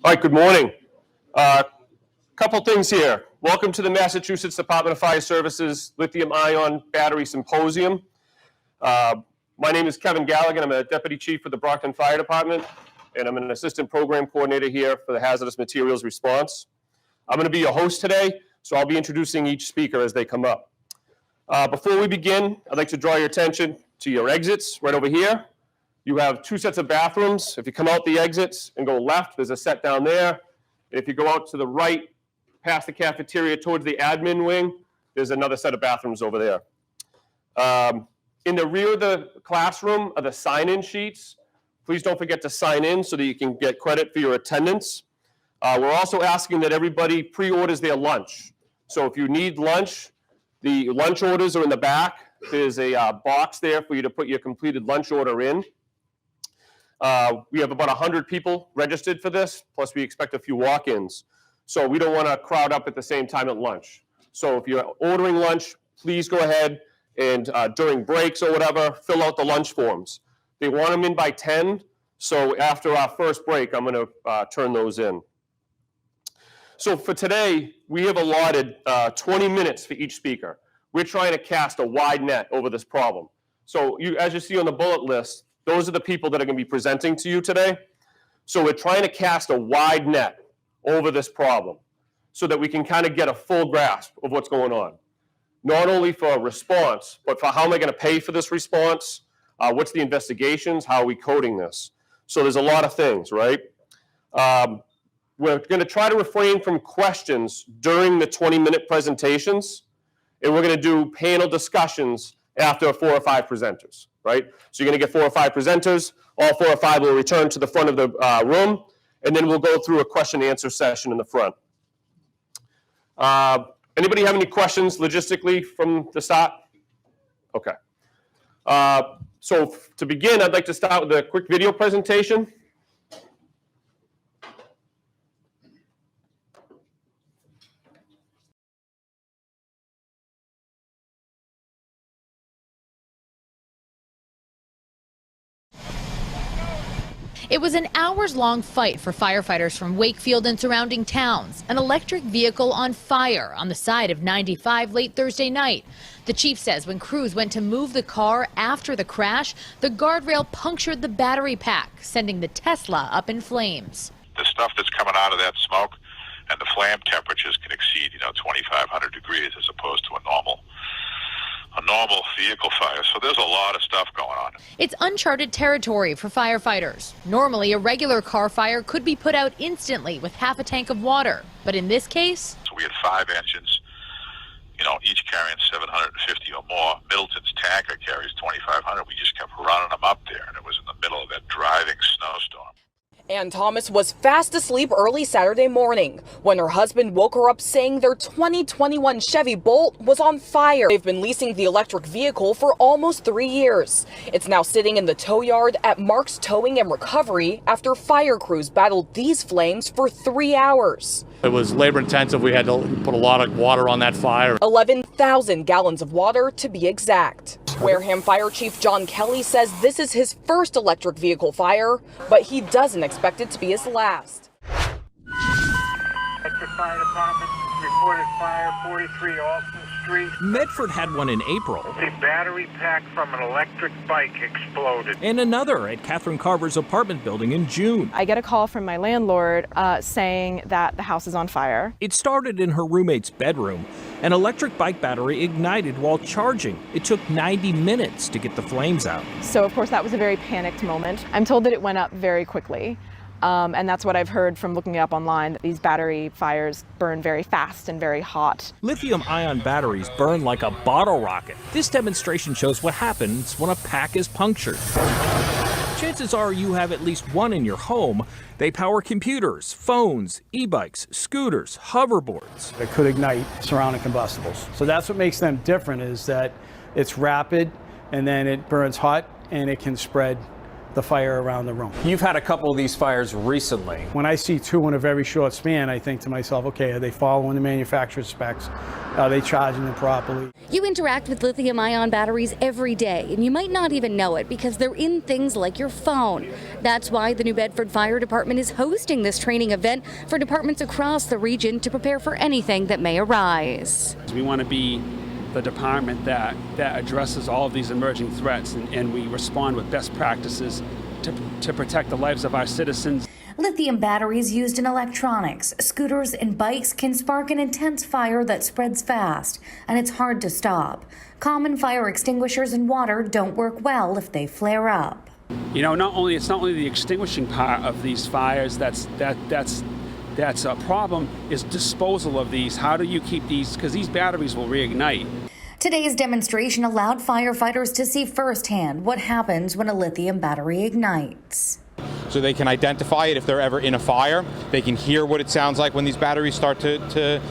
All right, good morning. Couple things here. Welcome to the Massachusetts Department of Fire Services Lithium-Ion Battery Symposium. My name is Kevin Gallagher. I'm a Deputy Chief for the Brockton Fire Department, and I'm an Assistant Program Coordinator here for the Hazardous Materials Response. I'm going to be your host today, so I'll be introducing each speaker as they come up. Before we begin, I'd like to draw your attention to your exits right over here. You have two sets of bathrooms. If you come out the exits and go left, there's a set down there. And if you go out to the right, past the cafeteria towards the admin wing, there's another set of bathrooms over there. In the rear of the classroom are the sign-in sheets. Please don't forget to sign in so that you can get credit for your attendance. We're also asking that everybody pre-orders their lunch. So if you need lunch, the lunch orders are in the back. There's a box there for you to put your completed lunch order in. We have about 100 people registered for this, plus we expect a few walk-ins. So we don't want to crowd up at the same time at lunch. So if you're ordering lunch, please go ahead and during breaks or whatever, fill out the lunch forms. They want them in by 10, so after our first break, I'm going to turn those in. So for today, we have allotted 20 minutes for each speaker. We're trying to cast a wide net over this problem. So as you see on the bullet list, those are the people that are going to be presenting to you today. So we're trying to cast a wide net over this problem so that we can kind of get a full grasp of what's going on. Not only for a response, but for how am I going to pay for this response? What's the investigations? How are we coding this? So there's a lot of things, right? We're going to try to refrain from questions during the 20-minute presentations, and we're going to do panel discussions after 4 or 5 presenters, right? So you're going to get 4 or 5 presenters. All 4 or 5 will return to the front of the room, and then we'll go through a question and answer session in the front. Anybody have any questions logistically from the start? Okay. So to begin, I'd like to start with a quick video presentation. It was an hours-long fight for firefighters from Wakefield and surrounding towns. An electric vehicle on fire on the side of 95 late Thursday night. The chief says when crews went to move the car after the crash, the guardrail punctured the battery pack, sending the Tesla up in flames. The stuff that's coming out of that smoke and the flame temperatures can exceed, 2,500 degrees as opposed to a normal vehicle fire. So there's a lot of stuff going on. It's uncharted territory for firefighters. Normally, a regular car fire could be put out instantly with half a tank of water. But in this case, so we had 5 engines, each carrying 750 or more. Middleton's tanker carries 2,500. We just kept running them up there, and it was in the middle of that driving snowstorm. Ann Thomas was fast asleep early Saturday morning when her husband woke her up saying their 2021 Chevy Bolt was on fire. They've been leasing the electric vehicle for almost 3 years. It's now sitting in the tow yard at Mark's Towing and Recovery after fire crews battled these flames for 3 hours. It was labor intensive. We had to put a lot of water on that fire. 11,000 gallons of water to be exact. Wareham Fire Chief John Kelly says this is his first electric vehicle fire, but he doesn't expect it to be his last. Medford Fire Department reported fire 43 Alston Street. Medford had one in April. The battery pack from an electric bike exploded. And another at Catherine Carver's apartment building in June. I get a call from my landlord saying that the house is on fire. It started in her roommate's bedroom. An electric bike battery ignited while charging. It took 90 minutes to get the flames out. So, of course, that was a very panicked moment. I'm told that it went up very quickly. And that's what I've heard from looking up online, that these battery fires burn very fast and very hot. Lithium-ion batteries burn like a bottle rocket. This demonstration shows what happens when a pack is punctured. Chances are you have at least one in your home. They power computers, phones, e-bikes, scooters, hoverboards. It could ignite surrounding combustibles. So that's what makes them different, is that it's rapid and then it burns hot and it can spread the fire around the room. You've had a couple of these fires recently. When I see two in a very short span, I think to myself, okay, are they following the manufacturer's specs? Are they charging them properly? You interact with lithium-ion batteries every day, and you might not even know it because they're in things like your phone. That's why the New Bedford Fire Department is hosting this training event for departments across the region to prepare for anything that may arise. We want to be the department that addresses all of these emerging threats, and we respond with best practices to protect the lives of our citizens. Lithium batteries used in electronics, scooters, and bikes can spark an intense fire that spreads fast, and it's hard to stop. Common fire extinguishers and water don't work well if they flare up. You know, it's not only the extinguishing part of these fires that's a problem, is disposal of these. How do you keep these, because these batteries will reignite. Today's demonstration allowed firefighters to see firsthand what happens when a lithium battery ignites. So they can identify it if they're ever in a fire. They can hear what it sounds like when these batteries start to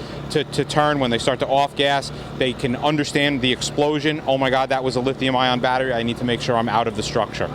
turn, when they start to off gas. They can understand the explosion. Oh my God, that was a lithium-ion battery. I need to make sure I'm out of the structure.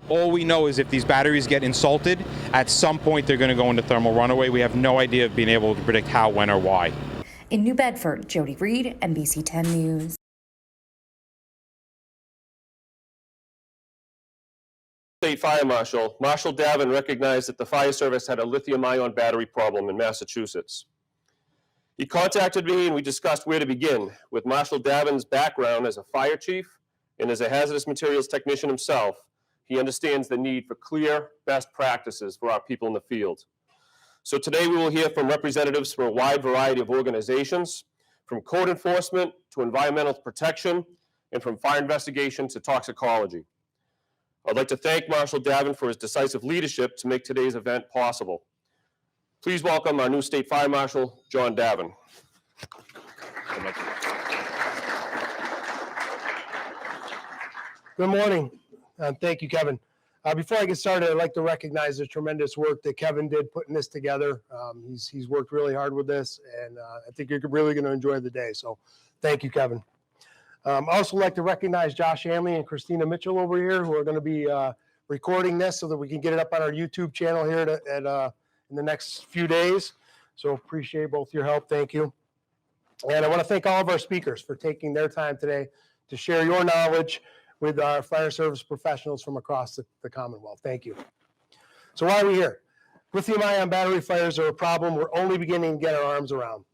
All we know is if these batteries get insulted, at some point they're going to go into thermal runaway. We have no idea of being able to predict how, when, or why. In New Bedford, Jody Reed, NBC 10 News. State Fire Marshal, Marshal Davin recognized that the fire service had a lithium-ion battery problem in Massachusetts. He contacted me and we discussed where to begin. With Marshal Davin's background as a fire chief and as a hazardous materials technician himself, he understands the need for clear best practices for our people in the field. So today we will hear from representatives from a wide variety of organizations, from code enforcement to environmental protection, and from fire investigation to toxicology. I'd like to thank Marshal Davin for his decisive leadership to make today's event possible. Please welcome our new State Fire Marshal, John Davin. Good morning. Thank you, Kevin. Before I get started, I'd like to recognize the tremendous work that Kevin did putting this together. He's worked really hard with this, and I think you're really going to enjoy the day. So thank you, Kevin. I'd also like to recognize Josh Hanley and Christina Mitchell over here, who are going to be recording this so that we can get it up on our YouTube channel here in the next few days. So appreciate both your help. Thank you. And I want to thank all of our speakers for taking their time today to share your knowledge with our fire service professionals from across the Commonwealth. Thank you. So why are we here? Lithium-ion battery fires are a problem we're only beginning to get our arms around.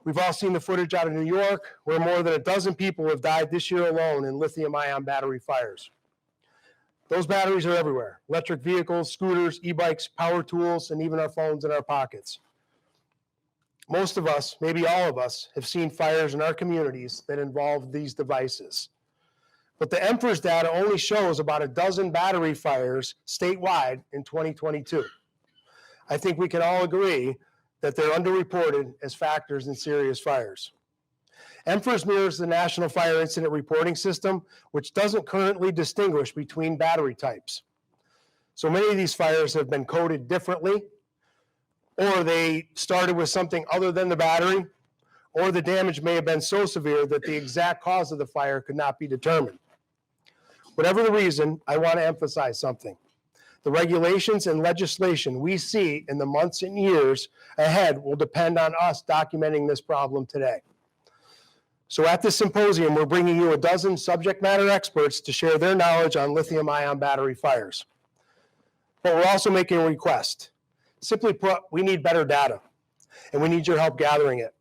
We've all seen the footage out of New York, where more than a dozen people have died this year alone in lithium-ion battery fires. Those batteries are everywhere: electric vehicles, scooters, e-bikes, power tools, and even our phones in our pockets. Most of us, maybe all of us, have seen fires in our communities that involve these devices. But the Empress data only shows about a dozen battery fires statewide in 2022. I think we can all agree that they're underreported as factors in serious fires. Empress mirrors the National Fire Incident Reporting System, which doesn't currently distinguish between battery types. So many of these fires have been coded differently, or they started with something other than the battery, or the damage may have been so severe that the exact cause of the fire could not be determined. Whatever the reason, I want to emphasize something. The regulations and legislation we see in the months and years ahead will depend on us documenting this problem today. So at this symposium, we're bringing you a dozen subject matter experts to share their knowledge on lithium-ion battery fires. But we're also making a request. Simply put, we need better data, and we need your help gathering it.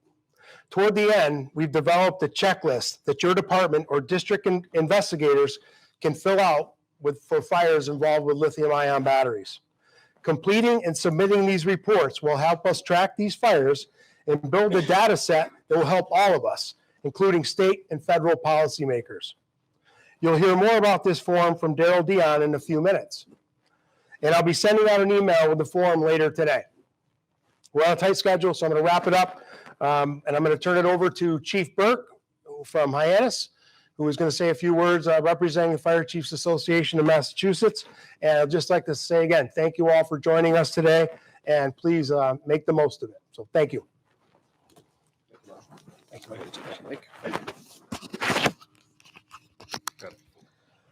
Toward the end, we've developed a checklist that your department or district investigators can fill out for fires involved with lithium-ion batteries. Completing and submitting these reports will help us track these fires and build a data set that will help all of us, including state and federal policymakers. You'll hear more about this form from Daryl Dion in a few minutes. And I'll be sending out an email with the form later today. We're on a tight schedule, so I'm going to wrap it up. And I'm going to turn it over to Chief Burke from Hyannis, who is going to say a few words representing the Fire Chiefs Association of Massachusetts. And I'd just like to say again, thank you all for joining us today, and please make the most of it. So thank you.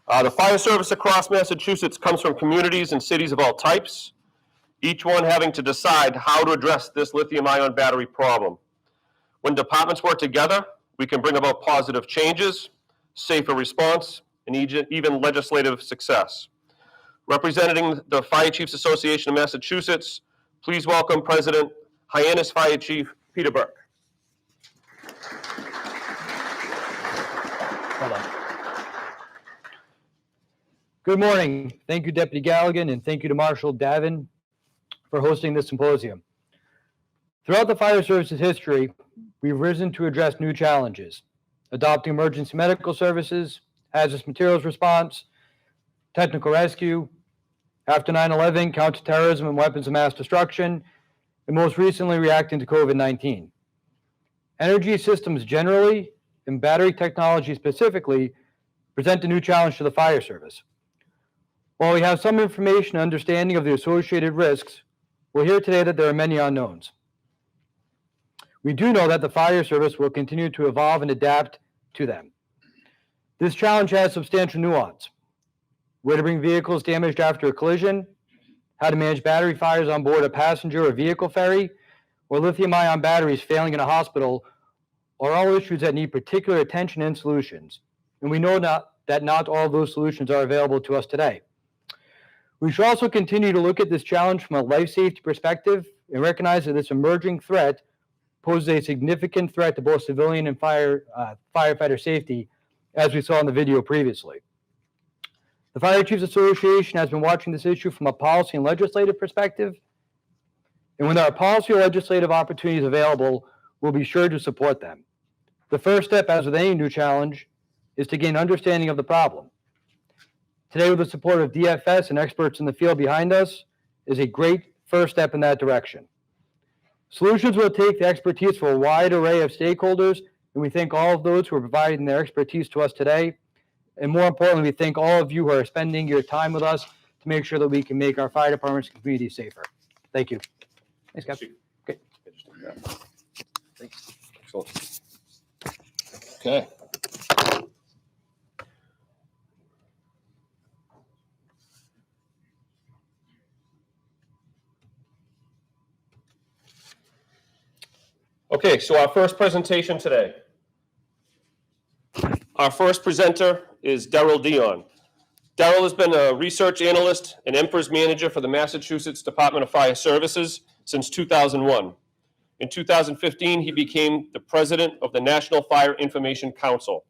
The fire service across Massachusetts comes from communities and cities of all types, each one having to decide how to address this lithium-ion battery problem. When departments work together, we can bring about positive changes, safer response, and even legislative success. Representing the Fire Chiefs Association of Massachusetts, please welcome President Hyannis Fire Chief Peter Burke. Hold on. Good morning. Thank you, Deputy Galligan, and thank you to Marshal Davin for hosting this symposium. Throughout the fire service's history, we've risen to address new challenges, adopting emergency medical services, hazardous materials response, technical rescue, after 9/11, counterterrorism and weapons of mass destruction, and most recently reacting to COVID-19. Energy systems generally, and battery technology specifically, present a new challenge to the fire service. While we have some information and understanding of the associated risks, we'll hear today that there are many unknowns. We do know that the fire service will continue to evolve and adapt to them. This challenge has substantial nuance. Where to bring vehicles damaged after a collision, how to manage battery fires on board a passenger or vehicle ferry, or lithium-ion batteries failing in a hospital are all issues that need particular attention and solutions. And we know that not all of those solutions are available to us today. We should also continue to look at this challenge from a life safety perspective and recognize that this emerging threat poses a significant threat to both civilian and firefighter safety, as we saw in the video previously. The Fire Chiefs Association has been watching this issue from a policy and legislative perspective, and when there are policy or legislative opportunities available, we'll be sure to support them. The first step, as with any new challenge, is to gain understanding of the problem. Today, with the support of DFS and experts in the field behind us, is a great first step in that direction. Solutions will take the expertise for a wide array of stakeholders, and we thank all of those who are providing their expertise to us today. And more importantly, we thank all of you who are spending your time with us to make sure that we can make our fire departments and communities safer. Thank you. Thanks, Captain. Okay. Thanks. Okay. Okay, so our first presentation today. Our first presenter is Daryl Dion. Daryl has been a research analyst and EMPERS manager for the Massachusetts Department of Fire Services since 2001. In 2015, he became the president of the National Fire Information Council.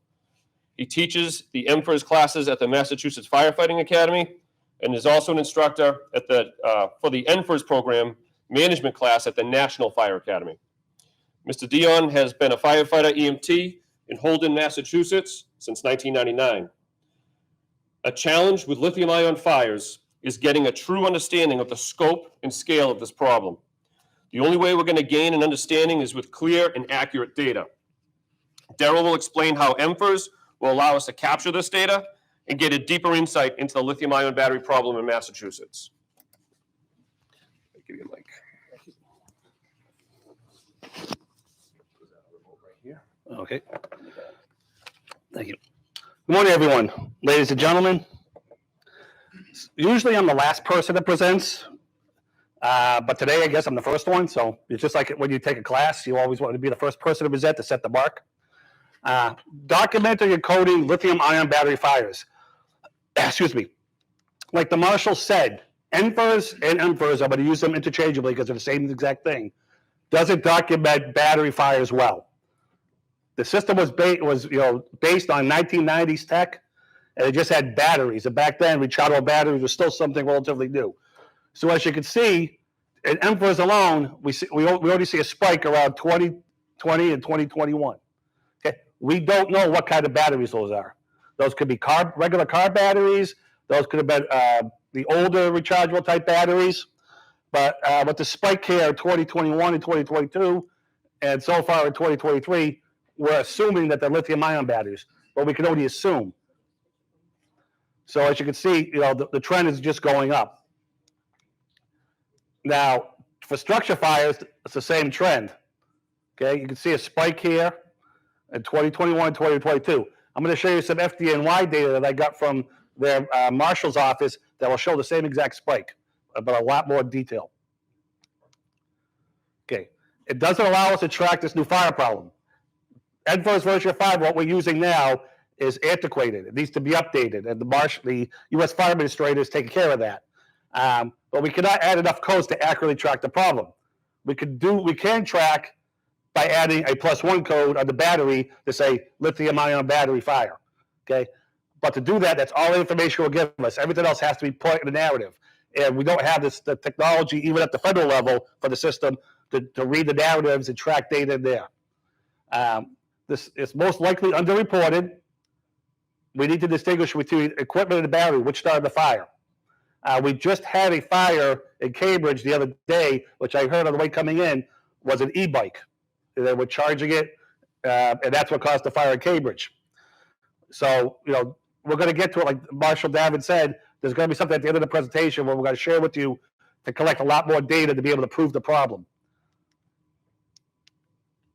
He teaches the EMPERS classes at the Massachusetts Firefighting Academy and is also an instructor at for the EMPERS program management class at the National Fire Academy. Mr. Dion has been a firefighter EMT in Holden, Massachusetts since 1999. A challenge with lithium-ion fires is getting a true understanding of the scope and scale of this problem. The only way we're going to gain an understanding is with clear and accurate data. Daryl will explain how EMPERS will allow us to capture this data and get a deeper insight into the lithium-ion battery problem in Massachusetts. I'll give you a mic. Okay. Thank you. Good morning, everyone. Ladies and gentlemen. Usually I'm the last person that presents, but today I guess I'm the first one. So it's just like when you take a class, you always want to be the first person to present to set the mark. Documenting and coding lithium-ion battery fires. Excuse me. Like the marshal said, EMPERS and EMPERS, I'm going to use them interchangeably because they're the same exact thing, doesn't document battery fires well. The system was based on 1990s tech, and it just had batteries. And back then, rechargeable batteries was still something relatively new. So as you can see, in Emperors alone, we already see a spike around 2020 and 2021. Okay, we don't know what kind of batteries those are. Those could be regular car batteries. Those could have been the older rechargeable type batteries. But with the spike here in 2021 and 2022, and so far in 2023, we're assuming that they're lithium-ion batteries, but we can only assume. So as you can see, the trend is just going up. Now, for structure fires, it's the same trend. Okay, you can see a spike here in 2021 and 2022. I'm going to show you some FDNY data that I got from their marshal's office that will show the same exact spike, but a lot more detail. Okay, it doesn't allow us to track this new fire problem. NFIRS version 5, what we're using now, is antiquated. It needs to be updated, and the U.S. Fire Administrator is taking care of that. But we cannot add enough codes to accurately track the problem. We can track by adding a +1 code on the battery to say lithium-ion battery fire. Okay, but to do that, that's all the information will give us. Everything else has to be put in the narrative, and we don't have the technology even at the federal level for the system to read the narratives and track data in there. This is most likely underreported. We need to distinguish between equipment and the battery, which started the fire. We just had a fire in Cambridge the other day, which I heard on the way coming in, was an e-bike. They were charging it, and that's what caused the fire in Cambridge. So, we're going to get to it, like Marshal David said, there's going to be something at the end of the presentation where we're going to share with you to collect a lot more data to be able to prove the problem.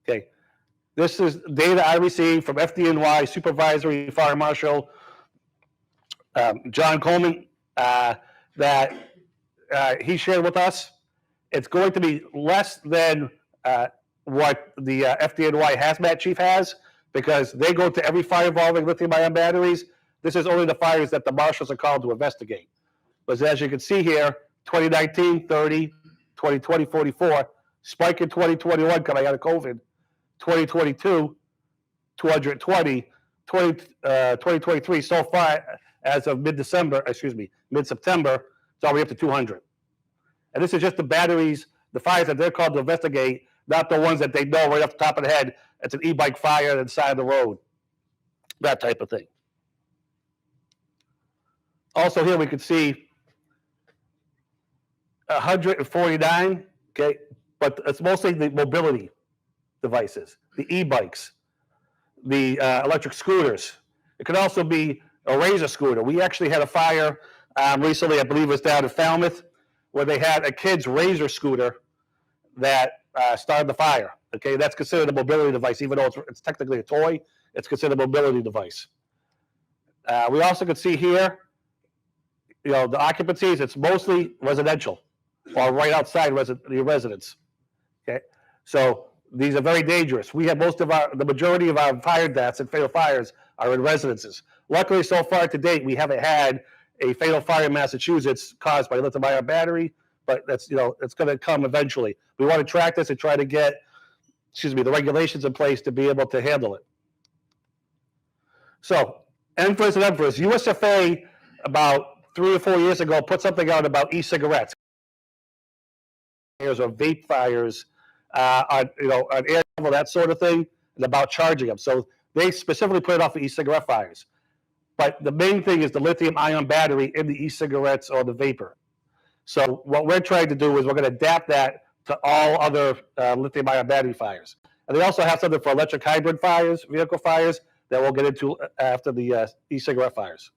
Okay. This is data I received from FDNY Supervisory Fire Marshal John Coleman that he shared with us. It's going to be less than what the FDNY hazmat chief has, because they go to every fire involving lithium-ion batteries. This is only the fires that the marshals are called to investigate. But as you can see here, 2019, 30, 2020, 44, spike in 2021 coming out of COVID, 2022, 220, 2023 so far as of mid-September, it's already up to 200. And this is just the batteries, the fires that they're called to investigate, not the ones that they know right off the top of the head. It's an e-bike fire on the side of the road, that type of thing. Also here we can see 149, okay, but it's mostly the mobility devices, the e-bikes, the electric scooters. It could also be a Razor scooter. We actually had a fire recently, I believe it was down in Falmouth, where they had a kid's Razor scooter that started the fire. Okay, that's considered a mobility device, even though it's technically a toy. It's considered a mobility device. We also could see here, the occupancies. It's mostly residential, or right outside the residence. Okay, so these are very dangerous. We have the majority of our fire deaths and fatal fires are in residences. Luckily, so far to date, we haven't had a fatal fire in Massachusetts caused by lithium-ion battery, but that's, it's going to come eventually. We want to track this and try to get, the regulations in place to be able to handle it. So, NFIRS and NFIRS, USFA about 3 or 4 years ago put something out about e-cigarettes or vape fires on air level, that sort of thing, and about charging them. So they specifically put it off for e-cigarette fires. But the main thing is the lithium-ion battery in the e-cigarettes or the vapor. So what we're trying to do is we're going to adapt that to all other lithium-ion battery fires. And they also have something for electric hybrid fires, vehicle fires, that we'll get into after the e-cigarette fires.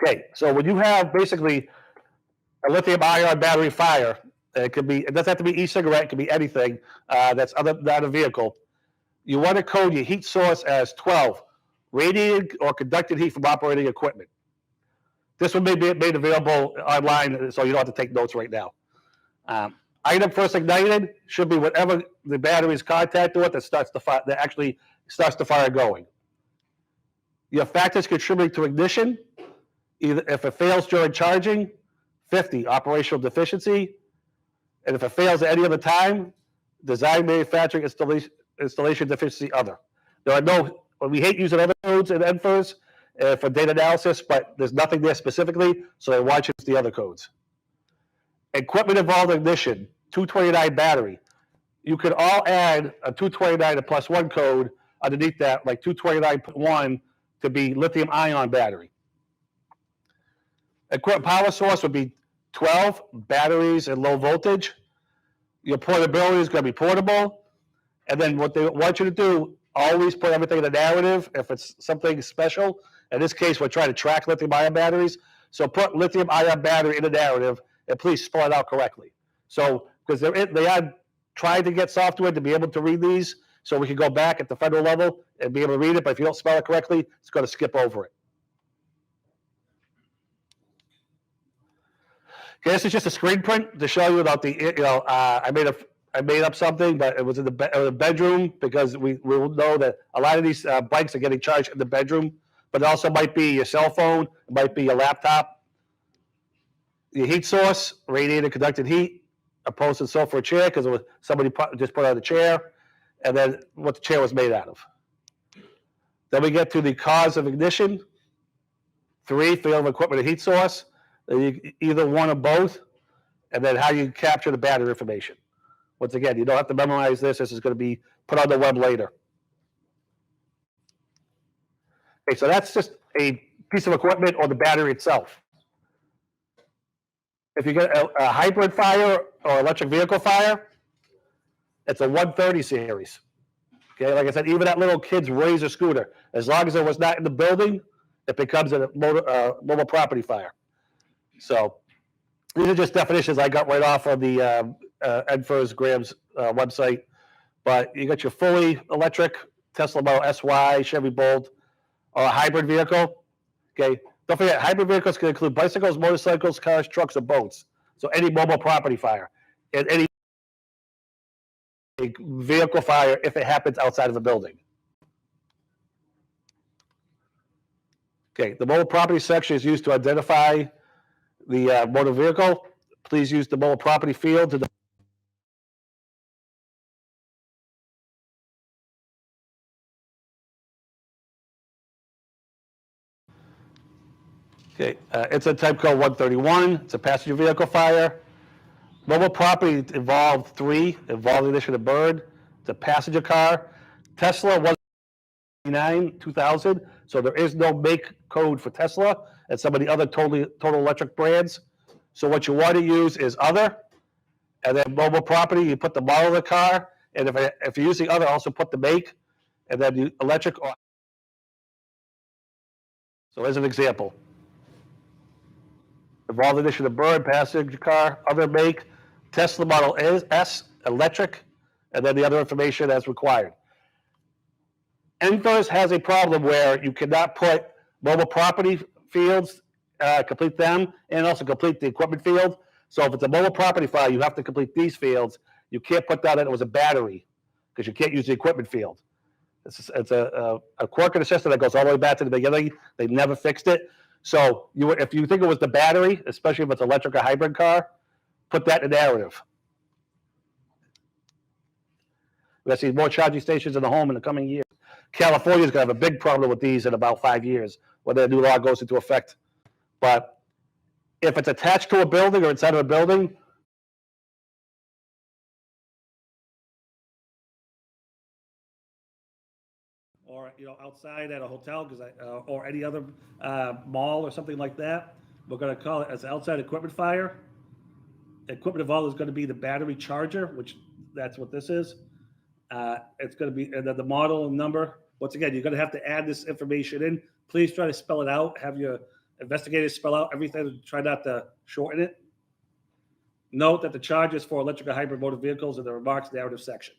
Okay, so when you have basically a lithium-ion battery fire, it doesn't have to be e-cigarette, it could be anything that's other than a vehicle. You want to code your heat source as 12, radiated or conducted heat from operating equipment. This will be made available online, so you don't have to take notes right now. Item first ignited should be whatever the battery is contacted with that starts the fire, that actually starts the fire going. Your factors contributing to ignition, either if it fails during charging, 50, operational deficiency, and if it fails at any other time, design, manufacturing, installation deficiency other. There are no, we hate using other codes in NFIRS for data analysis, but there's nothing there specifically, so I want you to use the other codes. Equipment involved ignition, 229 battery. You could all add a 229 and +1 code underneath that, like 229.1 to be lithium-ion battery. Equipment power source would be 12 batteries and low voltage. Your portability is going to be portable. And then what they want you to do, always put everything in the narrative if it's something special. In this case, we're trying to track lithium-ion batteries. So put lithium-ion battery in the narrative and please spell it out correctly. So, because they are trying to get software to be able to read these, so we can go back at the federal level and be able to read it, but if you don't spell it correctly, it's going to skip over it. Okay, this is just a screen print to show you about the, I made up something, but it was in the bedroom because we will know that a lot of these bikes are getting charged in the bedroom, but it also might be your cell phone, it might be your laptop. Your heat source, radiator conducted heat, opposed to sofa or chair because it was somebody just put on the chair, and then what the chair was made out of. Then we get to the cause of ignition. 3, failure of equipment and heat source. Either one or both, and then how you capture the battery information. Once again, you don't have to memorize this. This is going to be put on the web later. Okay, so that's just a piece of equipment or the battery itself. If you get a hybrid fire or electric vehicle fire, it's a 130 series. Okay, like I said, even that little kid's Razor scooter, as long as it was not in the building, it becomes a mobile property fire. So these are just definitions I got right off of the NFIRS Graham's website. But you got your fully electric Tesla Model SY, Chevy Bolt, or a hybrid vehicle. Okay, don't forget, hybrid vehicles can include bicycles, motorcycles, cars, trucks, or boats. So any mobile property fire and any vehicle fire if it happens outside of a building. Okay, the mobile property section is used to identify the motor vehicle. Please use the mobile property field to Okay, it's a type code 131. It's a passenger vehicle fire. Mobile property involved 3, involved ignition of bird. It's a passenger car. Tesla 199 2000. So there is no make code for Tesla and some of the other total electric brands. So what you want to use is other, and then mobile property. You put the model of the car, and if you're using other, also put the make, and then you electric. So as an example. Involved ignition of bird, passenger car, other make, Tesla Model S, electric, and then the other information as required. NFIRS has a problem where you cannot put mobile property fields, complete them, and also complete the equipment field. So if it's a mobile property file, you have to complete these fields. You can't put down that it was a battery because you can't use the equipment field. It's a quirk in the system that goes all the way back to the beginning. They never fixed it. So if you think it was the battery, especially if it's electric or hybrid car, put that in the narrative. We're going to see more charging stations in the home in the coming years. California is going to have a big problem with these in about 5 years when the new law goes into effect. But if it's attached to a building or inside of a building, or outside at a hotel, or any other mall or something like that, we're going to call it as outside equipment fire. Equipment involved is going to be the battery charger, which that's what this is. It's going to be, and then the model and number. Once again, you're going to have to add this information in. Please try to spell it out. Have your investigators spell out everything. Try not to shorten it. Note that the charges for electric or hybrid motor vehicles in the remarks narrative section.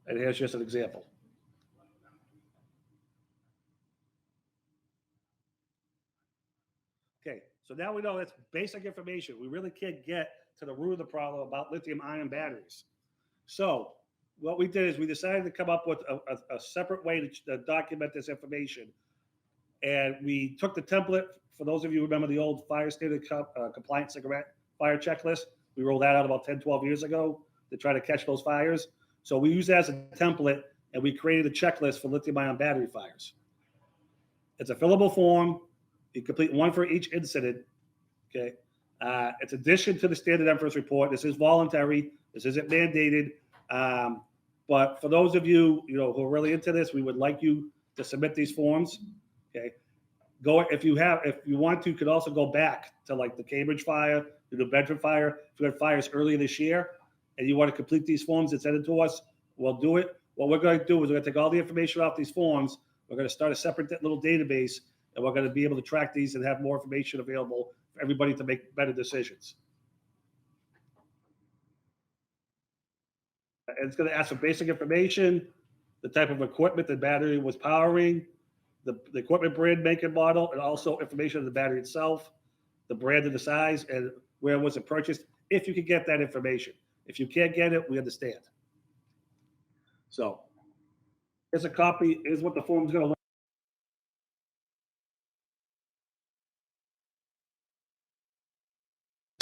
And here's just an example. Okay, so now we know that's basic information. We really can't get to the root of the problem about lithium-ion batteries. So what we did is we decided to come up with a separate way to document this information. And we took the template, for those of you who remember the old fire standard compliant cigarette fire checklist, We rolled that out about 10, 12 years ago to try to catch those fires. So we use that as a template, and we created a checklist for lithium-ion battery fires. It's a fillable form. You complete one for each incident. Okay. It's addition to the standard MFIRST report. This is voluntary. This isn't mandated. But for those of you, who are really into this, we would like you to submit these forms. Okay. If you want to, you could also go back to like the Cambridge fire, the New Bedford fire. If you had fires earlier this year and you want to complete these forms and send it to us, we'll do it. What we're going to do is we're going to take all the information off these forms. We're going to start a separate little database, and we're going to be able to track these and have more information available for everybody to make better decisions. And it's going to ask for basic information, the type of equipment the battery was powering, the equipment brand, make, and model, and also information of the battery itself, the brand and the size, and where was it purchased, if you can get that information. If you can't get it, we understand. So here's a copy. Here's what the form's going to look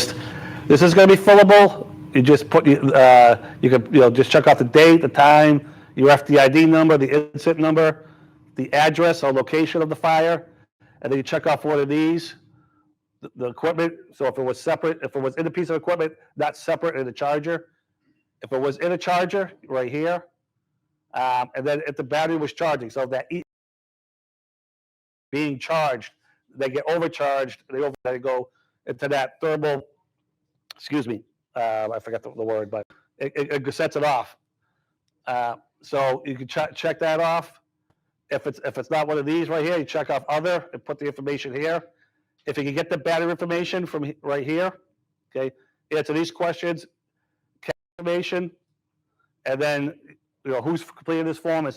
like. This is going to be fillable. You just put, you can just check off the date, the time, your FDID number, the incident number, the address or location of the fire, and then you check off one of these, the equipment. So if it was separate, if it was in a piece of equipment, not separate in the charger. If it was in a charger, right here, and then if the battery was charging, so that being charged, they get overcharged, they go into that thermal, excuse me, I forgot the word, but it sets it off. So you can check that off. If it's not one of these right here, you check off other and put the information here. If you can get the battery information from right here, okay, answer these questions, information, and then who's completing this form.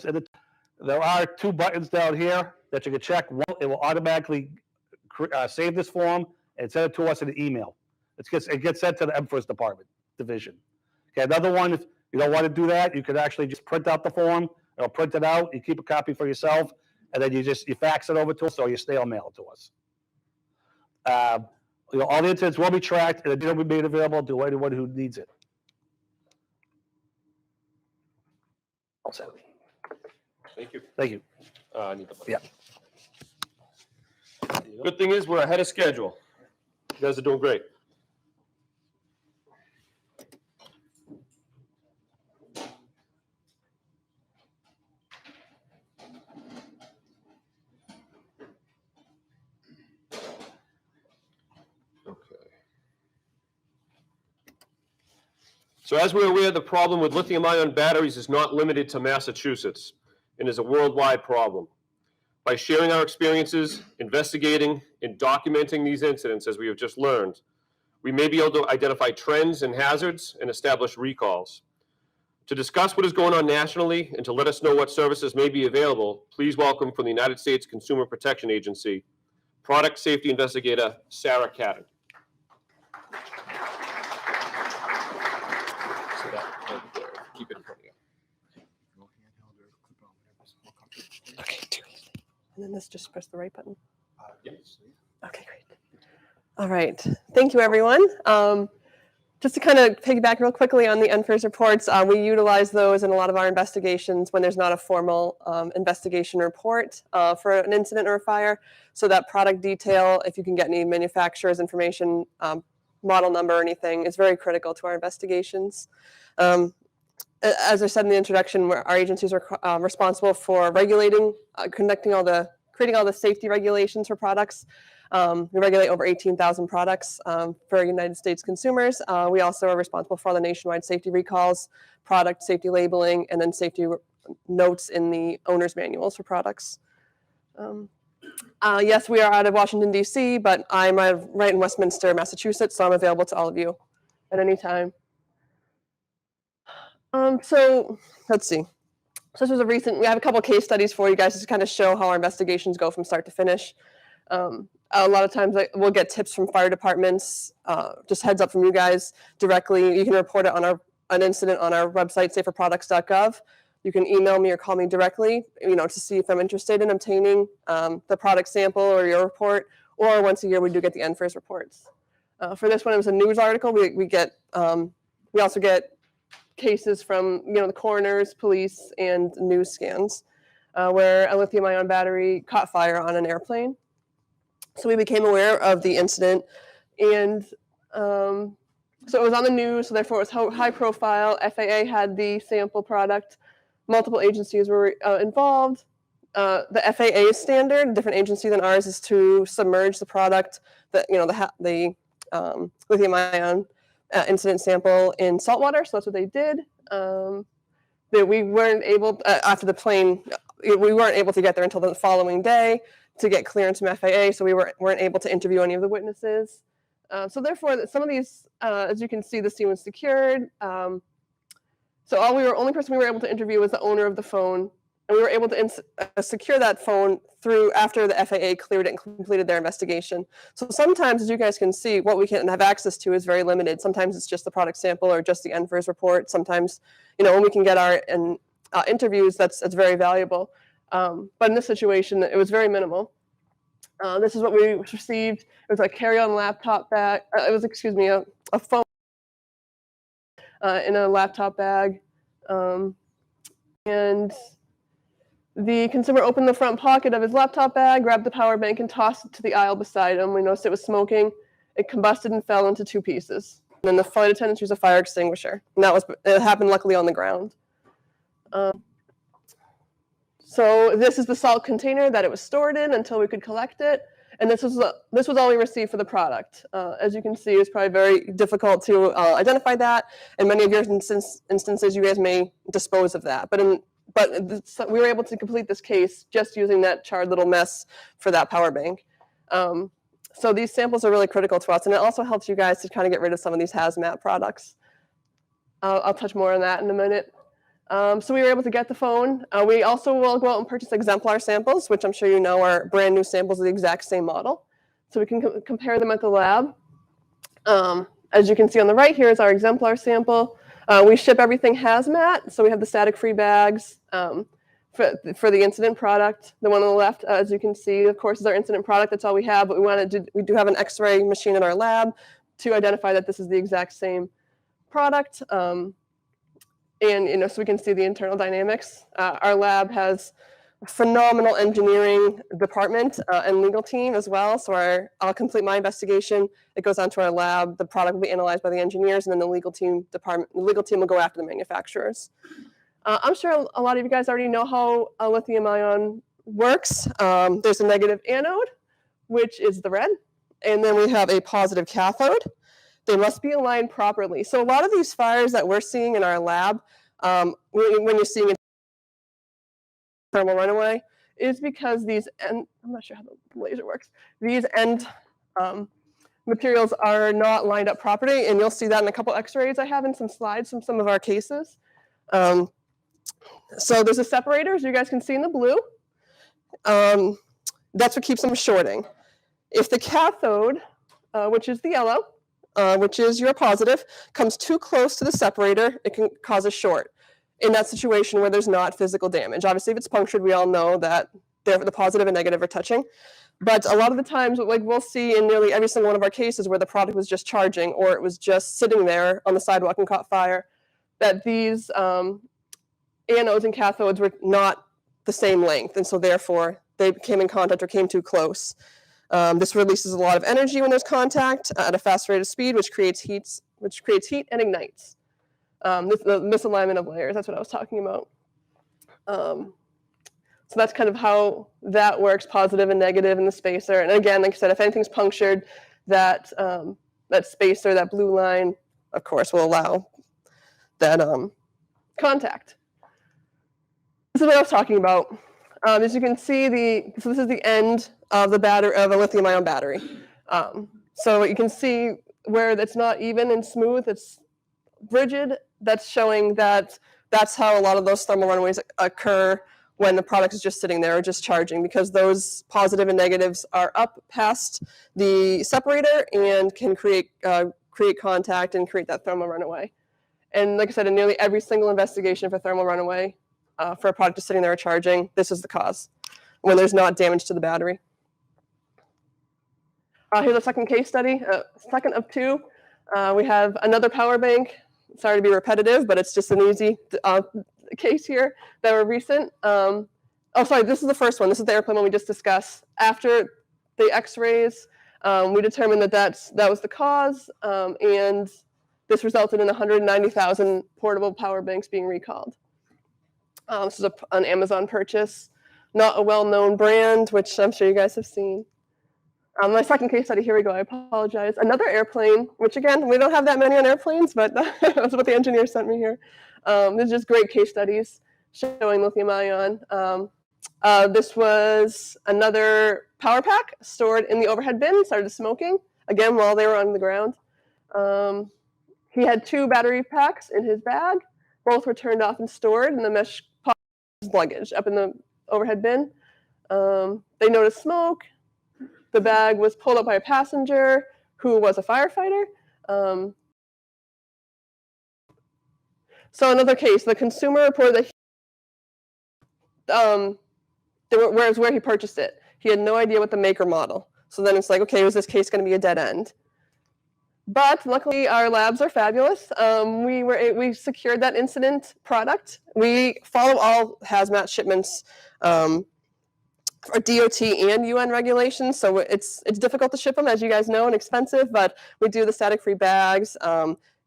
There are two buttons down here that you can check. One, it will automatically save this form and send it to us in an email. It gets sent to the MFIRST department division. Okay, another one, if you don't want to do that, you could actually just print out the form. It'll print it out. You keep a copy for yourself, and then you fax it over to us or you snail mail it to us. All the incidents will be tracked, and it will be made available to anyone who needs it. All set. Thank you. Thank you. I need the button. Yeah. Good thing is we're ahead of schedule. You guys are doing great. So as we're aware, the problem with lithium-ion batteries is not limited to Massachusetts and is a worldwide problem. By sharing our experiences, investigating, and documenting these incidents, as we have just learned, we may be able to identify trends and hazards and establish recalls. To discuss what is going on nationally and to let us know what services may be available, please welcome from the United States Consumer Protection Agency, Product Safety Investigator, Sarah Cadden. Keep it in front of you. Okay, and then let's just press the right button. Yes. Okay, great. All right. Thank you, everyone. Just to kind of piggyback real quickly on the MFIRST reports, we utilize those in a lot of our investigations when there's not a formal investigation report for an incident or a fire. So that product detail, if you can get any manufacturer's information, model number or anything, is very critical to our investigations. As I said in the introduction, our agencies are responsible for regulating, creating all the safety regulations for products. We regulate over 18,000 products for United States consumers. We also are responsible for all the nationwide safety recalls, product safety labeling, and then safety notes in the owner's manuals for products. Yes, we are out of Washington, D.C., but I'm right in Westminster, Massachusetts, so I'm available to all of you at any time. So let's see. So this was we have a couple case studies for you guys to kind of show how our investigations go from start to finish. A lot of times we'll get tips from fire departments, just heads up from you guys directly. You can report it on an incident on our website, saferproducts.gov. You can email me or call me directly, to see if I'm interested in obtaining the product sample or your report, or once a year we do get the MFIRST reports. For this one, it was a news article. We also get cases from the coroners, police, and news scans where a lithium-ion battery caught fire on an airplane. So we became aware of the incident, and so it was on the news. So therefore, it was high profile. FAA had the sample product. Multiple agencies were involved. The FAA standard, a different agency than ours, is to submerge the product, the lithium-ion incident sample in salt water. So that's what they did. We weren't able after the plane. We weren't able to get there until the following day to get clearance from FAA. So we weren't able to interview any of the witnesses. So therefore, some of these, as you can see, the scene was secured. So only person we were able to interview was the owner of the phone, and we were able to secure that phone after the FAA cleared it and completed their investigation. So sometimes, as you guys can see, what we can have access to is very limited. Sometimes it's just the product sample or just the NFIRS report. Sometimes, when we can get our interviews, that's very valuable. But in this situation, it was very minimal. This is what we received. It was a carry-on laptop bag. It was, a phone in a laptop bag. And the consumer opened the front pocket of his laptop bag, grabbed the power bank, and tossed it to the aisle beside him. We noticed it was smoking. It combusted and fell into 2 pieces. And then the flight attendants used a fire extinguisher. And it happened luckily on the ground. So this is the salt container that it was stored in until we could collect it. And this was all we received for the product. As you can see, it's probably very difficult to identify that. In many of your instances, you guys may dispose of that. But we were able to complete this case just using that charred little mess for that power bank. So these samples are really critical to us. And it also helps you guys to kind of get rid of some of these hazmat products. I'll touch more on that in a minute. So we were able to get the phone. We also will go out and purchase exemplar samples, which I'm sure you know are brand new samples of the exact same model. So we can compare them at the lab. As you can see on the right here is our exemplar sample. We ship everything hazmat, so we have the static-free bags for the incident product. The one on the left, as you can see, of course, is our incident product. That's all we have, but we do have an X-ray machine in our lab to identify that this is the exact same product. And so we can see the internal dynamics. Our lab has a phenomenal engineering department and legal team as well. So I'll complete my investigation. It goes on to our lab. The product will be analyzed by the engineers, and then the legal team will go after the manufacturers. I'm sure a lot of you guys already know how a lithium-ion works. There's a negative anode, which is the red, and then we have a positive cathode. They must be aligned properly. So a lot of these fires that we're seeing in our lab, when you're seeing a thermal runaway, is because I'm not sure how the laser works, these end materials are not lined up properly, and you'll see that in a couple x-rays I have in some slides from some of our cases. So there's a separator, as you guys can see in the blue. That's what keeps them shorting. If the cathode, which is the yellow, which is your positive, comes too close to the separator, it can cause a short in that situation where there's not physical damage. Obviously, if it's punctured, we all know that the positive and negative are touching. But a lot of the times, like we'll see in nearly every single one of our cases where the product was just charging or it was just sitting there on the sidewalk and caught fire, that these anodes and cathodes were not the same length. And so therefore, they came in contact or came too close. This releases a lot of energy when there's contact at a fast rate of speed, which creates heat and ignites. The misalignment of layers, that's what I was talking about. So that's kind of how that works, positive and negative in the spacer. And again, like I said, if anything's punctured, that spacer, that blue line, of course, will allow that contact. This is what I was talking about. As you can see, so this is the end of the battery of a lithium-ion battery. So you can see where it's not even and smooth, it's rigid. That's showing that that's how a lot of those thermal runaways occur when the product is just sitting there or just charging, because those positive and negatives are up past the separator and can create contact and create that thermal runaway. And like I said, in nearly every single investigation for thermal runaway, for a product just sitting there charging, this is the cause, when there's not damage to the battery. Here's a second case study, second of two. We have another power bank. Sorry to be repetitive, but it's just an easy case here that were recent. Oh, sorry, this is the first one. This is the airplane one we just discussed. After the x-rays, we determined that was the cause, and this resulted in 190,000 portable power banks being recalled. This is an Amazon purchase, not a well-known brand, which I'm sure you guys have seen. My second case study, here we go, I apologize. Another airplane, which again, we don't have that many on airplanes, but that's what the engineer sent me here. These are just great case studies showing lithium-ion. This was another power pack stored in the overhead bin, started smoking, again, while they were on the ground. He had 2 battery packs in his bag. Both were turned off and stored in the mesh luggage up in the overhead bin. They noticed smoke. The bag was pulled up by a passenger who was a firefighter. So another case, the consumer reported that where he purchased it. He had no idea what the maker model. So then it's like, okay, was this case going to be a dead end? But luckily, our labs are fabulous. We secured that incident product. We follow all hazmat shipments for DOT and UN regulations, so it's difficult to ship them, as you guys know, and expensive. But we do the static-free bags.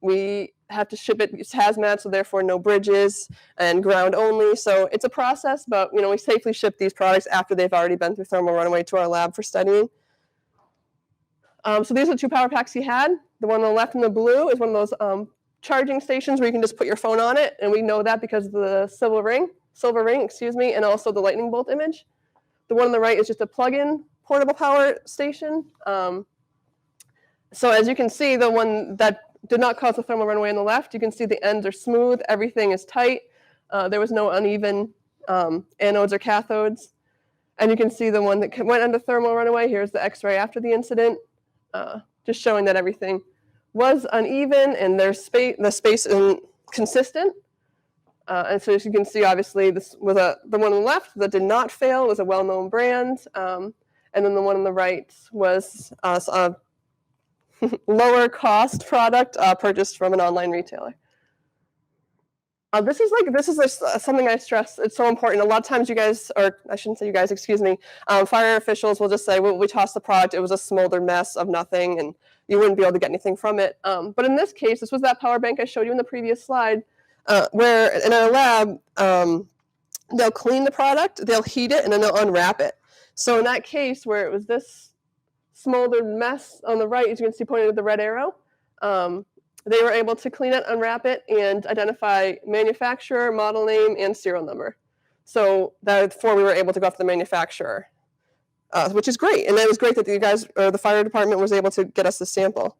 We have to ship it hazmat, so therefore no bridges and ground only. So it's a process, but we safely ship these products after they've already been through thermal runaway to our lab for studying. So these are the 2 power packs he had. The one on the left in the blue is one of those charging stations where you can just put your phone on it, and we know that because of the silver ring, and also the lightning bolt image. The one on the right is just a plug-in portable power station. So as you can see, the one that did not cause the thermal runaway on the left, you can see the ends are smooth, everything is tight. There was no uneven anodes or cathodes. And you can see the one that went under thermal runaway. Here's the x-ray after the incident, just showing that everything was uneven and the space isn't consistent. And so as you can see, obviously, this was the one on the left that did not fail was a well-known brand. And then the one on the right was a lower cost product purchased from an online retailer. This is something I stress. It's so important. A lot of times you guys, or I shouldn't say you guys, excuse me, fire officials will just say, well, we tossed the product. It was a smoldered mess of nothing, and you wouldn't be able to get anything from it. But in this case, this was that power bank I showed you in the previous slide, where in our lab, they'll clean the product, they'll heat it, and then they'll unwrap it. So in that case where it was this smoldered mess on the right, as you can see pointed at the red arrow, they were able to clean it, unwrap it, and identify manufacturer, model name, and serial number. So therefore we were able to go after the manufacturer, which is great. And it was great that you guys, or the fire department, was able to get us the sample.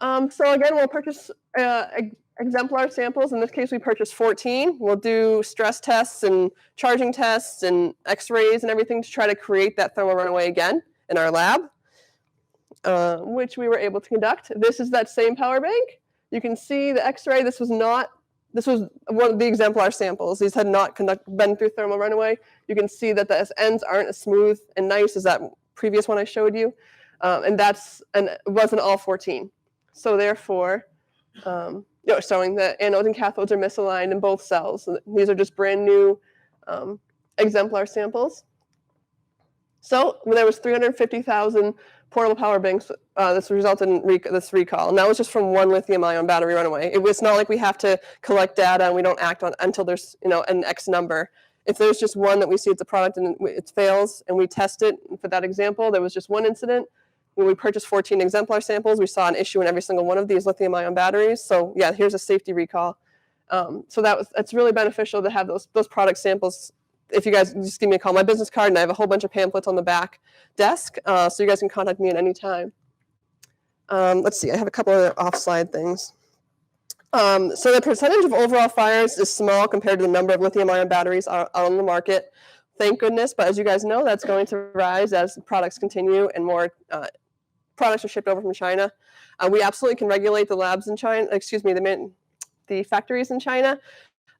So again, we'll purchase exemplar samples. In this case, we purchased 14. We'll do stress tests and charging tests and x-rays and everything to try to create that thermal runaway again in our lab, which we were able to conduct. This is that same power bank. You can see the x-ray. This was one of the exemplar samples. These had not been through thermal runaway. You can see that the ends aren't as smooth and nice as that previous one I showed you. And it wasn't all 14. So therefore, showing that anodes and cathodes are misaligned in both cells. These are just brand new exemplar samples. So there was 350,000 portable power banks. This resulted in this recall. And that was just from one lithium-ion battery runaway. It's not like we have to collect data and we don't act on until there's an X number. If there's just one that we see it's a product and it fails and we test it, for that example, there was just one incident. When we purchased 14 exemplar samples, we saw an issue in every single one of these lithium-ion batteries. So yeah, here's a safety recall. So that's really beneficial to have those product samples. If you guys just give me a call, my business card, and I have a whole bunch of pamphlets on the back desk, so you guys can contact me at any time. Let's see, I have a couple of off-slide things. So the percentage of overall fires is small compared to the number of lithium-ion batteries on the market. Thank goodness, but as you guys know, that's going to rise as products continue and more products are shipped over from China. We absolutely can regulate the labs in China, the factories in China,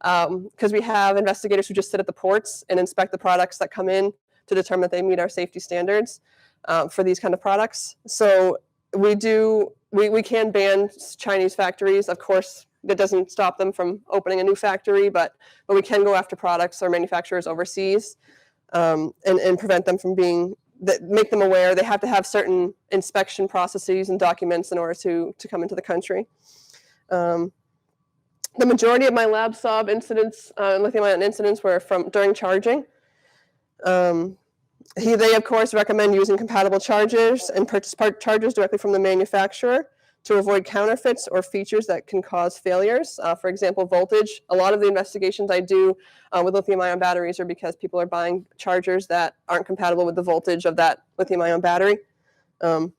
because we have investigators who just sit at the ports and inspect the products that come in to determine that they meet our safety standards. for these kind of products. So we can ban Chinese factories. Of course, that doesn't stop them from opening a new factory, but we can go after products or manufacturers overseas and prevent them from make them aware. They have to have certain inspection processes and documents in order to come into the country. The majority of my lab sub incidents, lithium-ion incidents, were during charging. They, of course, recommend using compatible chargers and purchase chargers directly from the manufacturer to avoid counterfeits or features that can cause failures. For example, voltage. A lot of the investigations I do with lithium-ion batteries are because people are buying chargers that aren't compatible with the voltage of that lithium-ion battery, or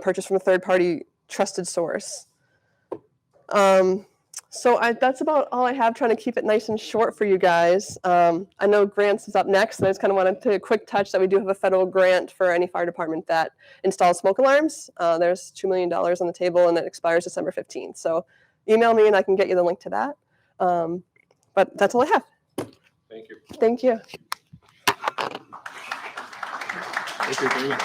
purchased from a third-party trusted source. So that's about all I have, trying to keep it nice and short for you guys. I know grants is up next, and I just kind of wanted to quick touch that we do have a federal grant for any fire department that installs smoke alarms. There's $2 million on the table, and it expires December 15th. So email me, and I can get you the link to that. But that's all I have. Thank you. Thank you. Thank you very much.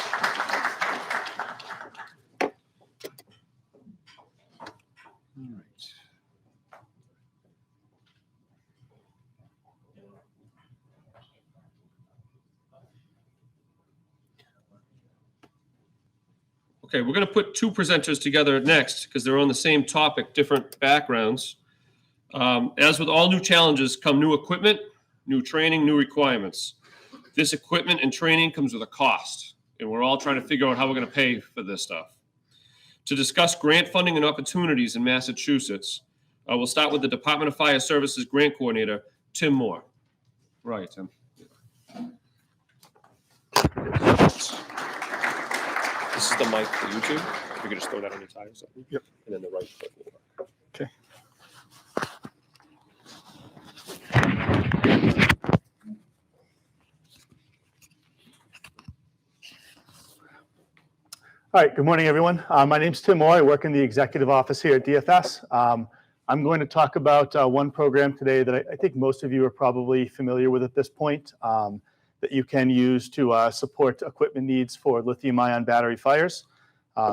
Okay, we're going to put two presenters together next because they're on the same topic, different backgrounds. As with all new challenges come new equipment, new training, new requirements. This equipment and training comes with a cost, and we're all trying to figure out how we're going to pay for this stuff. To discuss grant funding and opportunities in Massachusetts, we'll start with the Department of Fire Services Grant Coordinator, Tim Moore. Right, Tim. This is the mic for YouTube. You can just throw that on your tie or something. Yep. And then the right foot will work. Okay. All right, good morning, everyone. My name's Tim Moore. I work in the executive office here at DFS. I'm going to talk about one program today that I think most of you are probably familiar with at this point, that you can use to support equipment needs for lithium-ion battery fires.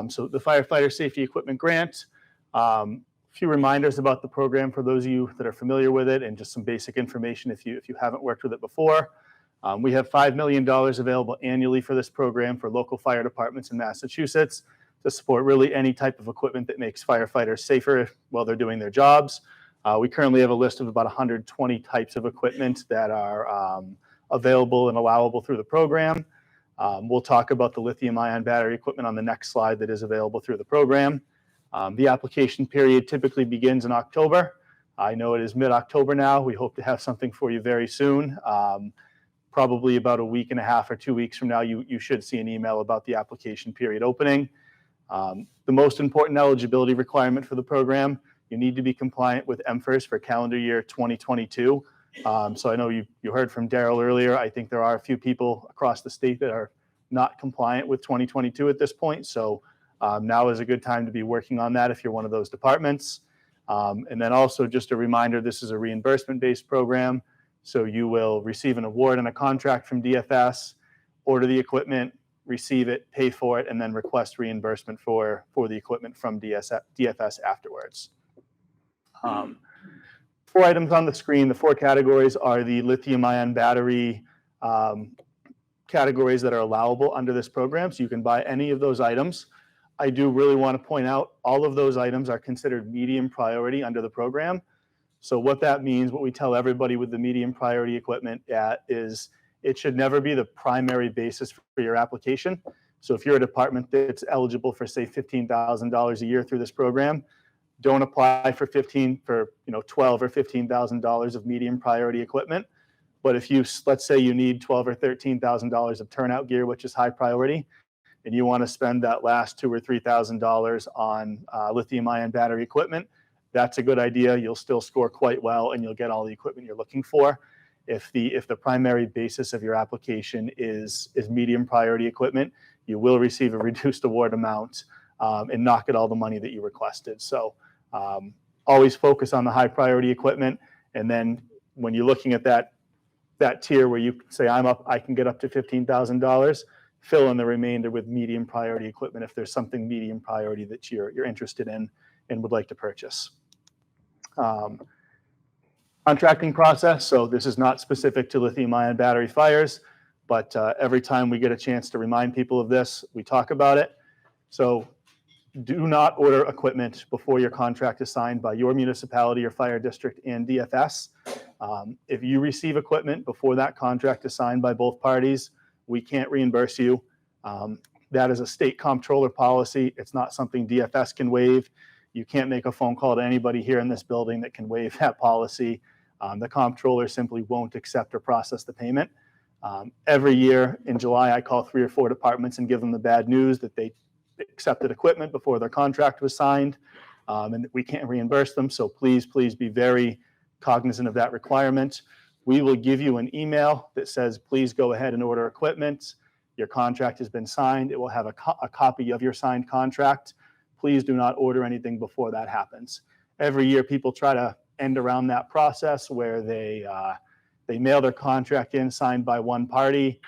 So the Firefighter Safety Equipment Grant, a few reminders about the program for those of you that are familiar with it, and just some basic information if you haven't worked with it before. We have $5 million available annually for this program for local fire departments in Massachusetts to support really any type of equipment that makes firefighters safer while they're doing their jobs. We currently have a list of about 120 types of equipment that are available and allowable through the program. We'll talk about the lithium-ion battery equipment on the next slide that is available through the program. The application period typically begins in October. I know it is mid-October now. We hope to have something for you very soon. Probably about a week and a half or 2 weeks from now, you should see an email about the application period opening. The most important eligibility requirement for the program, you need to be compliant with MFIRS for calendar year 2022. So I know you heard from Daryl earlier. I think there are a few people across the state that are not compliant with 2022 at this point. So now is a good time to be working on that if you're one of those departments. And then also just a reminder, this is a reimbursement-based program. So you will receive an award and a contract from DFS, order the equipment, receive it, pay for it, and then request reimbursement for the equipment from DFS afterwards. 4 items on the screen. The 4 categories are the lithium-ion battery categories that are allowable under this program. So you can buy any of those items. I do really want to point out all of those items are considered medium priority under the program. So what that means, what we tell everybody with the medium priority equipment is it should never be the primary basis for your application. So if you're a department that's eligible for, say, $15,000 a year through this program, don't apply for $12,000 or $15,000 of medium priority equipment. But if you, let's say you need $12,000 or $13,000 of turnout gear, which is high priority, and you want to spend that last $2,000 or $3,000 on lithium-ion battery equipment, that's a good idea. You'll still score quite well, and you'll get all the equipment you're looking for. If the primary basis of your application is medium priority equipment, you will receive a reduced award amount and not get all the money that you requested. So always focus on the high priority equipment, and then when you're looking at that tier where you say I can get up to $15,000, fill in the remainder with medium priority equipment if there's something medium priority that you're interested in and would like to purchase. Contracting process, so this is not specific to lithium-ion battery fires, but every time we get a chance to remind people of this, we talk about it. So do not order equipment before your contract is signed by your municipality or fire district and DFS. If you receive equipment before that contract is signed by both parties, we can't reimburse you. That is a state comptroller policy. It's not something DFS can waive. You can't make a phone call to anybody here in this building that can waive that policy. The comptroller simply won't accept or process the payment. Every year in July, I call 3 or 4 departments and give them the bad news that they accepted equipment before their contract was signed, and that we can't reimburse them. So please, please be very cognizant of that requirement. We will give you an email that says, please go ahead and order equipment. Your contract has been signed. It will have a copy of your signed contract. Please do not order anything before that happens. Every year, people try to end around that process where they mail their contract in signed by one party,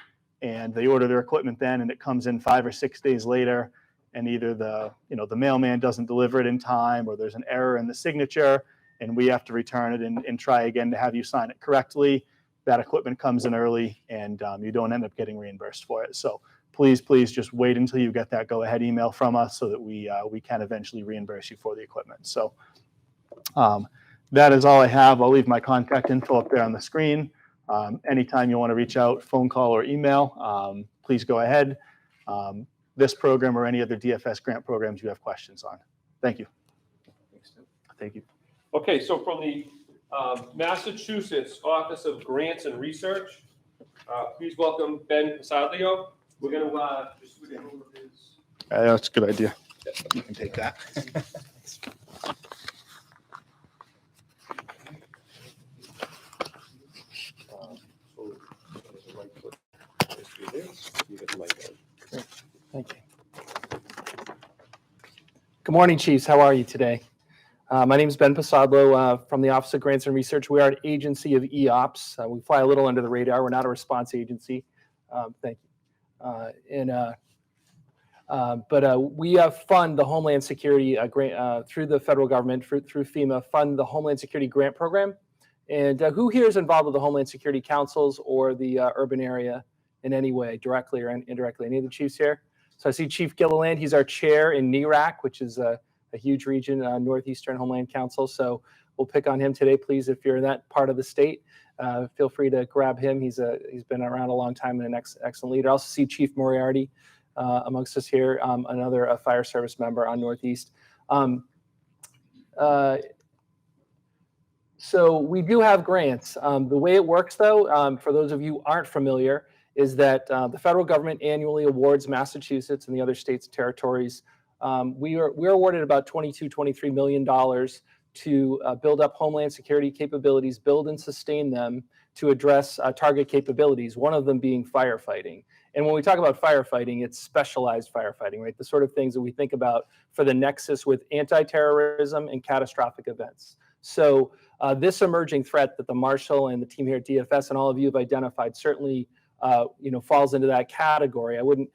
and they order their equipment then, and it comes in 5 or 6 days later, and either the mailman doesn't deliver it in time, or there's an error in the signature, and we have to return it and try again to have you sign it correctly. That equipment comes in early, and you don't end up getting reimbursed for it. So please, please just wait until you get that go-ahead email from us so that we can eventually reimburse you for the equipment. So that is all I have. I'll leave my contact info up there on the screen. Anytime you want to reach out, phone call or email, please go ahead. This program or any other DFS grant programs you have questions on. Thank you. Thank you. Okay, so from the Massachusetts Office of Grants and Research, please welcome Ben Pasadlio. We're going to just look over his. That's a good idea. You can take that. Thank you. Good morning, Chiefs. How are you today? My name is Ben Pasadlo from the Office of Grants and Research. We are an agency of EOPS. We fly a little under the radar. We're not a response agency. Thank you. But we fund the Homeland Security grant through the federal government, through FEMA, fund the Homeland Security Grant Program. And who here is involved with the Homeland Security Councils or the urban area in any way, directly or indirectly? Any of the chiefs here? So I see Chief Gilliland. He's our chair in NERAC, which is a huge region, Northeastern Homeland Council. So we'll pick on him today, please. If you're in that part of the state, feel free to grab him. He's been around a long time and an excellent leader. I also see Chief Moriarty amongst us here, another fire service member on Northeast. So we do have grants. The way it works, though, for those of you who aren't familiar, is that the federal government annually awards Massachusetts and the other states and territories. We're awarded about $23 million to build up Homeland Security capabilities, build and sustain them to address target capabilities, one of them being firefighting. And when we talk about firefighting, it's specialized firefighting, right? The sort of things that we think about for the nexus with anti-terrorism and catastrophic events. So this emerging threat that the Marshal and the team here at DFS and all of you have identified certainly falls into that category. I wouldn't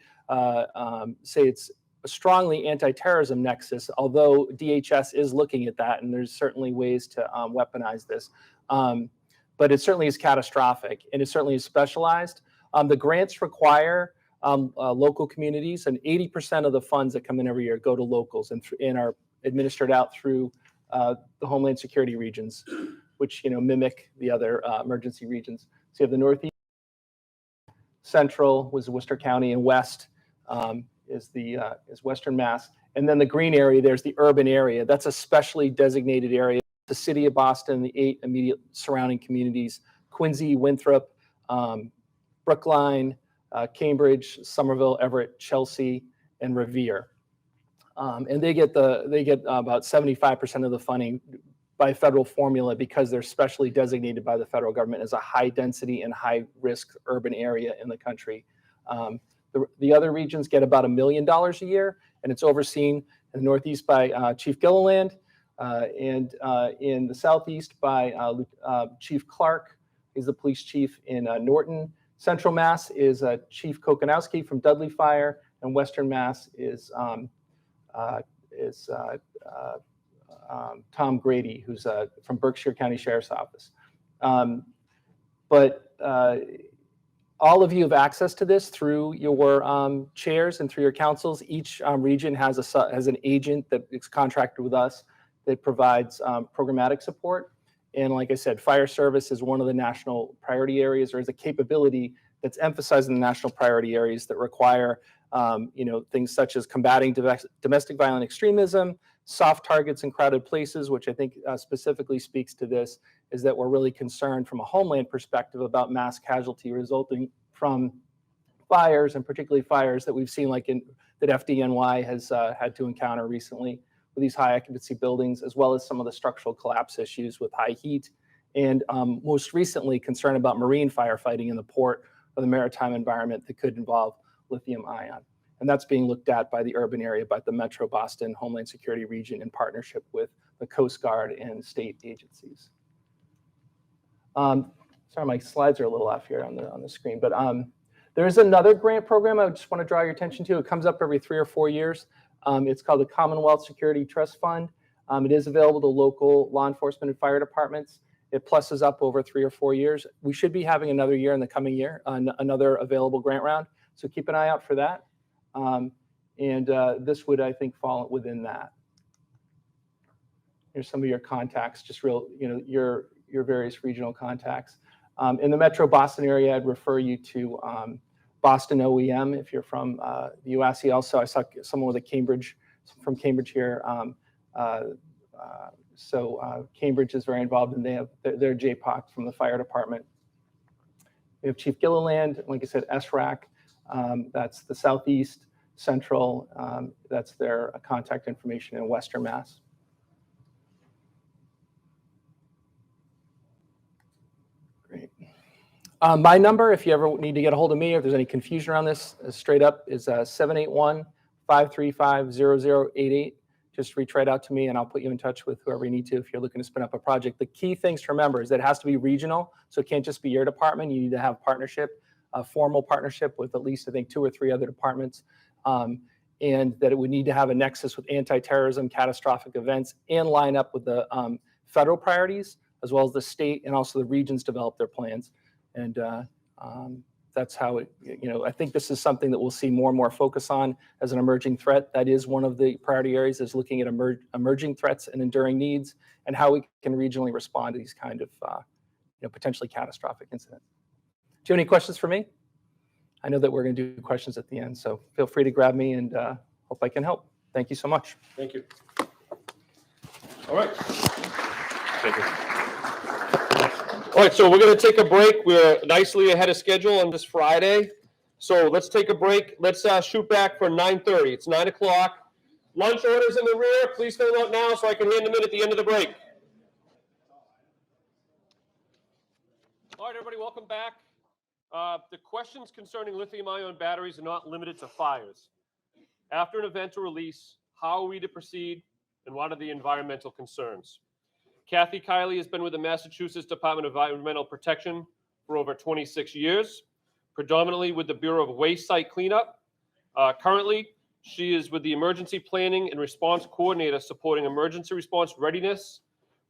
say it's a strongly anti-terrorism nexus, although DHS is looking at that, and there's certainly ways to weaponize this. But it certainly is catastrophic, and it certainly is specialized. The grants require local communities, and 80% of the funds that come in every year go to locals and are administered out through the Homeland Security regions, which mimic the other emergency regions. So you have the Northeast, Central was Worcester County, and West is Western Mass. And then the green area, there's the urban area. That's a specially designated area. The city of Boston, the 8 immediate surrounding communities, Quincy, Winthrop, Brookline, Cambridge, Somerville, Everett, Chelsea, and Revere. And they get about 75% of the funding by federal formula because they're specially designated by the federal government as a high density and high risk urban area in the country. The other regions get about $1 million a year, and it's overseen in the Northeast by Chief Gilliland, and in the Southeast by Chief Clark. He's the police chief in Norton. Central Mass is Chief Kokonowski from Dudley Fire, and Western Mass is Tom Grady, who's from Berkshire County Sheriff's Office. But all of you have access to this through your chairs and through your councils. Each region has an agent that is contracted with us that provides programmatic support. And like I said, fire service is one of the national priority areas, or is a capability that's emphasized in the national priority areas that require things such as combating domestic violent extremism, soft targets in crowded places, which I think specifically speaks to this, is that we're really concerned from a homeland perspective about mass casualty resulting from fires, and particularly fires that we've seen that FDNY has had to encounter recently with these high occupancy buildings, as well as some of the structural collapse issues with high heat, and most recently concern about marine firefighting in the port or the maritime environment that could involve lithium-ion. And that's being looked at by the urban area, by the Metro Boston Homeland Security region in partnership with the Coast Guard and state agencies. Sorry, my slides are a little off here on the screen, but there's another grant program I just want to draw your attention to. It comes up every 3 or 4 years. It's called the Commonwealth Security Trust Fund. It is available to local law enforcement and fire departments. It pluses up over 3 or 4 years. We should be having another year in the coming year, another available grant round. So keep an eye out for that. This would, I think, fall within that. Here's some of your contacts, just your various regional contacts. In the Metro Boston area, I'd refer you to Boston OEM if you're from the UASC. Also, I saw someone with from Cambridge here. Cambridge is very involved, and they have their JPOC from the fire department. We have Chief Gilliland, like I said, SRAC. That's the Southeast Central. That's their contact information in Western Mass. Great. My number, if you ever need to get a hold of me, or if there's any confusion around this, straight up is 781-535-0088. Just reach right out to me and I'll put you in touch with whoever you need to if you're looking to spin up a project. The key things to remember is that it has to be regional, so it can't just be your department. You need to have partnership, a formal partnership with at least, I think, 2 or 3 other departments, and that it would need to have a nexus with anti-terrorism, catastrophic events, and line up with the federal priorities, as well as the state and also the regions develop their plans. And that's how it, I think this is something that we'll see more and more focus on as an emerging threat. That is one of the priority areas, is looking at emerging threats and enduring needs, and how we can regionally respond to these kind of potentially catastrophic incidents. Do you have any questions for me? I know that we're going to do questions at the end, so feel free to grab me, and hope I can help. Thank you so much. Thank you. All right. Thank you. All right, so we're going to take a break. We're nicely ahead of schedule on this Friday. So let's take a break. Let's shoot back for 9:30. It's 9 o'clock. Lunch orders in the rear. Please fill them out now so I can hand them in at the end of the break. All right, everybody, welcome back. The questions concerning lithium-ion batteries are not limited to fires. After an event or release, how are we to proceed, and what are the environmental concerns? Kathy Kiley has been with the Massachusetts Department of Environmental Protection for over 26 years, predominantly with the Bureau of Waste Site Cleanup. Currently, she is with the Emergency Planning and Response Coordinator, supporting emergency response readiness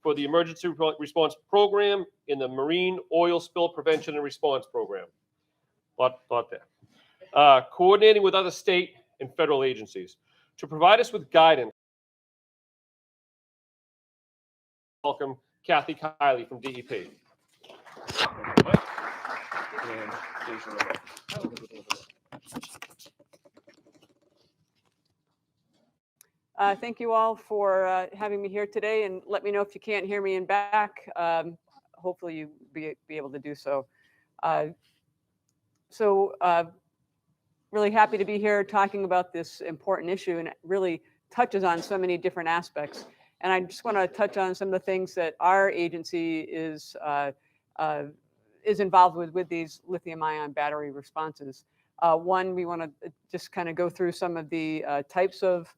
for the Emergency Response Program in the Marine Oil Spill Prevention and Response Program. Lot there. Coordinating with other state and federal agencies. To provide us with guidance, welcome Kathy Kiley from DEP. Thank you all for having me here today, and let me know if you can't hear me in back. Hopefully you be able to do so. Really happy to be here talking about this important issue, and it really touches on so many different aspects. And I just want to touch on some of the things that our agency is involved with these lithium-ion battery responses. One, we want to just kind of go through some of the types of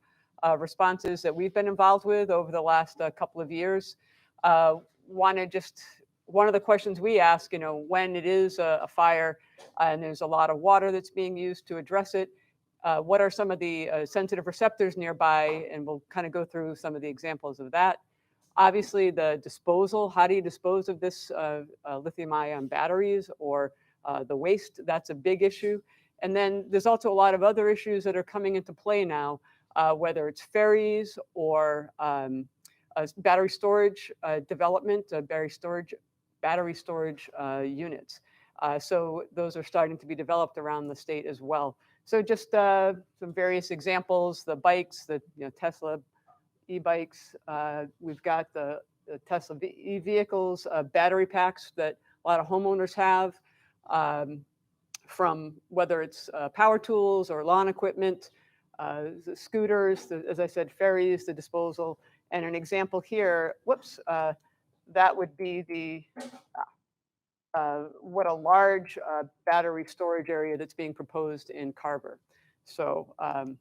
responses that we've been involved with over the last couple of years. Want to just one of the questions we ask, when it is a fire and there's a lot of water that's being used to address it, what are some of the sensitive receptors nearby? And we'll kind of go through some of the examples of that. Obviously, the disposal, how do you dispose of this lithium-ion batteries or the waste? That's a big issue. And then there's also a lot of other issues that are coming into play now, whether it's ferries or battery storage development, battery storage units. So those are starting to be developed around the state as well. So just some various examples, the bikes, the Tesla e-bikes. We've got the Tesla e-vehicles, battery packs that a lot of homeowners have, from whether it's power tools or lawn equipment, the scooters, as I said, ferries, the disposal. And an example here, whoops, that would be the what a large battery storage area that's being proposed in Carver. So about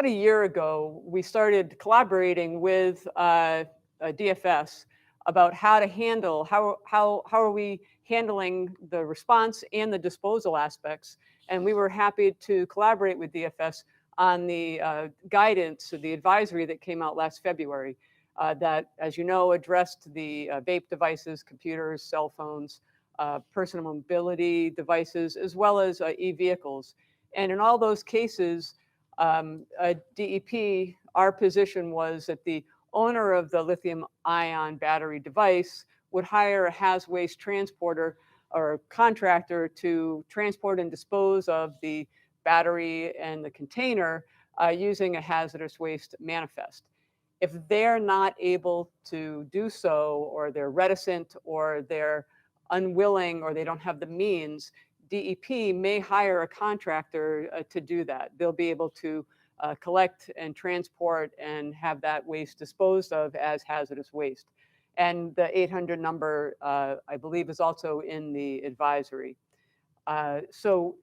a year ago, we started collaborating with DFS about how to handle, how are we handling the response and the disposal aspects. And we were happy to collaborate with DFS on the guidance, the advisory that came out last February that, as you know, addressed the vape devices, computers, cell phones, personal mobility devices, as well as e-vehicles. And in all those cases, DEP, our position was that the owner of the lithium-ion battery device would hire a haz waste transporter or contractor to transport and dispose of the battery and the container using a hazardous waste manifest. If they're not able to do so, or they're reticent, or they're unwilling, or they don't have the means, DEP may hire a contractor to do that. They'll be able to collect and transport and have that waste disposed of as hazardous waste. And the 800 number, I believe, is also in the advisory. So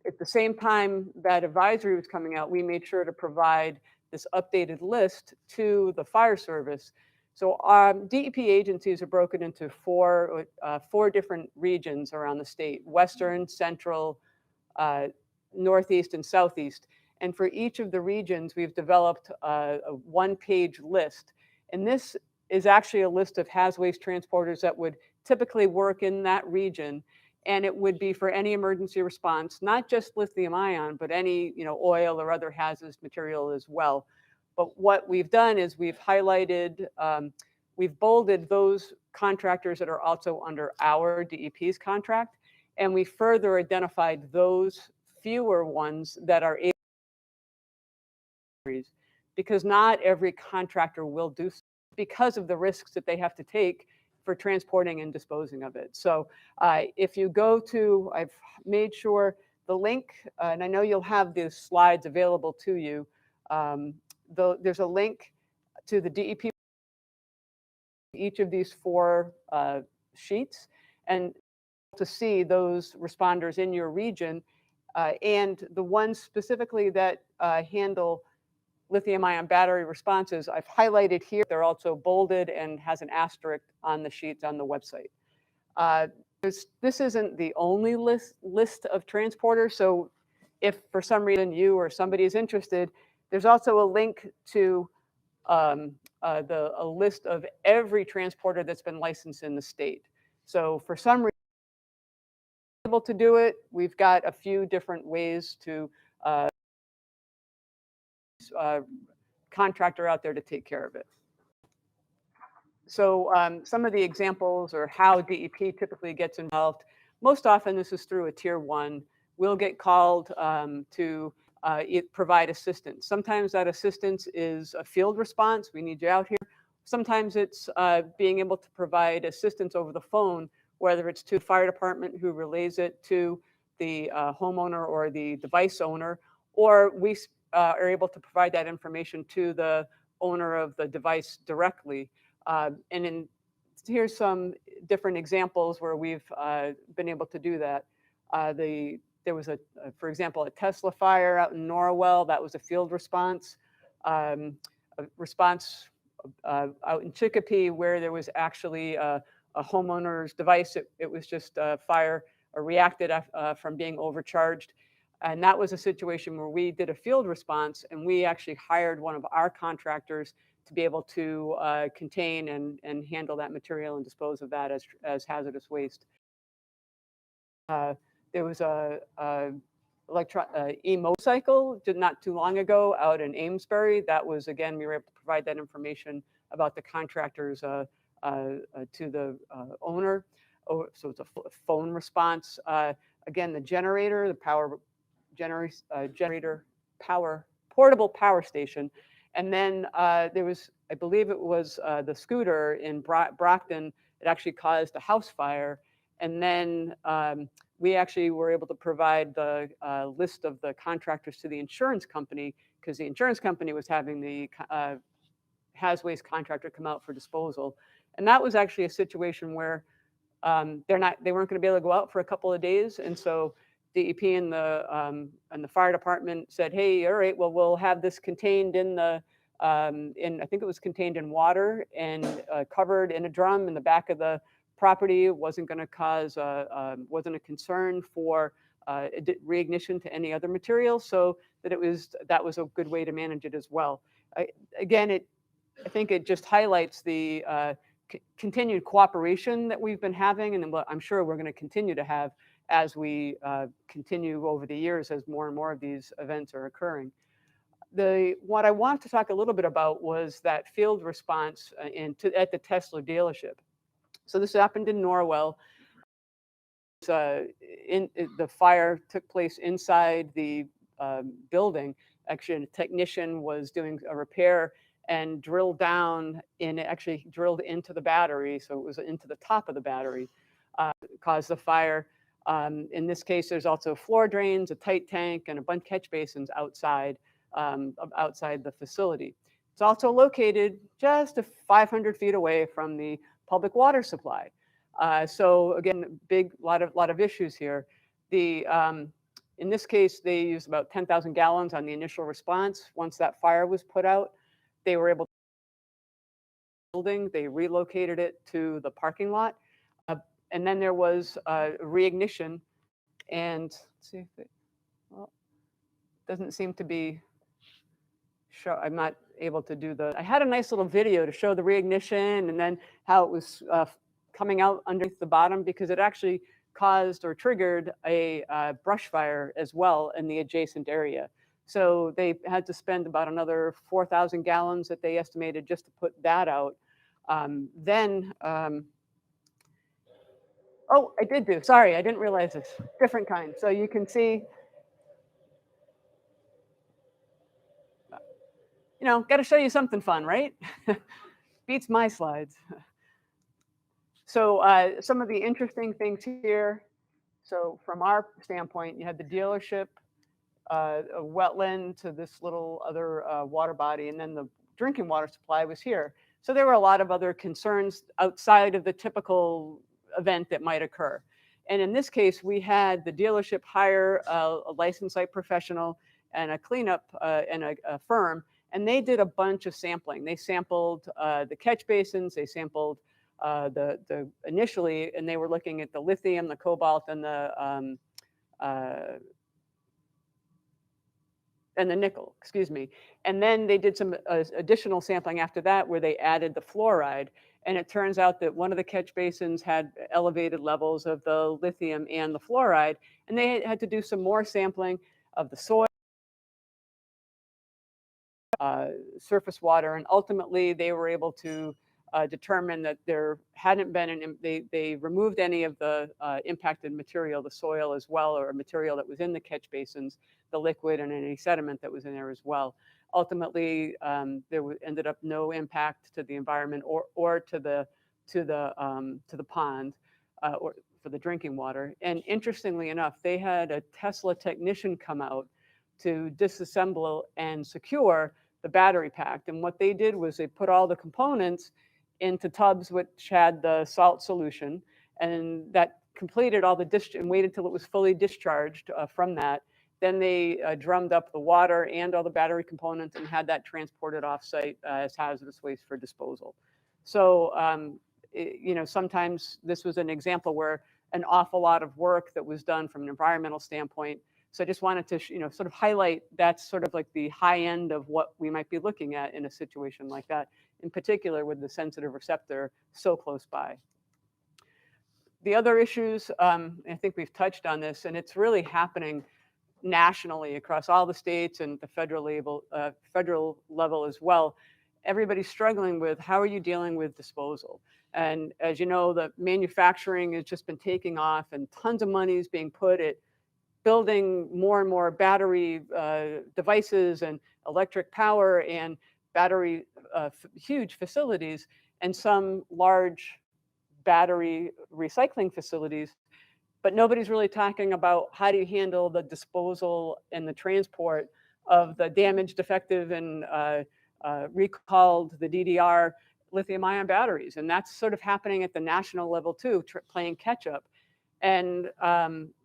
at the same time that advisory was coming out, we made sure to provide this updated list to the fire service. So DEP agencies are broken into four different regions around the state: Western, Central, Northeast, and Southeast. And for each of the regions, we've developed a one-page list. And this is actually a list of haz waste transporters that would typically work in that region. And it would be for any emergency response, not just lithium-ion, but any oil or other hazardous material as well. But what we've done is we've highlighted, we've bolded those contractors that are also under our DEP's contract, and we further identified those fewer ones that are able, because not every contractor will do so because of the risks that they have to take for transporting and disposing of it. So if you go to, I've made sure the link, and I know you'll have the slides available to you. There's a link to the DEP, each of these four sheets, and to see those responders in your region, and the ones specifically that handle lithium-ion battery responses, I've highlighted here. They're also bolded and has an asterisk on the sheets on the website. This isn't the only list of transporters. So if for some reason you or somebody is interested, there's also a link to a list of every transporter that's been licensed in the state. So for some reason, able to do it, we've got a few different ways to contractor out there to take care of it. So some of the examples or how DEP typically gets involved, most often this is through a tier 1. We'll get called to provide assistance. Sometimes that assistance is a field response. We need you out here. Sometimes it's being able to provide assistance over the phone, whether it's to the fire department who relays it to the homeowner or the device owner, or we are able to provide that information to the owner of the device directly. And here's some different examples where we've been able to do that. There was, for example, a Tesla fire out in Norwell. That was a field response. A response out in Chicopee where there was actually a homeowner's device. It was just fire reacted from being overcharged. And that was a situation where we did a field response, and we actually hired one of our contractors to be able to contain and handle that material and dispose of that as hazardous waste. There was a e-motorcycle not too long ago out in Amesbury. That was, again, we were able to provide that information about the contractors to the owner. Oh, so it's a phone response. Again, the generator, the power generator, portable power station. And then there was, I believe it was the scooter in Brockton. It actually caused a house fire. And then we actually were able to provide the list of the contractors to the insurance company, because the insurance company was having the haz waste contractor come out for disposal. And that was actually a situation where they weren't going to be able to go out for a couple of days. And so DEP and the fire department said, hey, all right, well, we'll have this contained in the, I think it was contained in water and covered in a drum in the back of the property. It wasn't going to cause, wasn't a concern for reignition to any other material. So that was a good way to manage it as well. Again, I think it just highlights the continued cooperation that we've been having, and I'm sure we're going to continue to have as we continue over the years as more and more of these events are occurring. What I wanted to talk a little bit about was that field response at the Tesla dealership. So this happened in Norwell. The fire took place inside the building. Actually, a technician was doing a repair and drilled down and it actually drilled into the battery. So it was into the top of the battery, caused the fire. In this case, there's also floor drains, a tight tank, and a bunch of catch basins outside the facility. It's also located just 500 feet away from the public water supply. So again, lot of issues here. In this case, they used about 10,000 gallons on the initial response. Once that fire was put out, they were able to building. They relocated it to the parking lot. And then there was reignition. And let's see if it doesn't seem to be show. I'm not able to do I had a nice little video to show the reignition and then how it was coming out underneath the bottom, because it actually caused or triggered a brush fire as well in the adjacent area. So they had to spend about another 4,000 gallons that they estimated just to put that out. Oh, I did do, sorry, I didn't realize this, different kind. So you can see, got to show you something fun, right? Beats my slides. So some of the interesting things here. So from our standpoint, you had the dealership, a wetland to this little other water body, and then the drinking water supply was here. So there were a lot of other concerns outside of the typical event that might occur. And in this case, we had the dealership hire a licensed site professional and a cleanup and a firm, and they did a bunch of sampling. They sampled the catch basins, they sampled initially, and they were looking at the lithium, the cobalt, and the nickel, excuse me. And then they did some additional sampling after that where they added the fluoride. And it turns out that one of the catch basins had elevated levels of the lithium and the fluoride. And they had to do some more sampling of the soil, surface water. And ultimately, they were able to determine that there hadn't been they removed any of the impacted material, the soil as well, or material that was in the catch basins, the liquid, and any sediment that was in there as well. Ultimately, there ended up no impact to the environment or to the pond or for the drinking water. And interestingly enough, they had a Tesla technician come out to disassemble and secure the battery pack. And what they did was they put all the components into tubs which had the salt solution, and that completed all the and waited till it was fully discharged from that. Then they drummed up the water and all the battery components and had that transported off-site as hazardous waste for disposal. So, sometimes this was an example where an awful lot of work that was done from an environmental standpoint. So I just wanted to, sort of highlight that's sort of like the high end of what we might be looking at in a situation like that, in particular with the sensitive receptor so close by. The other issues, I think we've touched on this, and it's really happening nationally across all the states and the federal level as well. Everybody's struggling with how are you dealing with disposal? And as you know, the manufacturing has just been taking off and tons of money is being put at building more and more battery devices and electric power and battery huge facilities and some large battery recycling facilities. But nobody's really talking about how do you handle the disposal and the transport of the damaged, defective, and recalled, the DDR lithium-ion batteries. And that's sort of happening at the national level too, playing catch up. And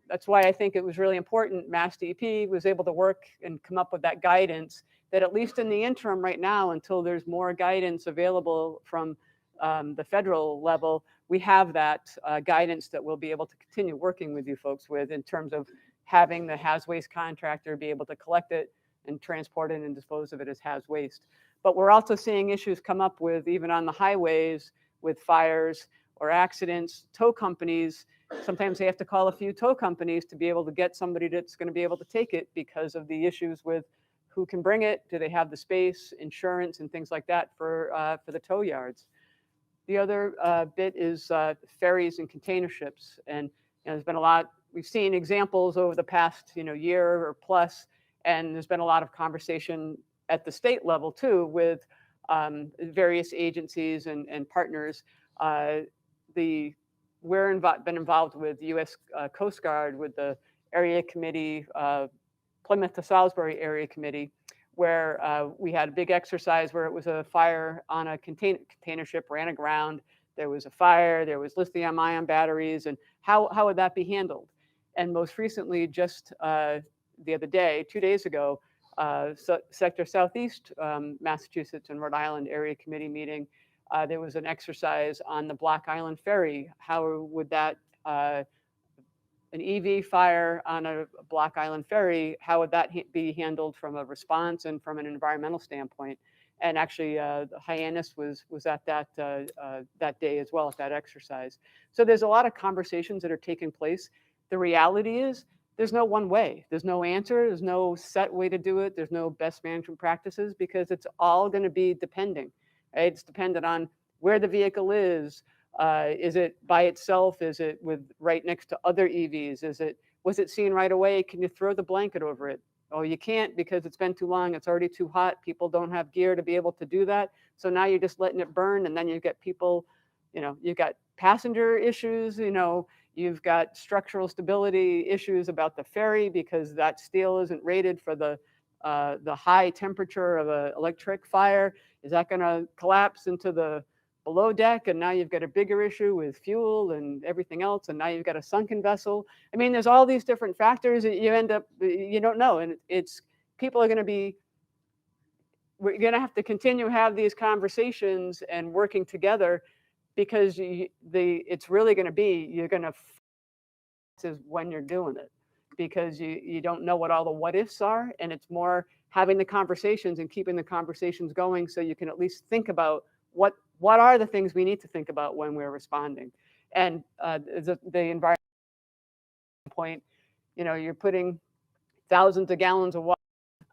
that's why I think it was really important Mass DEP was able to work and come up with that guidance that at least in the interim right now, until there's more guidance available from the federal level, we have that guidance that we'll be able to continue working with you folks with in terms of having the haz waste contractor be able to collect it and transport it and dispose of it as haz waste. But we're also seeing issues come up with, even on the highways, with fires or accidents. Tow companies, sometimes they have to call a few tow companies to be able to get somebody that's going to be able to take it because of the issues with who can bring it, do they have the space, insurance, and things like that for the tow yards. The other bit is ferries and container ships. And there's been a lot, we've seen examples over the past year or plus, and there's been a lot of conversation at the state level too with various agencies and partners. We've been involved with the U.S. Coast Guard, with the area committee, Plymouth to Salisbury area committee, where we had a big exercise where it was a fire on a container ship, ran aground. There was a fire, there was lithium-ion batteries, and how would that be handled? And most recently, just the other day, 2 days ago, Sector Southeast, Massachusetts and Rhode Island area committee meeting, there was an exercise on the Block Island Ferry. How would that, an EV fire on a Block Island Ferry, how would that be handled from a response and from an environmental standpoint? And actually, the Hyannis was at that day as well, at that exercise. So there's a lot of conversations that are taking place. The reality is, there's no one way. There's no answer. There's no set way to do it. There's no best management practices, because it's all going to be depending. Right? It's dependent on where the vehicle is. Is it by itself? Is it right next to other EVs? Was it seen right away? Can you throw the blanket over it? Oh, you can't because it's been too long. It's already too hot. People don't have gear to be able to do that. So now you're just letting it burn, and then you get people, you've got passenger issues, you've got structural stability issues about the ferry because that steel isn't rated for the high temperature of an electric fire. Is that going to collapse into the below deck? And now you've got a bigger issue with fuel and everything else. And now you've got a sunken vessel. I mean, there's all these different factors that you don't know. And people are going to be, we're going to have to continue to have these conversations and working together, because it's really going to be, you're going to is when you're doing it, because you don't know what all the what ifs are, and it's more having the conversations and keeping the conversations going so you can at least think about what are the things we need to think about when we're responding. And the environment point, you're putting thousands of gallons of water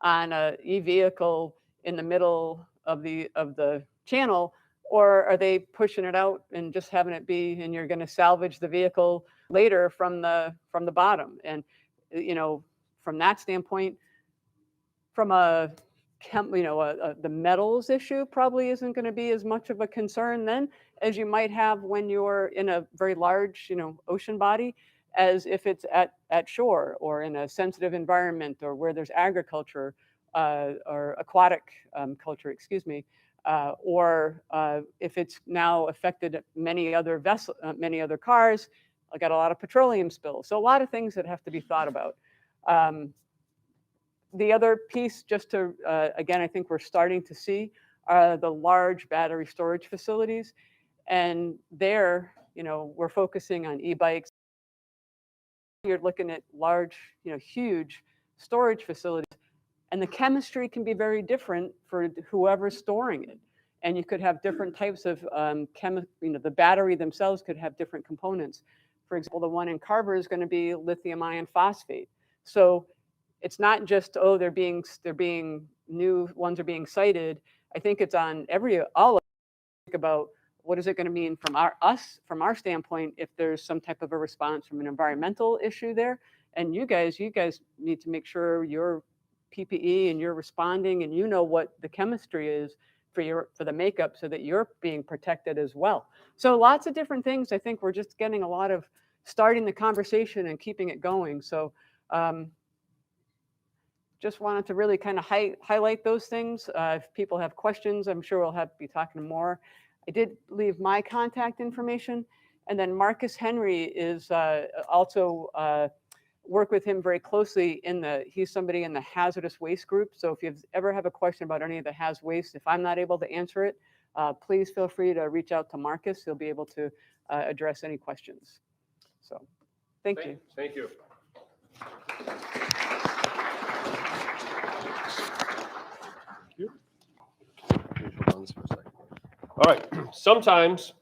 on a e-vehicle in the middle of the channel, or are they pushing it out and just having it be, and you're going to salvage the vehicle later from the bottom? And from that standpoint, from the metals issue probably isn't going to be as much of a concern then as you might have when you're in a very large ocean body, as if it's at shore or in a sensitive environment, or where there's agriculture or aquatic culture, excuse me. Or if it's now affected many other cars, I got a lot of petroleum spills. So a lot of things that have to be thought about. The other piece, just to, again, I think we're starting to see the large battery storage facilities. And there, we're focusing on e-bikes. You're looking at large, huge storage facilities. And the chemistry can be very different for whoever's storing it. And you could have different types of the battery themselves could have different components. For example, the one in Carver is going to be lithium iron phosphate. So it's not just, oh, they're being new ones are being cited. I think it's on all of us to think about what is it going to mean from our standpoint if there's some type of a response from an environmental issue there. And you guys need to make sure your PPE and you're responding and you know what the chemistry is for the makeup so that you're being protected as well. So lots of different things. I think we're just getting a lot of starting the conversation and keeping it going. So just wanted to really kind of highlight those things. If people have questions, I'm sure we'll be talking more. I did leave my contact information. And then Marcus Henry is also work with him very closely he's somebody in the hazardous waste group. So if you ever have a question about any of the haz waste, if I'm not able to answer it, please feel free to reach out to Marcus. He'll be able to address any questions. So thank you. Thank you. All right, sometimes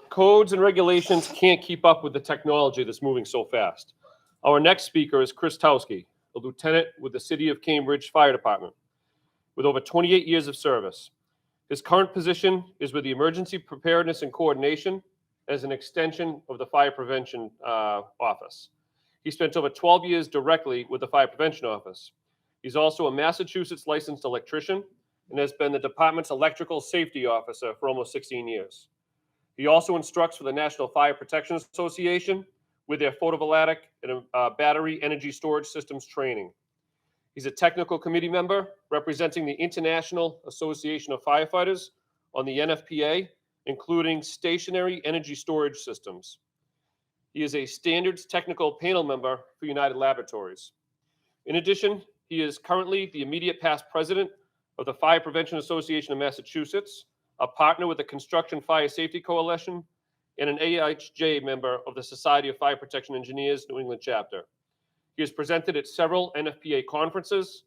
codes and regulations can't keep up with the technology that's moving so fast. Our next speaker is Chris Towski, a lieutenant with the City of Cambridge Fire Department, with over 28 years of service. His current position is with the Emergency Preparedness and Coordination as an extension of the Fire Prevention Office. He spent over 12 years directly with the Fire Prevention Office. He's also a Massachusetts licensed electrician and has been the department's electrical safety officer for almost 16 years. He also instructs for the National Fire Protection Association with their photovoltaic and battery energy storage systems training. He's a technical committee member representing the International Association of Firefighters on the NFPA, including stationary energy storage systems. He is a standards technical panel member for United Laboratories. In addition, he is currently the immediate past president of the Fire Prevention Association of Massachusetts, a partner with the Construction Fire Safety Coalition, and an AHJ member of the Society of Fire Protection Engineers New England chapter. He has presented at several NFPA conferences,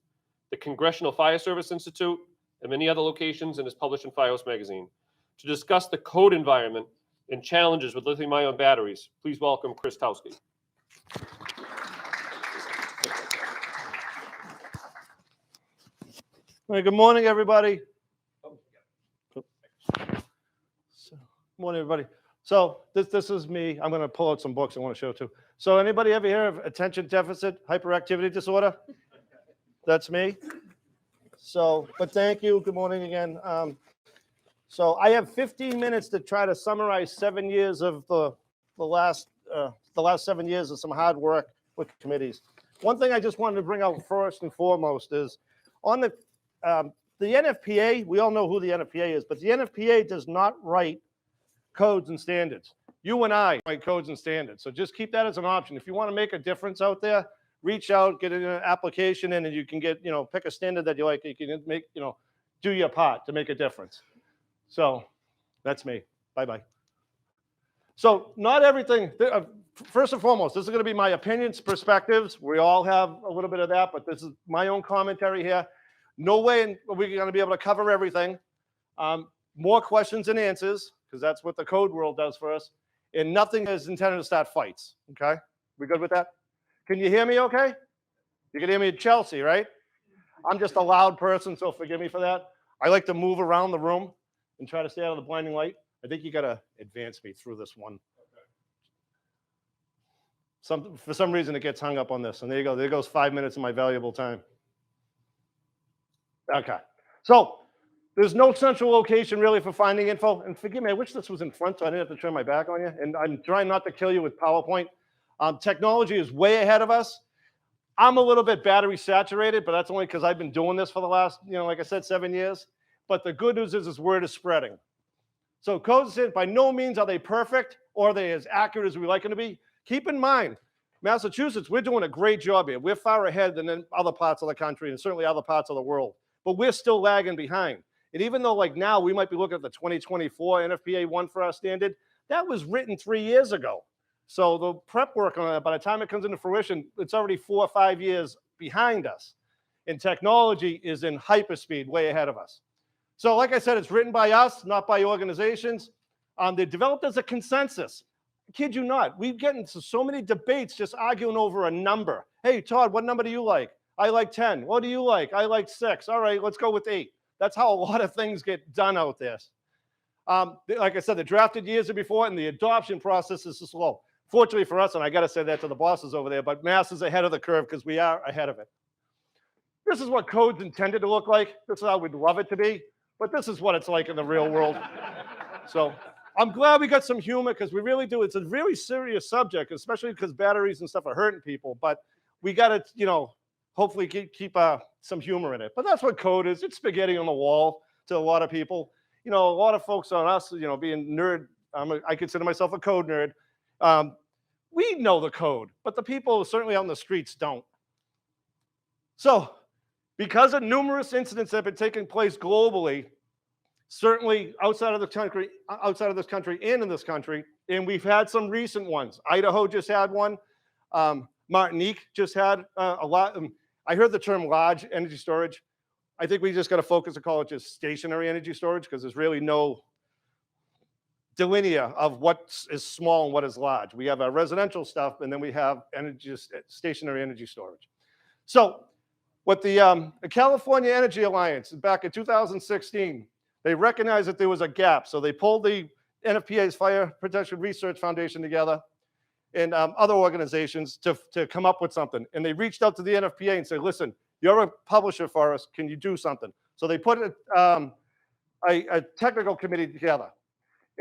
the Congressional Fire Service Institute, and many other locations, and is published in Firehouse Magazine. To discuss the code environment and challenges with lithium-ion batteries, please welcome Chris Towski. All right, good morning, everybody. Good morning, everybody. So this is me. I'm going to pull out some books I want to show too. So anybody ever hear of attention deficit hyperactivity disorder? That's me. So, but thank you. Good morning again. So I have 15 minutes to try to summarize 7 years of the last 7 years of some hard work with committees. One thing I just wanted to bring out first and foremost is on the NFPA. We all know who the NFPA is, but the NFPA does not write codes and standards. You and I write codes and standards. So just keep that as an option. If you want to make a difference out there, reach out, get an application in, and you can get, pick a standard that you like. You can make, do your part to make a difference. So that's me. Bye-bye. So not everything, first and foremost, this is going to be my opinions, perspectives. We all have a little bit of that, but this is my own commentary here. No way we're going to be able to cover everything. More questions than answers, because that's what the code world does for us. And nothing is intended to start fights. Okay? We good with that? Can you hear me okay? You can hear me at Chelsea, right? I'm just a loud person, so forgive me for that. I like to move around the room and try to stay out of the blinding light. I think you got to advance me through this one. For some reason, it gets hung up on this. And there you go. There goes 5 minutes of my valuable time. Okay. So there's no central location really for finding info. And forgive me, I wish this was in front so I didn't have to turn my back on you. And I'm trying not to kill you with PowerPoint. Technology is way ahead of us. I'm a little bit battery saturated, but that's only because I've been doing this for the last, like I said, 7 years. But the good news is word is spreading. So codes, by no means are they perfect or are they as accurate as we like them to be. Keep in mind, Massachusetts, we're doing a great job here. We're far ahead than in other parts of the country and certainly other parts of the world, but we're still lagging behind. And even though like now we might be looking at the 2024 NFPA 1 for our standard, that was written 3 years ago. So the prep work on it, by the time it comes into fruition, it's already 4 or 5 years behind us. And technology is in hyperspeed way ahead of us. So like I said, it's written by us, not by organizations. They're developed as a consensus. I kid you not, we get into so many debates just arguing over a number. Hey, Todd, what number do you like? I like 10. What do you like? I like 6. All right, let's go with 8. That's how a lot of things get done out there. Like I said, they're drafted years before, and the adoption process is slow. Fortunately for us, and I got to say that to the bosses over there, but Mass is ahead of the curve because we are ahead of it. This is what code's intended to look like. This is how we'd love it to be, but this is what it's like in the real world. So I'm glad we got some humor because we really do. It's a really serious subject, especially because batteries and stuff are hurting people, but we got to, you know, hopefully keep some humor in it. But that's what code is. It's spaghetti on the wall to a lot of people. You know, a lot of folks on us, you know, being nerd, I consider myself a code nerd. We know the code, but the people certainly out in the streets don't. So because of numerous incidents that have been taking place globally, certainly outside of this country and in this country, and we've had some recent ones. Idaho just had one. Martinique just had a lot. I heard the term large energy storage. I think we just got to focus and call it just stationary energy storage because there's really no delinea of what is small and what is large. We have our residential stuff, and then we have stationary energy storage. So what the California Energy Alliance, back in 2016, they recognized that there was a gap. So they pulled the NFPA's Fire Protection Research Foundation together and other organizations to come up with something. And they reached out to the NFPA and said, listen, you're a publisher for us. Can you do something? So they put a technical committee together.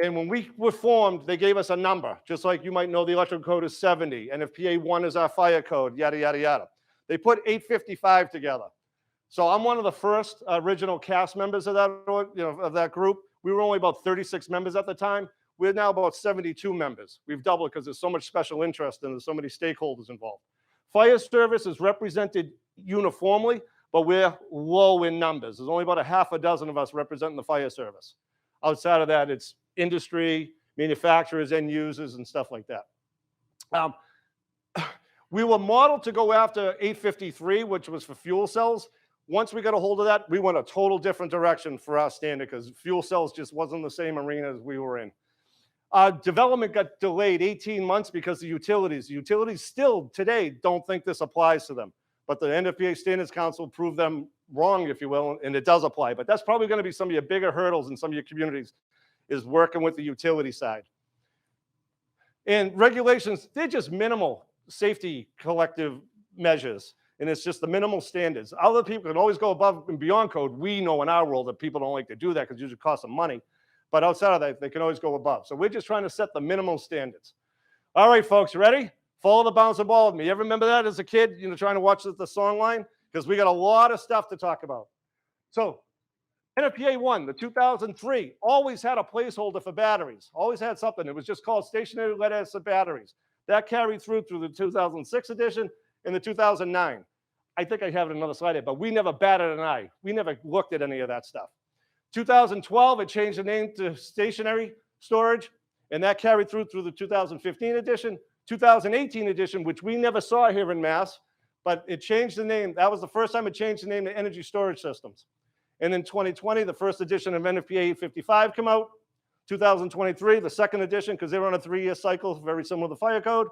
And when we were formed, they gave us a number, just like you might know the electrical code is 70, NFPA 1 is our fire code, yada, yada, yada. They put 855 together. So I'm one of the first original cast members of that, of that group. We were only about 36 members at the time. We're now about 72 members. We've doubled because there's so much special interest and there's so many stakeholders involved. Fire service is represented uniformly, but we're low in numbers. There's only about a half a dozen of us representing the fire service. Outside of that, it's industry, manufacturers, end users, and stuff like that. We were modeled to go after 853, which was for fuel cells. Once we got a hold of that, we went a total different direction for our standard because fuel cells just wasn't the same arena as we were in. Development got delayed 18 months because of utilities. Utilities still today don't think this applies to them, but the NFPA Standards Council proved them wrong, if you will, and it does apply. But that's probably going to be some of your bigger hurdles in some of your communities is working with the utility side. And regulations, they're just minimal safety collective measures, and it's just the minimal standards. Other people can always go above and beyond code. We know in our world that people don't like to do that because it usually costs them money. But outside of that, they can always go above. So we're just trying to set the minimal standards. All right, folks, ready? Follow the bouncing ball with me. You ever remember that as a kid, trying to watch the song line? Because we got a lot of stuff to talk about. So NFPA 1, the 2003, always had a placeholder for batteries. Always had something. It was just called stationary lead-acid batteries. That carried through the 2006 edition and the 2009. I think I have another slide here, but we never batted an eye. We never looked at any of that stuff. 2012, it changed the name to stationary storage, and that carried through the 2015 edition. 2018 edition, which we never saw here in Mass, but it changed the name. That was the first time it changed the name to energy storage systems. And in 2020, the first edition of NFPA 855 came out. 2023, the second edition, because they were on a 3-year cycle, very similar to the fire code.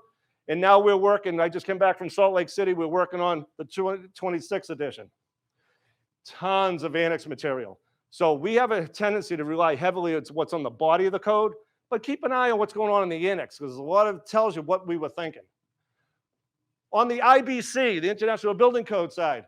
And now we're working, I just came back from Salt Lake City, we're working on the 26th edition. Tons of annex material. So we have a tendency to rely heavily on what's on the body of the code, but keep an eye on what's going on in the annex, because a lot of it tells you what we were thinking. On the IBC, the International Building Code side,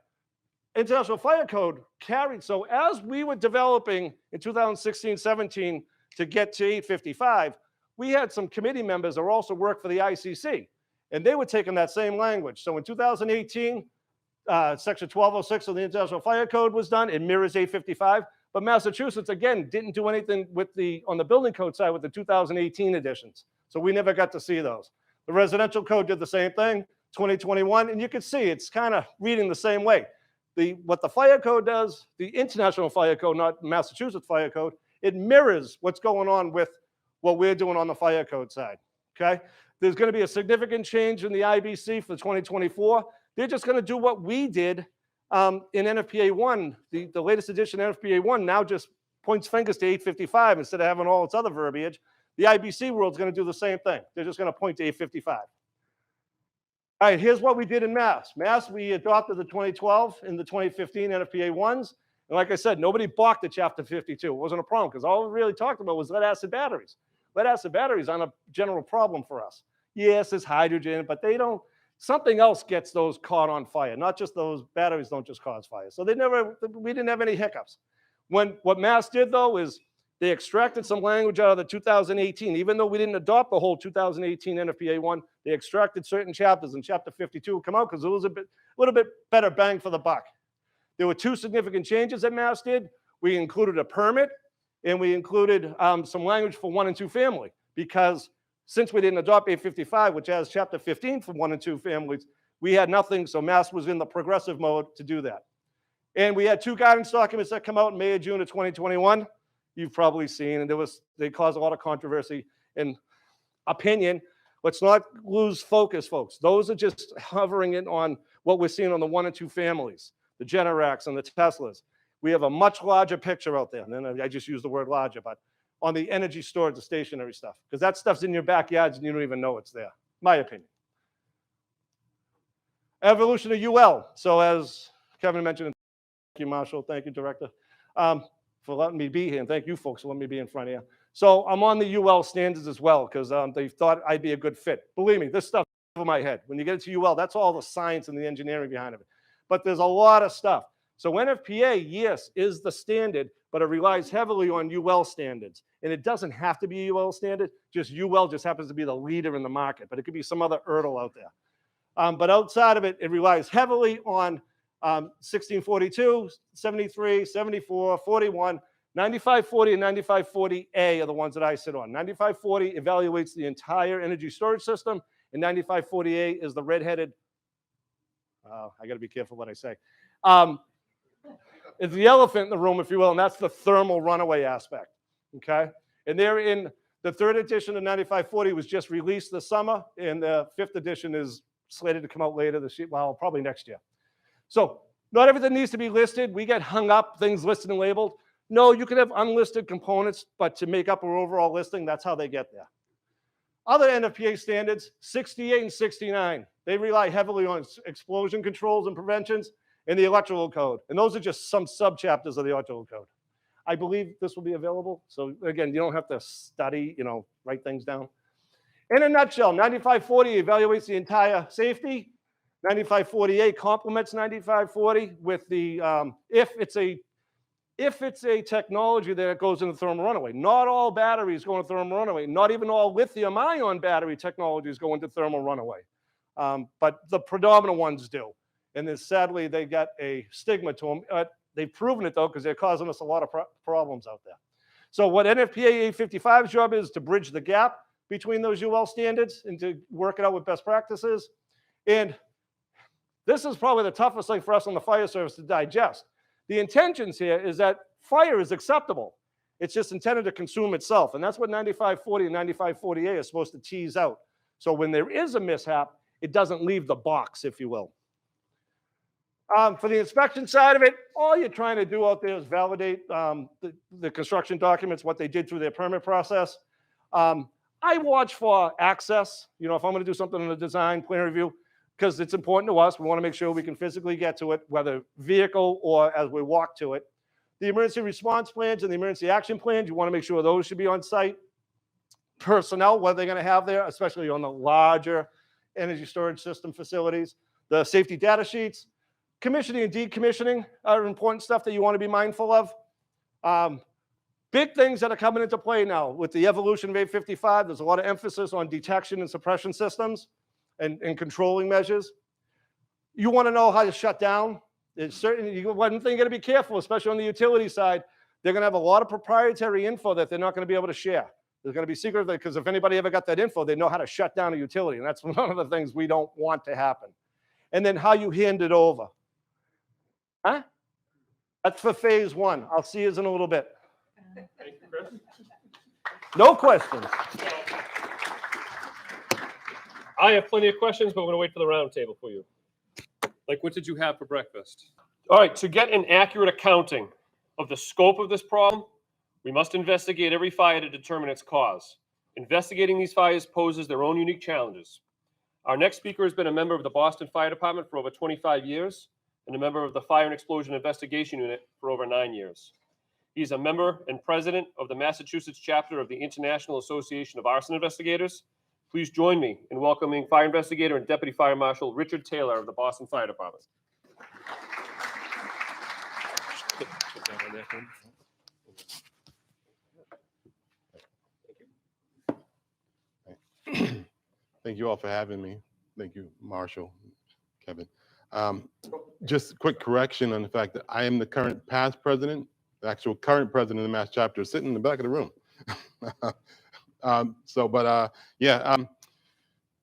International Fire Code carried. So as we were developing in 2016-17 to get to 855, we had some committee members that also worked for the ICC, and they were taking that same language. So in 2018, Section 1206 of the International Fire Code was done. It mirrors 855, but Massachusetts, again, didn't do anything with on the building code side with the 2018 editions. So we never got to see those. The residential code did the same thing, 2021, and you can see it's kind of reading the same way. What the fire code does, the international fire code, not Massachusetts fire code, it mirrors what's going on with what we're doing on the fire code side, okay? There's going to be a significant change in the IBC for 2024. They're just going to do what we did in NFPA 1. The latest edition of NFPA 1 now just points fingers to 855 instead of having all its other verbiage. The IBC world's going to do the same thing. They're just going to point to 855. All right, here's what we did in Mass. Mass, we adopted the 2012 and the 2015 NFPA 1s. And like I said, nobody balked at Chapter 52. It wasn't a problem because all we really talked about was lead-acid batteries. Lead-acid batteries aren't a general problem for us. Yes, there's hydrogen, but they don't, something else gets those caught on fire. Not just those batteries don't just cause fire. So we didn't have any hiccups. What Mass did, though, is they extracted some language out of the 2018. Even though we didn't adopt the whole 2018 NFPA 1, they extracted certain chapters, and Chapter 52 will come out because it was a little bit better bang for the buck. There were two significant changes that Mass did. We included a permit, and we included some language for 1 and 2 family, because since we didn't adopt 855, which has Chapter 15 for 1 and 2 families, we had nothing, so Mass was in the progressive mode to do that. And we had 2 guidance documents that come out in May or June of 2021. You've probably seen, and they caused a lot of controversy and opinion. Let's not lose focus, folks. Those are just hovering in on what we're seeing on the 1 and 2 families, the Generacs and the Teslas. We have a much larger picture out there. And then I just use the word larger, but on the energy storage, the stationary stuff, because that stuff's in your backyards and you don't even know it's there, my opinion. Evolution of UL. So as Kevin mentioned, thank you, Marshall. Thank you, Director, for letting me be here. And thank you, folks, for letting me be in front of you. So I'm on the UL standards as well, because they thought I'd be a good fit. Believe me, this stuff is over my head. When you get into UL, that's all the science and the engineering behind it. But there's a lot of stuff. So NFPA, yes, is the standard, but it relies heavily on UL standards. And it doesn't have to be a UL standard, just UL just happens to be the leader in the market, but it could be some other hurdle out there. But outside of it, it relies heavily on 1642, 73, 74, 41, 9540 and 9540A are the ones that I sit on. 9540 evaluates the entire energy storage system, and 9540A is the redheaded, I got to be careful what I say. It's the elephant in the room, if you will, and that's the thermal runaway aspect, okay? And they're in the 3rd edition of 9540 was just released this summer, and the 5th edition is slated to come out later this year, well, probably next year. So not everything needs to be listed. We get hung up, things listed and labeled. No, you can have unlisted components, but to make up our overall listing, that's how they get there. Other NFPA standards, 68 and 69, they rely heavily on explosion controls and preventions and the electrical code. And those are just some sub-chapters of the electrical code. I believe this will be available. So again, you don't have to study, write things down. In a nutshell, 9540 evaluates the entire safety. 9548 complements 9540 with the, if it's a technology that goes into thermal runaway. Not all batteries go into thermal runaway. Not even all lithium-ion battery technologies go into thermal runaway. But the predominant ones do. And then sadly, they got a stigma to them. They've proven it, though, because they're causing us a lot of problems out there. So what NFPA 855's job is to bridge the gap between those UL standards and to work it out with best practices. And this is probably the toughest thing for us on the fire service to digest. The intentions here is that fire is acceptable. It's just intended to consume itself. And that's what 9540 and 9540A is supposed to tease out. So when there is a mishap, it doesn't leave the box, if you will. For the inspection side of it, all you're trying to do out there is validate the construction documents, what they did through their permit process. I watch for access, if I'm going to do something in the design plan review, because it's important to us. We want to make sure we can physically get to it, whether vehicle or as we walk to it. The emergency response plans and the emergency action plans, you want to make sure those should be on site. Personnel, what they're going to have there, especially on the larger energy storage system facilities. The safety data sheets. Commissioning and decommissioning are important stuff that you want to be mindful of. Big things that are coming into play now with the evolution of 855, there's a lot of emphasis on detection and suppression systems and controlling measures. You want to know how to shut down. It's certainly one thing you got to be careful, especially on the utility side. They're going to have a lot of proprietary info that they're not going to be able to share. There's going to be secret, because if anybody ever got that info, they know how to shut down a utility. And that's one of the things we don't want to happen. And then how you hand it over. Huh? That's for phase one. I'll see you in a little bit. No questions. I have plenty of questions, but we're going to wait for the round table for you. Like, what did you have for breakfast? All right, to get an accurate accounting of the scope of this problem, we must investigate every fire to determine its cause. Investigating these fires poses their own unique challenges. Our next speaker has been a member of the Boston Fire Department for over 25 years and a member of the Fire and Explosion Investigation Unit for over 9 years. He's a member and president of the Massachusetts chapter of the International Association of Arson Investigators. Please join me in welcoming fire investigator and Deputy Fire Marshal Richard Taylor of the Boston Fire Department. Thank you all for having me. Thank you, Marshall, Kevin. Just a quick correction on the fact that I am the current past president. The actual current president of the Mass chapter is sitting in the back of the room.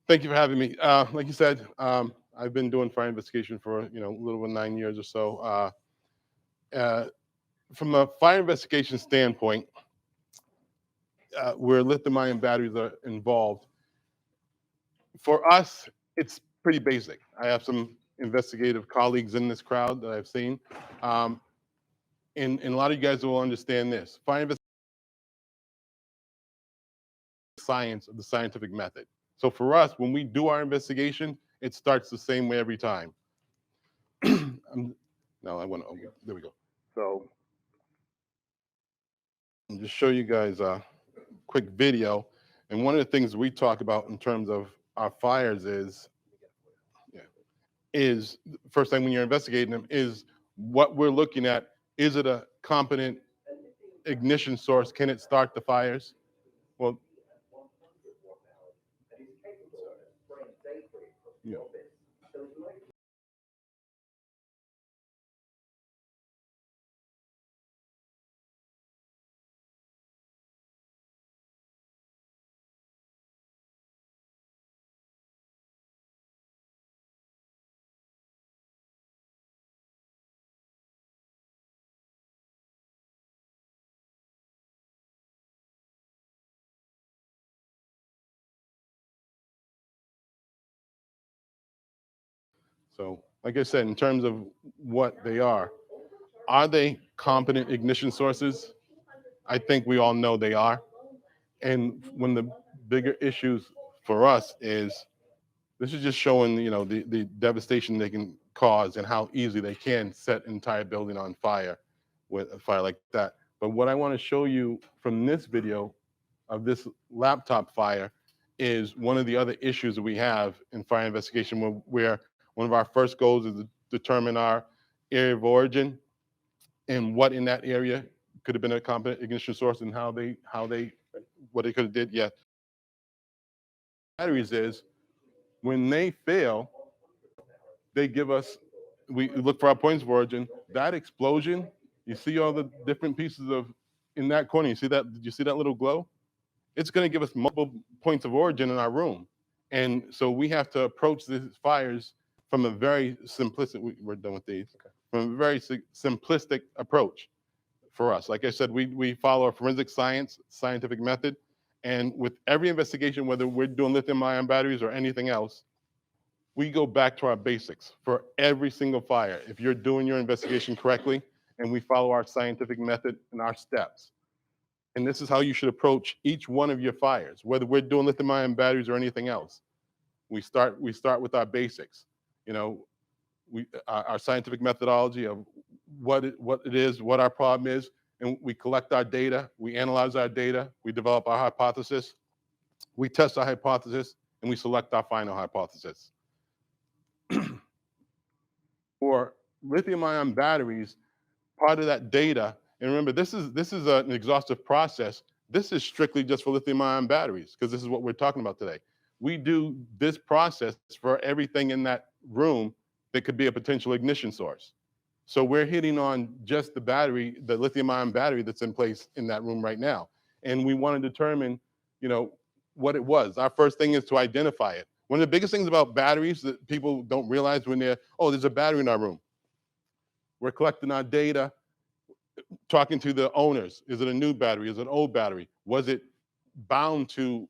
Thank you for having me. Like you said, I've been doing fire investigation for a little over 9 years or so. From a fire investigation standpoint, where lithium-ion batteries are involved, for us, it's pretty basic. I have some investigative colleagues in this crowd that I've seen. And a lot of you guys will understand this. Fire investigation is science of the scientific method. So for us, when we do our investigation, it starts the same way every time. There we go. So I'll just show you guys a quick video. And one of the things we talk about in terms of our fires is first thing when you're investigating them is what we're looking at. Is it a competent ignition source? Can it start the fires? Well, yeah. So, like I said, in terms of what they are they competent ignition sources? I think we all know they are. And one of the bigger issues for us is this is just showing, the devastation they can cause and how easy they can set an entire building on fire with a fire like that. But what I want to show you from this video of this laptop fire is one of the other issues that we have in fire investigation where one of our first goals is to determine our area of origin and what in that area could have been a competent ignition source and what they could have did. Yeah. Batteries is when they fail, they give us, we look for our points of origin. That explosion, you see all the different pieces in that corner, you see that, did you see that little glow? It's going to give us multiple points of origin in our room. And so we have to approach these fires from a very simplistic, we're done with these, from a very simplistic approach for us. Like I said, we follow a forensic scientific method. And with every investigation, whether we're doing lithium-ion batteries or anything else, we go back to our basics for every single fire. If you're doing your investigation correctly, and we follow our scientific method and our steps. And this is how you should approach each one of your fires, whether we're doing lithium-ion batteries or anything else. We start with our basics. Our scientific methodology of what it is, what our problem is, and we collect our data, we analyze our data, we develop our hypothesis, we test our hypothesis, and we select our final hypothesis. For lithium-ion batteries, part of that data, and remember, this is an exhaustive process. This is strictly just for lithium-ion batteries, because this is what we're talking about today. We do this process for everything in that room that could be a potential ignition source. So we're hitting on just the battery, the lithium-ion battery that's in place in that room right now. And we want to determine what it was. Our first thing is to identify it. One of the biggest things about batteries that people don't realize when they're, oh, there's a battery in our room. We're collecting our data, talking to the owners. Is it a new battery? Is it an old battery? Was it bound to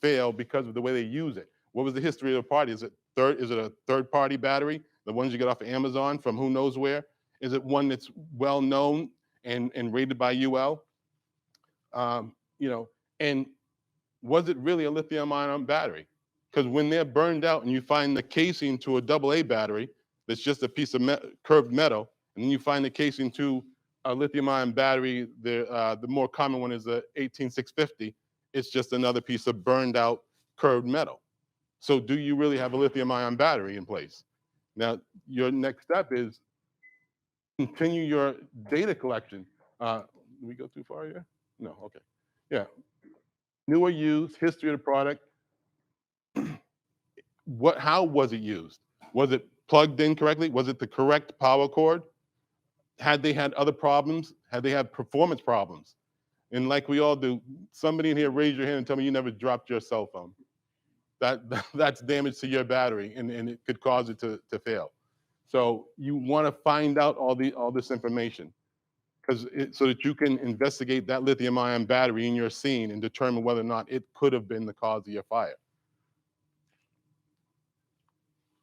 fail because of the way they use it? What was the history of the party? Is it a third-party battery, the ones you get off of Amazon from who knows where? Is it one that's well known and rated by UL? And was it really a lithium-ion battery? Because when they're burned out and you find the casing to a AA battery that's just a piece of curved metal, and then you find the casing to a lithium-ion battery, the more common one is the 18650. It's just another piece of burned out curved metal. So do you really have a lithium-ion battery in place? Now, your next step is continue your data collection. Did we go too far here? No, okay. Yeah. New or used, history of the product. How was it used? Was it plugged in correctly? Was it the correct power cord? Had they had other problems? Had they had performance problems? And like we all do, somebody in here raise your hand and tell me you never dropped your cell phone. That's damage to your battery, and it could cause it to fail. So you want to find out all this information, so that you can investigate that lithium-ion battery in your scene and determine whether or not it could have been the cause of your fire.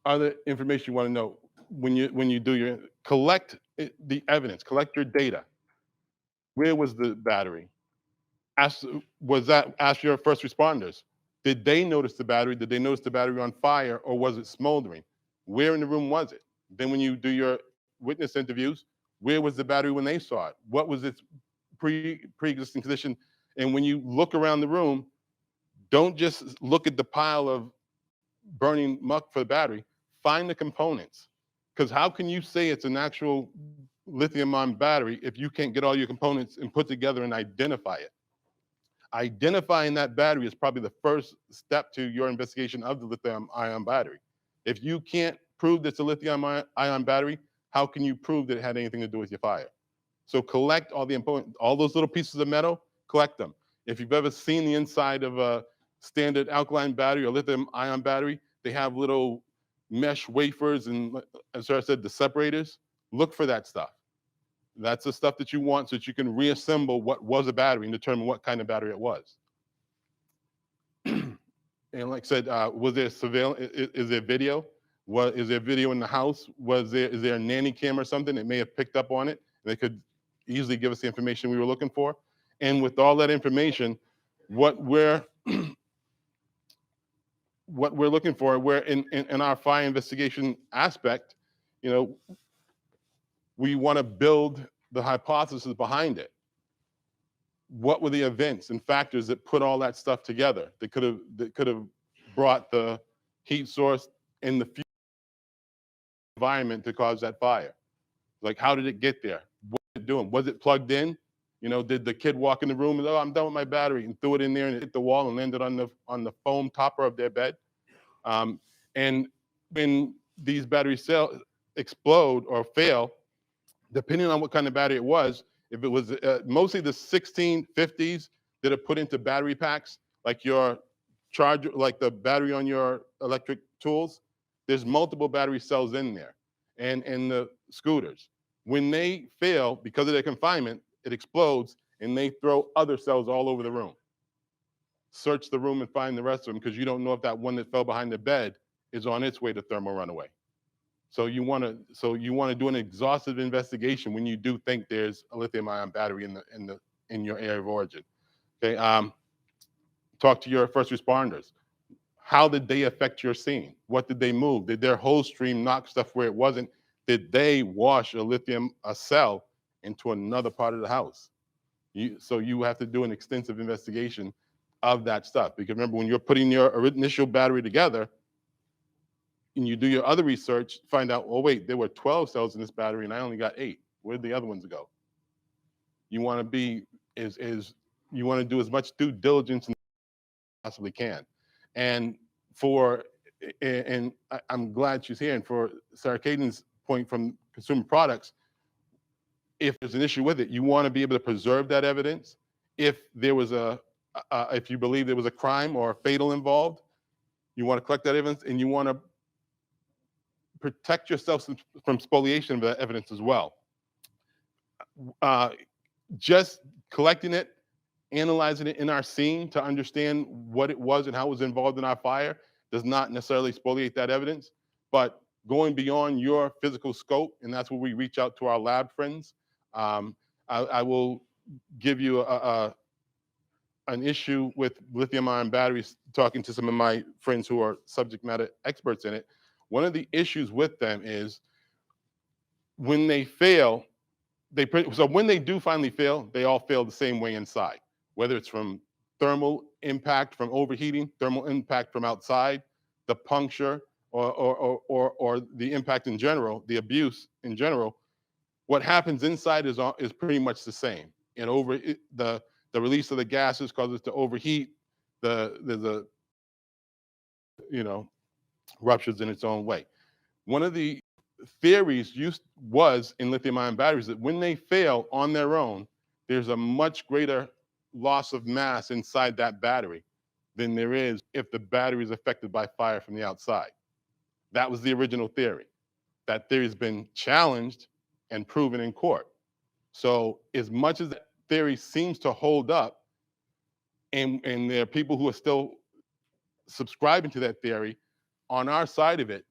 Other information you want to know when you do your collect the evidence, collect your data. Where was the battery? Ask your first responders. Did they notice the battery? Did they notice the battery on fire, or was it smoldering? Where in the room was it? Then when you do your witness interviews, where was the battery when they saw it? What was its pre-existing condition? And when you look around the room, don't just look at the pile of burning muck for the battery. Find the components. Because how can you say it's an actual lithium-ion battery if you can't get all your components and put together and identify it? Identifying that battery is probably the first step to your investigation of the lithium-ion battery. If you can't prove that it's a lithium-ion battery, how can you prove that it had anything to do with your fire? So collect all those little pieces of metal, collect them. If you've ever seen the inside of a standard alkaline battery or lithium-ion battery, they have little mesh wafers and, as I said, the separators. Look for that stuff. That's the stuff that you want so that you can reassemble what was a battery and determine what kind of battery it was. And like I said, was there surveillance? Is there video? Is there video in the house? Is there a nanny cam or something that may have picked up on it? They could easily give us the information we were looking for. And with all that information, what we're looking for, we're in our fire investigation aspect, we want to build the hypothesis behind it. What were the events and factors that put all that stuff together that could have brought the heat source in the environment to cause that fire? Like, how did it get there? What was it doing? Was it plugged in? Did the kid walk in the room and, oh, I'm done with my battery, and threw it in there and it hit the wall and landed on the foam topper of their bed? And when these batteries explode or fail, depending on what kind of battery it was, if it was mostly the 1650s that are put into battery packs, like your charger, like the battery on your electric tools, there's multiple battery cells in there. And the scooters, when they fail because of their confinement, it explodes and they throw other cells all over the room. Search the room and find the rest of them, because you don't know if that one that fell behind the bed is on its way to thermal runaway. So you want to do an exhaustive investigation when you do think there's a lithium-ion battery in your area of origin. Okay. Talk to your first responders. How did they affect your scene? What did they move? Did their hose stream knock stuff where it wasn't? Did they wash a cell into another part of the house? So you have to do an extensive investigation of that stuff, because remember, when you're putting your initial battery together, and you do your other research, find out, oh wait, there were 12 cells in this battery and I only got 8. Where'd the other ones go? You want to be you want to do as much due diligence as you possibly can. And I'm glad she's here. And for Sarah Caden's point from consumer products, if there's an issue with it, you want to be able to preserve that evidence. If there was a if you believe there was a crime or a fatal involved, you want to collect that evidence, and you want to protect yourself from spoliation of that evidence as well. Just collecting it, analyzing it in our scene to understand what it was and how it was involved in our fire does not necessarily spoliate that evidence, but going beyond your physical scope, and that's where we reach out to our lab friends. I will give you an issue with lithium-ion batteries, talking to some of my friends who are subject matter experts in it. One of the issues with them is when they fail, so when they do finally fail, they all fail the same way inside, whether it's from thermal impact from overheating, thermal impact from outside, the puncture, or the impact in general, the abuse in general. What happens inside is pretty much the same. And the release of the gases causes it to overheat. There's a ruptures in its own way. One of the theories was in lithium-ion batteries that when they fail on their own, there's a much greater loss of mass inside that battery than there is if the battery is affected by fire from the outside. That was the original theory. That theory has been challenged and proven in court. So as much as that theory seems to hold up, and there are people who are still subscribing to that theory, on our side of it,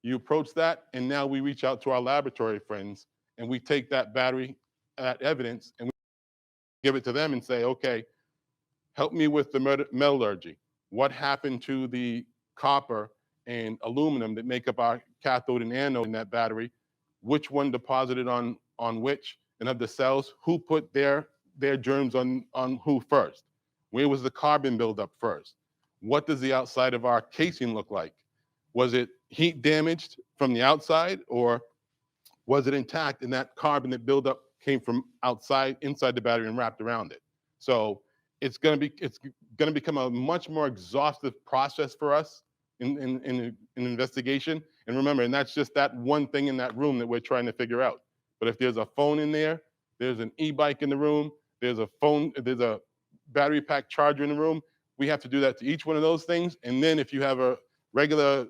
you approach that, and now we reach out to our laboratory friends, and we take that battery, that evidence, and we give it to them and say, okay, help me with the metallurgy. What happened to the copper and aluminum that make up our cathode and anode in that battery? Which one deposited on which? And of the cells, who put their germs on who first? Where was the carbon buildup first? What does the outside of our casing look like? Was it heat damaged from the outside, or was it intact and that carbon that built up came from inside the battery and wrapped around it? So it's going to become a much more exhaustive process for us in investigation. And remember, and that's just that one thing in that room that we're trying to figure out. But if there's a phone in there, there's an e-bike in the room, there's a battery pack charger in the room, we have to do that to each one of those things. And then if you have a regular,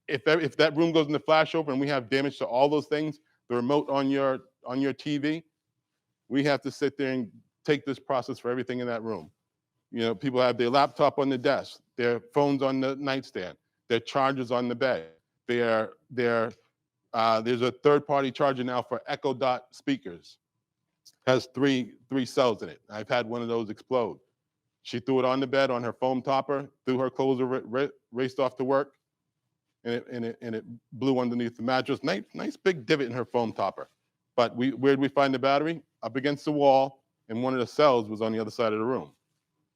if that room goes into flashover and we have damage to all those things, the remote on your TV, we have to sit there and take this process for everything in that room. People have their laptop on the desk, their phones on the nightstand, their chargers on the bed. There's a third-party charger now for Echo Dot speakers. Has three cells in it. I've had one of those explode. She threw it on the bed on her foam topper, threw her clothes, raced off to work, and it blew underneath the mattress. Nice big divot in her foam topper. But where'd we find the battery? Up against the wall, and one of the cells was on the other side of the room.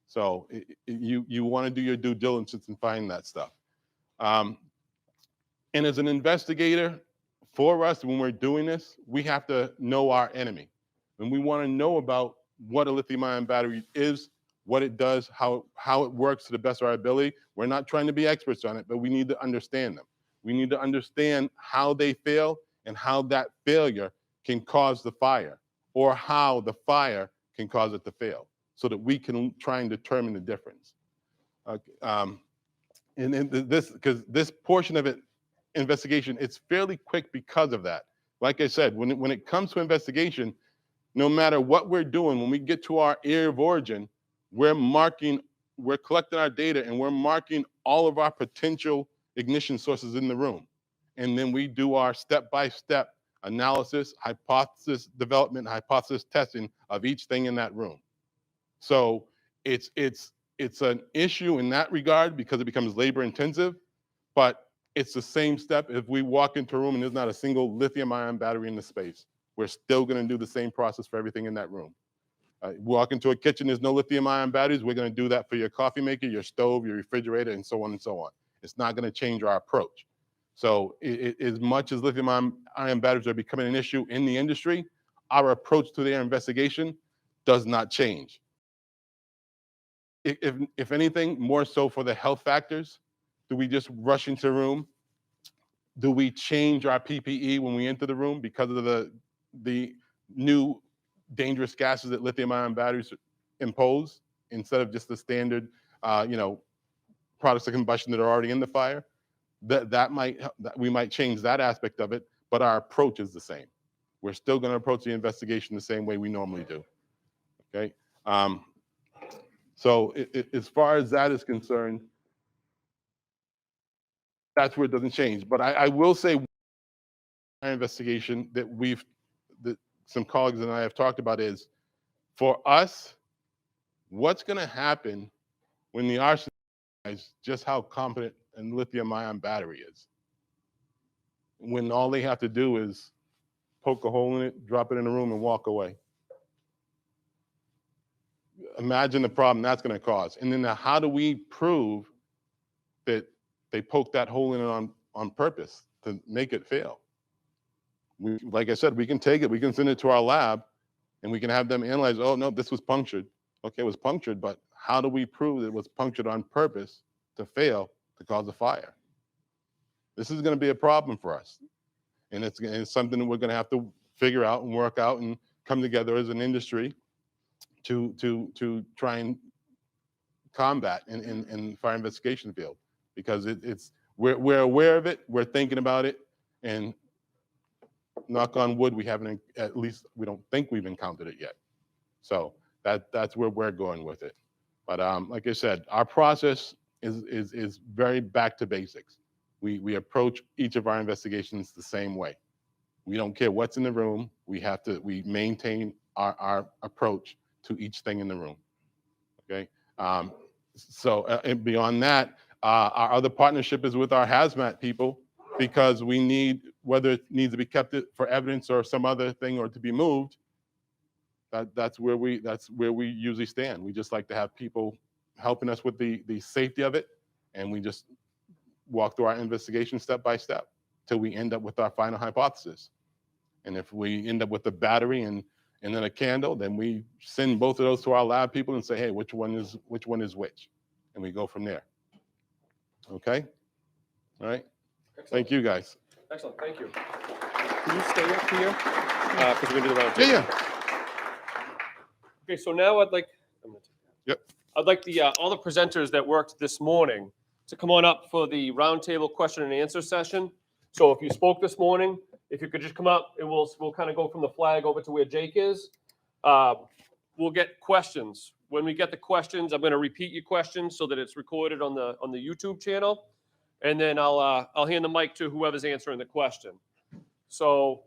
So you want to do your due diligence and find that stuff. And as an investigator, for us, when we're doing this, we have to know our enemy. And we want to know about what a lithium-ion battery is, what it does, how it works to the best of our ability. We're not trying to be experts on it, but we need to understand them. We need to understand how they fail and how that failure can cause the fire, or how the fire can cause it to fail, so that we can try and determine the difference. Because this portion of it, investigation, it's fairly quick because of that. Like I said, when it comes to investigation, no matter what we're doing, when we get to our area of origin, we're collecting our data and we're marking all of our potential ignition sources in the room. And then we do our step-by-step analysis, hypothesis development, hypothesis testing of each thing in that room. So it's an issue in that regard because it becomes labor intensive, but it's the same step. If we walk into a room and there's not a single lithium-ion battery in the space, we're still going to do the same process for everything in that room. Walk into a kitchen, there's no lithium-ion batteries, we're going to do that for your coffee maker, your stove, your refrigerator, and so on and so on. It's not going to change our approach. So as much as lithium-ion batteries are becoming an issue in the industry, our approach to their investigation does not change. If anything, more so for the health factors. Do we just rush into the room? Do we change our PPE when we enter the room because of the new dangerous gases that lithium-ion batteries impose instead of just the standard, products of combustion that are already in the fire, we might change that aspect of it, but our approach is the same. We're still going to approach the investigation the same way we normally do. Okay. So as far as that is concerned, that's where it doesn't change. But I will say, our investigation that some colleagues and I have talked about is, for us, what's going to happen when the arson realizes just how competent a lithium-ion battery is, when all they have to do is poke a hole in it, drop it in a room, and walk away. Imagine the problem that's going to cause. And then how do we prove that they poked that hole in it on purpose to make it fail? Like I said, we can take it, we can send it to our lab, and we can have them analyze, oh, no, this was punctured. Okay, it was punctured, but how do we prove that it was punctured on purpose to fail, to cause a fire? This is going to be a problem for us. And it's something that we're going to have to figure out and work out and come together as an industry to try and combat in the fire investigation field, because we're aware of it, we're thinking about it, and knock on wood, we don't think we've encountered it yet. So that's where we're going with it. But like I said, our process is very back to basics. We approach each of our investigations the same way. We don't care what's in the room. We maintain our approach to each thing in the room. Okay. And beyond that, our other partnership is with our hazmat people, because we need, whether it needs to be kept for evidence or some other thing, or to be moved, that's where we usually stand. We just like to have people helping us with the safety of it, and we just walk through our investigation step by step till we end up with our final hypothesis. And if we end up with a battery and then a candle, then we send both of those to our lab people and say, hey, which one is which? And we go from there. Okay? All right? Excellent. Thank you, guys. Excellent, thank you. Can you stay up here? Because we're going to do the round table. Yeah. Okay, so now I'd like Yep. I'd like all the presenters that worked this morning to come on up for the roundtable question and answer session. So if you spoke this morning, if you could just come up, and we'll kind of go from the flag over to where Jake is. We'll get questions. When we get the questions, I'm going to repeat your questions so that it's recorded on the YouTube channel, and then I'll hand the mic to whoever's answering the question. So.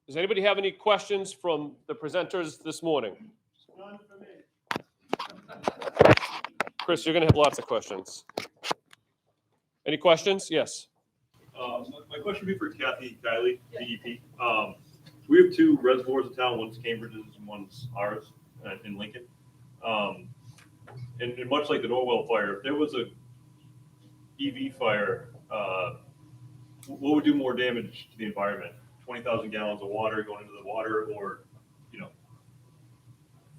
Does anybody have any questions from the presenters this morning? None for me. Chris, you're going to have lots of questions. Any questions? Yes. My question would be for Kathy Kiley, DEP. We have two reservoirs in town. One's Cambridge's and one's ours in Lincoln. And much like the Norwell fire, if there was a EV fire, what would do more damage to the environment? 20,000 gallons of water going into the water, or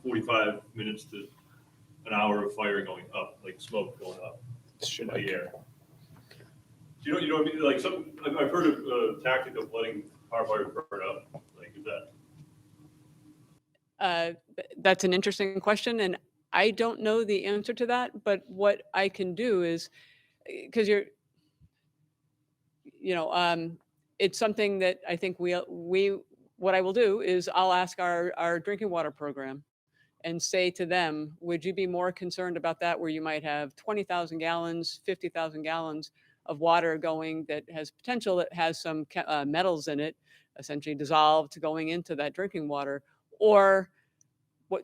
45 minutes to an hour of fire going up, like smoke going up in the air. You know what I mean? Like I've heard of a tactic of letting power fires burn up. Like, is that? That's an interesting question, and I don't know the answer to that. But what I can do is, because it's something that I think what I will do is I'll ask our drinking water program and say to them, would you be more concerned about that, where you might have 20,000 gallons, 50,000 gallons of water going that has potential, that has some metals in it, essentially dissolved, going into that drinking water, or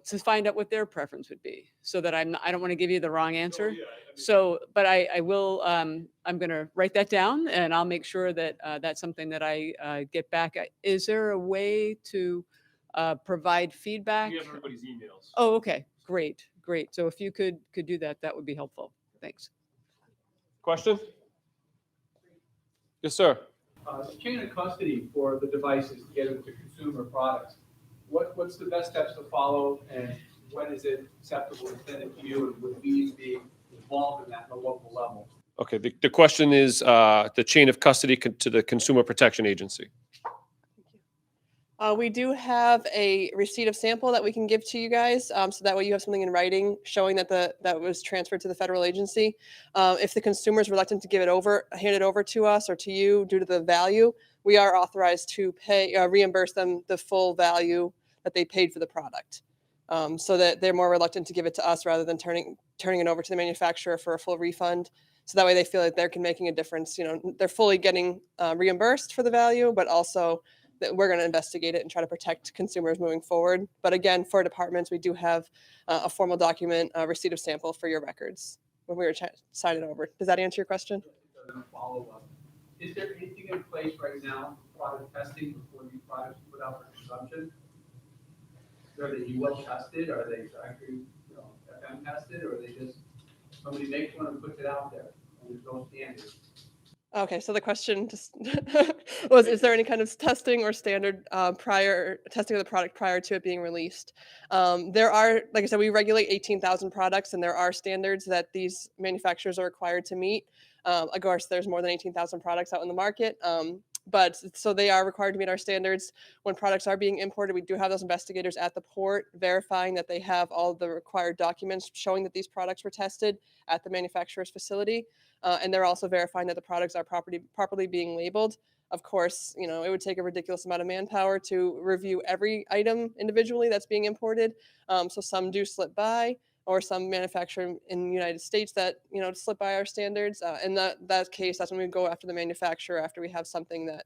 to find out what their preference would be, so that I don't want to give you the wrong answer. But I will, I'm going to write that down, and I'll make sure that that's something that I get back. Is there a way to provide feedback? We have everybody's emails. Oh, okay, great. So if you could do that, that would be helpful. Thanks. Question? Yes, sir. The chain of custody for the devices to get into consumer products. What's the best steps to follow, and when is it acceptable to send it to you, and would we be involved in that at a local level? Okay, the question is the chain of custody to the Consumer Protection Agency. We do have a receipt of sample that we can give to you guys, so that way you have something in writing showing that that was transferred to the federal agency. If the consumer is reluctant to hand it over to us or to you due to the value, we are authorized to reimburse them the full value that they paid for the product, so that they're more reluctant to give it to us rather than turning it over to the manufacturer for a full refund. So that way they feel like they're making a difference. They're fully getting reimbursed for the value, but also that we're going to investigate it and try to protect consumers moving forward. But again, for departments, we do have a formal document, a receipt of sample for your records when we were signing over. Does that answer your question? Follow-up. Is there anything in place right now for product testing before these products are put out for consumption? Are they UL tested? Are they factory FM tested? Or are they just somebody makes one and puts it out there and there's no standard? Okay, so the question just was, is there any kind of testing or standard prior testing of the product prior to it being released? There are, like I said, we regulate 18,000 products, and there are standards that these manufacturers are required to meet. Of course, there's more than 18,000 products out in the market, but so they are required to meet our standards. When products are being imported, we do have those investigators at the port verifying that they have all the required documents showing that these products were tested at the manufacturer's facility. And they're also verifying that the products are properly being labeled. Of course, it would take a ridiculous amount of manpower to review every item individually that's being imported. So some do slip by, or some manufacturer in the United States that, slip by our standards. In that case, that's when we go after the manufacturer after we have something that,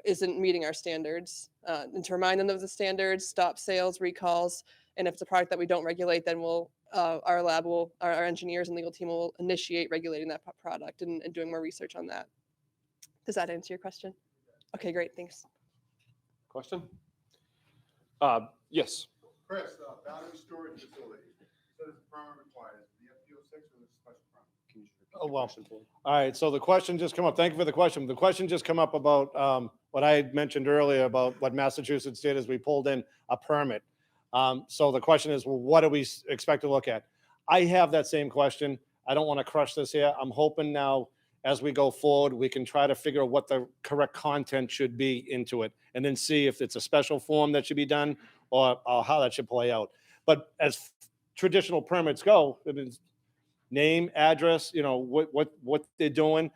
isn't meeting our standards, and to remind them of the standards, stop sales, recalls. And if it's a product that we don't regulate, then our engineers and legal team will initiate regulating that product and doing more research on that. Does that answer your question? Okay, great, thanks. Question? Yes. Chris, battery storage facility. So does the permit required? The FPO6 or the special permit? Oh, well. All right, so the question just come up. Thank you for the question. The question just come up about what I had mentioned earlier about what Massachusetts did is we pulled in a permit. So the question is, well, what do we expect to look at? I have that same question. I don't want to crush this here. I'm hoping now as we go forward, we can try to figure out what the correct content should be into it, and then see if it's a special form that should be done or how that should play out. But as traditional permits go, it is name, address, what they're doing.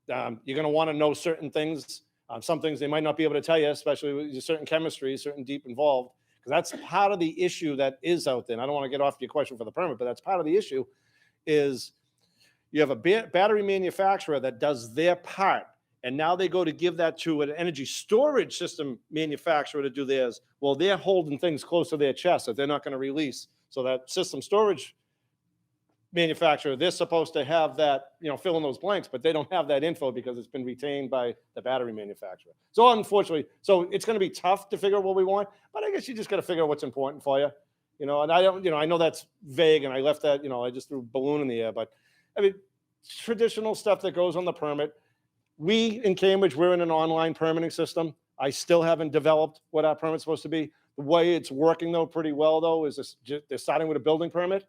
You're going to want to know certain things. Some things they might not be able to tell you, especially with certain chemistry, certain deep involved. Because that's part of the issue that is out there. And I don't want to get off your question for the permit, but that's part of the issue is you have a battery manufacturer that does their part, and now they go to give that to an energy storage system manufacturer to do theirs. Well, they're holding things close to their chest that they're not going to release. So that system storage manufacturer, they're supposed to have that, fill in those blanks, but they don't have that info because it's been retained by the battery manufacturer. So unfortunately, it's going to be tough to figure out what we want, but I guess you just got to figure out what's important for you, and I don't, I know that's vague and I left that, I just threw a balloon in the air, but I mean, traditional stuff that goes on the permit. We in Cambridge, we're in an online permitting system. I still haven't developed what our permit's supposed to be. The way it's working though, pretty well though, is they're starting with a building permit.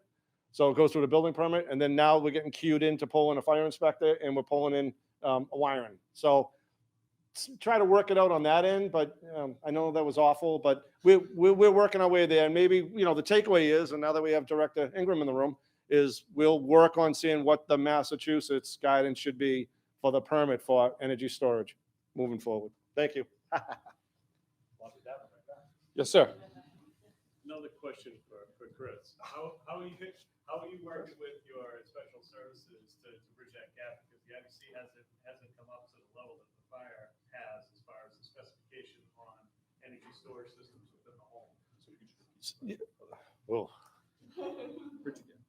So it goes through the building permit, and then now we're getting queued in to pull in a fire inspector, and we're pulling in a wiring. So try to work it out on that end, but I know that was awful, but we're working our way there. And maybe, the takeaway is, and now that we have Director Ingram in the room, is we'll work on seeing what the Massachusetts guidance should be for the permit for energy storage moving forward. Thank you. Yes, sir. Another question for Chris. How are you working with your special services to bridge that gap? Because the IBC hasn't come up to the level that the fire has as far as the specification on energy storage systems within the home. Whoa.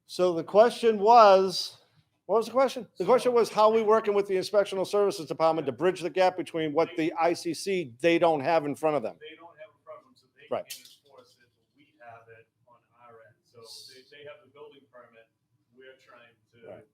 So the question was, what was the question? The question was how we working with the Inspectional Services Department to bridge the gap between what the ICC, they don't have in front of them. They don't have a problem, so they Right. can enforce it, but we have it on our end. So they have the building permit, we're trying to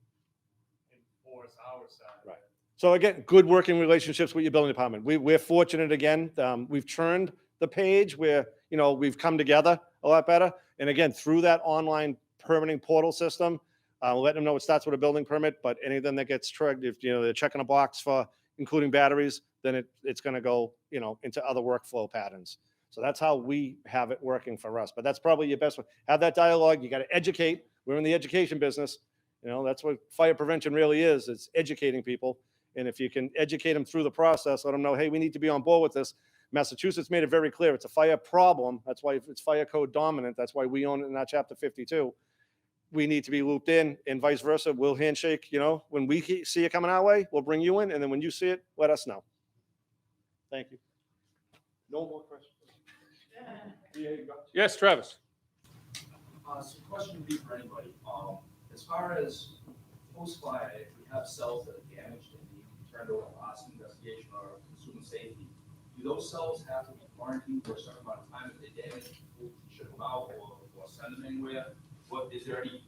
enforce our side. Right. So again, good working relationships with your building department. We're fortunate again. We've turned the page where, we've come together a lot better. And again, through that online permitting portal system, letting them know it starts with a building permit, but anything that gets triggered, if they're checking a box for including batteries, then it's going to go, into other workflow patterns. So that's how we have it working for us. But that's probably your best one. Have that dialogue. You got to educate. We're in the education business. You know, that's what fire prevention really is. It's educating people. And if you can educate them through the process, let them know, hey, we need to be on board with this. Massachusetts made it very clear. It's a fire problem. That's why it's fire code dominant. That's why we own it in our chapter 52. We need to be looped in, and vice versa. We'll handshake, you know, when we see it coming our way, we'll bring you in. And then when you see it, let us know. Thank you. No more questions. Yes, Travis. So question would be for anybody. As far as post-fire, if we have cells that are damaged and need to be turned over to us investigation or consumer safety, do those cells have to be quarantined for a certain amount of time if they're damaged, ship them out or send them anywhere? What, is there any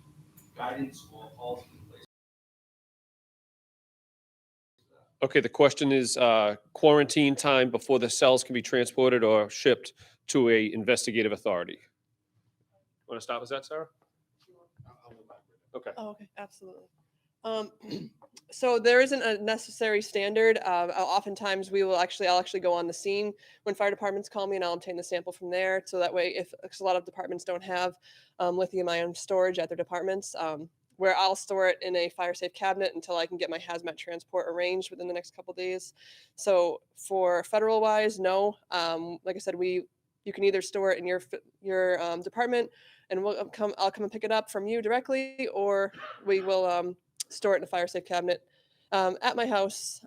guidance or policy in place? Okay, the question is quarantine time before the cells can be transported or shipped to a investigative authority. Want to start with that, Sarah? Okay. Oh, okay, absolutely. So there isn't a necessary standard. Oftentimes I'll actually go on the scene when fire departments call me, and I'll obtain the sample from there. So that way, because a lot of departments don't have lithium-ion storage at their departments, where I'll store it in a fire-safe cabinet until I can get my hazmat transport arranged within the next couple days. So for federal-wise, no. Like I said, you can either store it in your department, and I'll come and pick it up from you directly, or we will store it in a fire-safe cabinet at my house,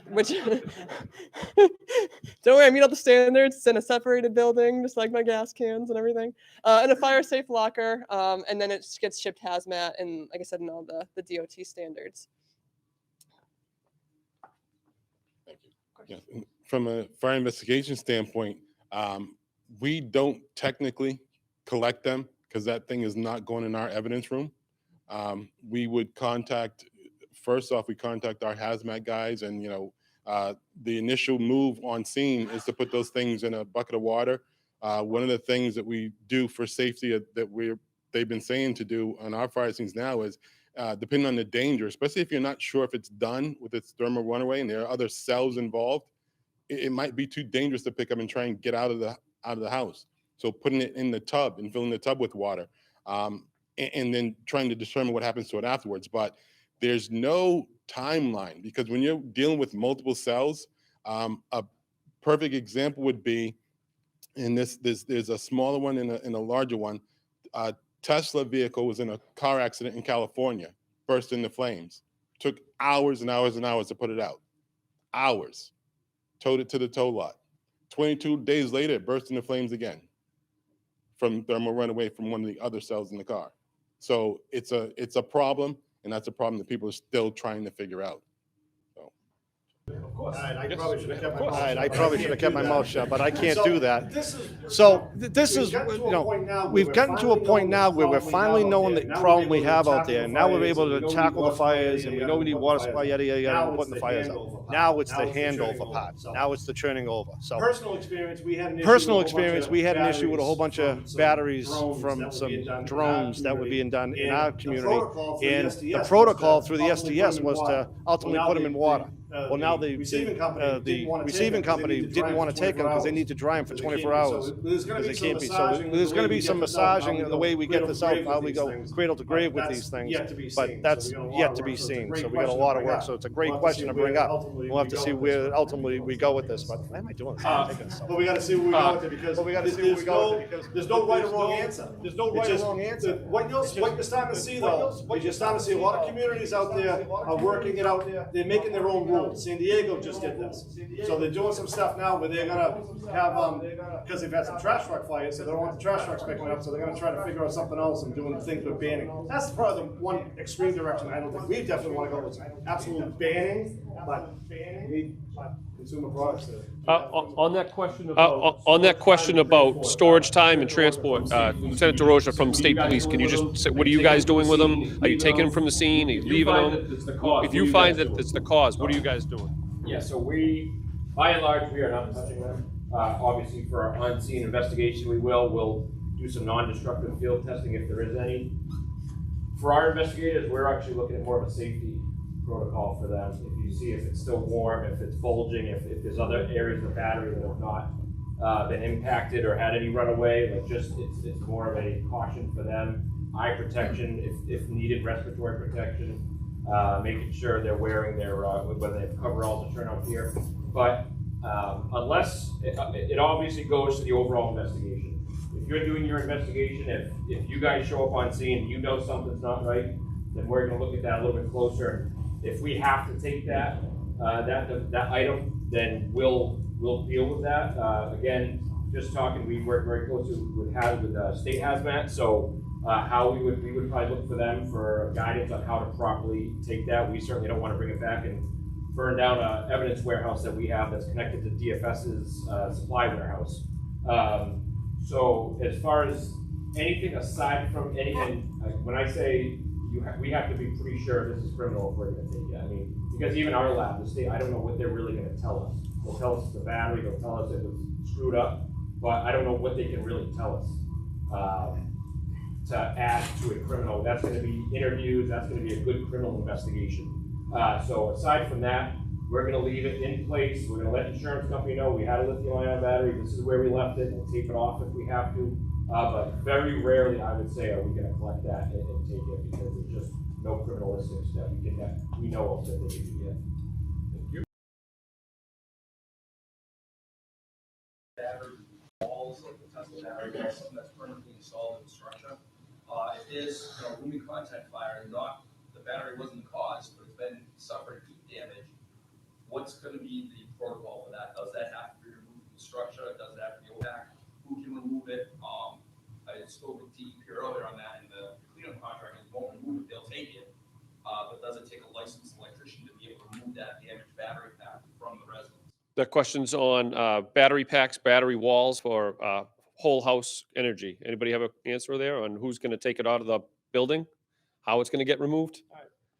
which don't worry, I meet all the standards. It's in a separated building, just like my gas cans and everything, in a fire-safe locker, and then it gets shipped hazmat, and like I said, in all the DOT standards. Yeah, from a fire investigation standpoint, we don't technically collect them because that thing is not going in our evidence room. We would first off, we contact our hazmat guys, and the initial move on scene is to put those things in a bucket of water. One of the things that we do for safety that they've been saying to do on our fire scenes now is, depending on the danger, especially if you're not sure if it's done with its thermal runaway and there are other cells involved, it might be too dangerous to pick up and try and get out of the house. So putting it in the tub and filling the tub with water, and then trying to determine what happens to it afterwards. But there's no timeline, because when you're dealing with multiple cells, a perfect example would be, and there's a smaller one and a larger one. A Tesla vehicle was in a car accident in California, burst into flames. Took hours and hours and hours to put it out. Hours. Towed it to the tow lot. 22 days later, it burst into flames again from thermal runaway from one of the other cells in the car. So it's a problem, and that's a problem that people are still trying to figure out. Of course. I probably should have kept my mouth shut, but I can't do that. So this is, we've gotten to a point now where we're finally knowing the problem we have out there, and now we're able to tackle the fires, and we know we need water supply, yada, yada, yada, and putting the fires out. Now it's the handover part. Now it's the turning over. So Personal experience, we had an issue with a whole bunch of batteries from some drones that were being done in our community, and the protocol through the SDS was to ultimately put them in water. Well, now the receiving company didn't want to take them because they need to dry them for 24 hours. Because they can't be. So there's going to be some massaging of the way we get this out, how we go cradle to grave with these things. But that's yet to be seen. So we got a lot of work. So it's a great question to bring up. We'll have to see where ultimately we go with this. But why am I doing this? But we got to see where we go with it, because there's no right or wrong answer. There's no right or wrong answer. What you're starting to see, though, is you're starting to see a lot of communities out there are working it out. They're making their own rules. San Diego just did this. So they're doing some stuff now where they're gonna have because they've had some trash truck fires, so they don't want the trash trucks picking up, so they're gonna try to figure out something else and doing things with banning. That's probably the one extreme direction I don't think we definitely want to go with absolute banning, but we need consumer products. On that question about storage time and transport, Lieutenant DeRosa from State Police, can you just say, what are you guys doing with them? Are you taking them from the scene? Are you leaving them? If you find that it's the cause, what are you guys doing? Yeah, so by and large, we are not touching them. Obviously, for our on-scene investigation, we'll do some non-destructive field testing if there is any. For our investigators, we're actually looking at more of a safety protocol for them. If you see if it's still warm, if it's bulging, if there's other areas of the battery that have not been impacted or had any runaway. Like just it's more of a caution for them. Eye protection, if needed, respiratory protection, making sure they're wearing their whether they have coveralls or turnout gear. But unless it obviously goes to the overall investigation. If you're doing your investigation, if you guys show up on scene and you know something's not right, then we're going to look at that a little bit closer. If we have to take that item, then we'll deal with that. Again, just talking, we work very closely with state hazmat, so how we would probably look for them for guidance on how to properly take that. We certainly don't want to bring it back and burn down an evidence warehouse that we have that's connected to DFS's supply warehouse. So as far as anything aside from anything, when I say we have to be pretty sure this is criminal if we're going to take it. I mean, because even our lab, the state, I don't know what they're really going to tell us. They'll tell us the battery, they'll tell us it was screwed up, but I don't know what they can really tell us to add to a criminal. That's going to be interviews, that's going to be a good criminal investigation. So aside from that, we're going to leave it in place. We're going to let the insurance company know we had a lithium-ion battery. This is where we left it. We'll tape it off if we have to. But very rarely, I would say, are we going to collect that and take it because there's just no criminalistics that we know of that they can do yet. Battery walls, like the Tesla battery wall, something that's permanently installed in the structure. If there's rooming contact fire, not the battery wasn't the cause, but it's been suffered heat damage. What's going to be the protocol for that? Does that have to be removed from the structure? Does it have to go back? Who can remove it? I spoke with DEP earlier on that, and the cleanup contractors won't remove it; they'll take it. But does it take a licensed electrician to be able to remove that damaged battery pack from the residence? The questions on battery packs, battery walls for whole house energy. Anybody have an answer there on who's going to take it out of the building? How it's going to get removed?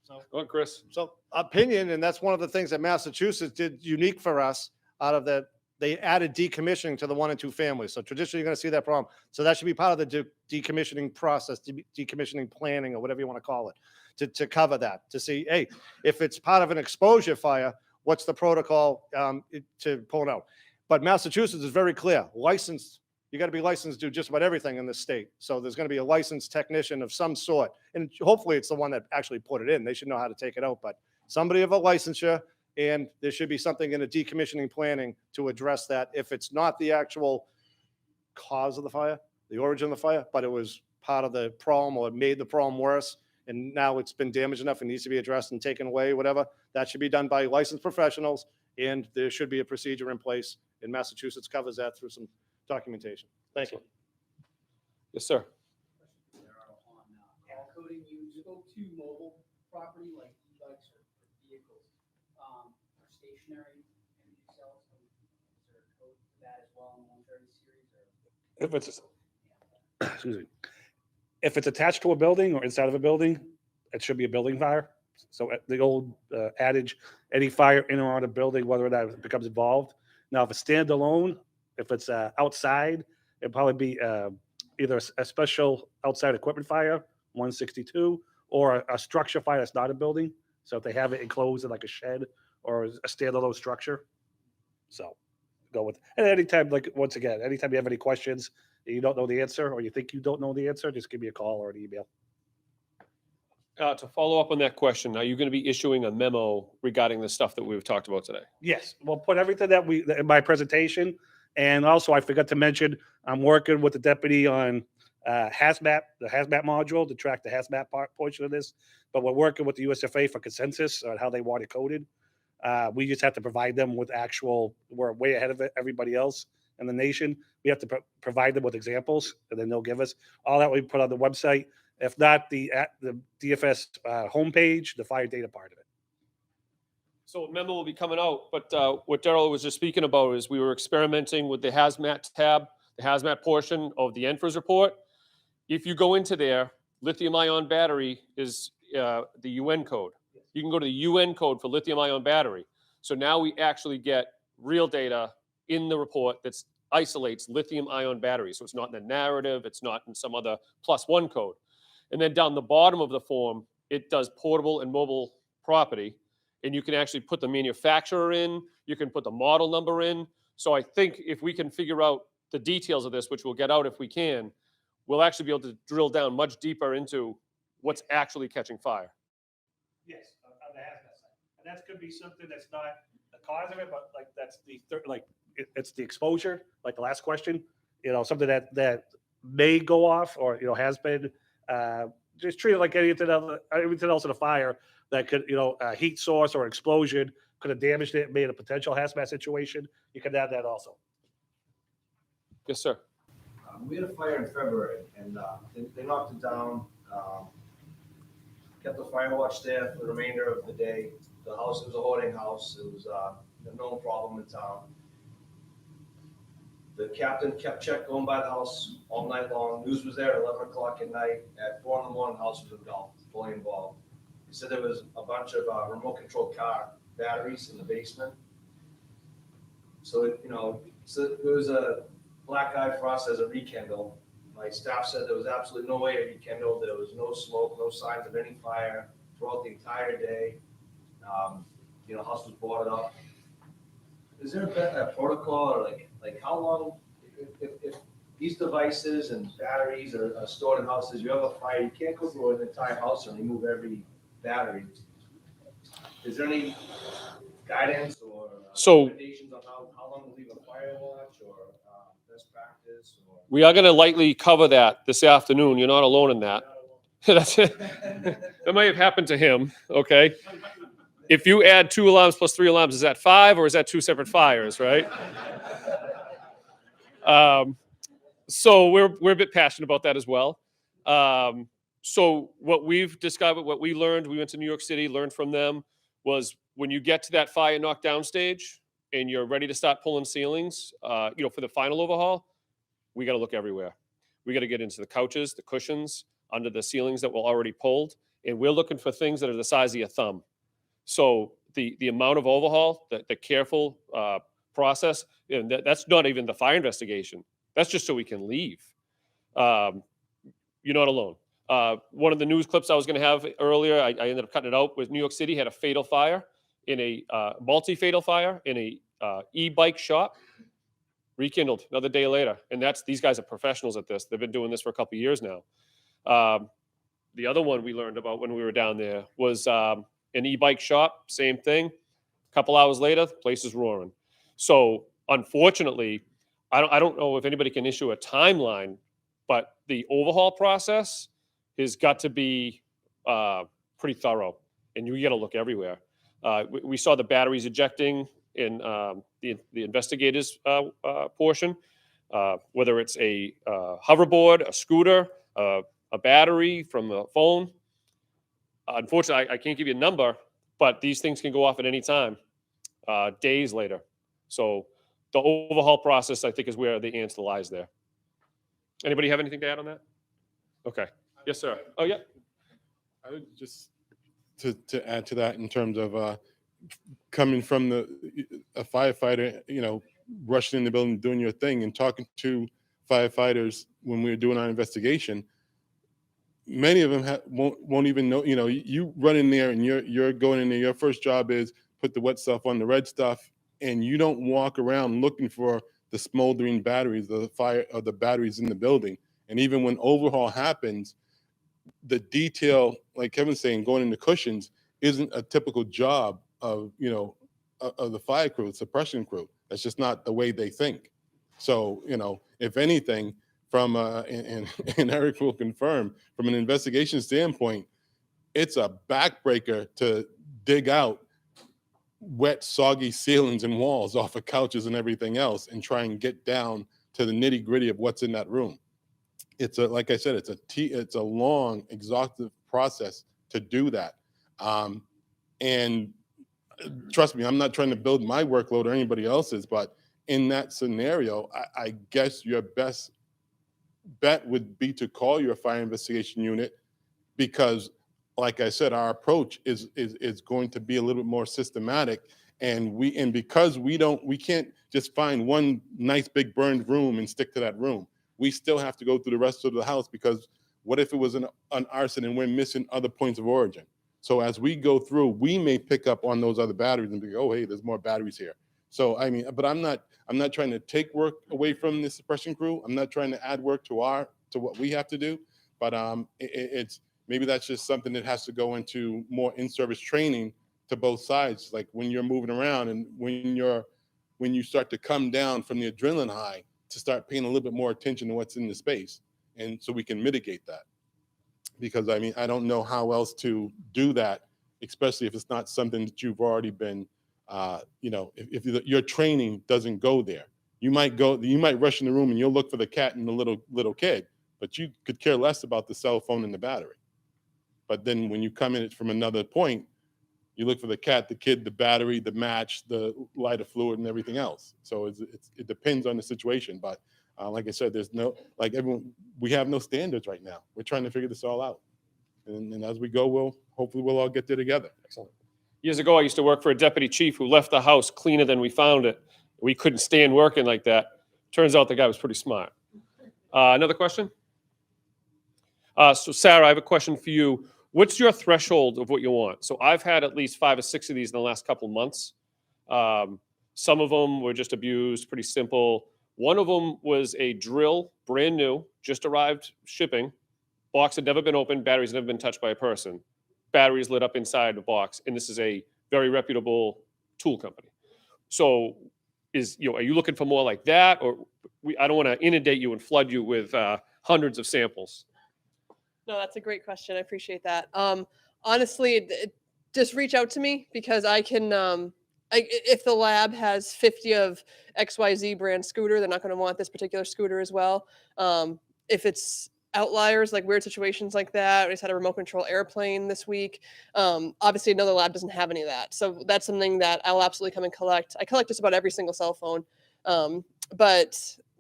So, go on, Chris. So opinion, and that's one of the things that Massachusetts did unique for us out of that. They added decommissioning to the 1 and 2 families. So traditionally, you're going to see that problem. So that should be part of the decommissioning process, decommissioning planning, or whatever you want to call it, to cover that, to see, hey, if it's part of an exposure fire, what's the protocol to pull it out? But Massachusetts is very clear. Licensed, you got to be licensed to do just about everything in this state. So there's going to be a licensed technician of some sort. And hopefully it's the one that actually put it in. They should know how to take it out. But somebody of a licensure, and there should be something in a decommissioning planning to address that if it's not the actual cause of the fire, the origin of the fire, but it was part of the problem or it made the problem worse. And now it's been damaged enough and needs to be addressed and taken away, whatever. That should be done by licensed professionals, and there should be a procedure in place. And Massachusetts covers that through some documentation. Thank you. Yes, sir. Coding, you spoke to mobile property like e-bikes or vehicles. Are stationary energy cells, is there a code for that as well in the 130 series? Or? If it's, excuse me, if it's attached to a building or inside of a building, it should be a building fire. So the old adage, any fire in or out of a building, whether or not it becomes involved. Now, if it's standalone, if it's outside, it'd probably be either a special outside equipment fire, 162, or a structure fire that's not a building. So if they have it enclosed in like a shed or a standalone structure. So go with, and anytime, like once again, anytime you have any questions and you don't know the answer or you think you don't know the answer, just give me a call or an email. To follow up on that question, are you going to be issuing a memo regarding the stuff that we've talked about today? Yes, we'll put everything that we in my presentation. And also, I forgot to mention, I'm working with the deputy on hazmat, the hazmat module to track the hazmat portion of this. But we're working with the USFA for consensus on how they want it coded. We just have to provide them with actual, we're way ahead of everybody else in the nation. We have to provide them with examples, and then they'll give us all that we put on the website. If not, the DFS homepage, the fire data part of it. So a memo will be coming out, but what Daryl was just speaking about is we were experimenting with the hazmat tab, the hazmat portion of the NFRS report. If you go into there, lithium-ion battery is the UN code. You can go to the UN code for lithium-ion battery. So now we actually get real data in the report that isolates lithium-ion batteries. So it's not in the narrative, it's not in some other +1 code. And then down the bottom of the form, it does portable and mobile property. And you can actually put the manufacturer in, you can put the model number in. So I think if we can figure out the details of this, which we'll get out if we can, we'll actually be able to drill down much deeper into what's actually catching fire. Yes, on the hazmat side. And that could be something that's not the cause of it, but like that's the it's the exposure, like the last question, something that may go off or has been just treated like anything else in a fire that could, a heat source or explosion could have damaged it, made a potential hazmat situation. You can add that also. Yes, sir. We had a fire in February, and they knocked it down. Kept the fire watch there for the remainder of the day. The house, it was a hoarding house. It was a known problem in town. The captain kept going by the house all night long. News was there at 11 o'clock at night. At 4 in the morning, the house was engulfed, fully involved. He said there was a bunch of remote control car batteries in the basement. So, it was a black eye for us as a rekindle. My staff said there was absolutely no way it rekindled. There was no smoke, no signs of any fire throughout the entire day. House was boarded up. Is there a protocol or like how long, if these devices and batteries are stored in houses, you have a fire, you can't go through an entire house and remove every battery. Is there any guidance or recommendations on how long to leave a fire watch or best practice? We are going to lightly cover that this afternoon. You're not alone in that. That might have happened to him, okay? If you add 2 alarms plus 3 alarms, is that 5 or is that 2 separate fires, right? So we're a bit passionate about that as well. So what we've discovered, what we learned, we went to New York City, learned from them, was when you get to that fire knockdown stage and you're ready to start pulling ceilings, for the final overhaul, we got to look everywhere. We got to get into the couches, the cushions, under the ceilings that were already pulled, and we're looking for things that are the size of your thumb. So the amount of overhaul, the careful process, that's not even the fire investigation. That's just so we can leave. You're not alone. One of the news clips I was going to have earlier, I ended up cutting it out, was New York City had a fatal fire, in a multi-fatal fire in a e-bike shop. Rekindled another day later. And these guys are professionals at this. They've been doing this for a couple of years now. The other one we learned about when we were down there was an e-bike shop, same thing. A couple hours later, the place is roaring. So unfortunately, I don't know if anybody can issue a timeline, but the overhaul process has got to be pretty thorough, and you got to look everywhere. We saw the batteries ejecting in the investigators portion, whether it's a hoverboard, a scooter, a battery from a phone. Unfortunately, I can't give you a number, but these things can go off at any time, days later. So the overhaul process, I think, is where the answer lies there. Anybody have anything to add on that? Okay. Yes, sir. Oh, yeah. I would just to add to that in terms of coming from a firefighter, rushing in the building, doing your thing, and talking to firefighters when we were doing our investigation. Many of them won't even know. You run in there and you're going in there. Your first job is put the wet stuff on the red stuff, and you don't walk around looking for the smoldering batteries, the fire or the batteries in the building. And even when overhaul happens, the detail, like Kevin's saying, going into cushions isn't a typical job of the fire crew, suppression crew. That's just not the way they think. So if anything, from and Eric will confirm, from an investigation standpoint, it's a backbreaker to dig out wet, soggy ceilings and walls off of couches and everything else and try and get down to the nitty gritty of what's in that room. Like I said, it's a long, exhaustive process to do that. And trust me, I'm not trying to build my workload or anybody else's, but in that scenario, I guess your best bet would be to call your fire investigation unit, because like I said, our approach is going to be a little bit more systematic, and because we can't just find one nice big burned room and stick to that room. We still have to go through the rest of the house, because what if it was an arson and we're missing other points of origin? So as we go through, we may pick up on those other batteries and be, oh, hey, there's more batteries here. So I mean, but I'm not trying to take work away from the suppression crew. I'm not trying to add work to what we have to do. But it's maybe that's just something that has to go into more in-service training to both sides. Like when you're moving around and when you start to come down from the adrenaline high, to start paying a little bit more attention to what's in the space, and so we can mitigate that. Because I mean, I don't know how else to do that, especially if it's not something that you've already been, if your training doesn't go there. You might rush in the room and you'll look for the cat and the little kid, but you could care less about the cell phone and the battery. But then when you come in from another point, you look for the cat, the kid, the battery, the match, the lighter fluid, and everything else. So it depends on the situation. But like I said, we have no standards right now. We're trying to figure this all out. And as we go, hopefully we'll all get there together. Excellent. Years ago, I used to work for a deputy chief who left the house cleaner than we found it. We couldn't stand working like that. Turns out the guy was pretty smart. Another question? So Sarah, I have a question for you. What's your threshold of what you want? So I've had at least 5 or 6 of these in the last couple of months. Some of them were just abused, pretty simple. One of them was a drill, brand new, just arrived shipping. Box had never been opened, batteries had never been touched by a person. Batteries lit up inside the box, and this is a very reputable tool company. So are you looking for more like that? Or I don't want to inundate you and flood you with hundreds of samples. No, that's a great question. I appreciate that. Honestly, just reach out to me because I can, if the lab has 50 of XYZ brand scooter, they're not going to want this particular scooter as well. If it's outliers, like weird situations like that, we just had a remote control airplane this week. Obviously, another lab doesn't have any of that. So that's something that I'll absolutely come and collect. I collect just about every single cell phone.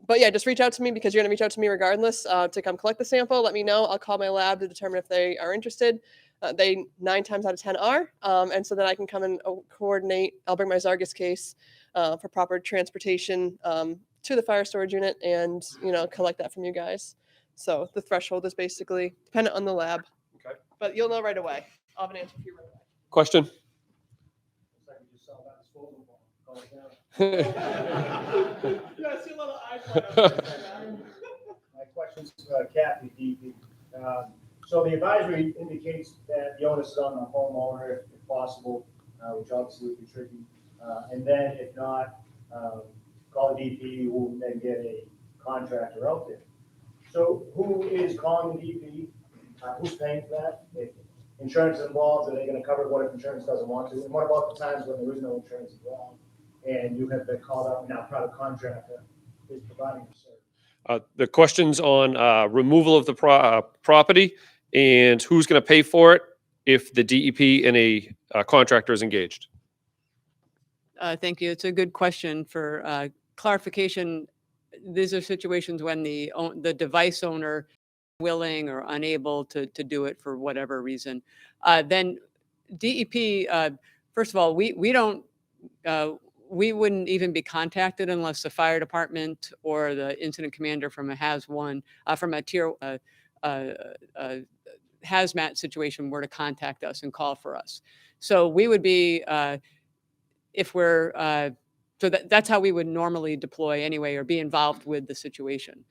But yeah, just reach out to me because you're going to reach out to me regardless to come collect the sample. Let me know. I'll call my lab to determine if they are interested. They 9 times out of 10 are. And so then I can come and coordinate. I'll bring my Zargus case for proper transportation to the fire storage unit and, collect that from you guys. So the threshold is basically dependent on the lab. Okay. But you'll know right away. I'll have an answer for you right away. Question? Yeah, I see a lot of eyes. My question's Kathy DP. So the advisory indicates that the onus is on the homeowner if possible, which obviously would be tricky. And then if not, call the DP, who will then get a contractor out there. So who is calling the DP? Who's paying for that? If insurance is involved, are they going to cover what if insurance doesn't want to? And what about the times when there is no insurance involved and you have been called out and now private contractor is providing the service? The question's on removal of the property and who's going to pay for it if the DEP and a contractor is engaged. Thank you. It's a good question. For clarification, these are situations when the device owner is willing or unable to do it for whatever reason. Then DEP, first of all, we don't, we wouldn't even be contacted unless the fire department or the incident commander from a from a tier hazmat situation were to contact us and call for us. So we would be, if we're, so that's how we would normally deploy anyway, or be involved with the situation.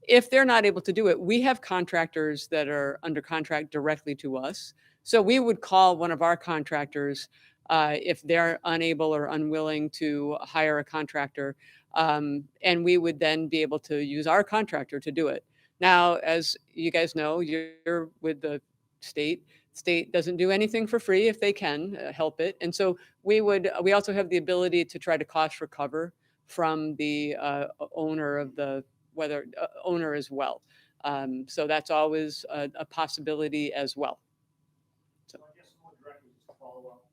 If they're not able to do it, we have contractors that are under contract directly to us. So we would call one of our contractors if they're unable or unwilling to hire a contractor, and we would then be able to use our contractor to do it. Now, as you guys know, you're with the state. State doesn't do anything for free if they can help it. And so we also have the ability to try to cost recover from the owner of the owner as well. So that's always a possibility as well. So I guess more directly just to follow up.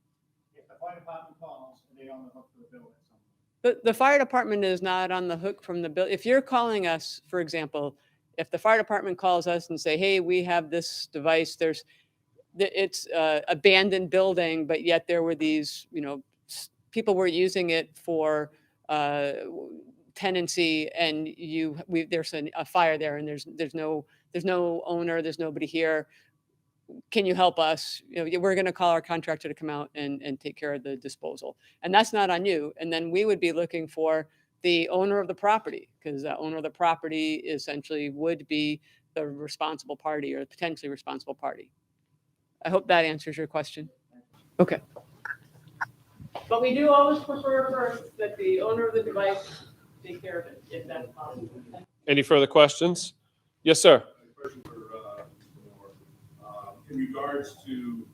If the fire department calls, are they on the hook for the bill at some point? The fire department is not on the hook from the bill. If you're calling us, for example, if the fire department calls us and say, hey, we have this device, it's abandoned building, but yet there were these, people were using it for tenancy, and there's a fire there, and there's no owner, there's nobody here. can you help us? We're going to call our contractor to come out and take care of the disposal. And that's not on you. And then we would be looking for the owner of the property, because the owner of the property essentially would be the responsible party or potentially responsible party. I hope that answers your question. Okay. But we do always prefer first that the owner of the device take care of it, if that's possible. Any further questions? Yes, sir. Question for in regards to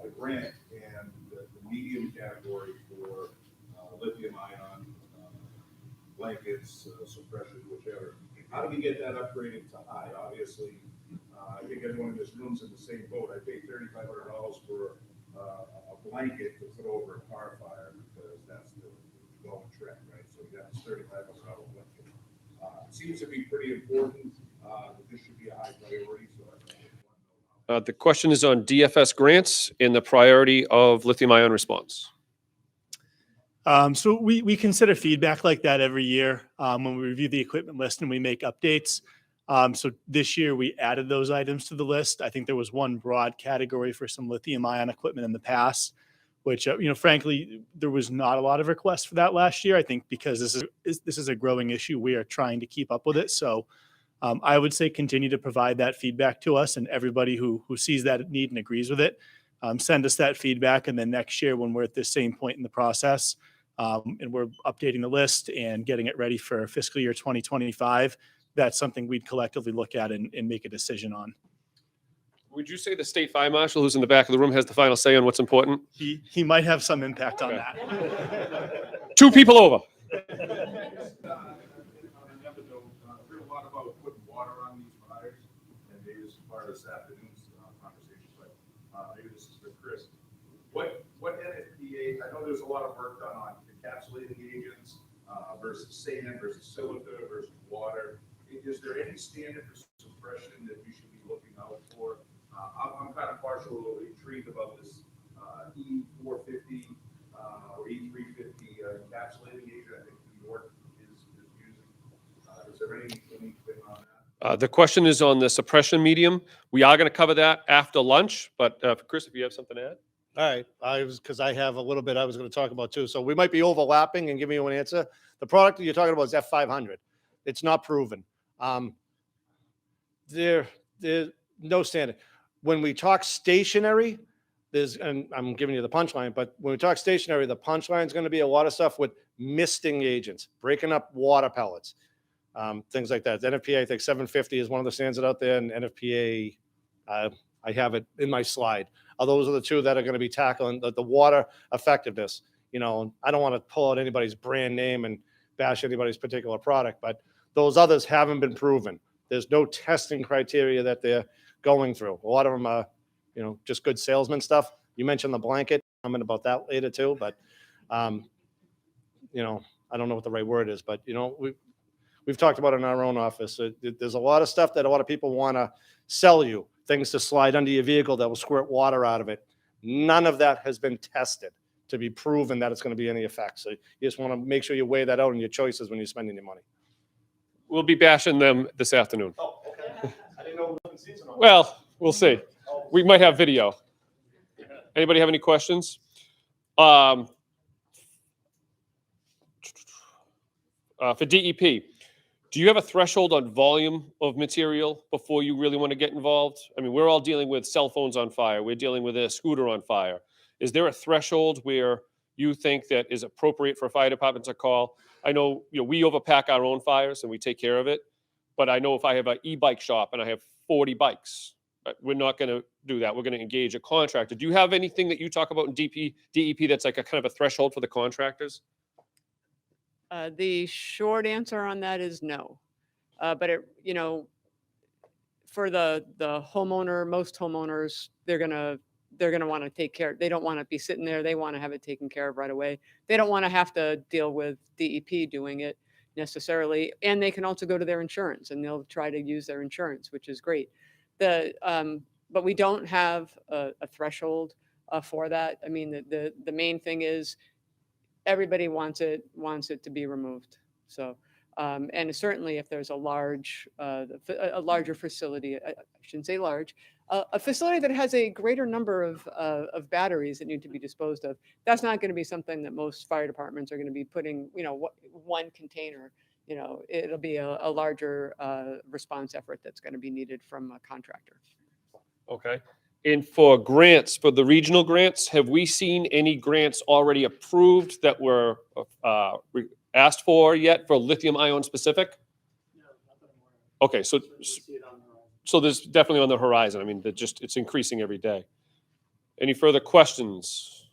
the grant and the medium category for lithium-ion blankets, suppression, whichever. How do we get that upgraded to high? Obviously, I think everyone in this room's in the same boat. I paid $3,500 for a blanket to put over a car fire because that's the going trend, right? So you got this $3,500 blanket. It seems to be pretty important. This should be a high priority. So The question is on DFS grants and the priority of lithium-ion response. So we consider feedback like that every year when we review the equipment list and we make updates. So this year we added those items to the list. I think there was one broad category for some lithium-ion equipment in the past, which frankly there was not a lot of requests for that last year. I think because this is a growing issue, we are trying to keep up with it. So I would say continue to provide that feedback to us, and everybody who sees that need and agrees with it, send us that feedback. And then next year when we're at the same point in the process, and we're updating the list and getting it ready for fiscal year 2025, that's something we'd collectively look at and make a decision on. Would you say the state fire marshal who's in the back of the room has the final say on what's important? He might have some impact on that. 2 people over. This afternoon's conversation, but maybe this is for Chris. What NFPA? I know there's a lot of work done on encapsulating agents versus sand versus silica versus water. Is there any standard for suppression that we should be looking out for? I'm kind of partially intrigued about this E450 or E350 encapsulating agent. I think New York is using. Is there anything on that? The question is on the suppression medium. We are going to cover that after lunch, but Chris, if you have something to add. All right, because I have a little bit I was going to talk about too. So we might be overlapping and giving you an answer. The product that you're talking about is F500. It's not proven. There's no standard. When we talk stationary, and I'm giving you the punchline, but when we talk stationary, the punchline is going to be a lot of stuff with misting agents, breaking up water pellets. Things like that. The NFPA, I think 750 is one of the stands out there, and NFPA, I have it in my slide. Those are the two that are going to be tackling the water effectiveness. I don't want to pull out anybody's brand name and bash anybody's particular product, but those others haven't been proven. There's no testing criteria that they're going through. A lot of them are, just good salesman stuff. You mentioned the blanket. I'm in about that later too, but, I don't know what the right word is, but, we've talked about it in our own office. There's a lot of stuff that a lot of people want to sell you, things to slide under your vehicle that will squirt water out of it. None of that has been tested to be proven that it's going to be any effect. So you just want to make sure you weigh that out in your choices when you're spending your money. We'll be bashing them this afternoon. Oh, okay. I didn't know we season on. Well, we'll see. We might have video. Anybody have any questions? For DEP, do you have a threshold on volume of material before you really want to get involved? I mean, we're all dealing with cell phones on fire. We're dealing with a scooter on fire. Is there a threshold where you think that is appropriate for a fire department to call? I know, we overpack our own fires and we take care of it. But I know if I have an e-bike shop and I have 40 bikes, we're not going to do that. We're going to engage a contractor. Do you have anything that you talk about in DEP that's like a kind of a threshold for the contractors? The short answer on that is no. But for the homeowner, most homeowners, they're gonna want to take care. They don't want to be sitting there. They want to have it taken care of right away. They don't want to have to deal with DEP doing it necessarily. And they can also go to their insurance and they'll try to use their insurance, which is great. But we don't have a threshold for that. I mean, the main thing is everybody wants it to be removed. So, and certainly if there's a larger facility, I shouldn't say large, a facility that has a greater number of batteries that need to be disposed of, that's not going to be something that most fire departments are going to be putting, one container. It'll be a larger response effort that's going to be needed from a contractor. Okay. And for grants, for the regional grants, have we seen any grants already approved that were asked for yet for lithium-ion specific? Okay, so there's definitely on the horizon. I mean, it's increasing every day. Any further questions?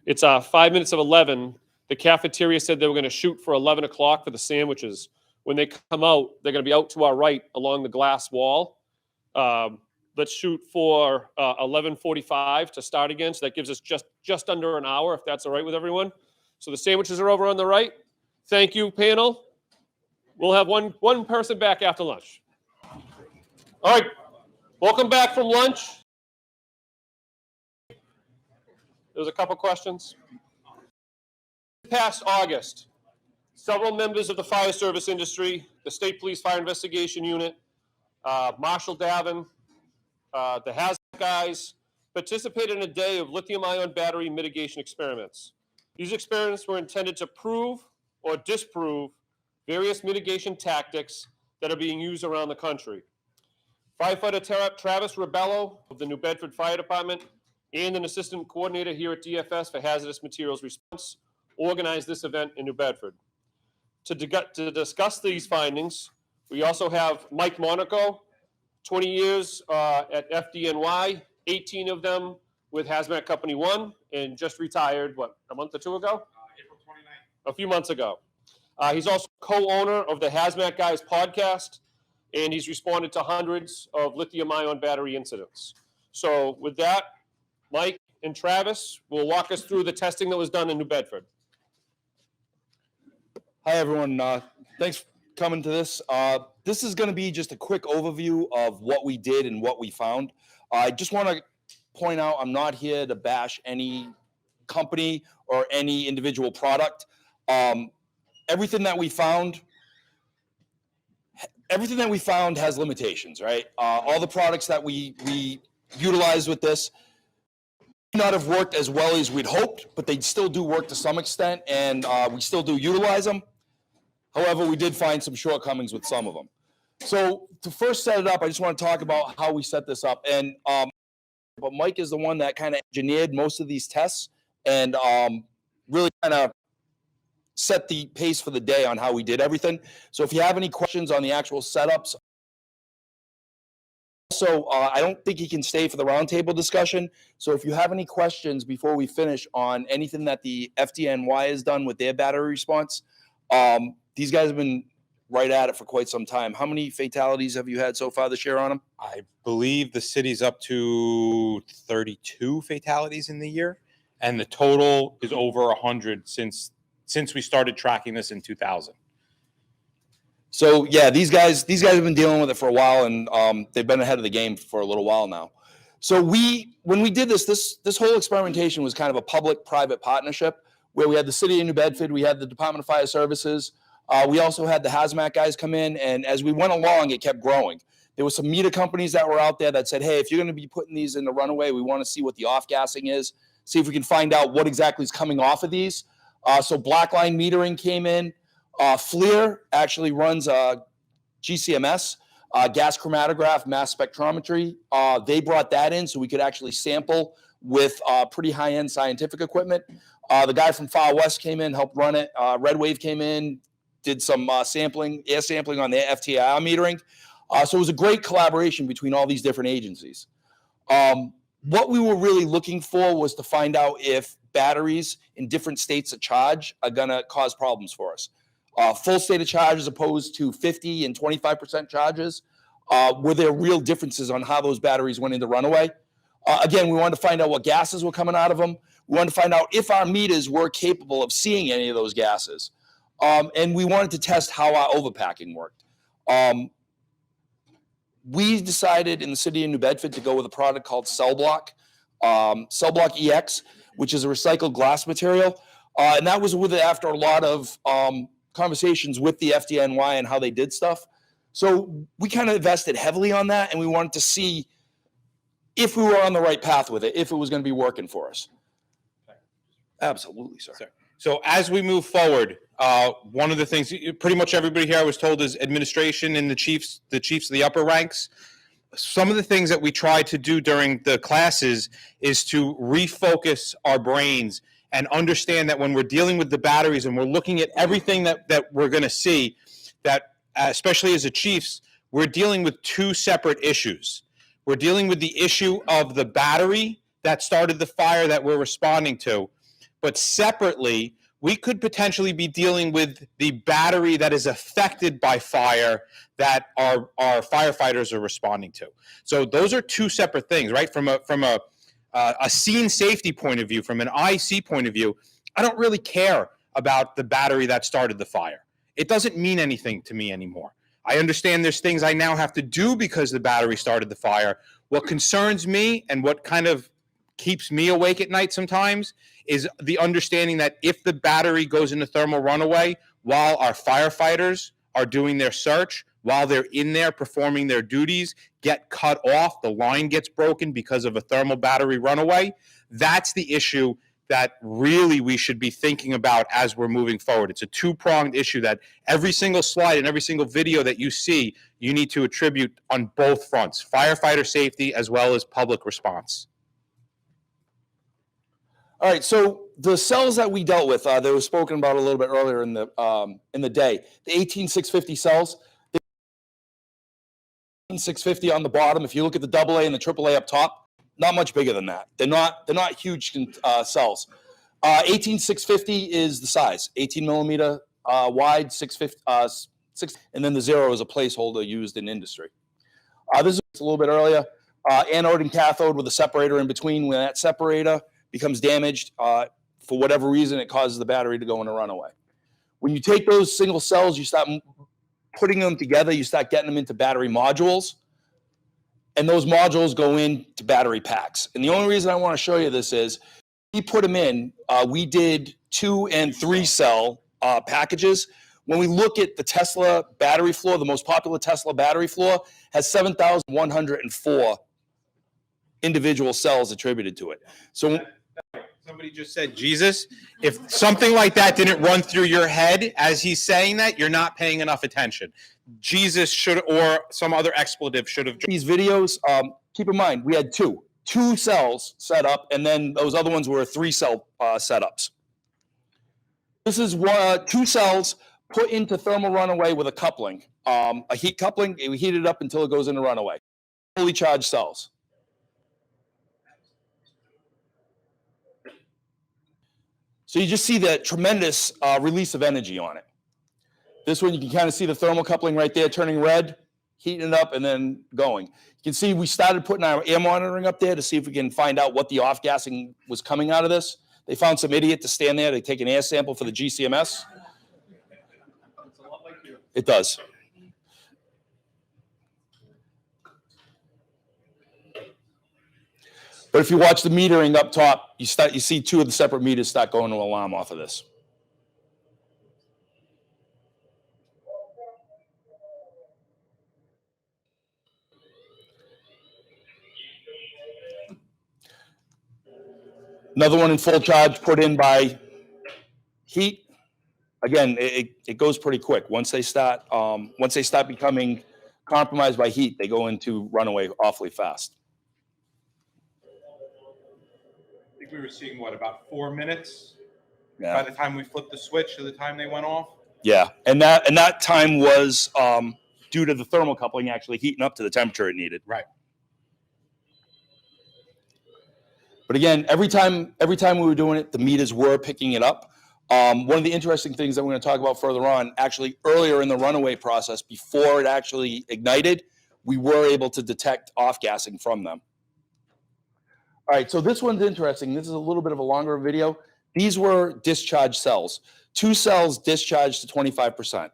It's 5 minutes of 11. The cafeteria said they were going to shoot for 11 o'clock for the sandwiches. When they come out, they're going to be out to our right along the glass wall. Let's shoot for 11:45 to start again. So that gives us just under an hour, if that's all right with everyone. So the sandwiches are over on the right. Thank you, panel. We'll have one person back after lunch. All right, welcome back from lunch. There's a couple questions. Past August, several members of the fire service industry, the State Police Fire Investigation Unit, Marshall Davin, the hazmat guys, participated in a day of lithium-ion battery mitigation experiments. These experiments were intended to prove or disprove various mitigation tactics that are being used around the country. Firefighter Travis Rebello of the New Bedford Fire Department and an assistant coordinator here at DFS for Hazardous Materials Response organized this event in New Bedford. To discuss these findings, we also have Mike Monaco, 20 years at FDNY, 18 of them with Hazmat Company 1, and just retired, a month or two ago? April 29th. A few months ago. He's also co-owner of the Hazmat Guys podcast, and he's responded to hundreds of lithium-ion battery incidents. So with that, Mike and Travis will walk us through the testing that was done in New Bedford. Hi, everyone. Thanks for coming to this. This is going to be just a quick overview of what we did and what we found. I just want to point out I'm not here to bash any company or any individual product. Everything that we found has limitations, right? All the products that we utilized with this may not have worked as well as we'd hoped, but they still do work to some extent, and we still do utilize them. However, we did find some shortcomings with some of them. So to first set it up, I just want to talk about how we set this up. And but Mike is the one that kind of engineered most of these tests and really kind of set the pace for the day on how we did everything. So if you have any questions on the actual setups, also, I don't think he can stay for the roundtable discussion. So if you have any questions before we finish on anything that the FDNY has done with their battery response, these guys have been right at it for quite some time. How many fatalities have you had so far this year on them? I believe the city's up to 32 fatalities in the year, and the total is over 100 since we started tracking this in 2000. So yeah, these guys have been dealing with it for a while, and they've been ahead of the game for a little while now. So when we did this whole experimentation was kind of a public-private partnership where we had the city of New Bedford, we had the Department of Fire Services, we also had the hazmat guys come in, and as we went along, it kept growing. There were some meter companies that were out there that said, hey, if you're going to be putting these in the runaway, we want to see what the off-gassing is, see if we can find out what exactly is coming off of these. So Blackline Metering came in. FLIR actually runs GCMS, gas chromatograph, mass spectrometry. They brought that in so we could actually sample with pretty high-end scientific equipment. The guy from Far West came in, helped run it. Red Wave came in, did some air sampling on their FTIR metering. So it was a great collaboration between all these different agencies. What we were really looking for was to find out if batteries in different states of charge are going to cause problems for us. Full state of charge as opposed to 50 and 25% charges. Were there real differences on how those batteries went into runaway? Again, we wanted to find out what gases were coming out of them. We wanted to find out if our meters were capable of seeing any of those gases. And we wanted to test how our overpacking worked. We decided in the city of New Bedford to go with a product called Cell Block EX, which is a recycled glass material. And that was after a lot of conversations with the FDNY and how they did stuff. So we kind of invested heavily on that, and we wanted to see if we were on the right path with it, if it was going to be working for us. Absolutely, sir. So as we move forward, one of the things, pretty much everybody here I was told is administration and the chiefs of the upper ranks. Some of the things that we try to do during the classes is to refocus our brains and understand that when we're dealing with the batteries and we're looking at everything that we're going to see, that especially as a chiefs, we're dealing with two separate issues. We're dealing with the issue of the battery that started the fire that we're responding to, but separately, we could potentially be dealing with the battery that is affected by fire that our firefighters are responding to. So those are two separate things, right? From a scene safety point of view, from an IC point of view, I don't really care about the battery that started the fire. It doesn't mean anything to me anymore. I understand there's things I now have to do because the battery started the fire. What concerns me and what kind of keeps me awake at night sometimes is the understanding that if the battery goes into thermal runaway while our firefighters are doing their search, while they're in there performing their duties, get cut off, the line gets broken because of a thermal battery runaway, that's the issue that really we should be thinking about as we're moving forward. It's a two-pronged issue that every single slide and every single video that you see, you need to attribute on both fronts, firefighter safety as well as public response. All right, so the cells that we dealt with, that was spoken about a little bit earlier in the day, the 18650 cells, 18650 on the bottom. If you look at the AA and the AAA up top, not much bigger than that. They're not huge cells. 18650 is the size, 18 millimeter wide, 650, and then the 0 is a placeholder used in industry. This is a little bit earlier. Anode and cathode with a separator in between. When that separator becomes damaged, for whatever reason, it causes the battery to go in a runaway. When you take those single cells, you start putting them together, you start getting them into battery modules, and those modules go into battery packs. And the only reason I want to show you this is we put them in, we did 2 and 3 cell packages. When we look at the Tesla battery floor, the most popular Tesla battery floor has 7,104 individual cells attributed to it. So Somebody just said, Jesus, if something like that didn't run through your head as he's saying that, you're not paying enough attention. Jesus should, or some other expletive should have. These videos, keep in mind, we had two cells set up, and then those other ones were 3 cell setups. This is 2 cells put into thermal runaway with a coupling, a heat coupling. We heat it up until it goes into runaway. Fully charged cells. So you just see the tremendous release of energy on it. This one, you can kind of see the thermal coupling right there turning red, heating it up, and then going. You can see we started putting our air monitoring up there to see if we can find out what the off-gassing was coming out of this. They found some idiot to stand there to take an air sample for the GCMS. It does. But if you watch the metering up top, you see 2 of the separate meters start going to alarm off of this. Another one in full charge put in by heat. Again, it goes pretty quick. Once they start becoming compromised by heat, they go into runaway awfully fast. I think we were seeing, what, about 4 minutes Yeah. by the time we flipped the switch to the time they went off? Yeah, and that time was due to the thermal coupling actually heating up to the temperature it needed. Right. But again, every time we were doing it, the meters were picking it up. One of the interesting things that we're going to talk about further on, actually earlier in the runaway process, before it actually ignited, we were able to detect off-gassing from them. All right, so this one's interesting. This is a little bit of a longer video. These were discharged cells. 2 cells discharged to 25%.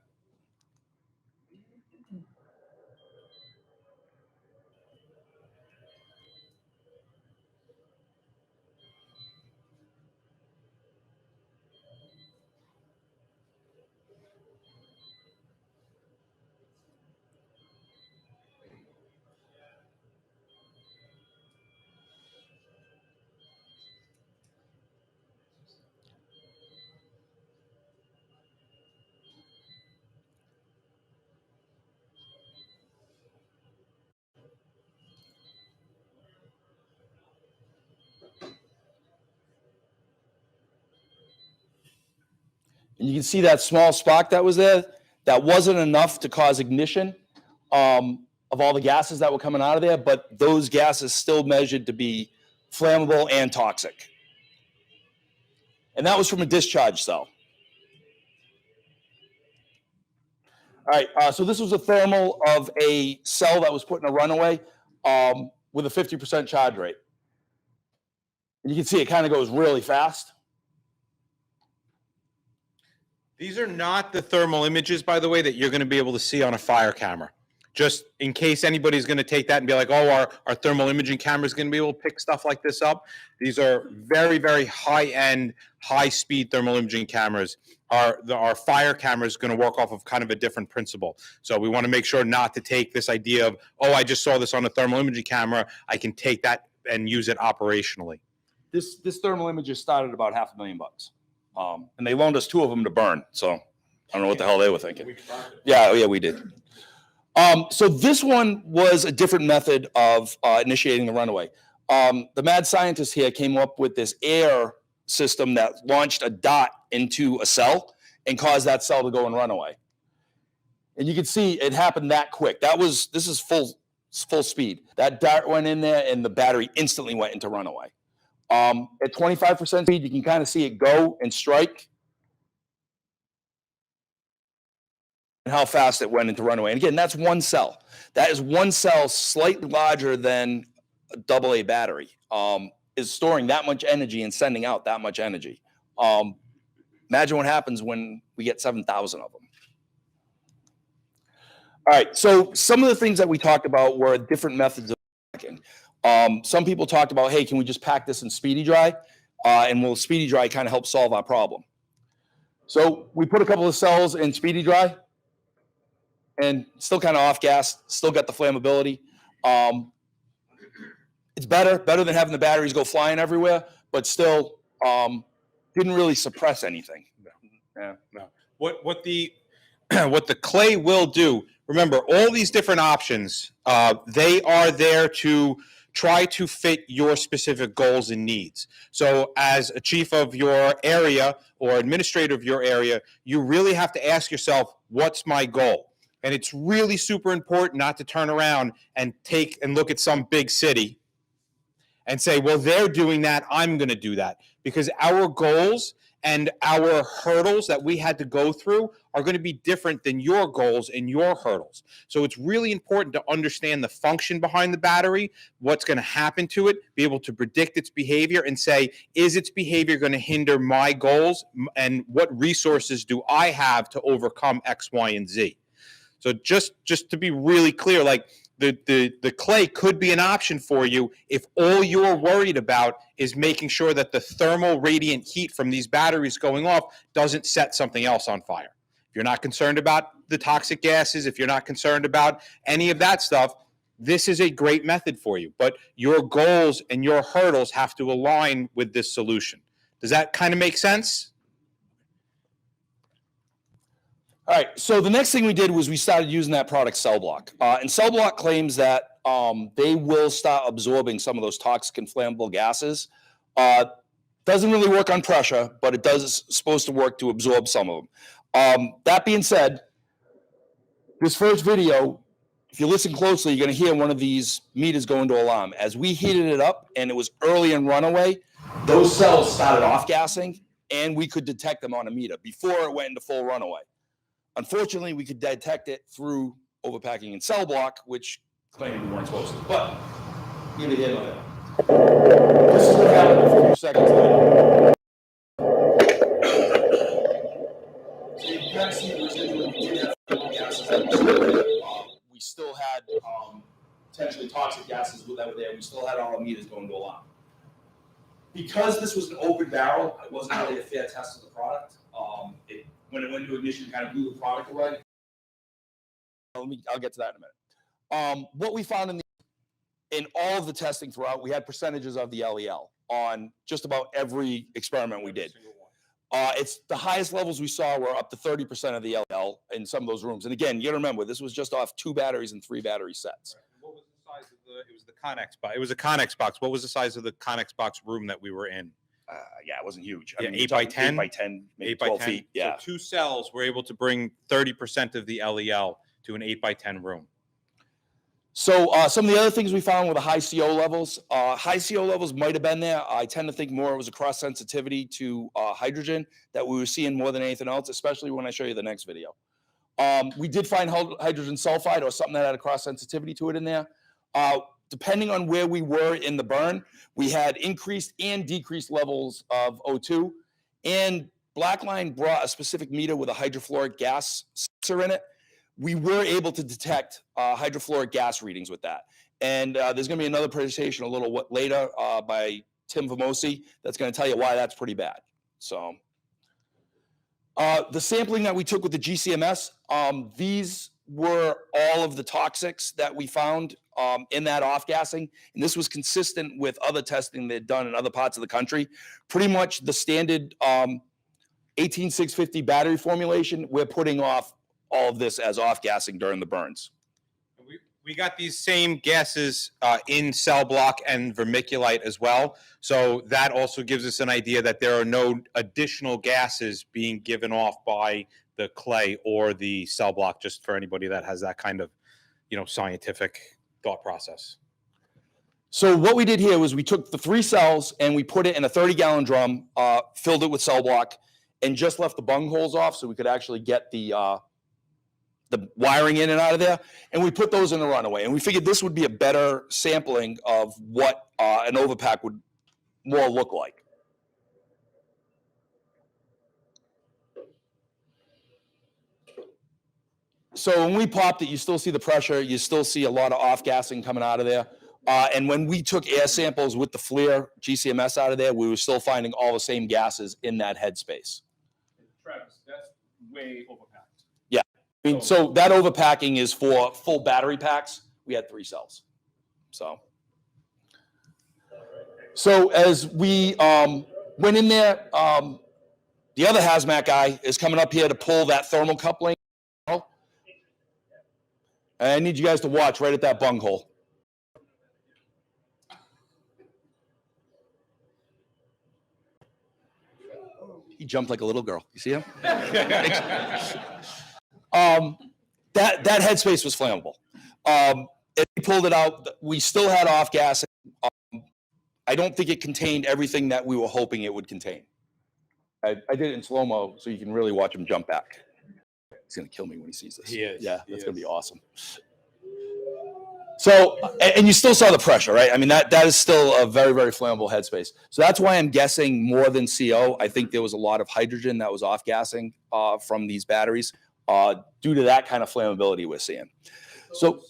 And you can see that small spark that was there. That wasn't enough to cause ignition of all the gases that were coming out of there, but those gases still measured to be flammable and toxic. And that was from a discharge cell. All right, so this was a thermal of a cell that was put in a runaway with a 50% charge rate. And you can see it kind of goes really fast. These are not the thermal images, by the way, that you're going to be able to see on a fire camera. Just in case anybody's going to take that and be like, oh, our thermal imaging camera is going to be able to pick stuff like this up. These are very, very high-end, high-speed thermal imaging cameras. Our fire camera is going to work off of kind of a different principle. So we want to make sure not to take this idea of, oh, I just saw this on a thermal imaging camera. I can take that and use it operationally. This thermal image started about $500,000. And they loaned us 2 of them to burn. So I don't know what the hell they were thinking. Yeah, we did. So this one was a different method of initiating the runaway. The mad scientist here came up with this air system that launched a dot into a cell and caused that cell to go and run away. And you can see it happened that quick. This is full speed. That dart went in there and the battery instantly went into runaway. At 25% speed, you can kind of see it go and strike. And how fast it went into runaway. And again, that's one cell. That is one cell slightly larger than a AA battery, is storing that much energy and sending out that much energy. Imagine what happens when we get 7,000 of them. All right, so some of the things that we talked about were different methods of packing. Some people talked about, hey, can we just pack this in Speedy Dry? And will Speedy Dry kind of help solve our problem? So we put a couple of cells in Speedy Dry. And still kind of off gas, still got the flammability. It's better than having the batteries go flying everywhere, but still didn't really suppress anything. No. What the clay will do, remember, all these different options, they are there to try to fit your specific goals and needs. So as a chief of your area or administrator of your area, you really have to ask yourself, what's my goal? And it's really super important not to turn around and take and look at some big city and say, well, they're doing that, I'm going to do that. Because our goals and our hurdles that we had to go through are going to be different than your goals and your hurdles. So it's really important to understand the function behind the battery, what's going to happen to it, be able to predict its behavior and say, is its behavior going to hinder my goals? And what resources do I have to overcome X, Y, and Z? So just to be really clear, like the clay could be an option for you if all you're worried about is making sure that the thermal radiant heat from these batteries going off doesn't set something else on fire. If you're not concerned about the toxic gases, if you're not concerned about any of that stuff, this is a great method for you. But your goals and your hurdles have to align with this solution. Does that kind of make sense? All right, so the next thing we did was we started using that product Cell Block. And Cell Block claims that they will start absorbing some of those toxic and flammable gases. Doesn't really work on pressure, but it does supposed to work to absorb some of them. That being said, this first video, if you listen closely, you're going to hear one of these meters go into alarm. As we heated it up and it was early in runaway, those cells started off gassing and we could detect them on a meter before it went into full runaway. Unfortunately, we could detect it through overpacking in Cell Block, which claimed we weren't supposed to. But give it in on it. This is what happened a few seconds later. So you can kind of see the residual gases. We still had potentially toxic gases that were there. We still had all our meters going to alarm. Because this was an open barrel, it wasn't really a fair test of the product. When it went into ignition, kind of blew the product away. I'll get to that in a minute. What we found in all of the testing throughout, we had percentages of the LEL on just about every experiment we did. It's the highest levels we saw were up to 30% of the LEL in some of those rooms. And again, you got to remember, this was just off 2 batteries and 3 battery sets. What was the size of it was the Connex box. It was a Connex box. What was the size of the Connex box room that we were in? Yeah, it wasn't huge. Yeah, you're 8 by talking 10? 8 by 10, maybe 8 by 12 10. feet. Yeah. So 2 cells were able to bring 30% of the LEL to an 8 by 10 room. So some of the other things we found were the high CO levels. High CO levels might have been there. I tend to think more it was a cross sensitivity to hydrogen that we were seeing more than anything else, especially when I show you the next video. We did find hydrogen sulfide or something that had a cross sensitivity to it in there. Depending on where we were in the burn, we had increased and decreased levels of O2. And Blackline brought a specific meter with a hydrofluoric gas sensor in it. We were able to detect hydrofluoric gas readings with that. And there's going to be another presentation a little later by Tim Vamosi that's going to tell you why that's pretty bad. So the sampling that we took with the GCMS, these were all of the toxics that we found in that off-gassing. And this was consistent with other testing they'd done in other parts of the country. Pretty much the standard 18650 battery formulation, we're putting off all of this as off-gassing during the burns. We got these same gases in cell block and vermiculite as well. So that also gives us an idea that there are no additional gases being given off by the clay or the cell block, just for anybody that has that kind of, scientific thought process. So what we did here was we took the 3 cells and we put it in a 30-gallon drum, filled it with cell block, and just left the bung holes off so we could actually get the wiring in and out of there. And we put those in the runaway. And we figured this would be a better sampling of what an overpack would more look like. So when we popped it, you still see the pressure. You still see a lot of off-gassing coming out of there. And when we took air samples with the FLIR GCMS out of there, we were still finding all the same gases in that headspace. Travis, that's way overpacked. Yeah. I mean, so that overpacking is for full battery packs. We had 3 cells. So as we went in there, the other hazmat guy is coming up here to pull that thermal coupling. And I need you guys to watch right at that bung hole. He jumped like a little girl. You see him? That headspace was flammable. He pulled it out. We still had off gas. I don't think it contained everything that we were hoping it would contain. I did it in slow-mo so you can really watch him jump back. He's going to kill me when he sees this. He is. Yeah, that's going to be awesome. So, and you still saw the pressure, right? I mean, that is still a very, very flammable headspace. So that's why I'm guessing more than CO. I think there was a lot of hydrogen that was off-gassing from these batteries due to that kind of flammability we're seeing. So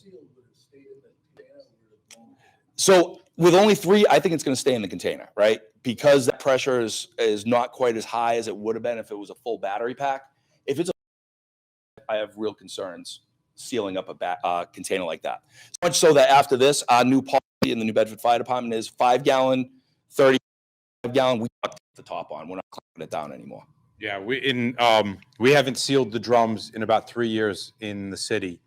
with only 3, I think it's going to stay in the container, right? Because the pressure is not quite as high as it would have been if it was a full battery pack. If it's I have real concerns sealing up a container like that. So much so that after this, our new policy in the New Bedford Fire Department is 5-gallon, 35-gallon. We tuck the top on. We're not clamping it down anymore. Yeah, we haven't sealed the drums in about 3 years in the city.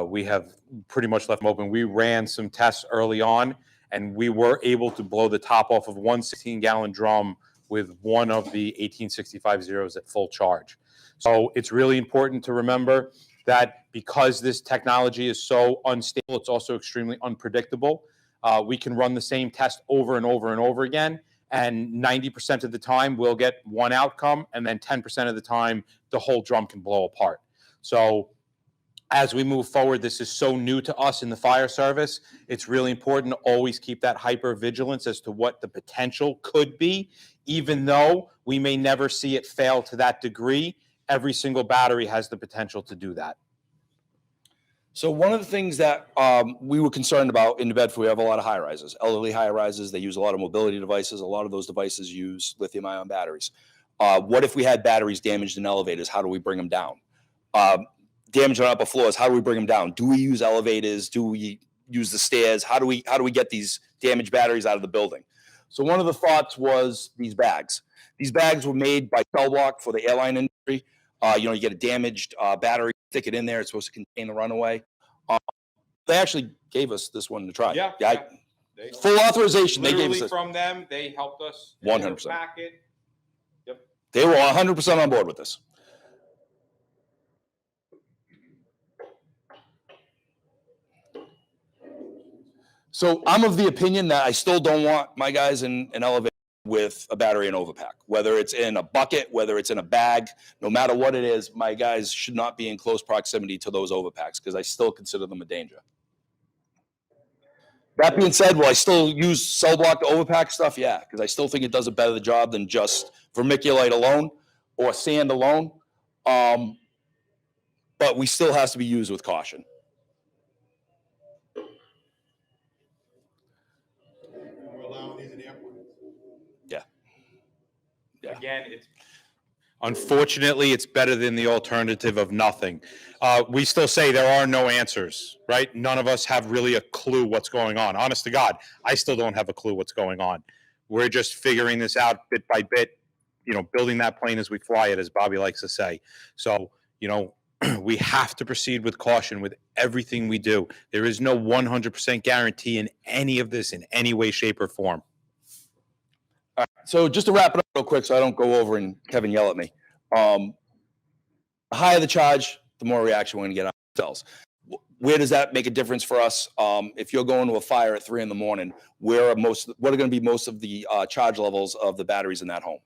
We have pretty much left them open. We ran some tests early on, and we were able to blow the top off of one 16-gallon drum with one of the 1865 zeros at full charge. So it's really important to remember that because this technology is so unstable, it's also extremely unpredictable. We can run the same test over and over and over again, and 90% of the time we'll get one outcome, and then 10% of the time the whole drum can blow apart. So as we move forward, this is so new to us in the fire service. It's really important to always keep that hypervigilance as to what the potential could be, even though we may never see it fail to that degree. Every single battery has the potential to do that. So one of the things that we were concerned about in New Bedford, we have a lot of high-rises, elderly high-rises. They use a lot of mobility devices. A lot of those devices use lithium-ion batteries. What if we had batteries damaged in elevators? How do we bring them down? Damage on upper floors, how do we bring them down? Do we use elevators? Do we use the stairs? How do we get these damaged batteries out of the building? So one of the thoughts was these bags. These bags were made by Cell Block for the airline industry. You get a damaged battery, stick it in there. It's supposed to contain the runaway. They actually gave us this one to try. Yeah. Full authorization. They gave Literally us from them, they helped us. 100%. Pack it. Yep. They were 100% on board with this. So I'm of the opinion that I still don't want my guys in an elevator with a battery and overpack, whether it's in a bucket, whether it's in a bag, no matter what it is, my guys should not be in close proximity to those overpacks because I still consider them a danger. That being said, will I still use cell block to overpack stuff? Yeah, because I still think it does a better job than just vermiculite alone or sand alone. But we still has to be used with caution. We're allowing these in the airport. Yeah. Yeah. Again, unfortunately, it's better than the alternative of nothing. We still say there are no answers, right? None of us have really a clue what's going on. Honest to God, I still don't have a clue what's going on. We're just figuring this out bit by bit, building that plane as we fly it, as Bobby likes to say. So, we have to proceed with caution with everything we do. There is no 100% guarantee in any of this in any way, shape, or form. All right, so just to wrap it up real quick so I don't go over and Kevin yell at me. The higher the charge, the more reaction we're going to get on cells. Where does that make a difference for us? If you're going to a fire at 3 in the morning, what are going to be most of the charge levels of the batteries in that home?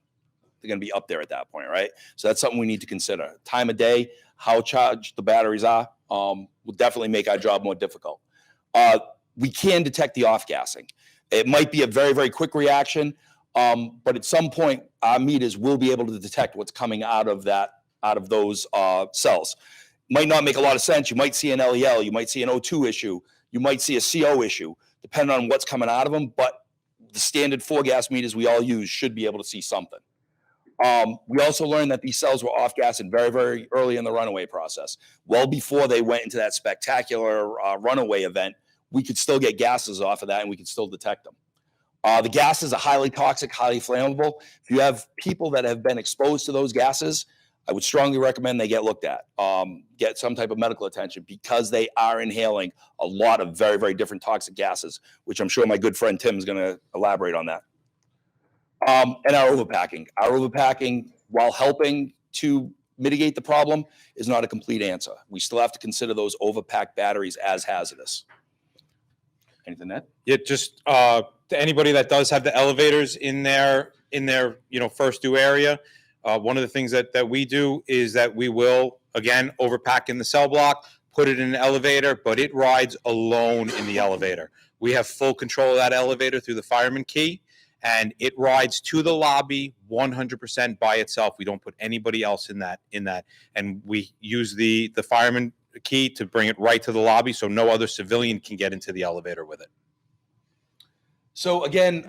They're going to be up there at that point, right? So that's something we need to consider. Time of day, how charged the batteries are, will definitely make our job more difficult. We can detect the off-gassing. It might be a very, very quick reaction, but at some point, our meters will be able to detect what's coming out of those cells. Might not make a lot of sense. You might see an LEL, you might see an O2 issue, you might see a CO issue, depending on what's coming out of them, but the standard 4-gas meters we all use should be able to see something. We also learned that these cells were off-gassing very, very early in the runaway process. Well before they went into that spectacular runaway event, we could still get gases off of that and we could still detect them. The gases are highly toxic, highly flammable. If you have people that have been exposed to those gases, I would strongly recommend they get looked at, get some type of medical attention because they are inhaling a lot of very, very different toxic gases, which I'm sure my good friend Tim is going to elaborate on that. And our overpacking. Our overpacking, while helping to mitigate the problem, is not a complete answer. We still have to consider those overpacked batteries as hazardous. Anything that? Yeah, just to anybody that does have the elevators in their first due area, one of the things that we do is that we will, again, overpack in the cell block, put it in an elevator, but it rides alone in the elevator. We have full control of that elevator through the fireman key, and it rides to the lobby 100% by itself. We don't put anybody else in that, and we use the fireman key to bring it right to the lobby so no other civilian can get into the elevator with it. So again,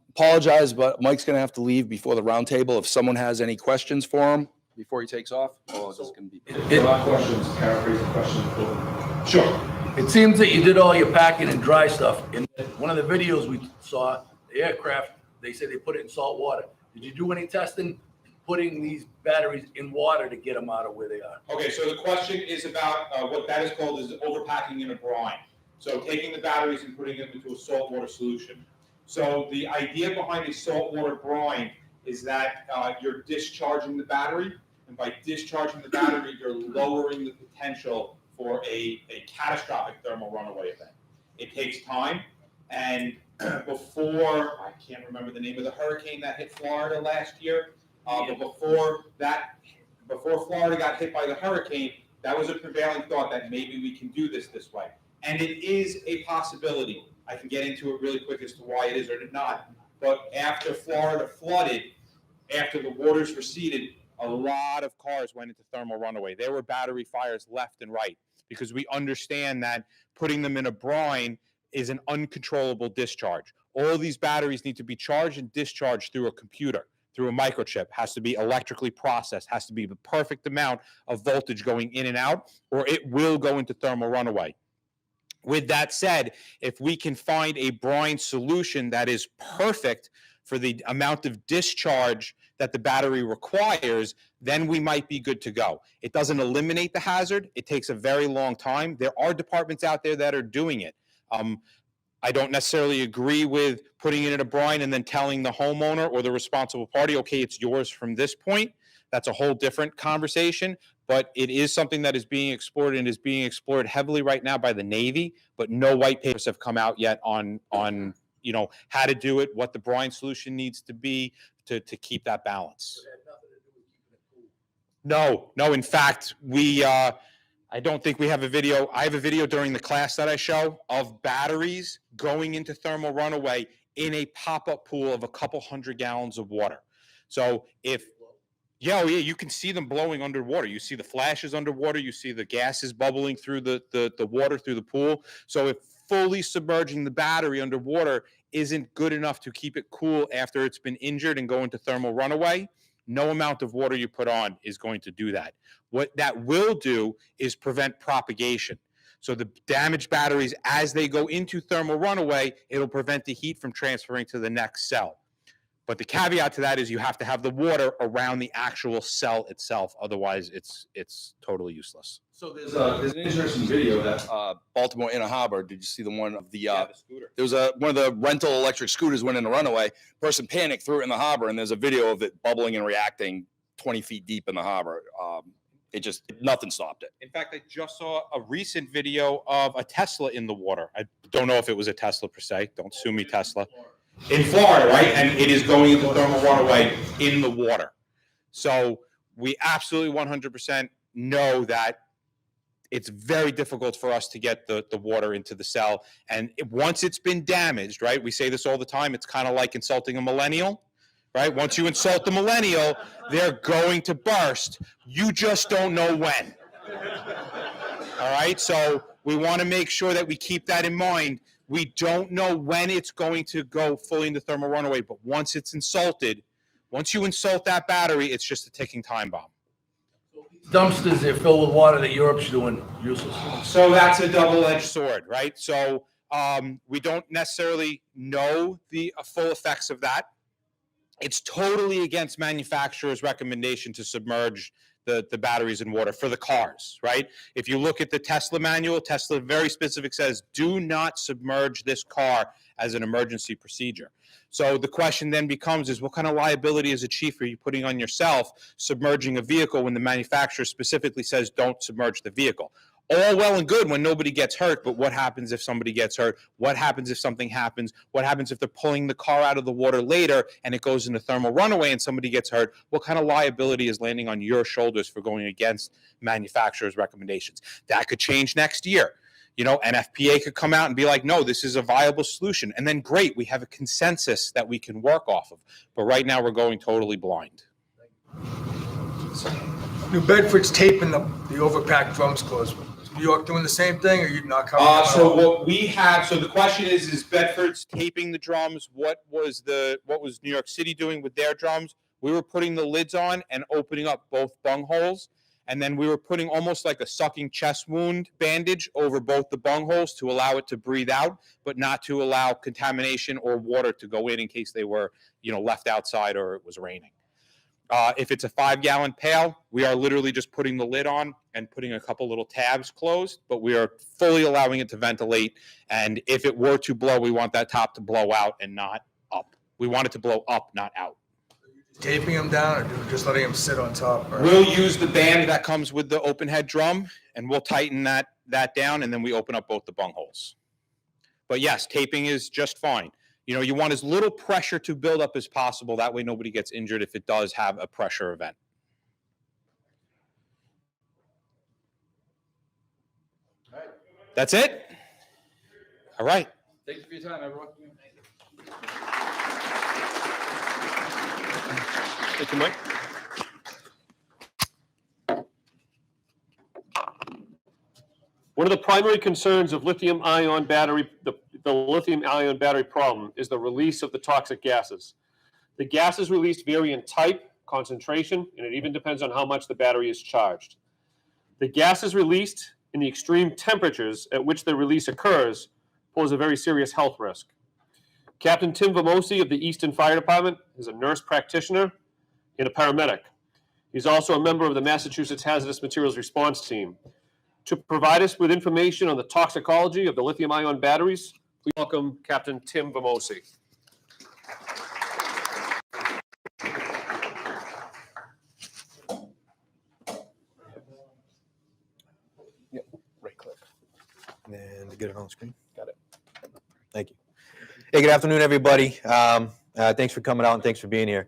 apologize, but Mike's going to have to leave before the roundtable. If someone has any questions for him before he takes off, oh, this is going to be. A lot of questions, paraphrase the question. Sure. It seems that you did all your packing and dry stuff. In one of the videos we saw, the aircraft, they say they put it in salt water. Did you do any testing putting these batteries in water to get them out of where they are? Okay, so the question is about what that is called is overpacking in a brine. So taking the batteries and putting them into a saltwater solution. So the idea behind a saltwater brine is that you're discharging the battery, and by discharging the battery, you're lowering the potential for a catastrophic thermal runaway event. It takes time, and before, I can't remember the name of the hurricane that hit Florida last year, but before Florida got hit by the hurricane, that was a prevailing thought that maybe we can do this way. And it is a possibility. I can get into it really quick as to why it is or not. But after Florida flooded, after the waters receded, a lot of cars went into thermal runaway. There were battery fires left and right because we understand that putting them in a brine is an uncontrollable discharge. All these batteries need to be charged and discharged through a computer, through a microchip, has to be electrically processed, has to be the perfect amount of voltage going in and out, or it will go into thermal runaway. With that said, if we can find a brine solution that is perfect for the amount of discharge that the battery requires, then we might be good to go. It doesn't eliminate the hazard. It takes a very long time. There are departments out there that are doing it. I don't necessarily agree with putting it in a brine and then telling the homeowner or the responsible party, okay, it's yours from this point. That's a whole different conversation, but it is something that is being explored and is being explored heavily right now by the Navy, but no white papers have come out yet on how to do it, what the brine solution needs to be to keep that balance. No, in fact, I don't think we have a video. I have a video during the class that I show of batteries going into thermal runaway in a pop-up pool of a couple 100 gallons of water. So you can see them blowing underwater. You see the flashes underwater. You see the gases bubbling through the water through the pool. So if fully submerging the battery underwater isn't good enough to keep it cool after it's been injured and go into thermal runaway, no amount of water you put on is going to do that. What that will do is prevent propagation. So the damaged batteries, as they go into thermal runaway, it'll prevent the heat from transferring to the next cell. But the caveat to that is you have to have the water around the actual cell itself. Otherwise, it's totally useless. So there's an interesting video that Baltimore Inner Harbor. Did you see the one of the scooter? There was one of the rental electric scooters went in a runaway. Person panicked, threw it in the harbor, and there's a video of it bubbling and reacting 20 feet deep in the harbor. Nothing stopped it. In fact, I just saw a recent video of a Tesla in the water. I don't know if it was a Tesla per se. Don't sue me, Tesla. In Florida, right? And it is going into thermal runaway in the water. So we absolutely 100% know that it's very difficult for us to get the water into the cell. And once it's been damaged, right? We say this all the time. It's kind of like insulting a millennial, right? Once you insult the millennial, they're going to burst. You just don't know when. All right? So we want to make sure that we keep that in mind. We don't know when it's going to go fully into thermal runaway, but once it's insulted, once you insult that battery, it's just a ticking time bomb. Dumpsters, they're filled with water that Europe's doing useless. So that's a double-edged sword, right? So we don't necessarily know the full effects of that. It's totally against manufacturers' recommendation to submerge the batteries in water for the cars, right? If you look at the Tesla manual, Tesla very specific says, do not submerge this car as an emergency procedure. So the question then becomes is what kind of liability as a chief are you putting on yourself submerging a vehicle when the manufacturer specifically says don't submerge the vehicle? All well and good when nobody gets hurt, but what happens if somebody gets hurt? What happens if something happens? What happens if they're pulling the car out of the water later and it goes into thermal runaway and somebody gets hurt? What kind of liability is landing on your shoulders for going against manufacturers' recommendations? That could change next year. NFPA could come out and be like, no, this is a viable solution. And then great, we have a consensus that we can work off of. But right now we're going totally blind. New Bedford's taping the overpacked drums closed. New York doing the same thing, or you not coming? So what we have, so the question is Bedford's taping the drums? What was New York City doing with their drums? We were putting the lids on and opening up both bung holes. And then we were putting almost like a sucking chest wound bandage over both the bung holes to allow it to breathe out, but not to allow contamination or water to go in case they were, left outside or it was raining. If it's a 5-gallon pail, we are literally just putting the lid on and putting a couple little tabs closed, but we are fully allowing it to ventilate. And if it were to blow, we want that top to blow out and not up. We want it to blow up, not out. Taping them down, or just letting them sit on top? Or? We'll use the band that comes with the open head drum, and we'll tighten that down, and then we open up both the bung holes. But yes, taping is just fine. You want as little pressure to build up as possible. That way nobody gets injured if it does have a pressure event. All right. That's it? All right. Thank you for your time, everyone. Thank you, Mike. One of the primary concerns of lithium-ion battery, the lithium-ion battery problem is the release of the toxic gases. The gases released vary in type, concentration, and it even depends on how much the battery is charged. The gases released in the extreme temperatures at which the release occurs pose a very serious health risk. Captain Tim Vamosi of the Easton Fire Department is a nurse practitioner and a paramedic. He's also a member of the Massachusetts Hazardous Materials Response Team. To provide us with information on the toxicology of the lithium-ion batteries, Please welcome Captain Tim Vamosi. Right click. And get it on screen. Got it. Thank you. Hey, good afternoon, everybody. Thanks for coming out and thanks for being here.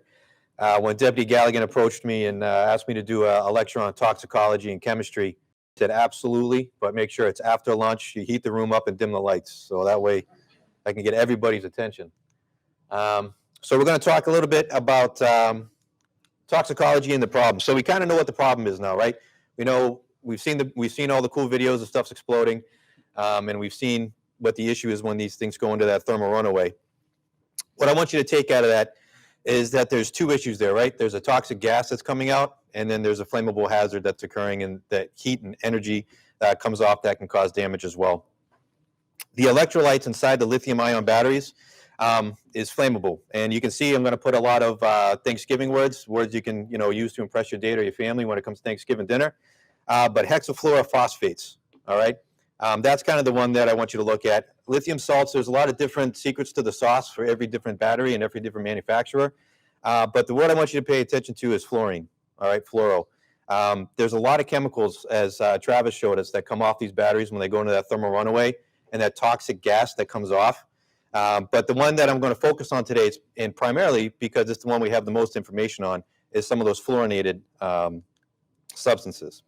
When Deputy Galligan approached me and asked me to do a lecture on toxicology and chemistry, I said absolutely, but make sure it's after lunch. You heat the room up and dim the lights, so that way I can get everybody's attention. So we're going to talk a little bit about toxicology and the problem. So we kind of know what the problem is now, right? We know we've seen all the cool videos of stuff's exploding, and we've seen what the issue is when these things go into that thermal runaway. What I want you to take out of that is that there's two issues there, right? There's a toxic gas that's coming out, and then there's a flammable hazard that's occurring, and that heat and energy that comes off that can cause damage as well. The electrolytes inside the lithium-ion batteries is flammable, and you can see I'm going to put a lot of Thanksgiving words you can use to impress your date or your family when it comes to Thanksgiving dinner. But hexafluorophosphates, all right? That's kind of the one that I want you to look at. Lithium salts, there's a lot of different secrets to the sauce for every different battery and every different manufacturer. But the word I want you to pay attention to is fluorine, all right, fluoro. There's a lot of chemicals, as Travis showed us, that come off these batteries when they go into that thermal runaway and that toxic gas that comes off. But the one that I'm going to focus on today, and primarily because it's the one we have the most information on, is some of those fluorinated substances.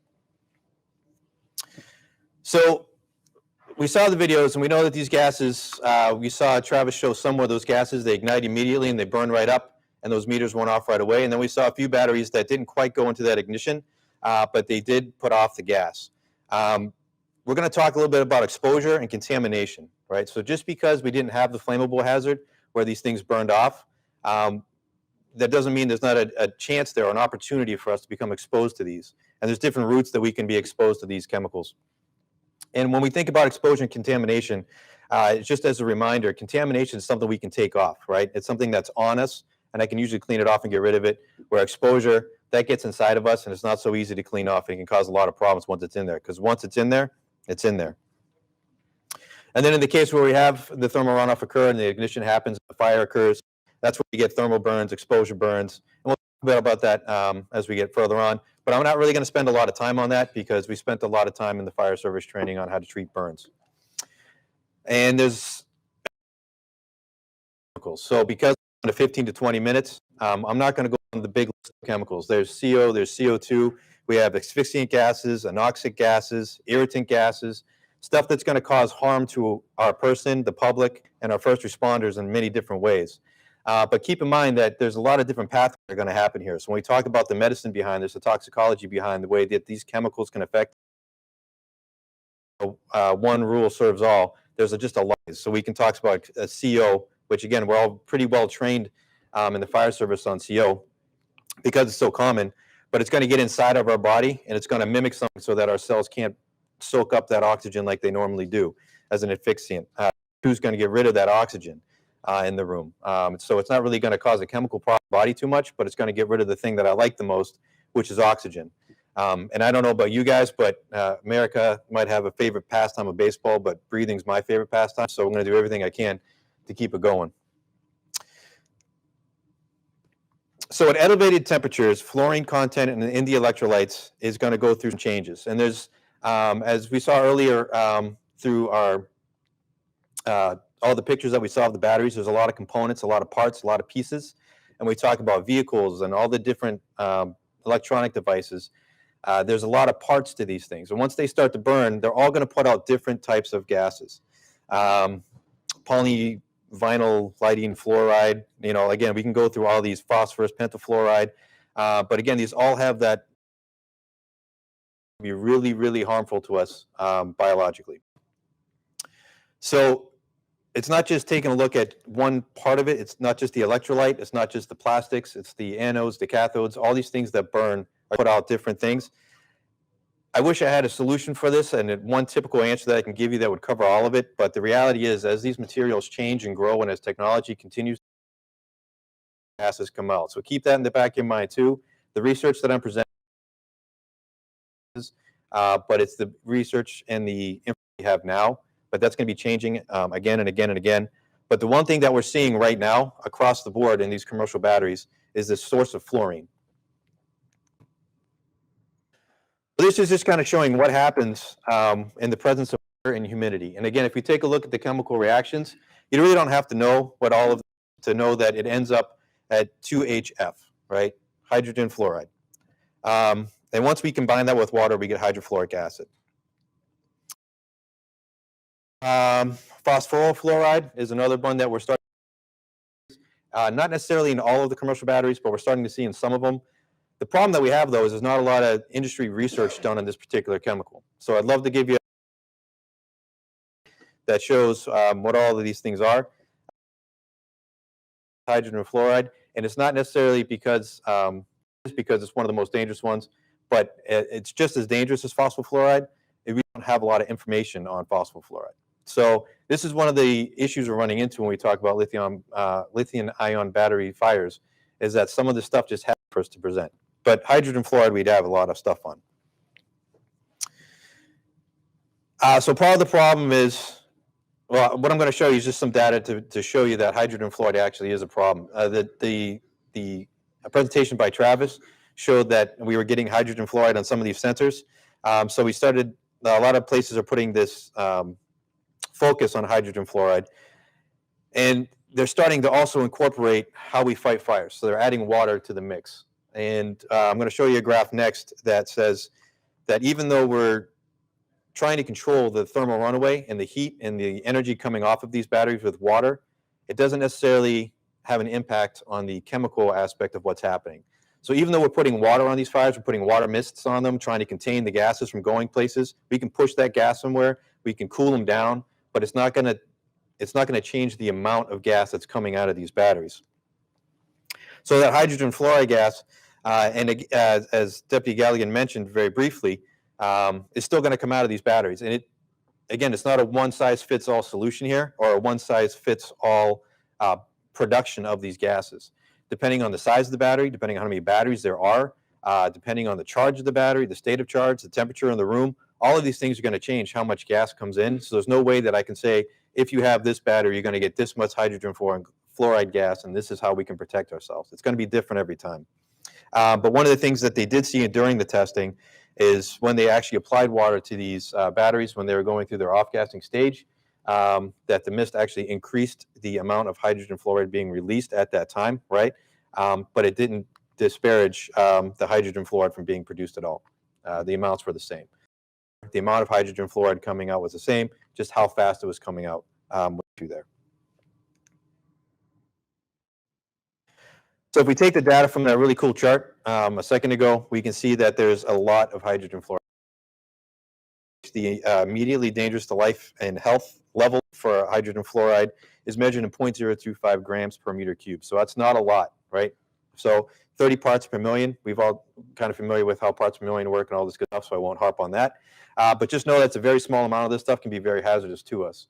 So we saw the videos, and we know that these gases, we saw Travis show some of those gases, they ignite immediately and they burn right up, and those meters went off right away. And then we saw a few batteries that didn't quite go into that ignition, but they did put off the gas. We're going to talk a little bit about exposure and contamination, right? So just because we didn't have the flammable hazard where these things burned off, that doesn't mean there's not a chance there or an opportunity for us to become exposed to these. And there's different routes that we can be exposed to these chemicals. And when we think about exposure and contamination, just as a reminder, contamination is something we can take off, right? It's something that's on us, and I can usually clean it off and get rid of it. Where exposure, that gets inside of us, and it's not so easy to clean off. It can cause a lot of problems once it's in there, because once it's in there, it's in there. And then in the case where we have the thermal runoff occur and the ignition happens, the fire occurs, that's where we get thermal burns, exposure burns. And we'll talk a bit about that as we get further on. But I'm not really going to spend a lot of time on that because we spent a lot of time in the fire service training on how to treat burns. And there's chemicals. So because of 15 to 20 minutes, I'm not going to go on the big list of chemicals. There's CO, there's CO2. We have asphyxiant gases, anoxic gases, irritant gases, stuff that's going to cause harm to our person, the public, and our first responders in many different ways. But keep in mind that there's a lot of different pathways that are going to happen here. So when we talk about the medicine behind this, the toxicology behind the way that these chemicals can affect, one rule serves all. There's just a lot. So we can talk about a CO, which again, we're all pretty well trained in the fire service on CO because it's so common, but it's going to get inside of our body and it's going to mimic something so that our cells can't soak up that oxygen like they normally do as an asphyxiant. Who's going to get rid of that oxygen in the room? So it's not really going to cause a chemical problem in the body too much, but it's going to get rid of the thing that I like the most, which is oxygen. And I don't know about you guys, but America might have a favorite pastime of baseball, but breathing's my favorite pastime. So I'm going to do everything I can to keep it going. So at elevated temperatures, fluorine content in the electrolytes is going to go through some changes. And there's, as we saw earlier through our all the pictures that we saw of the batteries, there's a lot of components, a lot of parts, a lot of pieces. And we talk about vehicles and all the different electronic devices. There's a lot of parts to these things. And once they start to burn, they're all going to put out different types of gases. Polyvinyl lidine fluoride, again, we can go through all these, phosphorus, pentafluoride. But again, these all have that be really, really harmful to us biologically. So it's not just taking a look at one part of it. It's not just the electrolyte. It's not just the plastics. It's the anodes, the cathodes, all these things that burn put out different things. I wish I had a solution for this and one typical answer that I can give you that would cover all of it. But the reality is, as these materials change and grow and as technology continues, gases come out. So keep that in the back of your mind too. The research that I'm presenting but it's the research and the information we have now. but that's going to be changing again and again and again. But the one thing that we're seeing right now across the board in these commercial batteries is this source of fluorine. This is just kind of showing what happens in the presence of water and humidity. And again, if we take a look at the chemical reactions, you really don't have to know what all of to know that it ends up at 2HF, right? Hydrogen fluoride. And once we combine that with water, we get hydrofluoric acid. Phosphorofluoride is another one that we're starting. Not necessarily in all of the commercial batteries, but we're starting to see in some of them. The problem that we have, though, is there's not a lot of industry research done on this particular chemical. So I'd love to give you that shows what all of these things are. Hydrogen fluoride, and it's not necessarily because it's one of the most dangerous ones, but it's just as dangerous as phosphofluoride. We don't have a lot of information on phosphofluoride. So this is one of the issues we're running into when we talk about lithium-ion battery fires, is that some of this stuff just happens for us to present. But hydrogen fluoride, we'd have a lot of stuff on. So part of the problem is, well, what I'm going to show you is just some data to show you that hydrogen fluoride actually is a problem. The presentation by Travis showed that we were getting hydrogen fluoride on some of these sensors. So we started, a lot of places are putting this focus on hydrogen fluoride. And they're starting to also incorporate how we fight fires. So they're adding water to the mix. And I'm going to show you a graph next that says that even though we're trying to control the thermal runaway and the heat and the energy coming off of these batteries with water, it doesn't necessarily have an impact on the chemical aspect of what's happening. So even though we're putting water on these fires, we're putting water mists on them, trying to contain the gases from going places, we can push that gas somewhere, we can cool them down, but it's not going to change the amount of gas that's coming out of these batteries. So that hydrogen fluoride gas, as Deputy Galligan mentioned very briefly, is still going to come out of these batteries. And again, it's not a one-size-fits-all solution here, or a one-size-fits-all production of these gases. Depending on the size of the battery, depending on how many batteries there are, depending on the charge of the battery, the state of charge, the temperature in the room, all of these things are going to change how much gas comes in. So there's no way that I can say, if you have this battery, you're going to get this much hydrogen fluoride gas, and this is how we can protect ourselves. It's going to be different every time. But one of the things that they did see during the testing is when they actually applied water to these batteries, when they were going through their off-gassing stage, that the mist actually increased the amount of hydrogen fluoride being released at that time, right? But it didn't disparage the hydrogen fluoride from being produced at all. The amounts were the same. The amount of hydrogen fluoride coming out was the same, just how fast it was coming out through there. So if we take the data from that really cool chart a second ago, we can see that there's a lot of hydrogen fluoride. The immediately dangerous to life and health level for hydrogen fluoride is measured in 0.025 grams per meter cubed. So that's not a lot, right? So 30 parts per million, we've all kind of familiar with how parts per million work and all this good stuff, so I won't harp on that. But just know that's a very small amount of this stuff can be very hazardous to us.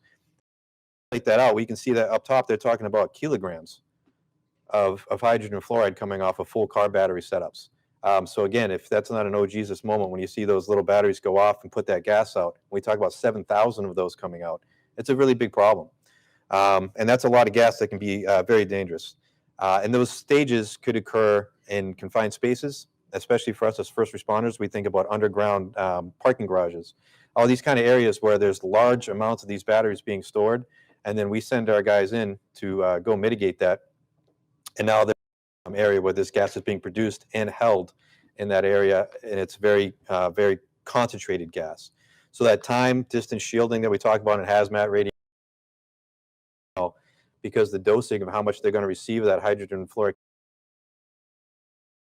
Take that out, we can see that up top they're talking about kilograms of hydrogen fluoride coming off of full car battery setups. So again, if that's not an oh Jesus moment when you see those little batteries go off and put that gas out, we talk about 7,000 of those coming out, it's a really big problem. And that's a lot of gas that can be very dangerous. And those stages could occur in confined spaces, especially for us as first responders. We think about underground parking garages, all these kind of areas where there's large amounts of these batteries being stored, and then we send our guys in to go mitigate that. And now there's an area where this gas is being produced and held in that area, and it's very, very concentrated gas. So that time distance shielding that we talk about in hazmat radiation, because the dosing of how much they're going to receive of that hydrogen fluoride,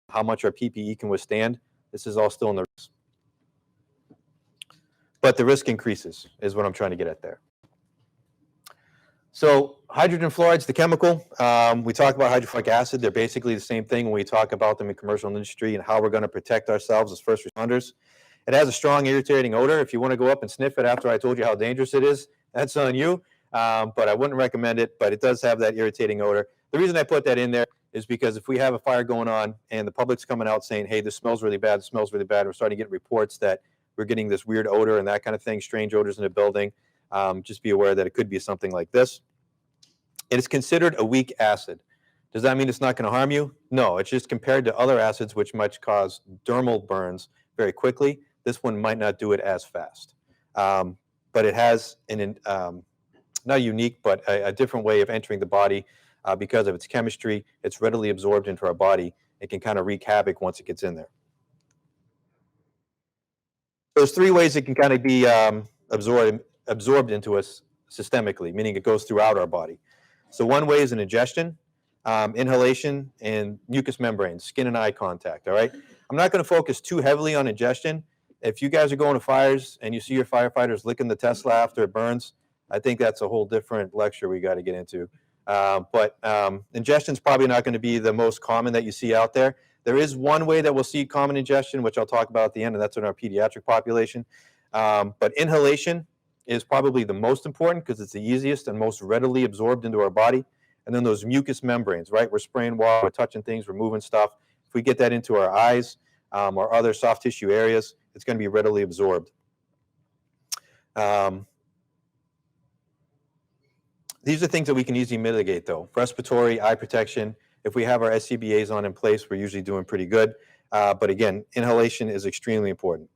how much our PPE can withstand, this is all still in the risk. But the risk increases, is what I'm trying to get at there. So hydrogen fluoride's the chemical. We talk about hydrofluoric acid. They're basically the same thing when we talk about them in commercial industry and how we're going to protect ourselves as first responders. It has a strong irritating odor. If you want to go up and sniff it after I told you how dangerous it is, that's on you. But I wouldn't recommend it, but it does have that irritating odor. The reason I put that in there is because if we have a fire going on and the public's coming out saying, hey, this smells really bad, we're starting to get reports that we're getting this weird odor and that kind of thing, strange odors in the building, just be aware that it could be something like this. It is considered a weak acid. Does that mean it's not going to harm you? No, it's just compared to other acids which might cause dermal burns very quickly. This one might not do it as fast. But it has not unique, but a different way of entering the body because of its chemistry. It's readily absorbed into our body. It can kind of wreak havoc once it gets in there. There's three ways it can kind of be absorbed into us systemically, meaning it goes throughout our body. So one way is an ingestion, inhalation, and mucous membranes, skin and eye contact, all right? I'm not going to focus too heavily on ingestion. If you guys are going to fires and you see your firefighters licking the Tesla after it burns, I think that's a whole different lecture we got to get into. But ingestion is probably not going to be the most common that you see out there. There is one way that we'll see common ingestion, which I'll talk about at the end, and that's in our pediatric population. But inhalation is probably the most important because it's the easiest and most readily absorbed into our body. And then those mucous membranes, right? We're spraying water, we're touching things, we're moving stuff. If we get that into our eyes or other soft tissue areas, it's going to be readily absorbed. These are things that we can easily mitigate, though. Respiratory, eye protection. If we have our SCBAs on in place, we're usually doing pretty good. But again, inhalation is extremely important.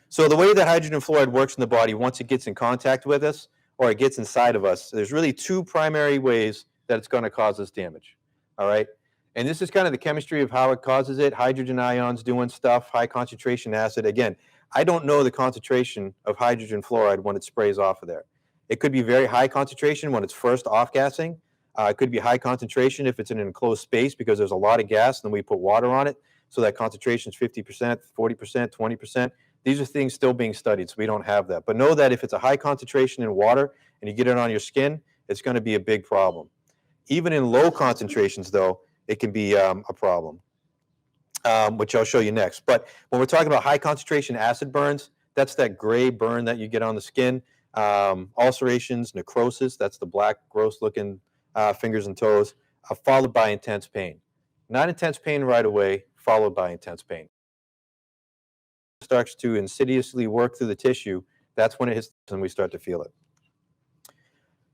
So the way that hydrogen fluoride works in the body, once it gets in contact with us or it gets inside of us, there's really two primary ways that it's going to cause us damage. All right? And this is kind of the chemistry of how it causes it. Hydrogen ions doing stuff, high concentration acid. Again, I don't know the concentration of hydrogen fluoride when it sprays off of there. It could be very high concentration when it's first off-gassing. It could be high concentration if it's in an enclosed space because there's a lot of gas and then we put water on it. So that concentration is 50%, 40%, 20%. These are things still being studied, so we don't have that. But know that if it's a high concentration in water and you get it on your skin, it's going to be a big problem. Even in low concentrations, though, it can be a problem, which I'll show you next. But when we're talking about high concentration acid burns, that's that gray burn that you get on the skin. Ulcerations, necrosis, that's the black, gross-looking fingers and toes, followed by intense pain. Not intense pain right away, followed by intense pain. Starts to insidiously work through the tissue, that's when it hits and we start to feel it.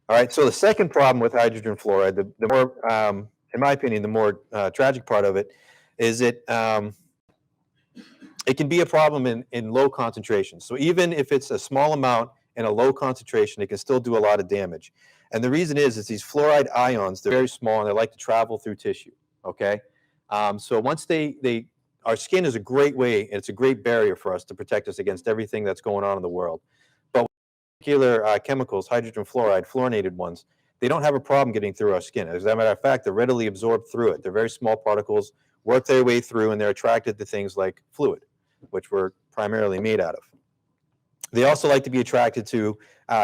All right, so the second problem with hydrogen fluoride, the more, in my opinion, the more tragic part of it is it can be a problem in low concentrations. So even if it's a small amount in a low concentration, it can still do a lot of damage. And the reason is these fluoride ions, they're very small and they like to travel through tissue, okay? So once our skin is a great way, and it's a great barrier for us to protect us against everything that's going on in the world. But particular chemicals, hydrogen fluoride, fluorinated ones, they don't have a problem getting through our skin. As a matter of fact, they're readily absorbed through it. They're very small particles, work their way through, and they're attracted to things like fluid, which we're primarily made out of. They also like to be attracted to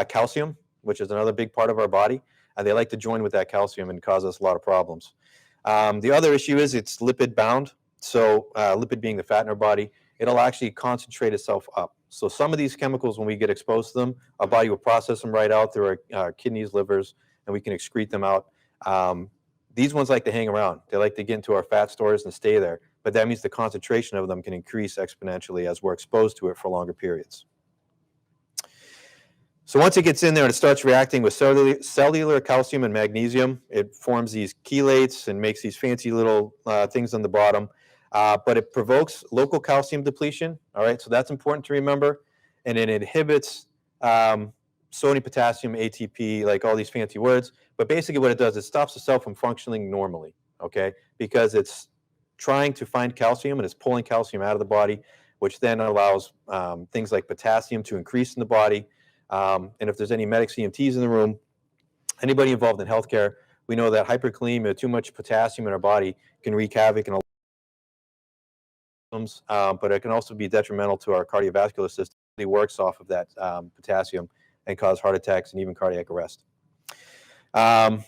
calcium, which is another big part of our body. They like to join with that calcium and cause us a lot of problems. The other issue is it's lipid bound. So lipid being the fat in our body, it'll actually concentrate itself up. So some of these chemicals, when we get exposed to them, our body will process them right out through our kidneys, livers, and we can excrete them out. These ones like to hang around. They like to get into our fat stores and stay there. But that means the concentration of them can increase exponentially as we're exposed to it for longer periods. So once it gets in there and it starts reacting with cellular calcium and magnesium, it forms these chelates and makes these fancy little things on the bottom. But it provokes local calcium depletion, all right? So that's important to remember. And it inhibits sodium, potassium, ATP, like all these fancy words. But basically what it does, it stops the cell from functioning normally, okay? Because it's trying to find calcium and it's pulling calcium out of the body, which then allows things like potassium to increase in the body. And if there's any medic CMTs in the room, anybody involved in healthcare, we know that hyperkalemia, too much potassium in our body, can wreak havoc in a lot of systems, but it can also be detrimental to our cardiovascular system. It works off of that potassium and cause heart attacks and even cardiac arrest. And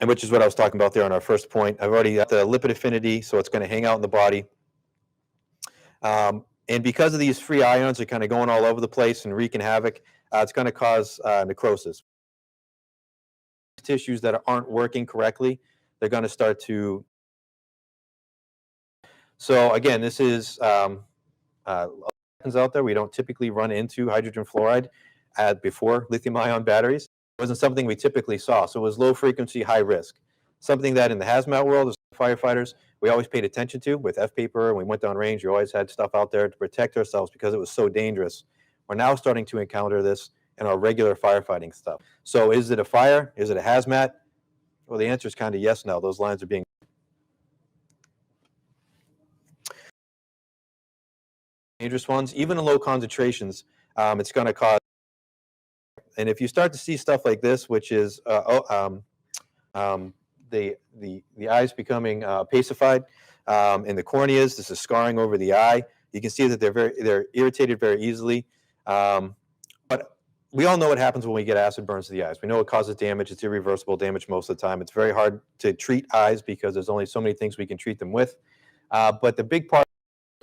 which is what I was talking about there on our first point. I've already got the lipid affinity, so it's going to hang out in the body. And because of these free ions, they're kind of going all over the place and wreaking havoc, it's going to cause necrosis. Tissues that aren't working correctly, they're going to start to. So again, this is out there, we don't typically run into hydrogen fluoride before lithium-ion batteries. It wasn't something we typically saw. So it was low frequency, high risk. Something that in the hazmat world as firefighters, we always paid attention to with F-paper. We went down range, we always had stuff out there to protect ourselves because it was so dangerous. We're now starting to encounter this in our regular firefighting stuff. So is it a fire? Is it a hazmat? Well, the answer is kind of yes now. Those lines are being dangerous ones, even in low concentrations, it's going to cause. And if you start to see stuff like this, which is the eyes becoming opacified, in the corneas, this is scarring over the eye. You can see that they're irritated very easily. But we all know what happens when we get acid burns to the eyes. We know it causes damage. It's irreversible damage most of the time. It's very hard to treat eyes because there's only so many things we can treat them with. But the big part,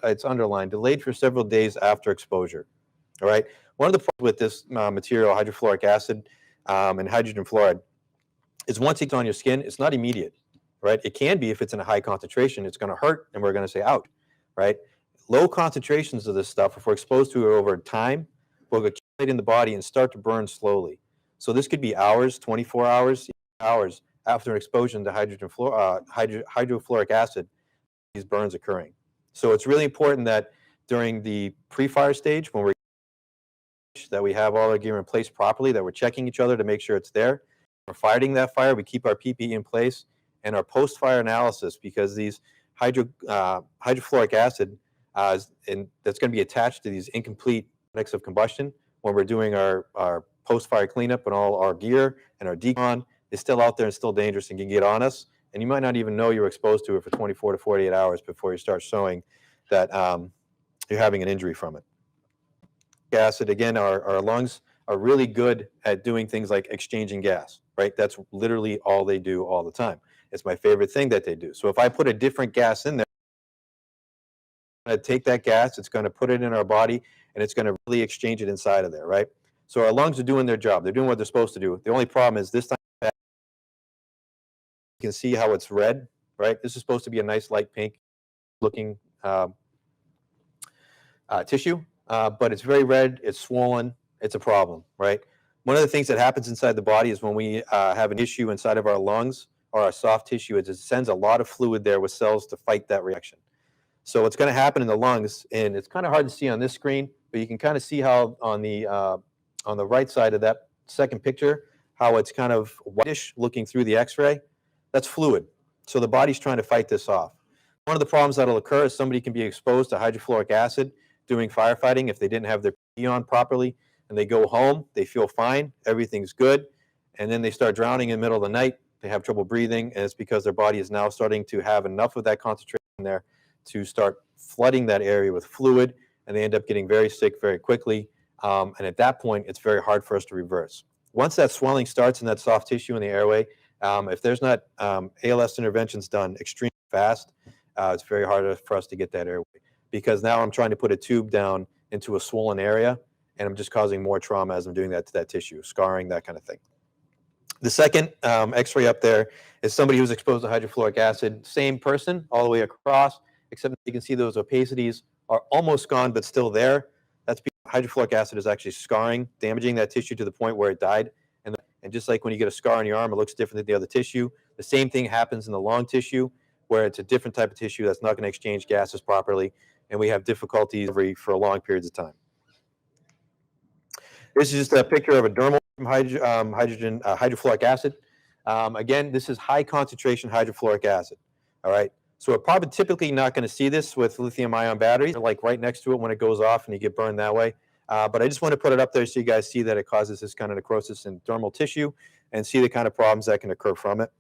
it's underlined, delayed for several days after exposure. All right. One of the problems with this material, hydrofluoric acid and hydrogen fluoride, is once it's on your skin, it's not immediate, right? It can be if it's in a high concentration, it's going to hurt, and we're going to say out, right? Low concentrations of this stuff, if we're exposed to it over time, will accumulate in the body and start to burn slowly. So this could be hours, 24 hours, hours after an exposure to hydrofluoric acid, these burns occurring. So it's really important that during the pre-fire stage, when that we have all our gear in place properly, that we're checking each other to make sure it's there. We're fighting that fire, we keep our PPE in place, and our post-fire analysis, because these hydrofluoric acid, and that's going to be attached to these incomplete mix of combustion when we're doing our post-fire cleanup, and all our gear and our decon is still out there and still dangerous and can get on us. And you might not even know you're exposed to it for 24 to 48 hours before you start showing that you're having an injury from it. Acid, again, our lungs are really good at doing things like exchanging gas, right? That's literally all they do all the time. It's my favorite thing that they do. So if I put a different gas in there, I'm going to take that gas, it's going to put it in our body, and it's going to really exchange it inside of there, right? So our lungs are doing their job. They're doing what they're supposed to do. The only problem is this time, you can see how it's red, right? This is supposed to be a nice light pink looking tissue. But it's very red, it's swollen, it's a problem, right? One of the things that happens inside the body is when we have an issue inside of our lungs or our soft tissue, it sends a lot of fluid there with cells to fight that reaction. So what's going to happen in the lungs, and it's kind of hard to see on this screen, but you can kind of see how on the right side of that second picture, how it's kind of whitish looking through the x-ray. That's fluid. So the body's trying to fight this off. One of the problems that'll occur is somebody can be exposed to hydrofluoric acid doing firefighting if they didn't have their PPE on properly, and they go home, they feel fine, everything's good, and then they start drowning in the middle of the night, they have trouble breathing, and it's because their body is now starting to have enough of that concentration there to start flooding that area with fluid, and they end up getting very sick very quickly, and at that point, it's very hard for us to reverse. Once that swelling starts in that soft tissue in the airway, if there's not ALS interventions done extremely fast, it's very hard for us to get that airway. Because now I'm trying to put a tube down into a swollen area, and I'm just causing more trauma as I'm doing that to that tissue, scarring, that kind of thing. The second x-ray up there is somebody who's exposed to hydrofluoric acid, same person all the way across, except you can see those opacities are almost gone but still there. That's because hydrofluoric acid is actually scarring, damaging that tissue to the point where it died. And just like when you get a scar on your arm, it looks different than the other tissue. The same thing happens in the lung tissue, where it's a different type of tissue that's not going to exchange gases properly, and we have difficulties for long periods of time. This is just a picture of a dermal hydrofluoric acid. Again, this is high concentration hydrofluoric acid. All right. So we're probably typically not going to see this with lithium-ion batteries. They're like right next to it when it goes off and you get burned that way. But I just want to put it up there so you guys see that it causes this kind of necrosis in dermal tissue and see the kind of problems that can occur from it.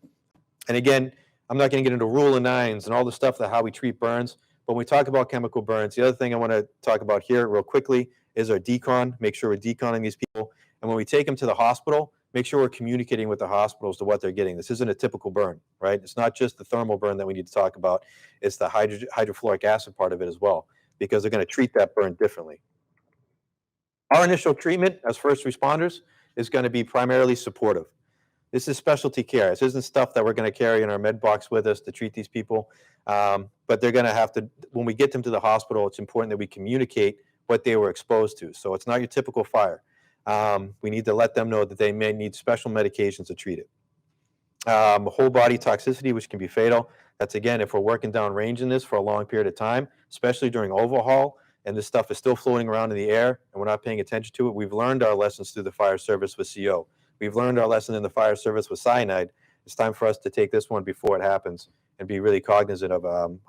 And again, I'm not going to get into rule of nines and all the stuff that how we treat burns. But when we talk about chemical burns, the other thing I want to talk about here real quickly is our decon. Make sure we're deconning these people. And when we take them to the hospital, make sure we're communicating with the hospitals to what they're getting. This isn't a typical burn, right? It's not just the thermal burn that we need to talk about. It's the hydrofluoric acid part of it as well, because they're going to treat that burn differently. Our initial treatment as first responders is going to be primarily supportive. This is specialty care. This isn't stuff that we're going to carry in our med box with us to treat these people. But they're going to have to, when we get them to the hospital, it's important that we communicate what they were exposed to. So it's not your typical fire. We need to let them know that they may need special medications to treat it. Whole body toxicity, which can be fatal. That's again, if we're working down range in this for a long period of time, especially during overhaul, and this stuff is still floating around in the air and we're not paying attention to it. We've learned our lessons through the fire service with CO. We've learned our lesson in the fire service with cyanide. It's time for us to take this one before it happens and be really cognizant of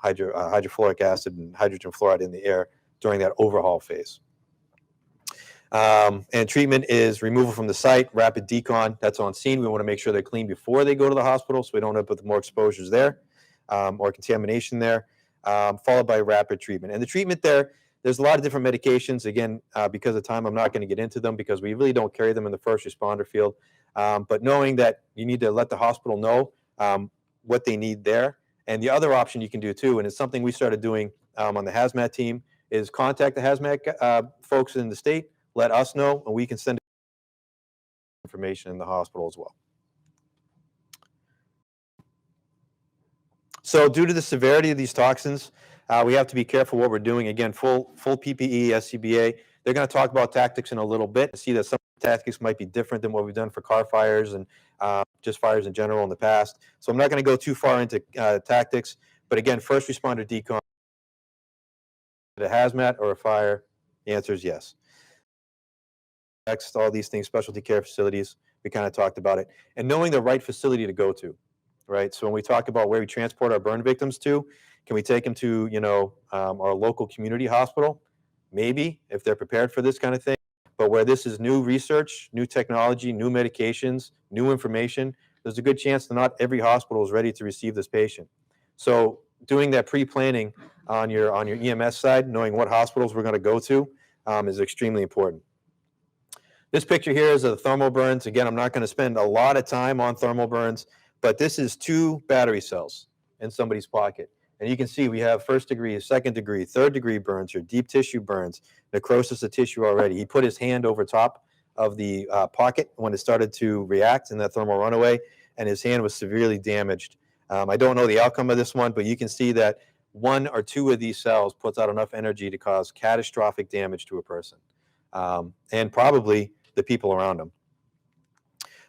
hydrofluoric acid and hydrogen fluoride in the air during that overhaul phase. And treatment is removal from the site, rapid decon. That's on scene. We want to make sure they're clean before they go to the hospital so we don't end up with more exposures there or contamination there, followed by rapid treatment. And the treatment there's a lot of different medications. Again, because of time, I'm not going to get into them because we really don't carry them in the first responder field. But knowing that you need to let the hospital know what they need there. And the other option you can do too, and it's something we started doing on the hazmat team, is contact the hazmat folks in the state, let us know, and we can send information in the hospital as well. So due to the severity of these toxins, we have to be careful what we're doing. Again, full PPE, SCBA. They're going to talk about tactics in a little bit. See that some tactics might be different than what we've done for car fires and just fires in general in the past. So I'm not going to go too far into tactics. But again, first responder decon, a hazmat or a fire, the answer is yes. Next, all these things, specialty care facilities, we kind of talked about it. And knowing the right facility to go to, right? So when we talk about where we transport our burn victims to, can we take them to, our local community hospital? Maybe, if they're prepared for this kind of thing. But where this is new research, new technology, new medications, new information, there's a good chance that not every hospital is ready to receive this patient. So doing that pre-planning on your EMS side, knowing what hospitals we're going to go to is extremely important. This picture here is of the thermal burns. Again, I'm not going to spend a lot of time on thermal burns, but this is 2 battery cells in somebody's pocket. And you can see we have 1st degree, 2nd degree, 3rd degree burns or deep tissue burns, necrosis of tissue already. He put his hand over top of the pocket when it started to react in that thermal runaway, and his hand was severely damaged. I don't know the outcome of this one, but you can see that 1 or 2 of these cells puts out enough energy to cause catastrophic damage to a person, and probably the people around them.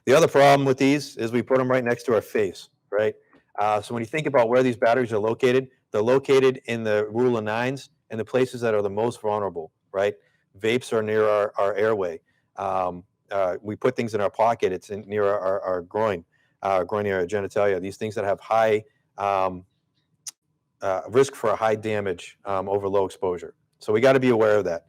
The other problem with these is we put them right next to our face, right? So when you think about where these batteries are located, they're located in the rule of 9s and the places that are the most vulnerable, right? Vapes are near our airway. We put things in our pocket. It's near our groin area, genitalia. These things that have high risk for a high damage over low exposure. So we got to be aware of that.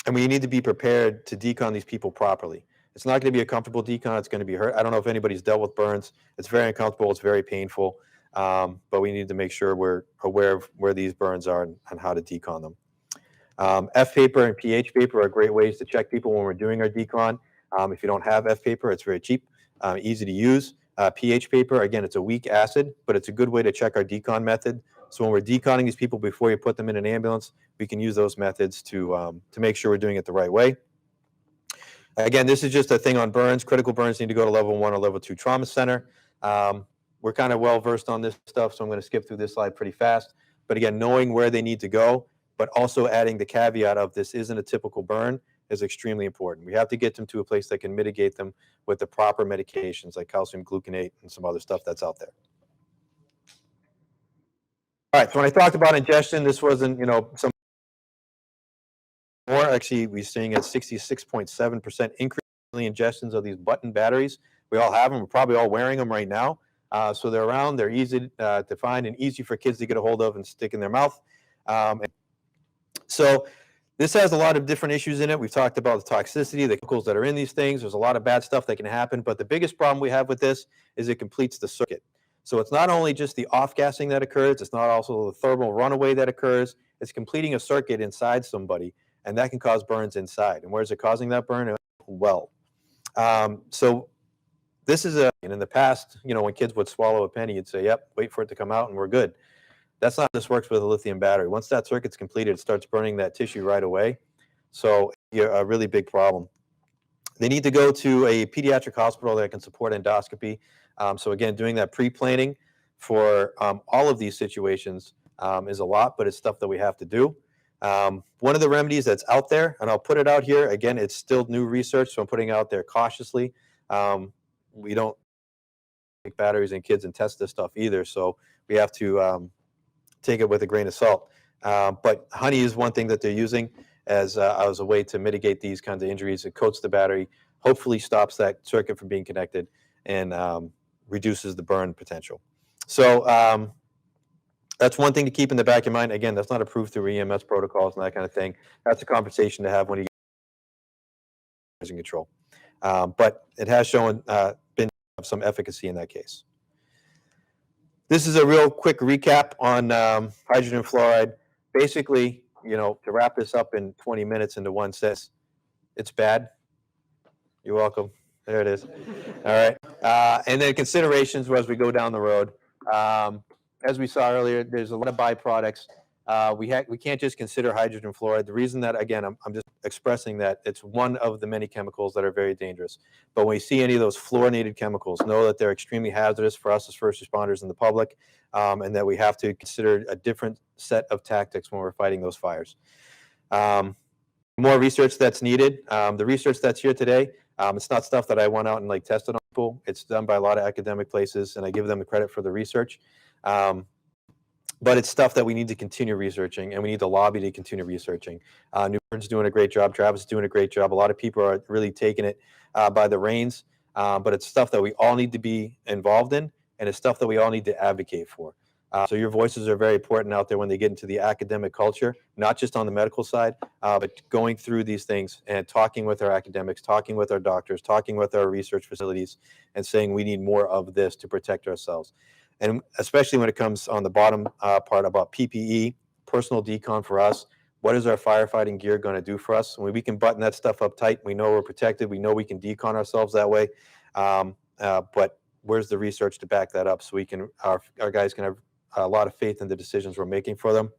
And we need to be prepared to decon these people properly. It's not going to be a comfortable decon. It's going to be hurt. I don't know if anybody's dealt with burns. It's very uncomfortable. It's very painful. But we need to make sure we're aware of where these burns are and how to decon them. F paper and pH paper are great ways to check people when we're doing our decon. If you don't have F paper, it's very cheap, easy to use. pH paper, again, it's a weak acid, but it's a good way to check our decon method. So when we're deconning these people before you put them in an ambulance, we can use those methods to make sure we're doing it the right way. Again, this is just a thing on burns. Critical burns need to go to level 1 or level 2 trauma center. We're kind of well versed on this stuff, so I'm going to skip through this slide pretty fast. But again, knowing where they need to go, but also adding the caveat of this isn't a typical burn is extremely important. We have to get them to a place that can mitigate them with the proper medications like calcium gluconate and some other stuff that's out there. All right, so when I talked about ingestion, this wasn't, some more. Actually, we're seeing a 66.7% increase in the ingestions of these button batteries. We all have them. We're probably all wearing them right now. So they're around. They're easy to find and easy for kids to get a hold of and stick in their mouth. So this has a lot of different issues in it. We've talked about the toxicity, the chemicals that are in these things. There's a lot of bad stuff that can happen. But the biggest problem we have with this is it completes the circuit. So it's not only just the off-gassing that occurs. It's not also the thermal runaway that occurs. It's completing a circuit inside somebody, and that can cause burns inside. And where is it causing that burn? Well, so this is and in the past, when kids would swallow a penny, you'd say, yep, wait for it to come out and we're good. That's not how this works with a lithium battery. Once that circuit's completed, it starts burning that tissue right away. So you're a really big problem. They need to go to a pediatric hospital that can support endoscopy. So again, doing that pre-planning for all of these situations is a lot, but it's stuff that we have to do. One of the remedies that's out there, and I'll put it out here, again, it's still new research, so I'm putting it out there cautiously. We don't take batteries in kids and test this stuff either, so we have to take it with a grain of salt. But honey is one thing that they're using as a way to mitigate these kinds of injuries. It coats the battery, hopefully stops that circuit from being connected, and reduces the burn potential. So that's one thing to keep in the back of your mind. Again, that's not approved through EMS protocols and that kind of thing. That's a conversation to have when you get in control. But it has shown been some efficacy in that case. This is a real quick recap on hydrogen fluoride. Basically, to wrap this up in 20 minutes into one sentence, it's bad. You're welcome. There it is. All right. And then considerations as we go down the road. As we saw earlier, there's a lot of byproducts. We can't just consider hydrogen fluoride. The reason that, again, I'm just expressing that it's one of the many chemicals that are very dangerous. But when we see any of those fluorinated chemicals, know that they're extremely hazardous for us as first responders and the public, and that we have to consider a different set of tactics when we're fighting those fires. More research that's needed. The research that's here today, it's not stuff that I went out and tested on people. It's done by a lot of academic places, and I give them the credit for the research. But it's stuff that we need to continue researching, and we need to lobby to continue researching. Newburn's doing a great job. Travis is doing a great job. A lot of people are really taking it by the reins, but it's stuff that we all need to be involved in, and it's stuff that we all need to advocate for. So your voices are very important out there when they get into the academic culture, not just on the medical side, but going through these things and talking with our academics, talking with our doctors, talking with our research facilities, and saying we need more of this to protect ourselves. And especially when it comes on the bottom part about PPE, personal decon for us, what is our firefighting gear going to do for us? When we can button that stuff up tight, we know we're protected, we know we can decon ourselves that way, but where's the research to back that up so we can, our guys can have a lot of faith in the decisions we're making for them?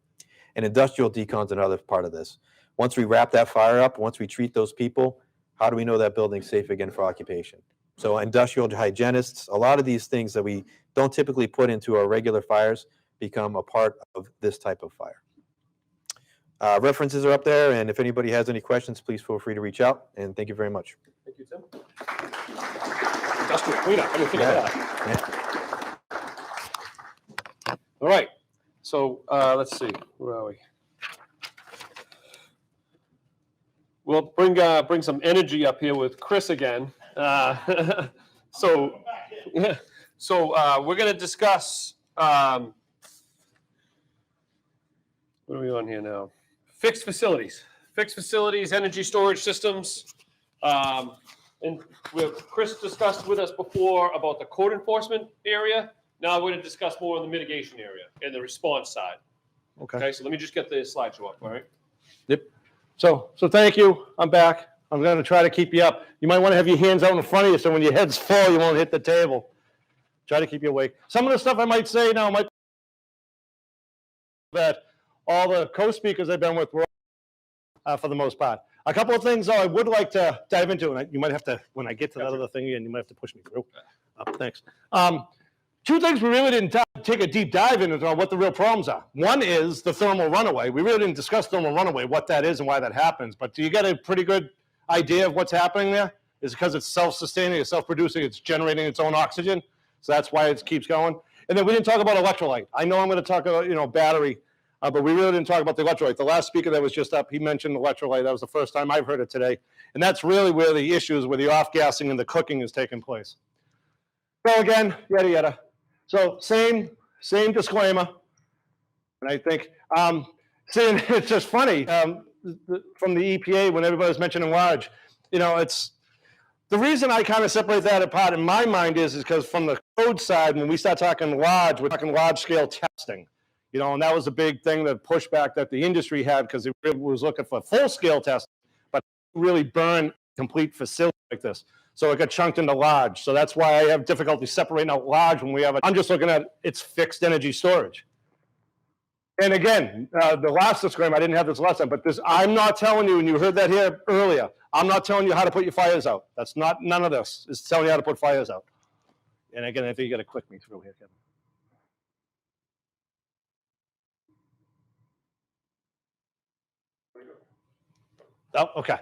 And industrial decon's another part of this. Once we wrap that fire up, once we treat those people, how do we know that building's safe again for occupation? So industrial hygienists, a lot of these things that we don't typically put into our regular fires become a part of this type of fire. References are up there, and if anybody has any questions, please feel free to reach out, and thank you very much. Thank you, Tim. Industrial cleanup. I didn't think of that. All right. So let's see. Where are we? We'll bring some energy up here with Chris again. So we're going to discuss, what are we on here now? Fixed facilities, energy storage systems. And Chris discussed with us before about the code enforcement area. Now we're going to discuss more on the mitigation area and the response side. Okay, so let me just get the slideshow up, all right? Yep. So thank you. I'm back. I'm going to try to keep you up. You might want to have your hands out in front of you so when your head's full, you won't hit the table. Try to keep you awake. Some of the stuff I might say now might that all the co-speakers I've been with were for the most part. A couple of things, though, I would like to dive into, and you might have to, when I get to that other thing again, you might have to push me through. Thanks. Two things we really didn't take a deep dive into on what the real problems are. One is the thermal runaway. We really didn't discuss thermal runaway, what that is and why that happens. But do you get a pretty good idea of what's happening there? Is it because it's self-sustaining, it's self-producing, it's generating its own oxygen? So that's why it keeps going. And then we didn't talk about electrolyte. I know I'm going to talk about, battery, but we really didn't talk about the electrolyte. The last speaker that was just up, he mentioned electrolyte. That was the first time I've heard it today. And that's really where the issues where the off-gassing and the cooking is taking place. So again, yada, yada. So same disclaimer. And I think, seeing it's just funny, from the EPA, when everybody's mentioning large, it's, the reason I kind of separate that apart in my mind is because from the code side, when we start talking large, we're talking large scale testing, and that was a big thing, the pushback that the industry had because it was looking for full scale testing, but really burn complete facility like this. So it got chunked into large. So that's why I have difficulty separating out large when we have I'm just looking at its fixed energy storage. And again, the last disclaimer, I didn't have this last time, but this, I'm not telling you, and you heard that here earlier, I'm not telling you how to put your fires out. That's not, none of this is telling you how to put fires out. And again, I think you got to click me through here, Kevin. Oh, okay.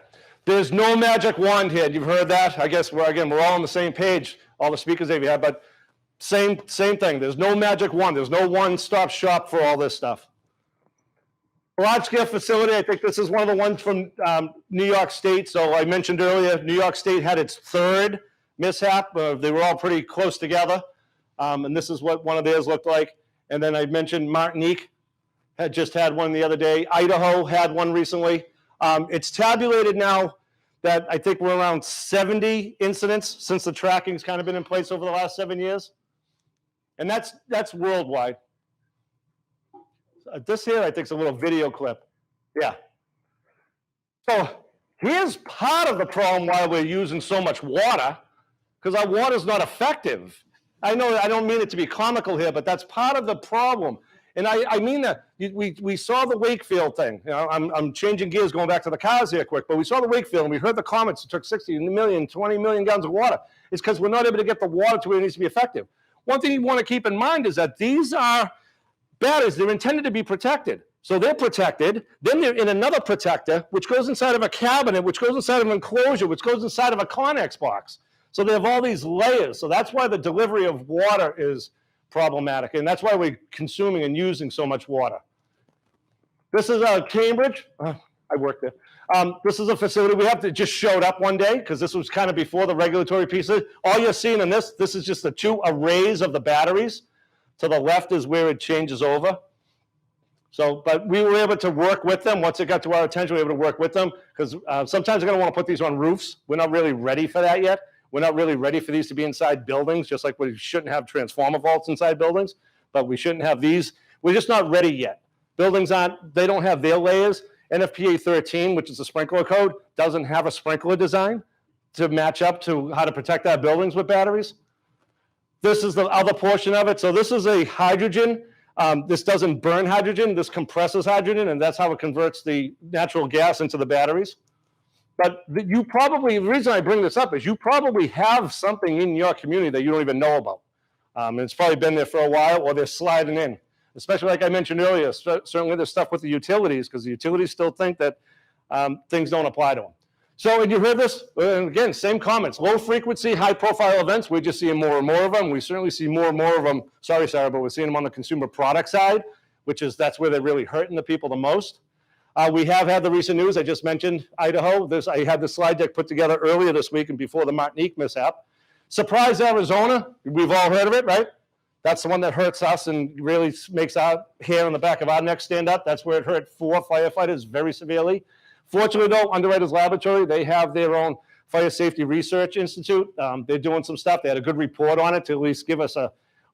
There's no magic wand here. You've heard that. I guess we're all on the same page. All the speakers they've had, but same thing. There's no magic wand. There's no one-stop shop for all this stuff. Large-scale facility. I think this is one of the ones from New York State. So I mentioned earlier, New York State had its third mishap. They were all pretty close together, and this is what one of theirs looked like. And then I mentioned Martinique had just had one the other day. Idaho had one recently. It's tabulated now that I think we're around 70 incidents since the tracking's kind of been in place over the last 7 years. And that's worldwide. This here, I think, is a little video clip. Yeah. So here's part of the problem why we're using so much water, because our water is not effective. I know I don't mean it to be comical here, but that's part of the problem. And I mean that we saw the Wakefield thing. You know, I'm changing gears, going back to the cars here quick, but we saw the Wakefield and we heard the comments. It took 60 million, 20 million gallons of water. It's because we're not able to get the water to where it needs to be effective. One thing you want to keep in mind is that these are batteries. They're intended to be protected. So they're protected. Then they're in another protector, which goes inside of a cabinet, which goes inside of an enclosure, which goes inside of a Connex box. So they have all these layers. So that's why the delivery of water is problematic. And that's why we're consuming and using so much water. This is Cambridge. I worked there. This is a facility we have to just showed up one day because this was kind of before the regulatory pieces. All you're seeing in this is just the two arrays of the batteries. To the left is where it changes over. So, but we were able to work with them. Once it got to our attention, we were able to work with them because sometimes they're going to want to put these on roofs. We're not really ready for that yet. We're not really ready for these to be inside buildings, just like we shouldn't have transformer vaults inside buildings, but we shouldn't have these. We're just not ready yet. Buildings they don't have their layers. NFPA 13, which is the sprinkler code, doesn't have a sprinkler design to match up to how to protect our buildings with batteries. This is the other portion of it. So this is a hydrogen. This doesn't burn hydrogen. This compresses hydrogen, and that's how it converts the natural gas into the batteries. But the reason I bring this up is you probably have something in your community that you don't even know about. And it's probably been there for a while, or they're sliding in. Especially like I mentioned earlier, certainly there's stuff with the utilities, because the utilities still think that things don't apply to them. So, and you heard this, and again, same comments. Low frequency, high profile events, we're just seeing more and more of them. We certainly see more and more of them, sorry, Sarah, but we're seeing them on the consumer product side, that's where they're really hurting the people the most. We have had the recent news, I just mentioned Idaho. I had the slide deck put together earlier this week and before the Martinique mishap. Surprise, Arizona, we've all heard of it, right? That's the one that hurts us and really makes our hair on the back of our neck stand up. That's where it hurt 4 firefighters very severely. Fortunately, though, Underwriters Laboratory, they have their own Fire Safety Research Institute. They're doing some stuff. They had a good report on it to at least give us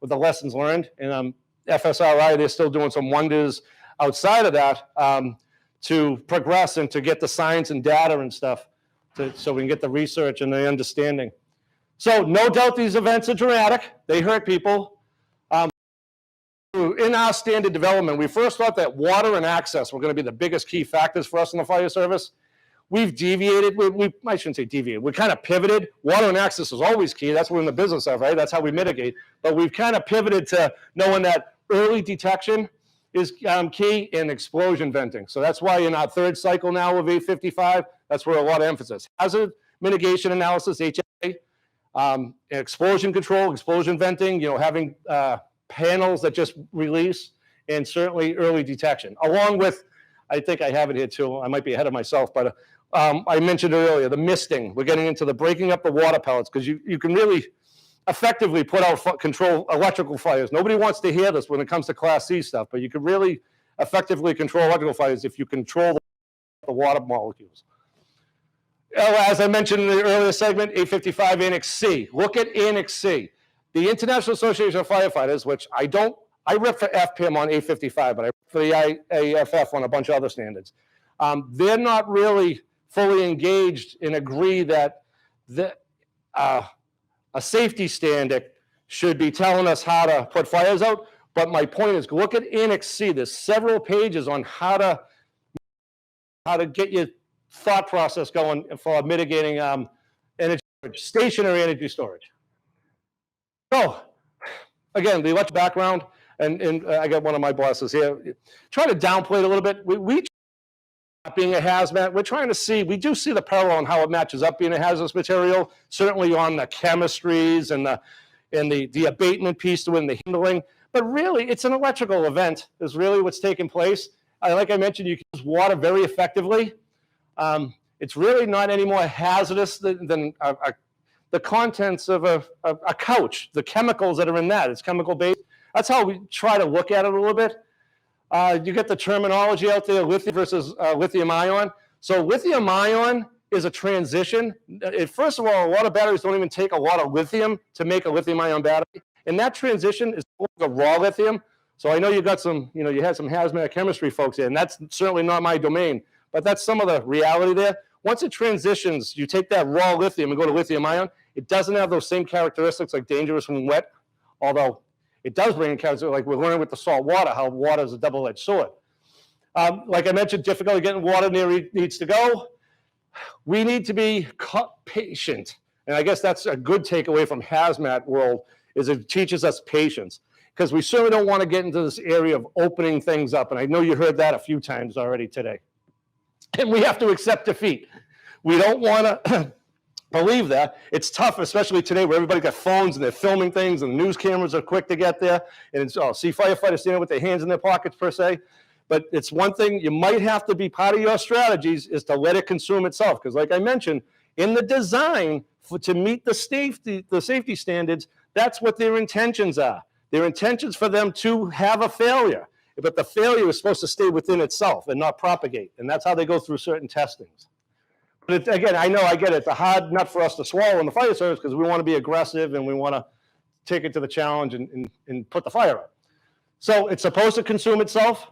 with the lessons learned. And FSRI, they're still doing some wonders outside of that to progress and to get the science and data and stuff so we can get the research and the understanding. So no doubt these events are dramatic. They hurt people. In our standard development, we first thought that water and access were going to be the biggest key factors for us in the fire service. We've deviated. I shouldn't say deviated. We kind of pivoted. Water and access is always key. That's what we're in the business of, right? That's how we mitigate. But we've kind of pivoted to knowing that early detection is key in explosion venting. So that's why in our third cycle now of 855, that's where a lot of emphasis. Hazard mitigation analysis, HA, explosion control, explosion venting, having panels that just release, and certainly early detection. Along with, I think I have it here too, I might be ahead of myself, but I mentioned earlier, the misting. We're getting into the breaking up the water pellets, because you can really effectively put out control electrical fires. Nobody wants to hear this when it comes to Class C stuff, but you can really effectively control electrical fires if you control the water molecules. As I mentioned in the earlier segment, 855 Annex C. Look at Annex C. The International Association of Firefighters, which I rep for FPM on 855, but I rep for the IAFF on a bunch of other standards. They're not really fully engaged and agree that a safety standard should be telling us how to put fires out. But my point is, look at Annex C. There's several pages on how to get your thought process going for mitigating energy storage, stationary energy storage. So, again, the electric background, and I got one of my bosses here. Try to downplay it a little bit. We being a hazmat. We're trying to see, we do see the parallel in how it matches up being a hazardous material, certainly on the chemistries and the abatement piece to it and the handling. But really, it's an electrical event is really what's taking place. Like I mentioned, you can use water very effectively. It's really not any more hazardous than the contents of a couch, the chemicals that are in that. It's chemical-based. That's how we try to look at it a little bit. You get the terminology out there, lithium versus lithium-ion. So lithium-ion is a transition. First of all, a lot of batteries don't even take a lot of lithium to make a lithium-ion battery. And that transition is the raw lithium. So I know you got some, you had some hazmat chemistry folks here, and that's certainly not my domain, but that's some of the reality there. Once it transitions, you take that raw lithium and go to lithium-ion, it doesn't have those same characteristics like dangerous when wet, although it does bring in characteristics like we're learning with the salt water, how water is a double-edged sword. Like I mentioned, difficulty getting water near it needs to go. We need to be patient. And I guess that's a good takeaway from hazmat world, is it teaches us patience. Because we certainly don't want to get into this area of opening things up. And I know you heard that a few times already today. And we have to accept defeat. We don't want to believe that. It's tough, especially today where everybody's got phones and they're filming things and the news cameras are quick to get there. And it's, see firefighters standing with their hands in their pockets per se. But it's one thing you might have to be part of your strategies is to let it consume itself. Because like I mentioned, in the design to meet the safety standards, that's what their intentions are. Their intentions for them to have a failure. But the failure is supposed to stay within itself and not propagate. And that's how they go through certain testings. But again, I know I get it. It's a hard nut for us to swallow in the fire service because we want to be aggressive and we want to take it to the challenge and put the fire out. So it's supposed to consume itself.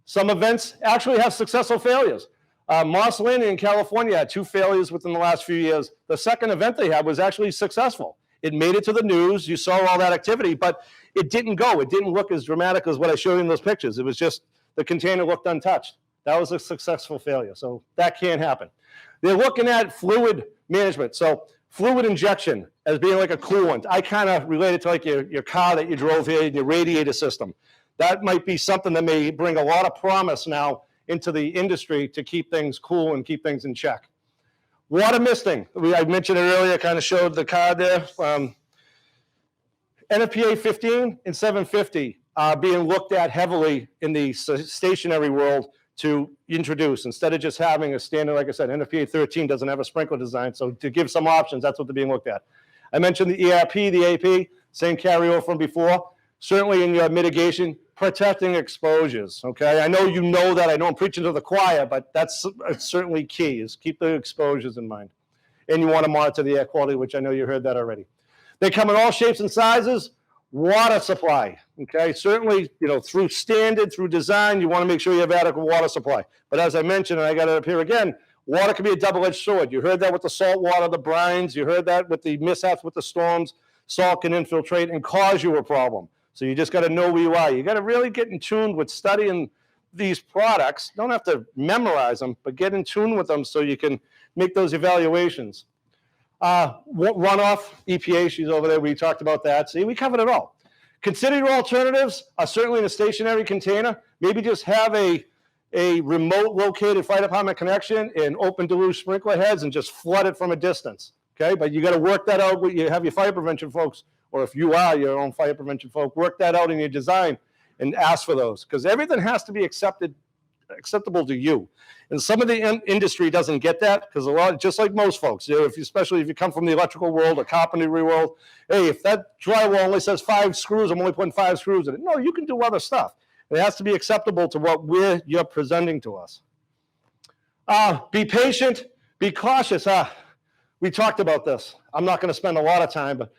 Some events actually have successful failures. Moss Landing in California had 2 failures within the last few years. The second event they had was actually successful. It made it to the news. You saw all that activity, but it didn't go. It didn't look as dramatic as what I showed you in those pictures. It was just the container looked untouched. That was a successful failure. So that can't happen. They're looking at fluid management. So fluid injection as being like a coolant. I kind of relate it to like your car that you drove here and your radiator system. That might be something that may bring a lot of promise now into the industry to keep things cool and keep things in check. Water misting. I mentioned it earlier, kind of showed the card there. NFPA 15 and 750 are being looked at heavily in the stationary world to introduce. Instead of just having a standard, like I said, NFPA 13 doesn't have a sprinkler design. So to give some options, that's what they're being looked at. I mentioned the ERP, the AP, same carryover from before. Certainly in your mitigation, protecting exposures, okay? I know you know that. I know I'm preaching to the choir, but that's certainly key, is keep the exposures in mind. And you want to monitor the air quality, which I know you heard that already. They come in all shapes and sizes. Water supply, okay? Certainly, through standard, through design, you want to make sure you have adequate water supply. But as I mentioned, and I got it up here again, water can be a double-edged sword. You heard that with the salt water, the brines. You heard that with the mishaps with the storms. Salt can infiltrate and cause you a problem. So you just got to know where you are. You got to really get in tune with studying these products. Don't have to memorize them, but get in tune with them so you can make those evaluations. Runoff, EPA, she's over there. We talked about that. See, we covered it all. Consider your alternatives are certainly in a stationary container. Maybe just have a remote located fire department connection and open deluge sprinkler heads and just flood it from a distance. Okay, but you got to work that out. You have your fire prevention folks, or if you are your own fire prevention folk, work that out in your design and ask for those, because everything has to be acceptable to you. And some of the industry doesn't get that, because a lot, just like most folks, especially if you come from the electrical world or carpentry world, hey, if that drywall only says 5 screws, I'm only putting 5 screws in it. No, you can do other stuff. It has to be acceptable to what you're presenting to us. Be patient, be cautious. We talked about this. I'm not going to spend a lot of time, but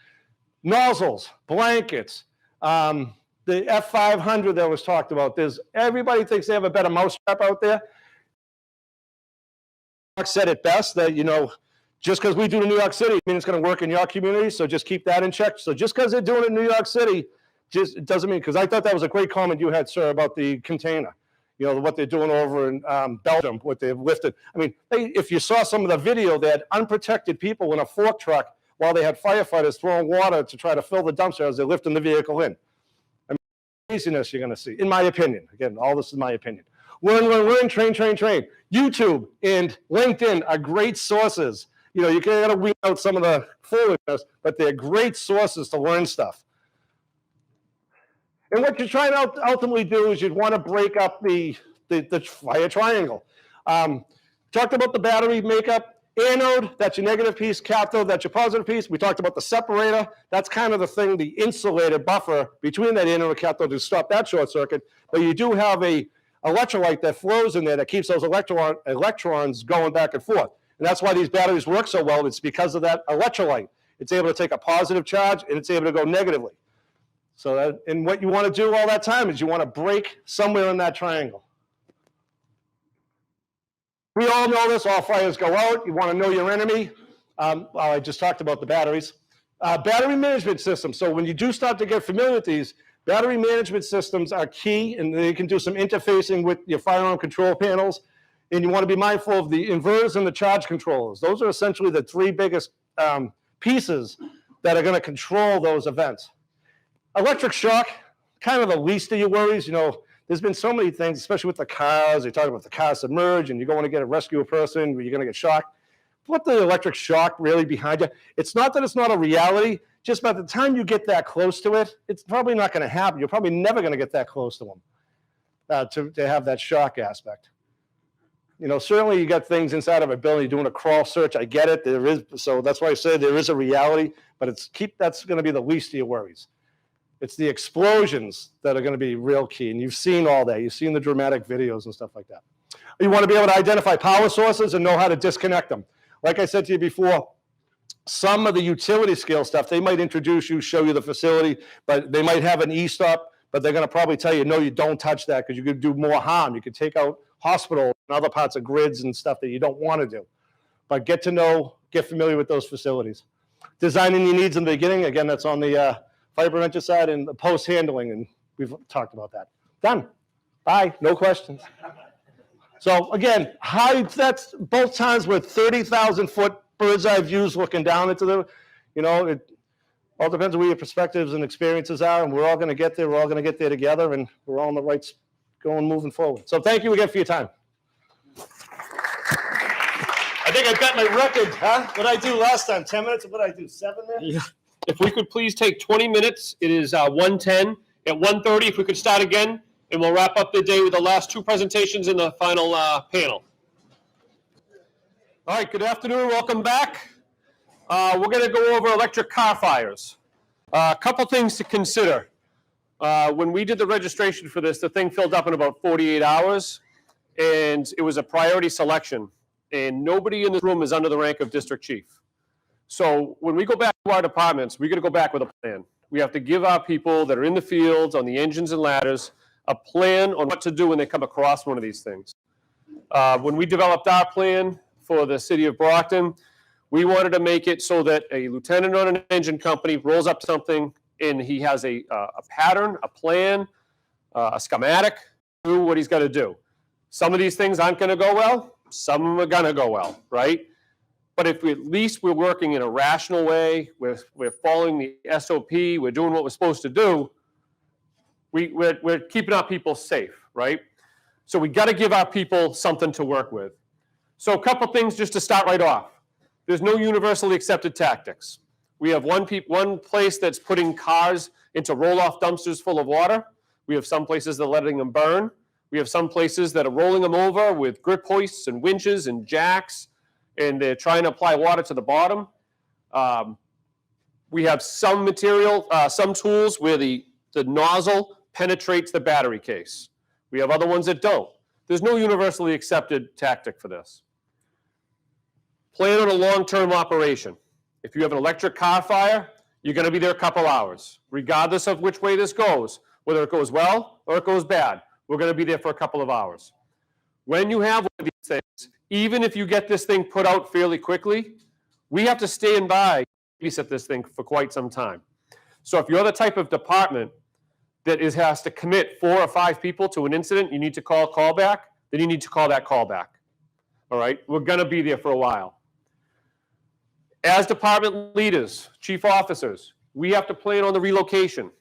nozzles, blankets, the F500 that was talked about. Everybody thinks they have a better mousetrap out there. Mark said it best that, just because we do it in New York City, I mean, it's going to work in your community, so just keep that in check. So just because they're doing it in New York City, it doesn't mean, because I thought that was a great comment you had, sir, about the container. What they're doing over in Belgium, what they've lifted. I mean, if you saw some of the video, they had unprotected people in a fork truck while they had firefighters throwing water to try to fill the dumpster as they're lifting the vehicle in. I mean, craziness you're going to see, in my opinion. Again, all this is my opinion. Learn, train. YouTube and LinkedIn are great sources. You know, you gotta weed out some of the foolishness, but they're great sources to learn stuff. And what you're trying to ultimately do is you'd want to break up the fire triangle. Talked about the battery makeup. Anode, that's your negative piece. Cathode, that's your positive piece. We talked about the separator. That's kind of the thing, the insulated buffer between that anode and cathode to stop that short circuit. But you do have a electrolyte that flows in there that keeps those electrons going back and forth. And that's why these batteries work so well. It's because of that electrolyte. It's able to take a positive charge and it's able to go negatively. So that, and what you want to do all that time is you want to break somewhere in that triangle. We all know this, all fires go out. You want to know your enemy. Well, I just talked about the batteries. Battery management systems. So when you do start to get familiar with these, battery management systems are key, and they can do some interfacing with your firearm control panels. And you want to be mindful of the inverters and the charge controllers. Those are essentially the three biggest pieces that are going to control those events. Electric shock, kind of the least of your worries. You know, there's been so many things, especially with the cars. They talk about the car submerged and you're going to get a rescue a person where you're going to get shocked. Put the electric shock really behind you. It's not that it's not a reality, just by the time you get that close to it, it's probably not going to happen. You're probably never going to get that close to them to have that shock aspect. You know, certainly you got things inside of a building, you're doing a crawl search. I get it. There is, so that's why I say there is a reality, but that's going to be the least of your worries. It's the explosions that are going to be real key. And you've seen all that. You've seen the dramatic videos and stuff like that. You want to be able to identify power sources and know how to disconnect them. Like I said to you before, some of the utility scale stuff, they might introduce you, show you the facility, but they might have an e-stop, but they're going to probably tell you, no, you don't touch that because you could do more harm. You could take out hospitals and other parts of grids and stuff that you don't want to do. But get to know, get familiar with those facilities. Designing your needs in the beginning, again, that's on the fire prevention side, and the post handling, and we've talked about that. Done. Bye. No questions. So again, that's both times with 30,000 foot bird's eye views looking down into the, you know, it all depends on where your perspectives and experiences are, and we're all going to get there. We're all going to get there together, and we're all on the right moving forward. So thank you again for your time. I think I bet my record, huh? What did I do last time? 10 minutes? What did I do? 7 minutes? Yeah. If we could please take 20 minutes, it is 1:10. At 1:30, if we could start again, and we'll wrap up the day with the last two presentations in the final panel. All right, good afternoon, welcome back. We're going to go over electric car fires. A couple things to consider. When we did the registration for this, the thing filled up in about 48 hours, and it was a priority selection, and nobody in this room is under the rank of district chief. So when we go back to our departments, we're going to go back with a plan. We have to give our people that are in the fields, on the engines and ladders, a plan on what to do when they come across one of these things. When we developed our plan for the city of Brockton, we wanted to make it so that a lieutenant on an engine company rolls up something and he has a pattern, a plan, a schematic, do what he's got to do. Some of these things aren't going to go well. Some of them are going to go well, right? But if at least we're working in a rational way, we're following the SOP, we're doing what we're supposed to do, we're keeping our people safe, right? So we got to give our people something to work with. So a couple things just to start right off. There's no universally accepted tactics. We have one place that's putting cars into roll-off dumpsters full of water. We have some places that are letting them burn. We have some places that are rolling them over with grip hoists and winches and jacks, and they're trying to apply water to the bottom. We have some material, some tools where the nozzle penetrates the battery case. We have other ones that don't. There's no universally accepted tactic for this. Plan on a long-term operation. If you have an electric car fire, you're going to be there a couple hours, regardless of which way this goes, whether it goes well or it goes bad. We're going to be there for a couple of hours. When you have one of these things, even if you get this thing put out fairly quickly, we have to stand by and babysit this thing for quite some time. So if you're the type of department that has to commit 4 or 5 people to an incident, you need to call callback, then you need to call that callback. All right? We're going to be there for a while. As department leaders, chief officers, we have to plan on the relocation.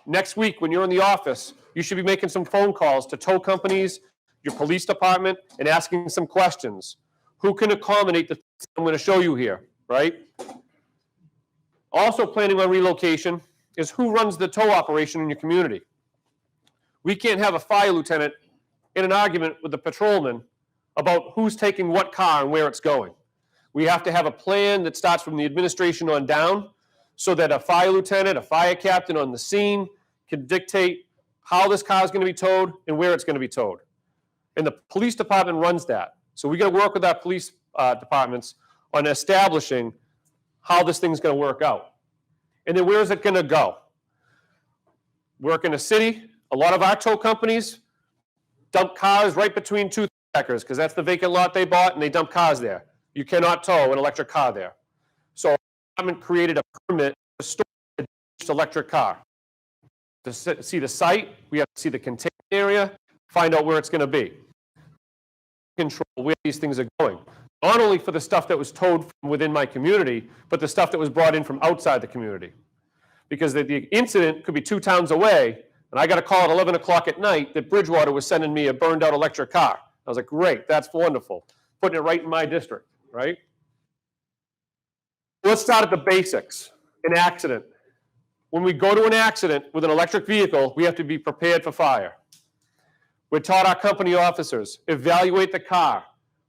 Next week, when you're in the office, you should be making some phone calls to tow companies your police department, and asking some questions. Who can accommodate the things I'm going to show you here, right? Also planning on relocation is who runs the tow operation in your community. We can't have a fire lieutenant in an argument with the patrolman about who's taking what car and where it's going. We have to have a plan that starts from the administration on down so that a fire lieutenant, a fire captain on the scene can dictate how this car is going to be towed and where it's going to be towed. And the police department runs that. So we got to work with our police departments on establishing how this thing's going to work out. And then where is it going to go? Work in a city. A lot of our tow companies dump cars right between two acres because that's the vacant lot they bought, and they dump cars there. You cannot tow an electric car there. So I haven't created a permit to store an electric car. To see the site, we have to see the containment area, find out where it's going to be. Control where these things are going. Not only for the stuff that was towed from within my community, but the stuff that was brought in from outside the community. Because the incident could be 2 towns away, and I got a call at 11 o'clock at night that Bridgewater was sending me a burned out electric car. I was like, great, that's wonderful. Putting it right in my district, right? Let's start at the basics. An accident. When we go to an accident with an electric vehicle, we have to be prepared for fire. We're taught our company officers, evaluate the car,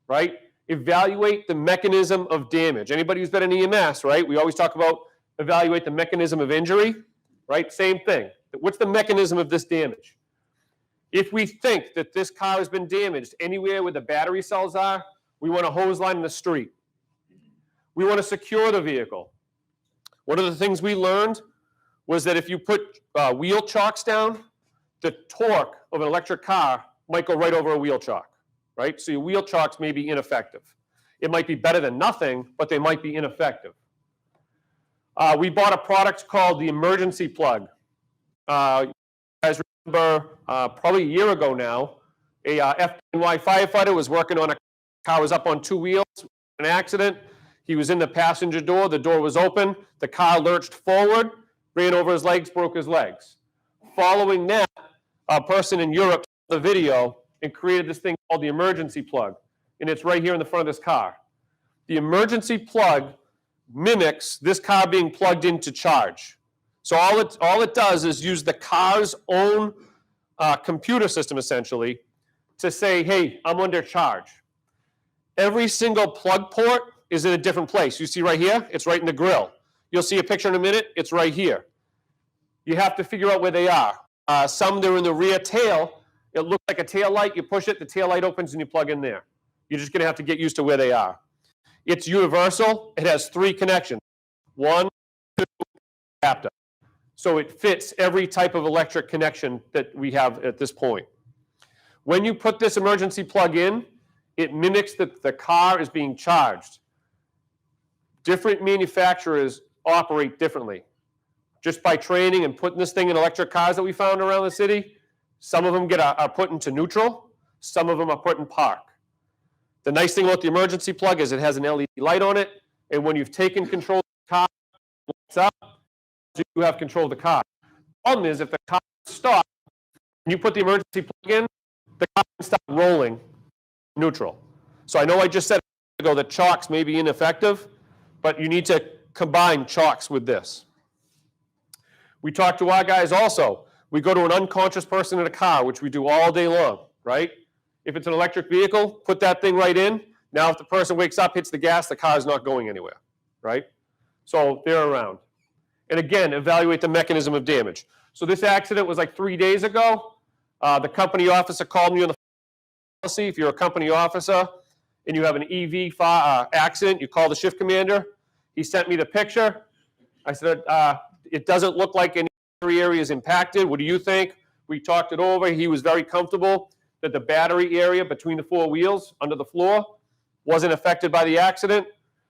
right? Evaluate the mechanism of damage. Anybody who's been in EMS, right? We always talk about evaluate the mechanism of injury, right? Same thing. What's the mechanism of this damage? If we think that this car has been damaged anywhere where the battery cells are, we want a hose line in the street. We want to secure the vehicle. One of the things we learned was that if you put wheel chocks down, the torque of an electric car might go right over a wheel chock, right? So your wheel chocks may be ineffective. It might be better than nothing, but they might be ineffective. We bought a product called the emergency plug. You guys remember probably a year ago now, a FNY firefighter was working on a car, was up on 2 wheels, an accident. He was in the passenger door, the door was open, the car lurched forward, ran over his legs, broke his legs. Following that, a person in Europe saw the video and created this thing called the emergency plug, and it's right here in the front of this car. The emergency plug mimics this car being plugged in to charge. So all it does is use the car's own computer system, essentially, to say, hey, I'm under charge. Every single plug port is in a different place. You see right here? It's right in the grill. You'll see a picture in a minute. It's right here. You have to figure out where they are. Some, they're in the rear tail. It looks like a tail light. You push it, the tail light opens, and you plug in there. You're just going to have to get used to where they are. It's universal. It has 3 connections. 1, 2, adapter. So it fits every type of electric connection that we have at this point. When you put this emergency plug in, it mimics that the car is being charged. Different manufacturers operate differently. Just by training and putting this thing in electric cars that we found around the city, some of them are put into neutral, some of them are put in park. The nice thing about the emergency plug is it has an LED light on it, and when you've taken control of the car, it lights up, you have control of the car. The problem is if the car stops, and you put the emergency plug in, the car can stop rolling neutral. So I know I just said a minute ago that chocks may be ineffective, but you need to combine chocks with this. We talk to our guys also. We go to an unconscious person in a car, which we do all day long, right? If it's an electric vehicle, put that thing right in. Now if the person wakes up, hits the gas, the car is not going anywhere, right? So they're around. And again, evaluate the mechanism of damage. So this accident was like 3 days ago. The company officer called me on the policy. If you're a company officer and you have an EV accident, you call the shift commander. He sent me the picture. I said, it doesn't look like any area is impacted. What do you think? We talked it over. He was very comfortable that the battery area between the 4 wheels under the floor wasn't affected by the accident.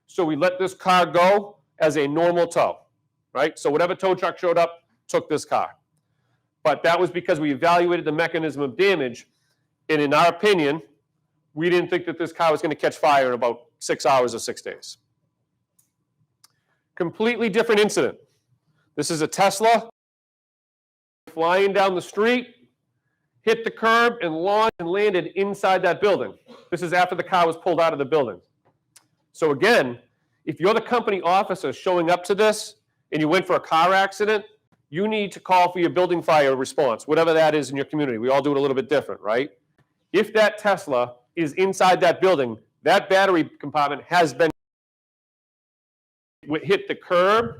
So we let this car go as a normal tow, right? So whatever tow truck showed up took this car. But that was because we evaluated the mechanism of damage. And in our opinion, we didn't think that this car was going to catch fire in about 6 hours or 6 days. Completely different incident. This is a Tesla flying down the street. hit the curb and launched and landed inside that building. This is after the car was pulled out of the building. So again, if you're the company officer showing up to this and you went for a car accident, you need to call for your building fire response, whatever that is in your community. We all do it a little bit different, right? If that Tesla is inside that building, that battery compartment has been hit the curb,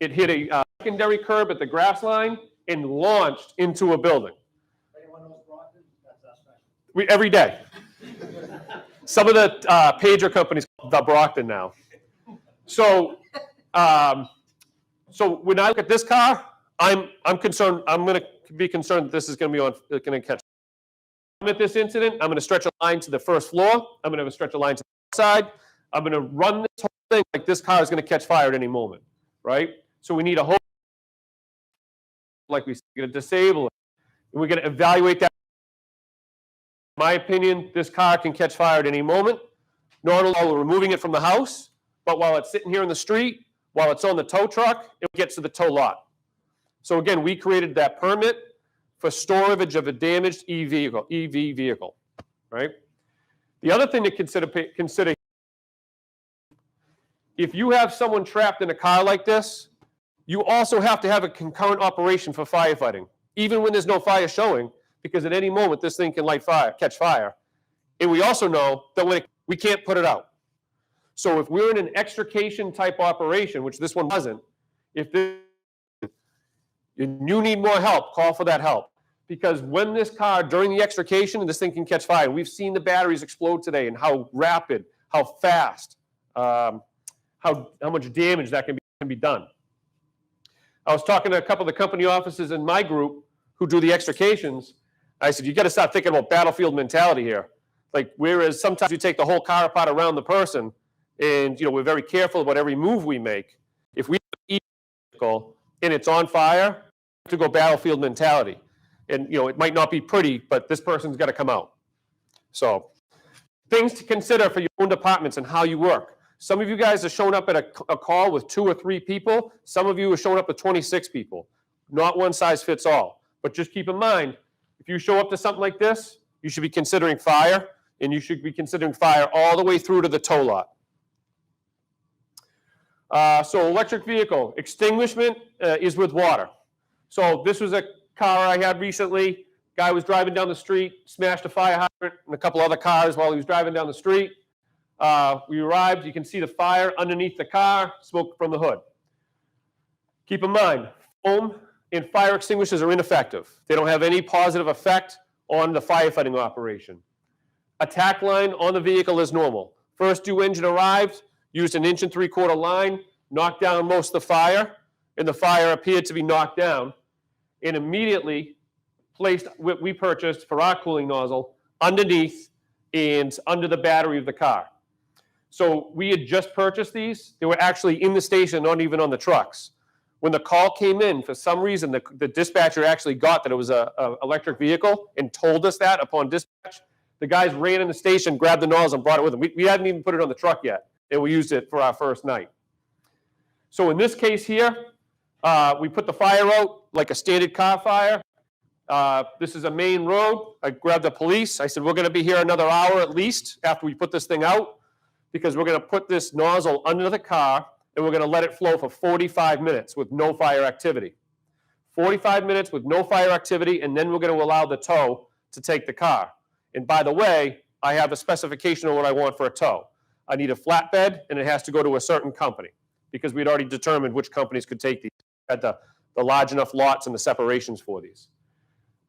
it hit a secondary curb at the grass line, and launched into a building. Every day. Some of the pager companies call the Brockton now. So, so when I look at this car, I'm concerned. I'm going to be concerned that this is going to be going to catch. I'm at this incident. I'm going to stretch a line to the first floor. I'm going to stretch a line to the outside. I'm going to run this whole thing like this car is going to catch fire at any moment, right? So we need a whole, like we said, we're going to disable it, and we're going to evaluate that. In my opinion, this car can catch fire at any moment. Not only while we're removing it from the house, but while it's sitting here in the street, while it's on the tow truck, it gets to the tow lot. So again, we created that permit for storage of a damaged EV vehicle, right? The other thing to consider, if you have someone trapped in a car like this, you also have to have a concurrent operation for firefighting, even when there's no fire showing, because at any moment this thing can catch fire. And we also know that we can't put it out. So if we're in an extrication type operation, which this one wasn't, if you need more help, call for that help. Because when this car, during the extrication, this thing can catch fire. We've seen the batteries explode today and how rapid, how fast, how much damage that can be done. I was talking to a couple of the company officers in my group who do the extrications. I said, you got to start thinking about battlefield mentality here. Like, whereas sometimes you take the whole car apart around the person, and we're very careful about every move we make. If we have a vehicle and it's on fire, we have to go battlefield mentality. And it might not be pretty, but this person's got to come out. So, things to consider for your own departments and how you work. Some of you guys are showing up at a call with 2 or 3 people. Some of you are showing up with 26 people. Not one size fits all. But just keep in mind, if you show up to something like this, you should be considering fire, and you should be considering fire all the way through to the tow lot. So electric vehicle, extinguishment is with water. So this was a car I had recently. Guy was driving down the street, smashed a fire hydrant and a couple other cars while he was driving down the street. We arrived, you can see the fire underneath the car, smoke from the hood. Keep in mind, foam and fire extinguishers are ineffective. They don't have any positive effect on the firefighting operation. Attack line on the vehicle is normal. First due engine arrived, used an 1 3/4 line, knocked down most of the fire, and the fire appeared to be knocked down, and immediately placed what we purchased for our cooling nozzle underneath and under the battery of the car. So we had just purchased these. They were actually in the station, not even on the trucks. When the call came in, for some reason, the dispatcher actually got that it was an electric vehicle and told us that upon dispatch. The guys ran in the station, grabbed the nozzle, and brought it with them. We hadn't even put it on the truck yet, and we used it for our first night. So in this case here, we put the fire out like a standard car fire. This is a main road. I grabbed the police. I said, we're going to be here another hour at least after we put this thing out, because we're going to put this nozzle under the car, and we're going to let it flow for 45 minutes with no fire activity. 45 minutes with no fire activity, and then we're going to allow the tow to take the car. And by the way, I have a specification of what I want for a tow. I need a flatbed, and it has to go to a certain company, because we'd already determined which companies could take these. Had the large enough lots and the separations for these.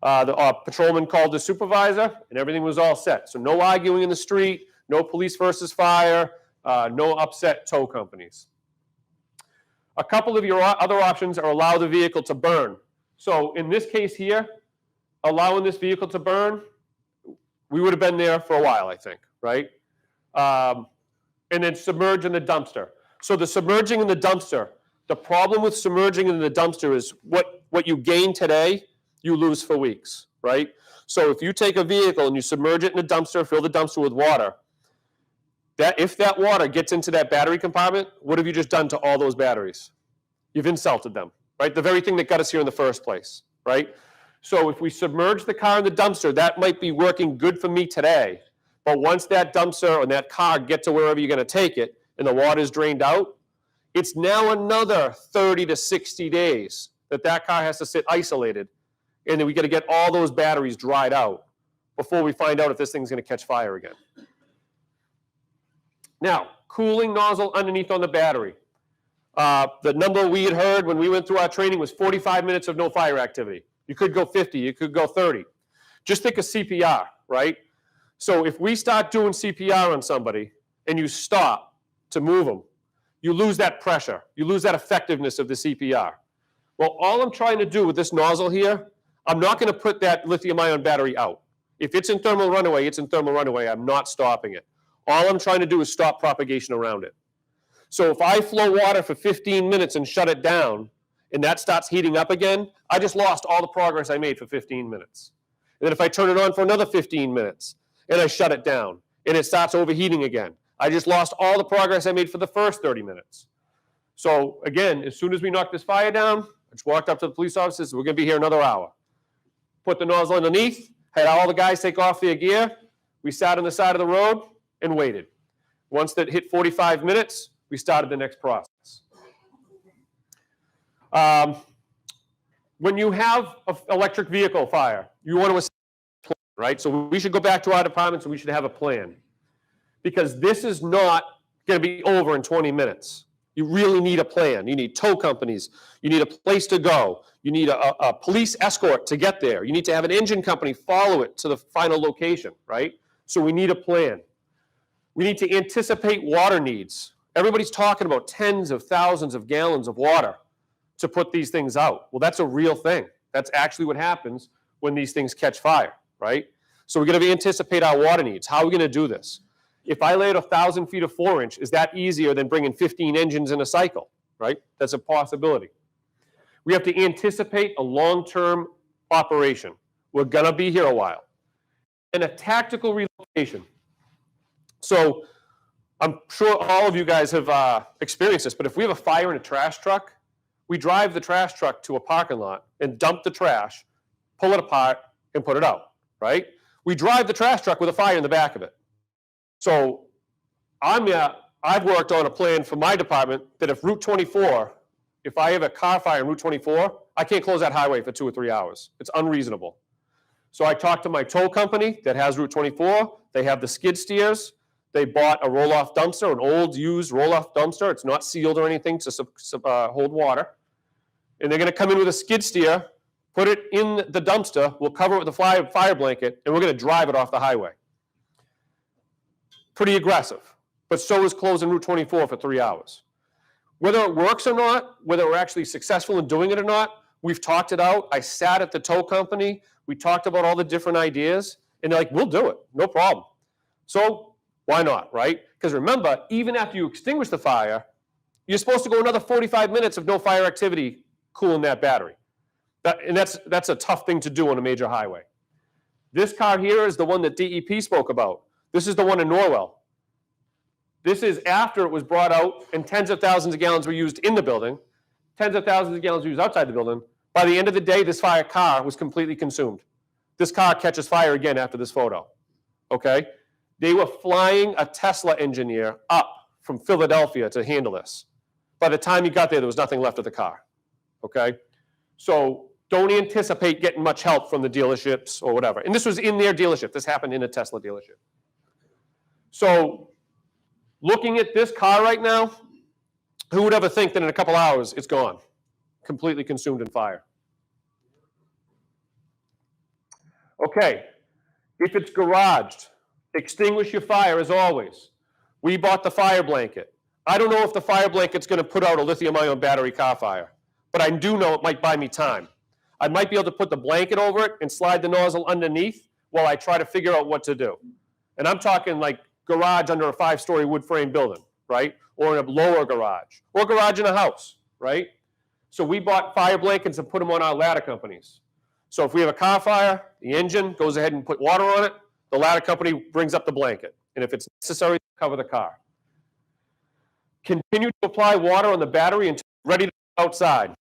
The patrolman called the supervisor, and everything was all set. So no arguing in the street, no police versus fire, no upset tow companies. A couple of your other options are allow the vehicle to burn. So in this case here, allowing this vehicle to burn, we would have been there for a while, I think, right? And then submerge in the dumpster. So the submerging in the dumpster, the problem with submerging in the dumpster is what you gain today, you lose for weeks, right? So if you take a vehicle and you submerge it in a dumpster, fill the dumpster with water, if that water gets into that battery compartment, what have you just done to all those batteries? You've insulted them, right? The very thing that got us here in the first place, right? So if we submerge the car in the dumpster, that might be working good for me today. But once that dumpster and that car get to wherever you're going to take it and the water is drained out, it's now another 30 to 60 days that car has to sit isolated. And then we got to get all those batteries dried out before we find out if this thing's going to catch fire again. Now, cooling nozzle underneath on the battery. The number we had heard when we went through our training was 45 minutes of no fire activity. You could go 50, you could go 30. Just think of CPR, right? So if we start doing CPR on somebody and you stop to move them, you lose that pressure. You lose that effectiveness of the CPR. Well, all I'm trying to do with this nozzle here, I'm not going to put that lithium-ion battery out. If it's in thermal runaway, it's in thermal runaway. I'm not stopping it. All I'm trying to do is stop propagation around it. So if I flow water for 15 minutes and shut it down, and that starts heating up again, I just lost all the progress I made for 15 minutes. And then if I turn it on for another 15 minutes, and I shut it down, and it starts overheating again, I just lost all the progress I made for the first 30 minutes. So again, as soon as we knock this fire down, I just walked up to the police officers, we're going to be here another hour. Put the nozzle underneath, had all the guys take off their gear. We sat on the side of the road and waited. Once that hit 45 minutes, we started the next process. When you have an electric vehicle fire, you want to assess a plan, right? So we should go back to our departments and we should have a plan. Because this is not going to be over in 20 minutes. You really need a plan. You need tow companies. You need a place to go. You need a police escort to get there. You need to have an engine company follow it to the final location, right? So we need a plan. We need to anticipate water needs. Everybody's talking about tens of thousands of gallons of water to put these things out. Well, that's a real thing. That's actually what happens when these things catch fire, right? So we're going to anticipate our water needs. How are we going to do this? If I laid 1,000 feet of 4-inch, is that easier than bringing 15 engines in a cycle, right? That's a possibility. We have to anticipate a long-term operation. We're going to be here a while. And a tactical relocation. So I'm sure all of you guys have experienced this, but if we have a fire in a trash truck, we drive the trash truck to a parking lot and dump the trash, pull it apart, and put it out, right? We drive the trash truck with a fire in the back of it. So I've worked on a plan for my department that if Route 24, if I have a car fire on Route 24, I can't close that highway for 2 or 3 hours. It's unreasonable. So I talked to my tow company that has Route 24. They have the skid steers. They bought a roll-off dumpster, an old used roll-off dumpster. It's not sealed or anything to hold water. And they're going to come in with a skid steer, put it in the dumpster, we'll cover it with a fire blanket, and we're going to drive it off the highway. Pretty aggressive. But so is closing Route 24 for 3 hours. Whether it works or not, whether we're actually successful in doing it or not, we've talked it out. I sat at the tow company. We talked about all the different ideas. And they're like, we'll do it. No problem. So why not, right? Because remember, even after you extinguish the fire, you're supposed to go another 45 minutes of no fire activity cooling that battery. And that's a tough thing to do on a major highway. This car here is the one that DEP spoke about. This is the one in Norwell. This is after it was brought out and tens of thousands of gallons were used in the building, tens of thousands of gallons were used outside the building. By the end of the day, this fire car was completely consumed. This car catches fire again after this photo, okay? They were flying a Tesla engineer up from Philadelphia to handle this. By the time he got there was nothing left of the car, okay? So don't anticipate getting much help from the dealerships or whatever. And this was in their dealership. This happened in a Tesla dealership. So looking at this car right now, who would ever think that in a couple hours it's gone, completely consumed in fire? Okay, if it's garaged, extinguish your fire as always. We bought the fire blanket. I don't know if the fire blanket's going to put out a lithium-ion battery car fire, but I do know it might buy me time. I might be able to put the blanket over it and slide the nozzle underneath while I try to figure out what to do. And I'm talking like garage under a 5-story wood frame building, right? Or in a lower garage, or garage in a house, right? So we bought fire blankets and put them on our ladder companies. So if we have a car fire, the engine goes ahead and put water on it, the ladder company brings up the blanket. And if it's necessary, cover the car. Continue to apply water on the battery until it's ready to go outside.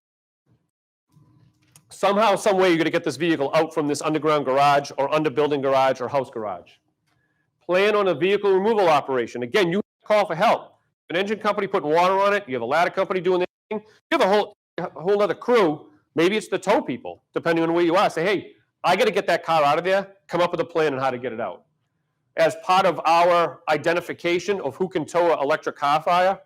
Somehow, some way, you're going to get this vehicle out from this underground garage or under building garage or house garage. Plan on a vehicle removal operation. Again, you call for help. An engine company putting water on it, you have a ladder company doing this thing, you have a whole other crew. Maybe it's the tow people, depending on where you are. Say, hey, I got to get that car out of there. Come up with a plan on how to get it out. As part of our identification of who can tow an electric car fire,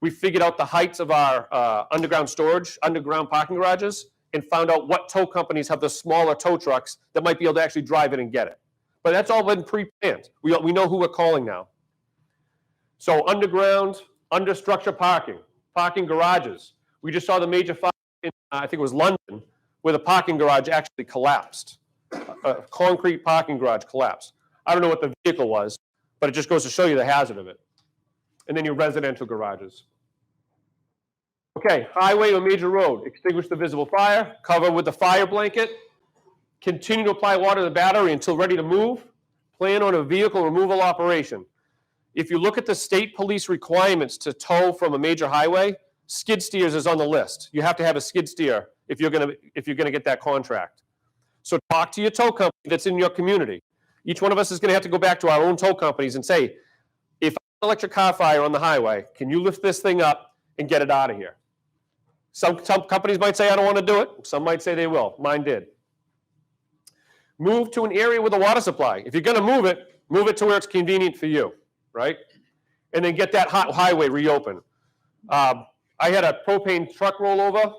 we figured out the heights of our underground parking garages, and found out what tow companies have the smaller tow trucks that might be able to actually drive it and get it. But that's all been pre-planned. We know who we're calling now. So underground, under structure parking garages. We just saw the major fire in, I think it was London, where the parking garage actually collapsed. A concrete parking garage collapsed. I don't know what the vehicle was, but it just goes to show you the hazard of it. And then your residential garages. Okay, highway or major road, extinguish the visible fire, cover with the fire blanket, continue to apply water to the battery until ready to move, plan on a vehicle removal operation. If you look at the state police requirements to tow from a major highway, skid steers is on the list. You have to have a skid steer if you're gonna get that contract. So talk to your tow company that's in your community. Each one of us is gonna have to go back to our own tow companies and say, if I have an electric car fire on the highway, can you lift this thing up and get it out of here? Some companies might say, I don't want to do it. Some might say they will. Mine did. Move to an area with a water supply. If you're going to move it to where it's convenient for you, right? And then get that highway reopened. I had a propane truck rollover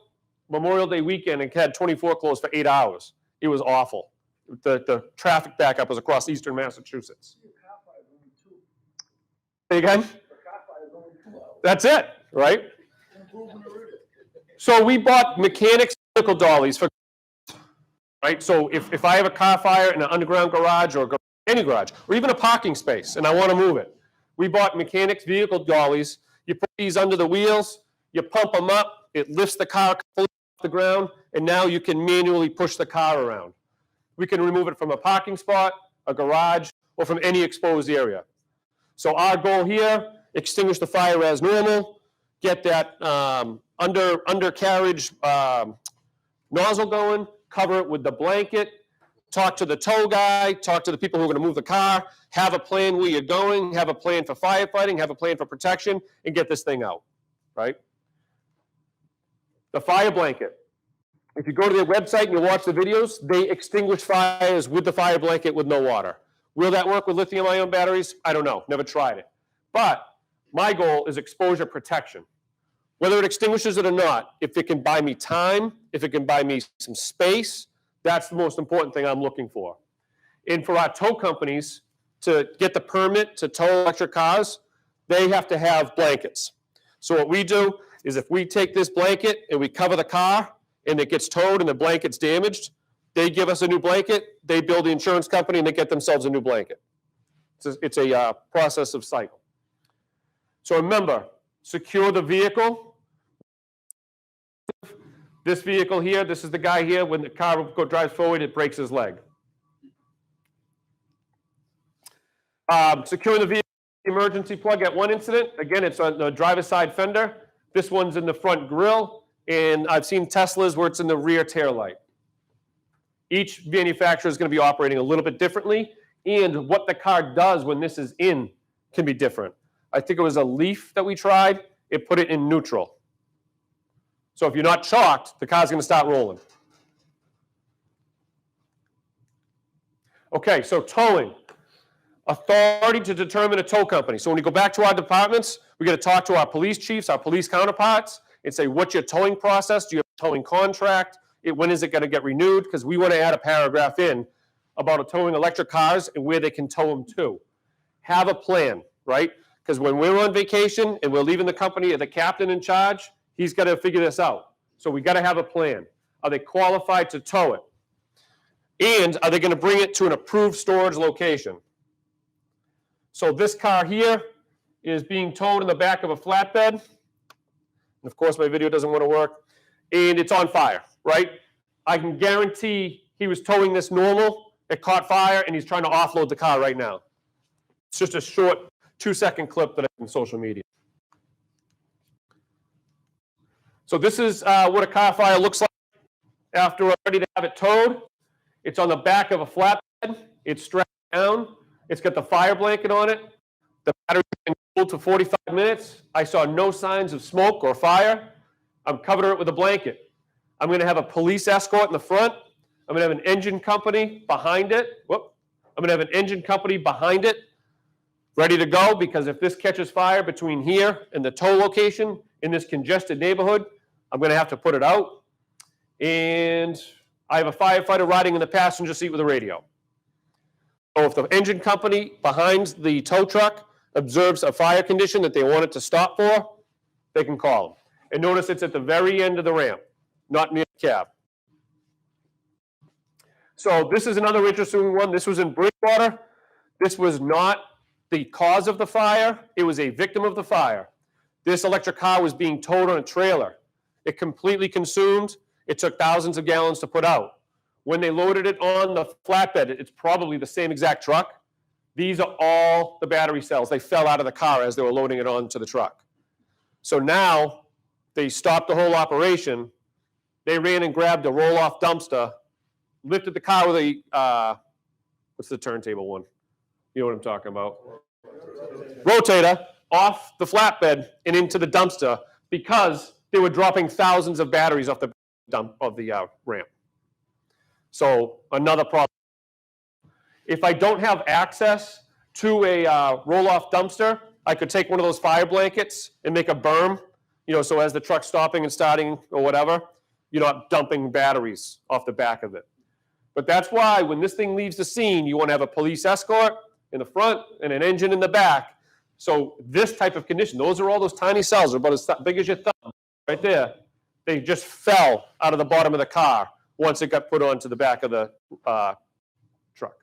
Memorial Day weekend and had 24 closed for 8 hours. It was awful. The traffic backup was across eastern Massachusetts. Say again? That's it, right? So we bought mechanics vehicle dollies for, right? So if I have a car fire in an underground garage or any garage, or even a parking space, and I want to move it, we bought mechanics vehicle dollies. You put these under the wheels, you pump them up, it lifts the car off the ground, and now you can manually push the car around. We can remove it from a parking spot, a garage, or from any exposed area. So our goal here, extinguish the fire as normal, get that undercarriage nozzle going, cover it with the blanket, talk to the tow guy, talk to the people who are going to move the car, have a plan where you're going, have a plan for firefighting, have a plan for protection, and get this thing out, right? The fire blanket. If you go to their website and you watch the videos, they extinguish fires with the fire blanket with no water. Will that work with lithium-ion batteries? I don't know. Never tried it. But my goal is exposure protection. Whether it extinguishes it or not, if it can buy me time, if it can buy me some space, that's the most important thing I'm looking for. And for our tow companies to get the permit to tow electric cars, they have to have blankets. So what we do is if we take this blanket and we cover the car and it gets towed and the blanket's damaged, they give us a new blanket, they build the insurance company, and they get themselves a new blanket. It's a process of cycle. So remember, secure the vehicle. This vehicle here, this is the guy here, when the car drives forward, it breaks his leg. Secure the vehicle emergency plug at one incident. Again, it's on the driver's side fender. This one's in the front grille, and I've seen Teslas where it's in the rear taillight. Each manufacturer is going to be operating a little bit differently, and what the car does when this is in can be different. I think it was a Leaf that we tried. It put it in neutral. So if you're not shocked, the car's going to start rolling. Okay, so towing. Authority to determine a tow company. So when we go back to our departments, we got to talk to our police chiefs, our police counterparts, and say, what's your towing process? Do you have a towing contract? When is it going to get renewed? Because we want to add a paragraph in about towing electric cars and where they can tow them to. Have a plan, right? Because when we're on vacation and we're leaving the company, the captain in charge, he's got to figure this out. So we got to have a plan. Are they qualified to tow it? And are they going to bring it to an approved storage location? So this car here is being towed in the back of a flatbed. And of course, my video doesn't want to work. And it's on fire, right? I can guarantee he was towing this normal. It caught fire, and he's trying to offload the car right now. It's just a short 2-second clip that I have on social media. So this is what a car fire looks like. after we're ready to have it towed, it's on the back of a flatbed. It's strapped down. It's got the fire blanket on it. The battery's been cooled to 45 minutes. I saw no signs of smoke or fire. I'm covering it with a blanket. I'm going to have a police escort in the front. I'm going to have an engine company behind it. I'm going to have an engine company behind it, ready to go, because if this catches fire between here and the tow location in this congested neighborhood, I'm going to have to put it out. And I have a firefighter riding in the passenger seat with a radio. So if the engine company behind the tow truck observes a fire condition that they want it to stop for, they can call them. And notice it's at the very end of the ramp, not near the cab. So this is another interesting one. This was in Bridgewater. This was not the cause of the fire. It was a victim of the fire. This electric car was being towed on a trailer. It completely consumed. It took thousands of gallons to put out. When they loaded it on the flatbed, it's probably the same exact truck. These are all the battery cells. They fell out of the car as they were loading it onto the truck. So now they stopped the whole operation. They ran and grabbed a roll-off dumpster, lifted the car with a, what's the turntable one? You know what I'm talking about? Rotator off the flatbed and into the dumpster because they were dropping thousands of batteries off the dump of the ramp. So another problem. If I don't have access to a roll-off dumpster, I could take one of those fire blankets and make a berm, so as the truck's stopping and starting or whatever, you're not dumping batteries off the back of it. But that's why when this thing leaves the scene, you want to have a police escort in the front and an engine in the back. So this type of condition, those are all those tiny cells, they're about as big as your thumb right there. They just fell out of the bottom of the car once it got put onto the back of the truck.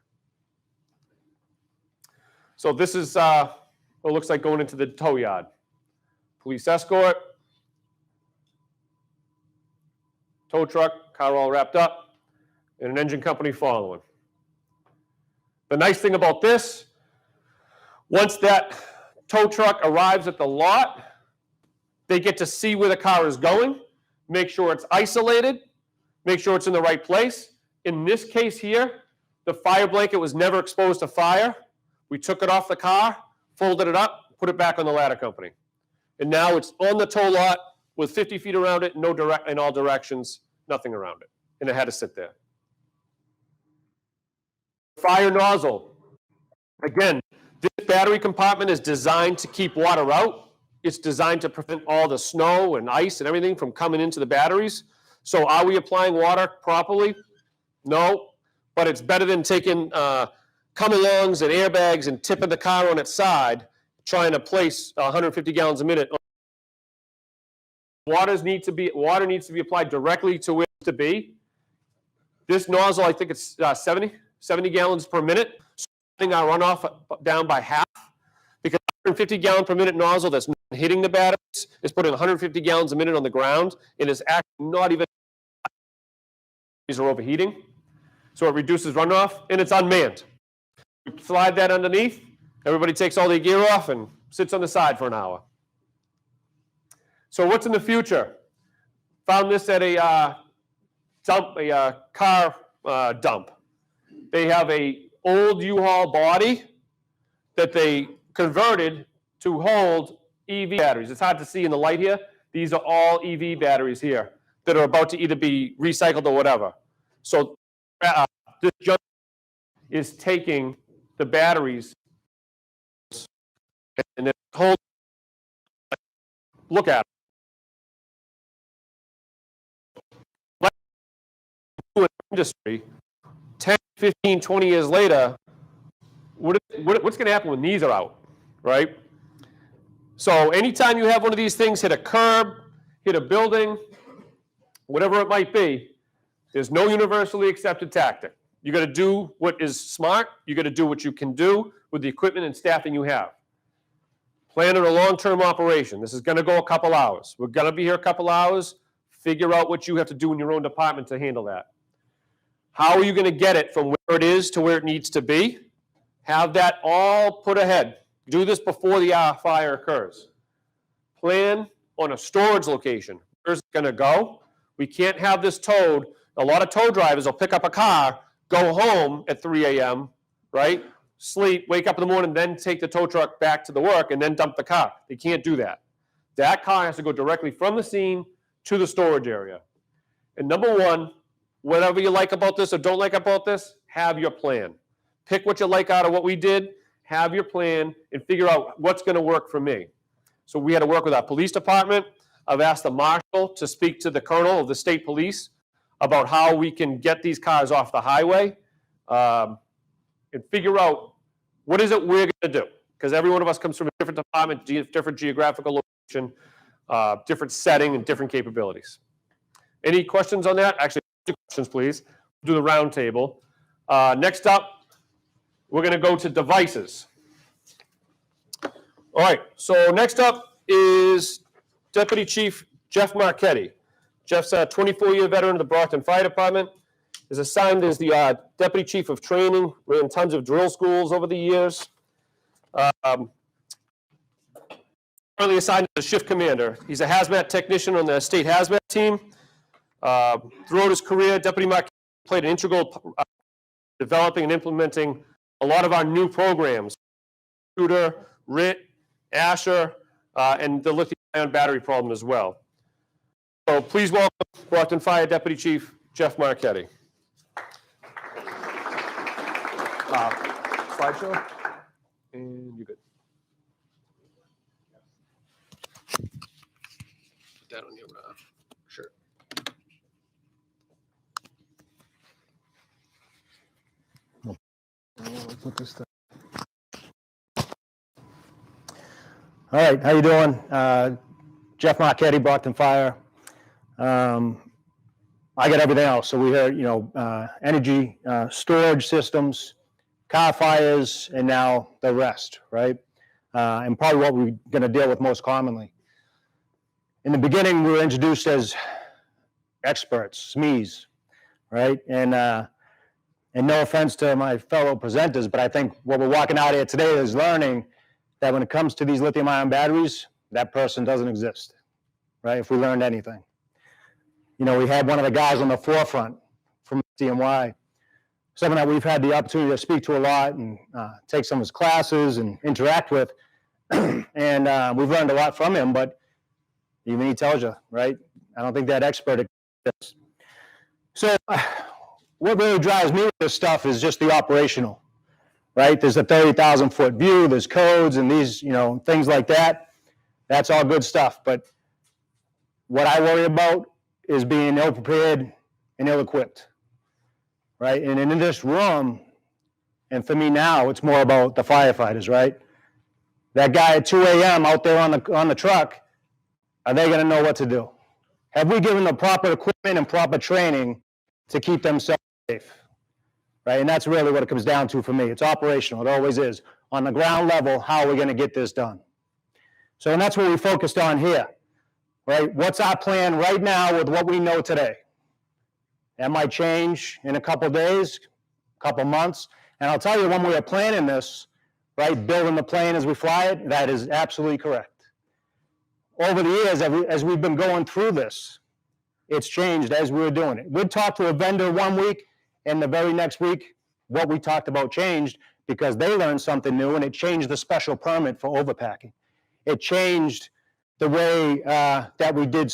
So this is what it looks like going into the tow yard. Police escort, tow truck, car all wrapped up, and an engine company following. The nice thing about this, once that tow truck arrives at the lot, they get to see where the car is going, make sure it's isolated, make sure it's in the right place. In this case here, the fire blanket was never exposed to fire. We took it off the car, folded it up, put it back on the ladder company. And now it's on the tow lot with 50 feet around it, no direct in all directions, nothing around it. And it had to sit there. Fire nozzle. Again, this battery compartment is designed to keep water out. It's designed to prevent all the snow and ice and everything from coming into the batteries. So are we applying water properly? No, but it's better than taking come-alongs and airbags and tipping the car on its side, trying to place 150 gallons a minute. Water needs to be applied directly to where it's to be. This nozzle, I think it's 70 gallons per minute, cutting our runoff down by half, because 150 gallon per minute nozzle that's not hitting the batteries is putting 150 gallons a minute on the ground and is actually not even these are overheating. So it reduces runoff and it's unmanned. We slide that underneath, everybody takes all their gear off and sits on the side for an hour. So what's in the future? Found this at a car dump. They have a old U-Haul body that they converted to hold EV batteries. It's hard to see in the light here. These are all EV batteries here that are about to either be recycled or whatever. So this junk is taking the batteries and then hold. Look at it. Industry, 10, 15, 20 years later, what's going to happen when these are out, right? So anytime you have one of these things hit a curb, hit a building, whatever it might be, there's no universally accepted tactic. You got to do what is smart. You got to do what you can do with the equipment and staffing you have. Plan on a long-term operation. This is going to go a couple hours. We're going to be here a couple hours. Figure out what you have to do in your own department to handle that. How are you going to get it from where it is to where it needs to be? Have that all put ahead. Do this before the fire occurs. Plan on a storage location. Where's it going to go? We can't have this towed A lot of tow drivers will pick up a car, go home at 3 a.m., right? Sleep, wake up in the morning, then take the tow truck back to the work and then dump the car. They can't do that. That car has to go directly from the scene to the storage area. And number one, whatever you like about this or don't like about this, have your plan. Pick what you like out of what we did, have your plan, and figure out what's going to work for me. So we had to work with our police department. I've asked the marshal to speak to the colonel of the state police about how we can get these cars off the highway and figure out what is it we're going to do. Because every one of us comes from a different department, different geographical location, different setting, and different capabilities. Any questions on that? Actually, 2 questions, please. Do the round table. Next up, we're going to go to devices. All right, so next up is Deputy Chief Jeff Marchetti. Jeff's a 24-year veteran of the Brockton Fire Department. Is assigned as the Deputy Chief of Training, ran tons of drill schools over the years. Currently assigned as a shift commander. He's a hazmat technician on the state hazmat team. Throughout his career, Deputy Marchetti played an integral developing and implementing a lot of our new programs, Shooter, RIT, Asher, and the lithium-ion battery problem as well. So please welcome Brockton Fire Deputy Chief Jeff Marchetti. Slideshow, and you're good. Put that on your shirt. Put this down. All right, how you doing? Jeff Marchetti, Brockton Fire. I got everything else. So we heard, energy storage systems, car fires, and now the rest, right? And probably what we're going to deal with most commonly. In the beginning, we were introduced as experts, SMEs, right? And no offense to my fellow presenters, but I think what we're walking out here today is learning that when it comes to these lithium-ion batteries, that person doesn't exist, right? If we learned anything. We had one of the guys on the forefront from DMY, someone that we've had the opportunity to speak to a lot and take some of his classes and interact with. And we've learned a lot from him, but even he tells you, right? I don't think that expert exists. So what really drives me with this stuff is just the operational, right? There's a 30,000-foot view, there's codes and these, things like that. That's all good stuff. But what I worry about is being ill-prepared and ill-equipped, right? And in this room, and for me now, it's more about the firefighters, right? That guy at 2 a.m. out there on the truck, are they going to know what to do? Have we given them proper equipment and proper training to keep themselves safe, right? And that's really what it comes down to for me. It's operational. It always is. On the ground level, how are we going to get this done? So, and that's what we focused on here, right? What's our plan right now with what we know today? That might change in a couple days, a couple months. And I'll tell you, when we were planning this, right, building the plane as we fly it, that is absolutely correct. Over the years, as we've been going through this, it's changed as we were doing it. We'd talk to a vendor one week, and the very next week, what we talked about changed because they learned something new, and it changed the special permit for overpacking. It changed the way that we did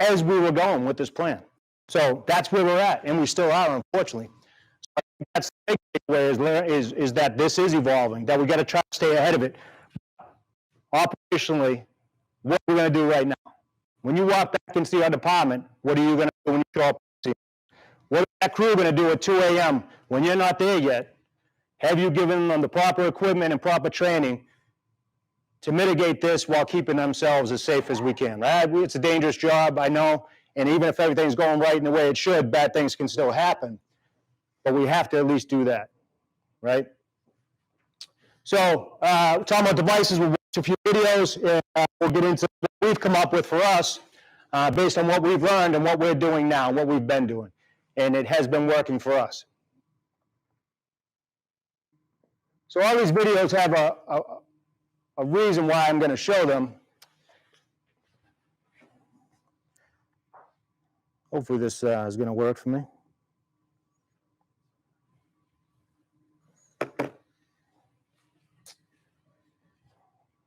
as we were going with this plan. So that's where we're at, and we still are, unfortunately. So that's the big takeaway is that this is evolving, that we got to try to stay ahead of it. Operationally, what are we going to do right now? When you walk back into your department, what are you going to do when you show up? What is that crew going to do at 2 a.m. when you're not there yet? Have you given them the proper equipment and proper training to mitigate this while keeping themselves as safe as we can? Right? It's a dangerous job, I know, and even if everything's going right in the way it should, bad things can still happen. But we have to at least do that, right? So, talking about devices, we'll watch a few videos, and we'll get into what we've come up with for us based on what we've learned and what we're doing now, what we've been doing. And it has been working for us. So all these videos have a reason why I'm going to show them. Hopefully this is going to work for me.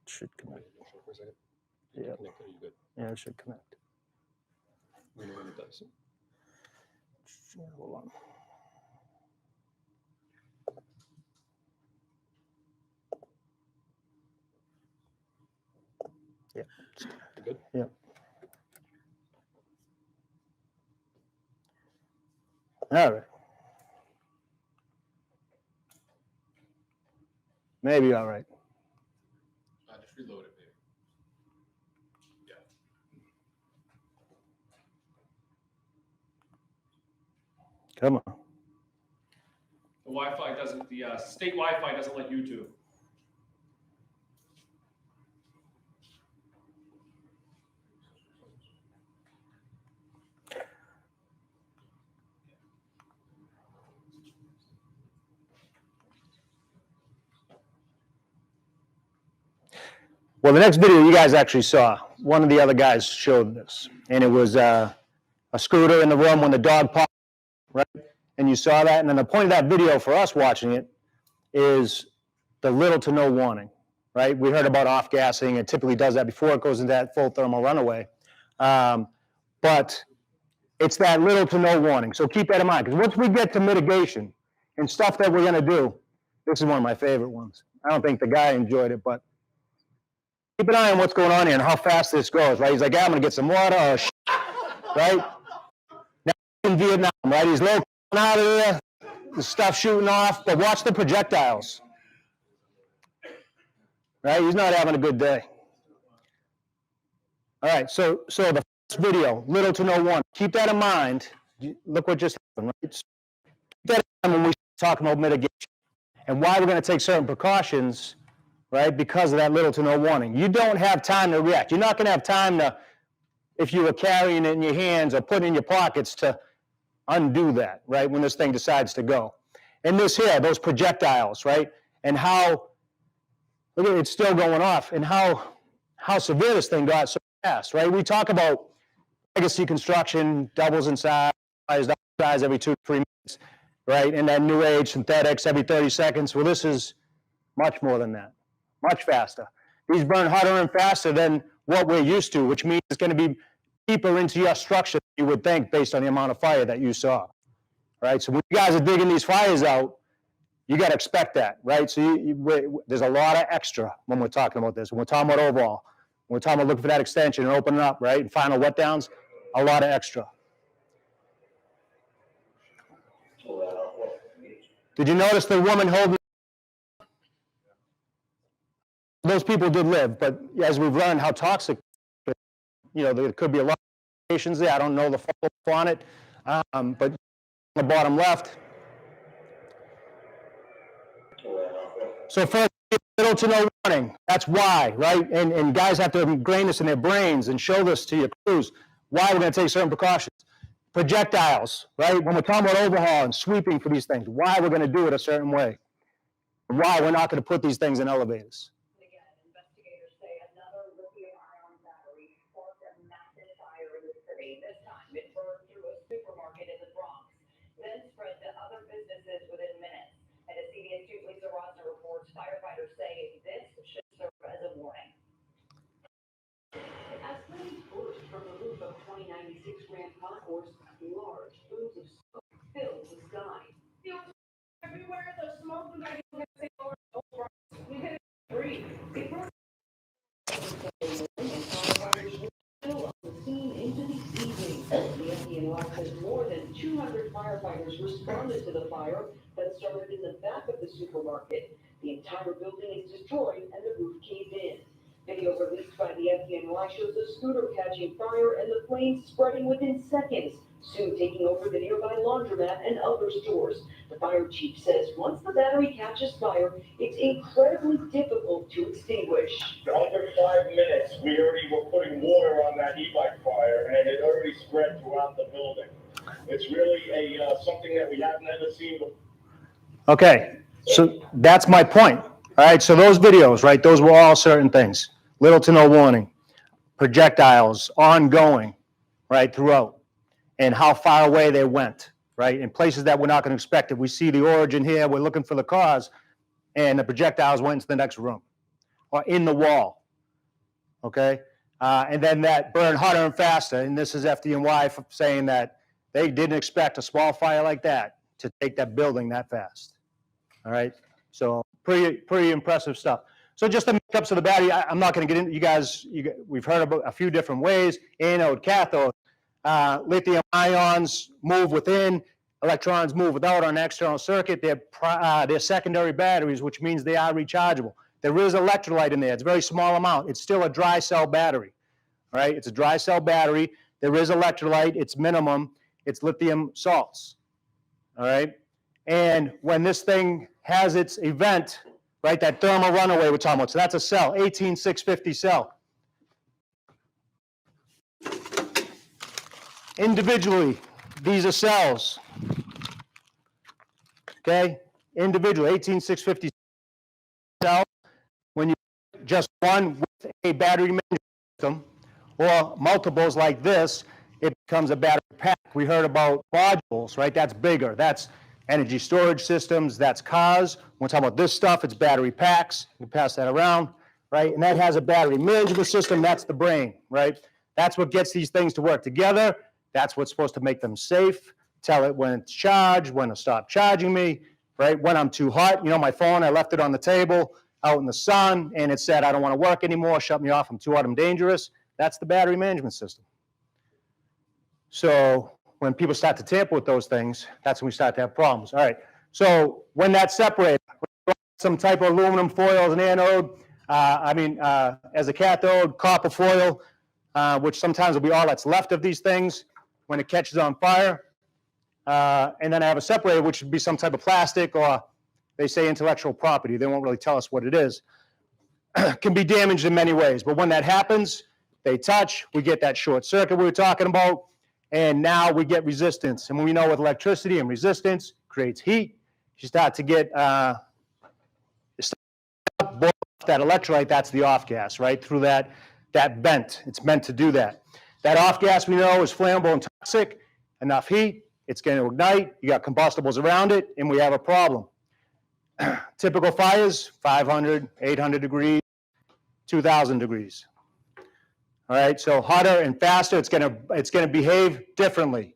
Should connect. Yeah. Yeah, it should connect. Hold on. Yeah. Good. Yeah. All right. Maybe all right. Just reload it, maybe. Come on. The Wi-Fi doesn't, the state Wi-Fi doesn't like YouTube. Well, the next video you guys actually saw, one of the other guys showed this, and it was a scooter in the room when the dog popped, right? And you saw that, and then the point of that video for us watching it is the little to no warning, right? We heard about off-gassing. It typically does that before it goes into that full thermal runaway. But it's that little to no warning. So keep that in mind, because once we get to mitigation and stuff that we're going to do, this is one of my favorite ones. I don't think the guy enjoyed it, but keep an eye on what's going on here and how fast this goes, right? He's like, yeah, I'm going to get some water, right? Now in Vietnam, right? He's low out of there, the stuff shooting off, but watch the projectiles, right? He's not having a good day. All right, so the first video, little to no warning. Keep that in mind. Look what just happened, right? So keep that in mind when we talk about mitigation and why we're going to take certain precautions, right? Because of that little to no warning. You don't have time to react. You're not going to have time to, if you were carrying it in your hands or putting it in your pockets, to undo that, right? When this thing decides to go. And this here, those projectiles, right? And how, look at it, it's still going off, and how severe this thing got so fast, right? We talk about legacy construction, doubles in size every 2 to 3 minutes, right? And then new age synthetics every 30 seconds. Well, this is much more than that. Much faster. These burn hotter and faster than what we're used to, which means it's going to be deeper into your structure than you would think based on the amount of fire that you saw, right? So when you guys are digging these fires out, you got to expect that, right? So there's a lot of extra when we're talking about this. When we're talking about overall, when we're talking about looking for that extension and opening up, right? And final wet downs, a lot of extra. Did you notice the woman holding? Those people did live, but as we've learned how toxic, there could be a lot of patients there. I don't know the follow-up on it, but the bottom left. So first, little to no warning. That's why, right? And guys have to ingrain this in their brains and show this to your crews, why we're going to take certain precautions. Projectiles, right? When we're talking about overhaul and sweeping for these things, why we're going to do it a certain way. Why we're not going to put these things in elevators. This time, it burned through a supermarket in the Bronx, then spread to other businesses within minutes. And as CBS 2 Lisa Rosner reports, firefighters say this should serve as a warning. As flames burst from the roof of 2096 Grand Concourse, large plumes of smoke filled the sky. Everywhere the smoke was like, we couldn't breathe. It burned. Still on the scene into the evening. The Lithium-Ion says more than 200 firefighters responded to the fire that started in the back of the supermarket. The entire building is destroyed and the roof caved in. Video released by the Lithium-Ion shows the scooter catching fire and the flames spreading within seconds, soon taking over the nearby laundromat and other stores. The fire chief says once the battery catches fire, it's incredibly difficult to extinguish. Under 5 minutes, we already were putting water on that e-bike fire, and it already spread throughout the building. It's really something that we have never seen before. Okay, so that's my point. All right, so those videos, right, those were all certain things. Little to no warning. Projectiles, ongoing, right, throughout. and how far away they went, right? In places that we're not going to expect it. We see the origin here, we're looking for the cause, and the projectiles went into the next room or in the wall, okay? And then that burned hotter and faster, and this is FDNY saying that they didn't expect a small fire like that to take that building that fast, all right? So pretty impressive stuff. So just the makeups of the battery, I'm not going to get into, you guys, we've heard about a few different ways, anode, cathode, lithium ions move within, electrons move without on an external circuit. They're secondary batteries, which means they are rechargeable. There is electrolyte in there. It's a very small amount. It's still a dry cell battery, all right? It's a dry cell battery. There is electrolyte. It's minimum. It's lithium salts, all right? And when this thing has its event, right, that thermal runaway we're talking about, so that's a cell, 18650 cell. Individually, these are cells, okay? Individual, 18650 cell. When you just one with a battery management system or multiples like this, it becomes a battery pack. We heard about modules, right? That's bigger. That's energy storage systems, that's cars. When we're talking about this stuff, it's battery packs. You can pass that around, right? And that has a battery management system, that's the brain, right? That's what gets these things to work together. That's what's supposed to make them safe, tell it when it's charged, when to stop charging me, right? When I'm too hot, you know, my phone, I left it on the table out in the sun, and it said, I don't want to work anymore, shut me off, I'm too hot, I'm dangerous. That's the battery management system. So when people start to tamper with those things, that's when we start to have problems. All right, so when that's separated, some type of aluminum foil as an anode, as a cathode, copper foil, which sometimes will be all that's left of these things when it catches on fire. And then I have a separator, which would be some type of plastic, or they say intellectual property. They won't really tell us what it is. Can be damaged in many ways, but when that happens, they touch, we get that short circuit we were talking about, and now we get resistance. And we know with electricity and resistance creates heat. You start to get that electrolyte, that's the off gas, right? Through that vent. It's meant to do that. That off gas we know is flammable and toxic. Enough heat, it's going to ignite. You got combustibles around it, and we have a problem. Typical fires, 500, 800 degrees, 2,000 degrees. All right, so hotter and faster, it's gonna behave differently.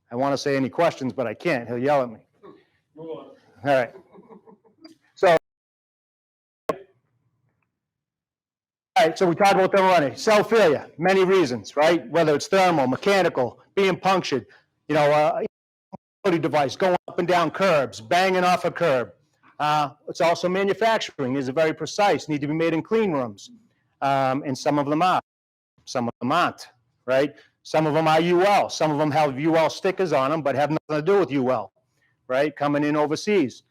I want to say any questions, but I can't. He'll yell at me. Move on. All right. So, all right, so we talked about thermal running. Cell failure, many reasons, right? Whether it's thermal, mechanical, being punctured, device going up and down curbs, banging off a curb. It's also manufacturing is very precise, need to be made in clean rooms. And some of them are, some of them aren't, right? Some of them are UL, some of them have UL stickers on them, but have nothing to do with UL, right? Coming in overseas.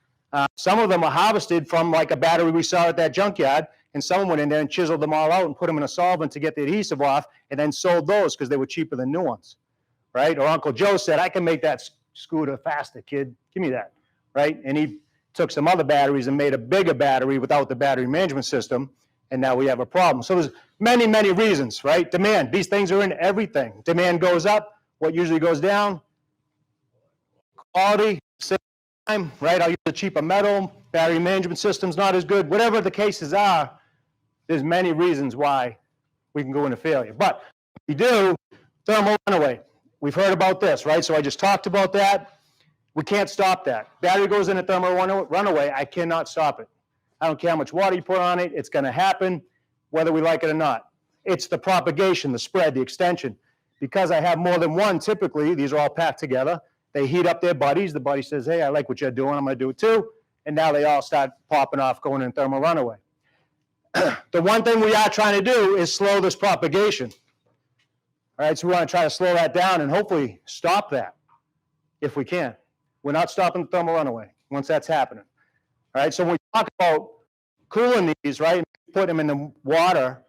Some of them are harvested from like a battery we saw at that junkyard, and someone went in there and chiseled them all out and put them in a solvent to get the adhesive off, and then sold those because they were cheaper than new ones, right? Or Uncle Joe said, I can make that scooter faster, kid, give me that, right? And he took some other batteries and made a bigger battery without the battery management system, and now we have a problem. So there's many, many reasons, right? Demand, these things are in everything. Demand goes up, what usually goes down? Quality, same time, right? I'll use a cheaper metal, battery management system's not as good. Whatever the cases are, there's many reasons why we can go into failure. But we do, thermal runaway. We've heard about this, right? So I just talked about that. We can't stop that. Battery goes in a thermal runaway, I cannot stop it. I don't care how much water you put on it, it's gonna happen, whether we like it or not. It's the propagation, the spread, the extension. Because I have more than one, typically, these are all packed together, they heat up their buddies, the buddy says, hey, I like what you're doing, I'm gonna do it too, and now they all start popping off, going in thermal runaway. The one thing we are trying to do is slow this propagation. All right, so we wanna try to slow that down and hopefully stop that, if we can. We're not stopping the thermal runaway once that's happening. All right, so when we talk about cooling these, right, and put them in the water,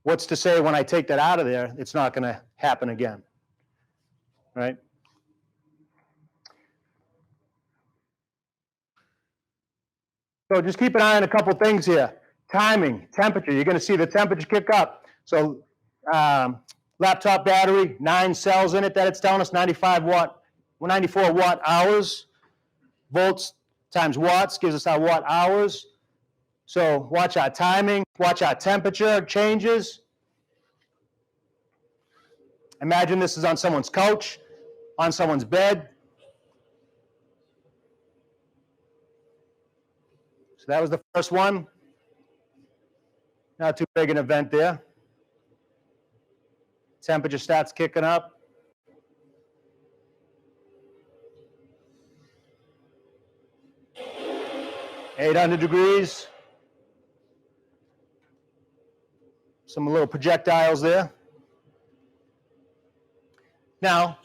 what's to say when I take that out of there, it's not going to happen again, right? So just keep an eye on a couple things here. Timing, temperature, you're going to see the temperature kick up. So Laptop battery, 9 cells in it that it's telling us, 95 watt, 94 watt hours. Volts times watts gives us our watt hours. So watch our timing, watch our temperature changes. Imagine this is on someone's couch, on someone's bed. So that was the first one. Not too big an event there. Temperature starts kicking up. $800. Some little projectiles there. Now,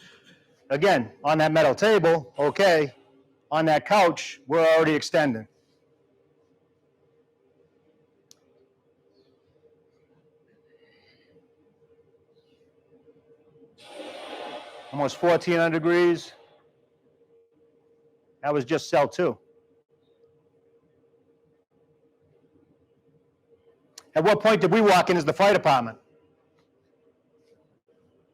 again, on that metal table, okay. On that couch, we're already extending. Almost 1,400 degrees. That was just cell 2. At what point did we walk in as the fire department?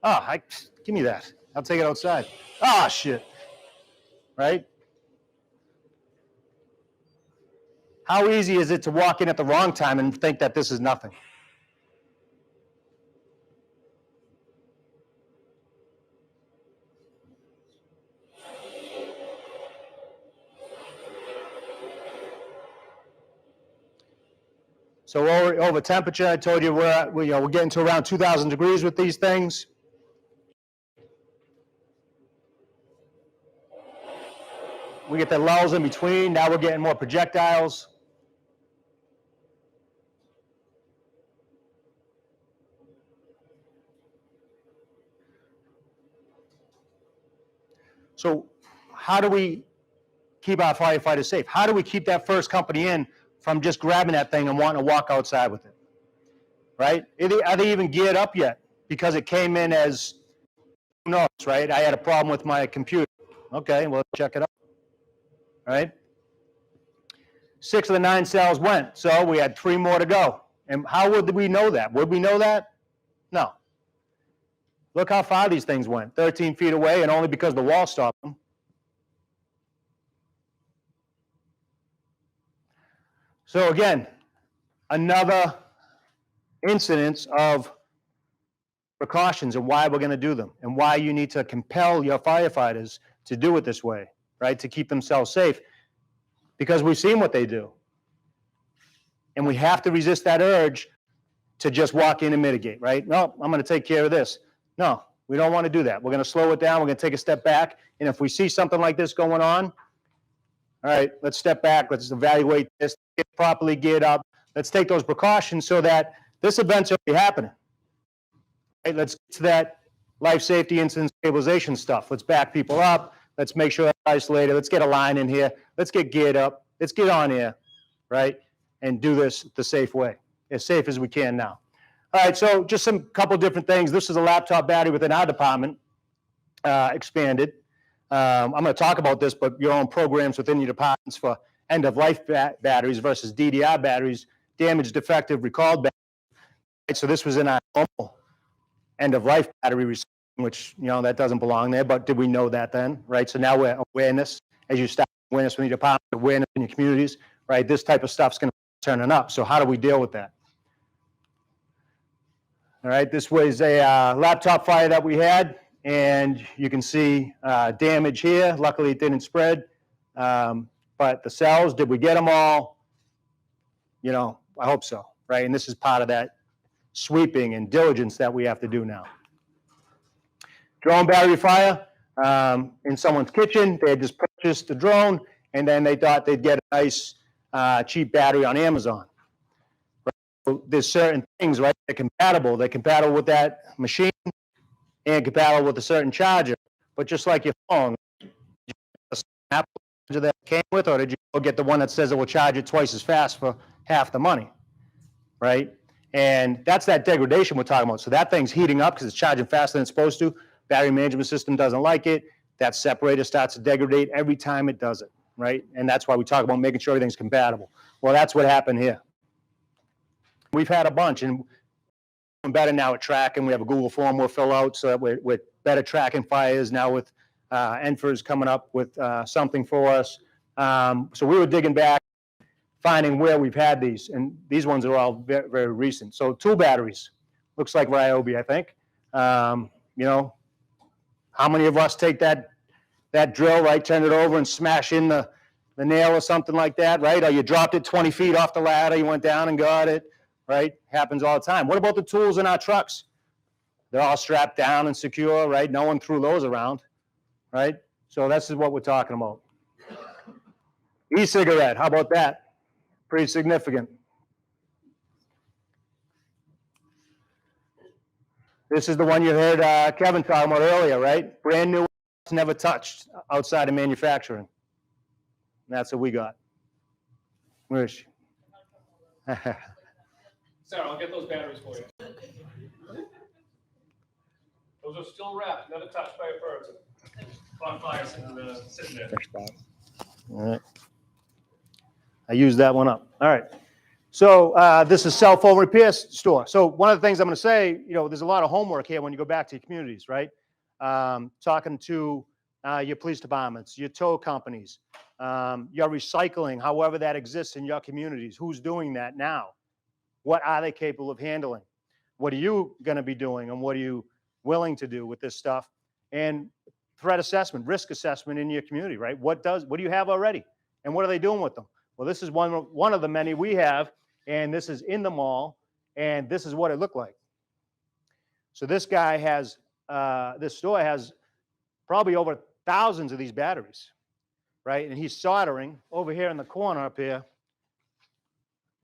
Oh, give me that. I'll take it outside. Ah, shit. Right? How easy is it to walk in at the wrong time and think that this is nothing? So over temperature, I told you we're getting to around 2,000 degrees with these things. We get the lulls in between. Now we're getting more projectiles. So how do we keep our firefighters safe? How do we keep that first company in from just grabbing that thing and wanting to walk outside with it? Right? Are they even geared up yet? Because it came in as, who knows, right? I had a problem with my computer. Okay, well, check it out. Right? 6 of the 9 cells went, so we had 3 more to go. And how would we know that? Would we know that? No. Look how far these things went, 13 feet away, and only because the wall stopped them. So again, another incidence of precautions and why we're going to do them and why you need to compel your firefighters to do it this way, right, to keep themselves safe, because we've seen what they do. And we have to resist that urge to just walk in and mitigate, right? No, I'm going to take care of this. No, we don't want to do that. We're going to slow it down. We're going to take a step back. And if we see something like this going on, all right, let's step back. Let's evaluate this, get properly geared up. Let's take those precautions so that this event's already happening. Right, let's get to that life safety incident stabilization stuff. Let's back people up. Let's make sure they're isolated. Let's get a line in here. Let's get geared up. Let's get on here, right, and do this the safe way, as safe as we can now. All right, so just some couple different things. This is a laptop battery within our department, expanded. I'm going to talk about this, but your own programs within your departments for end-of-life batteries versus DDR batteries, damaged, defective, recalled batteries. Right, so this was in our normal end-of-life battery recycling, which, you know, that doesn't belong there, but did we know that then, right? So now we're awareness, as you start awareness in your department, awareness in your communities, right? This type of stuff's going to turn up. So how do we deal with that? All right, this was a laptop fire that we had, and you can see damage here. Luckily, it didn't spread. But the cells, did we get them all? You know, I hope so, right? And this is part of that sweeping and diligence that we have to do now. Drone battery fire in someone's kitchen. They had just purchased a drone, and then they thought they'd get a nice, cheap battery on Amazon. So there's certain things, right? They're compatible. They're compatible with that machine and compatible with a certain charger. But just like your phone, did you get the Apple charger that it came with, or did you go get the one that says it will charge it twice as fast for half the money, right? And that's that degradation we're talking about. So that thing's heating up because it's charging faster than it's supposed to. Battery management system doesn't like it. That separator starts to degrade every time it does it, right? And that's why we talk about making sure everything's compatible. Well, that's what happened here. We've had a bunch, and doing better now at tracking. We have a Google form we'll fill out so that we're better tracking fires now with NFIRS coming up with something for us. So we were digging back, finding where we've had these, and these ones are all very, very recent. So tool batteries, looks like Ryobi, I think. You know, how many of us take that drill, right, turn it over and smash in the nail or something like that, right? Or you dropped it 20 feet off the ladder, you went down and got it, right? Happens all the time. What about the tools in our trucks? They're all strapped down and secure, right? No one threw those around, right? So this is what we're talking about. E-cigarette, how about that? Pretty significant. This is the one you heard Kevin talking about earlier, right? Brand new, never touched outside of manufacturing. And that's what we got. Where is she? Sarah, I'll get those batteries for you. Those are still wrapped, never touched by a person. On fire, sitting there. All right. I used that one up. All right. So this is cell phone repair store. So one of the things I'm going to say, you know, there's a lot of homework here when you go back to your communities, right? Talking to your police departments, your tow companies, your recycling, however that exists in your communities. Who's doing that now? What are they capable of handling? What are you going to be doing, and what are you willing to do with this stuff? And threat assessment, risk assessment in your community, right? What do you have already, and what are they doing with them? Well, this is one of the many we have, and this is in the mall, and this is what it looked like. So this guy has, this store has probably over thousands of these batteries, right? And he's soldering over here in the corner up here,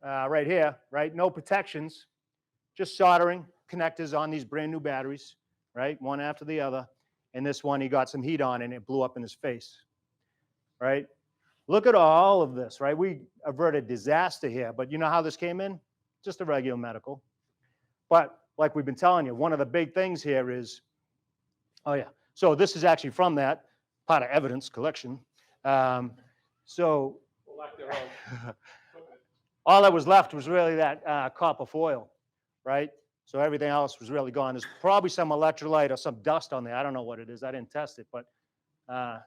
right here, right? No protections, just soldering connectors on these brand new batteries, right? One after the other. And this one, he got some heat on and it blew up in his face, right? Look at all of this, right? We averted disaster here, but you know how this came in? Just a regular medical. But like we've been telling you, one of the big things here is, oh yeah, so this is actually from that part of evidence collection. So all that was left was really that copper foil, right? So everything else was really gone. There's probably some electrolyte or some dust on there. I don't know what it is. I didn't test it, but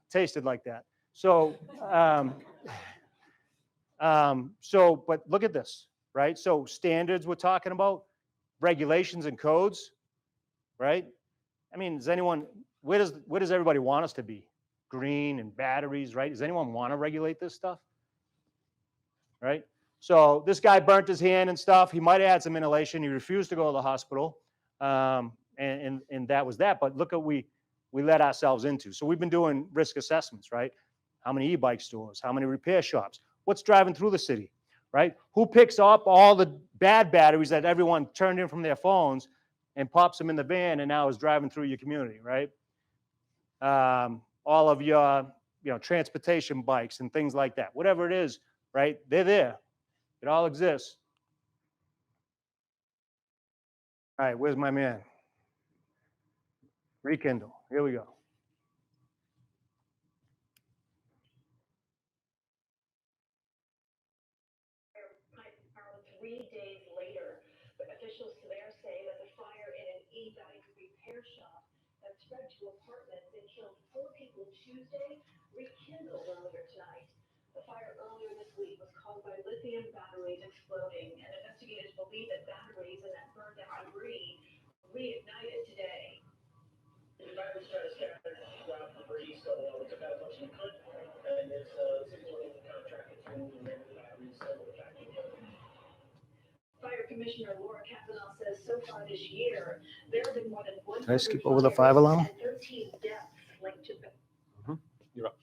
tasted like that. So, but look at this, right? So standards we're talking about, regulations and codes, right? I mean, does anyone, where does everybody want us to be? Green and batteries, right? Does anyone want to regulate this stuff? Right? So this guy burnt his hand and stuff. He might have had some inhalation. He refused to go to the hospital. And that was that. But look at we let ourselves into. So we've been doing risk assessments, right? How many e-bike stores? How many repair shops? What's driving through the city, right? Who picks up all the bad batteries that everyone turned in from their phones and pops them in the van and now is driving through your community, right? All of your, transportation bikes and things like that. Whatever it is, right? They're there. It all exists. All right, where's my man? Rekindle. Here we go. Are 3 days later, but officials there say that the fire in an e-bike repair shop that spread to apartments and killed 4 people Tuesday rekindled earlier tonight. The fire earlier this week was caused by lithium batteries exploding, and investigators believe that batteries and that burned out debris reignited today. The batteries try to scatter ground debris, so we took out as much as we could, and it's working with contractors to remove the batteries so the factory. Fire Commissioner Laura Kavanaugh says so far this year, there have been more than 100 Did I skip over the 5 alarm? and 13 deaths linked to them. You're up.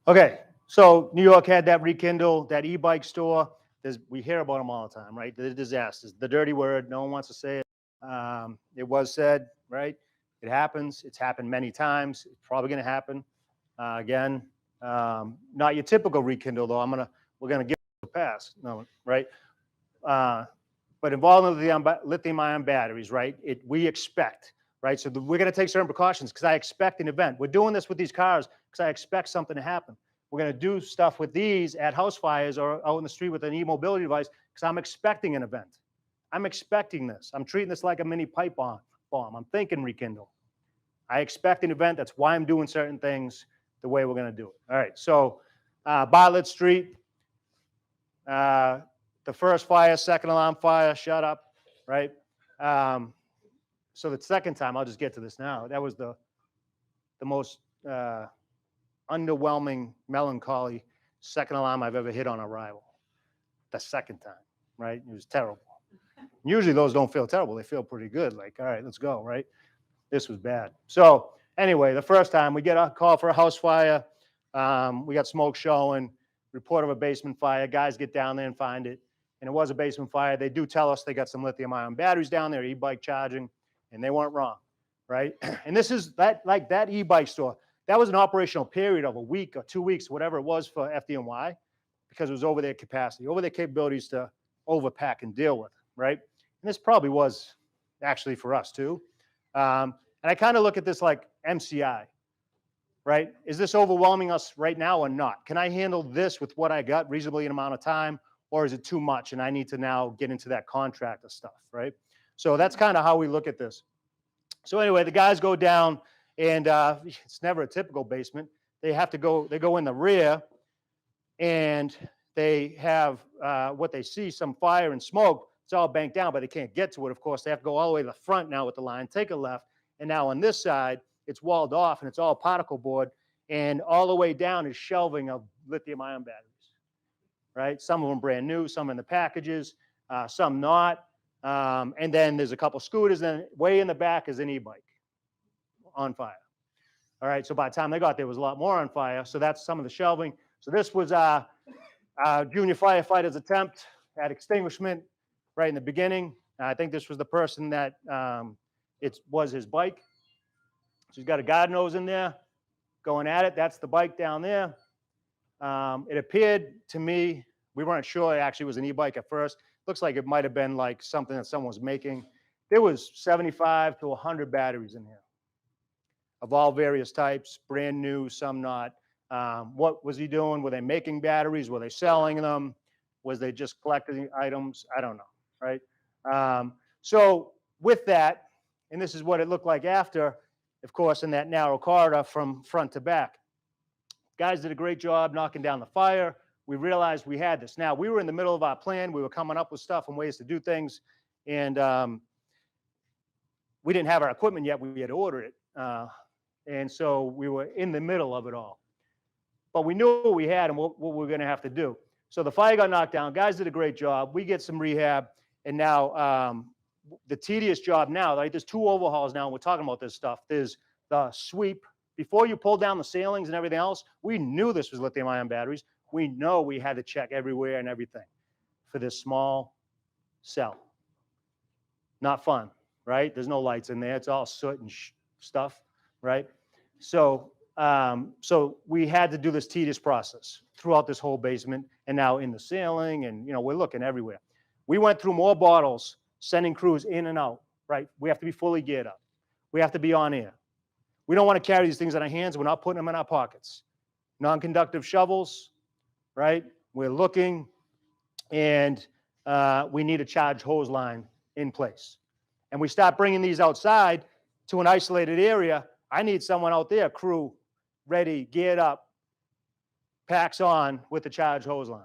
Okay, so New York had that Rekindle, that e-bike store. We hear about them all the time, right? The disasters, the dirty word, no one wants to say it. It was said, right? It happens. It's happened many times. It's probably going to happen again. Not your typical Rekindle, though. We're gonna give it a pass, no, right? But involving lithium-ion batteries, right? We expect, right? So we're going to take certain precautions because I expect an event. We're doing this with these cars because I expect something to happen. We're going to do stuff with these at house fires or out in the street with an e-mobility device because I'm expecting an event. I'm expecting this. I'm treating this like a mini pipe bomb. I'm thinking rekindle. I expect an event. That's why I'm doing certain things the way we're going to do it. All right. So Bartlett Street, the first fire, second alarm fire, shut up, right? So the second time, I'll just get to this now. That was the most underwhelming, melancholy second alarm I've ever hit on arrival. The second time, right? It was terrible. Usually those don't feel terrible. They feel pretty good. Like, all right, let's go, right? This was bad. So anyway, the first time we get a call for a house fire. We got smoke showing, report of a basement fire. Guys get down there and find it. And it was a basement fire. They do tell us they got some lithium-ion batteries down there, e-bike charging, and they weren't wrong, right? And this is like that e-bike store. That was an operational period of a week or 2 weeks, whatever it was for FDNY, because it was over their capacity, over their capabilities to overpack and deal with, right? And this probably was actually for us too. And I kind of look at this like MCI, right? Is this overwhelming us right now or not? Can I handle this with what I got reasonably in amount of time, or is it too much and I need to now get into that contractor stuff, right? So that's kind of how we look at this. So anyway, the guys go down, and it's never a typical basement. They go in the rear, and they have what they see, some fire and smoke. It's all banked down, but they can't get to it. Of course, they have to go all the way to the front now with the line, take a left, and now on this side, it's walled off, and it's all particle board, and all the way down is shelving of lithium-ion batteries, right? Some of them brand new, some in the packages, some not. And then there's a couple scooters, and way in the back is an e-bike on fire. All right, so by the time they got there, was a lot more on fire. So that's some of the shelving. So this was junior firefighter's attempt at extinguishment right in the beginning. I think this was the person that it was his bike. So he's got a guard nose in there going at it. That's the bike down there. It appeared to me, we weren't sure it actually was an e-bike at first. Looks like it might have been like something that someone was making. There was 75 to 100 batteries in here of all various types, brand new, some not. What was he doing? Were they making batteries? Were they selling them? Was they just collecting items? I don't know, right? So with that, and this is what it looked like after, of course, in that narrow corridor from front to back. Guys did a great job knocking down the fire. We realized we had this. Now, we were in the middle of our plan. We were coming up with stuff and ways to do things. And we didn't have our equipment yet. We had ordered it. And so we were in the middle of it all. But we knew what we had and what we were going to have to do. So the fire got knocked down. Guys did a great job. We get some rehab. And now the tedious job now, right? There's 2 overhauls now. And we're talking about this stuff. There's the sweep. Before you pull down the ceilings and everything else, we knew this was lithium-ion batteries. We know we had to check everywhere and everything for this small cell. Not fun, right? There's no lights in there. It's all soot and stuff, right? So, so we had to do this tedious process throughout this whole basement and now in the ceiling, and we're looking everywhere. We went through more bottles, sending crews in and out, right? We have to be fully geared up. We have to be on air. We don't want to carry these things in our hands. We're not putting them in our pockets. Non-conductive shovels, right? We're looking, and we need a charge hose line in place. And we start bringing these outside to an isolated area. I need someone out there, crew, ready, geared up, packs on with the charge hose line,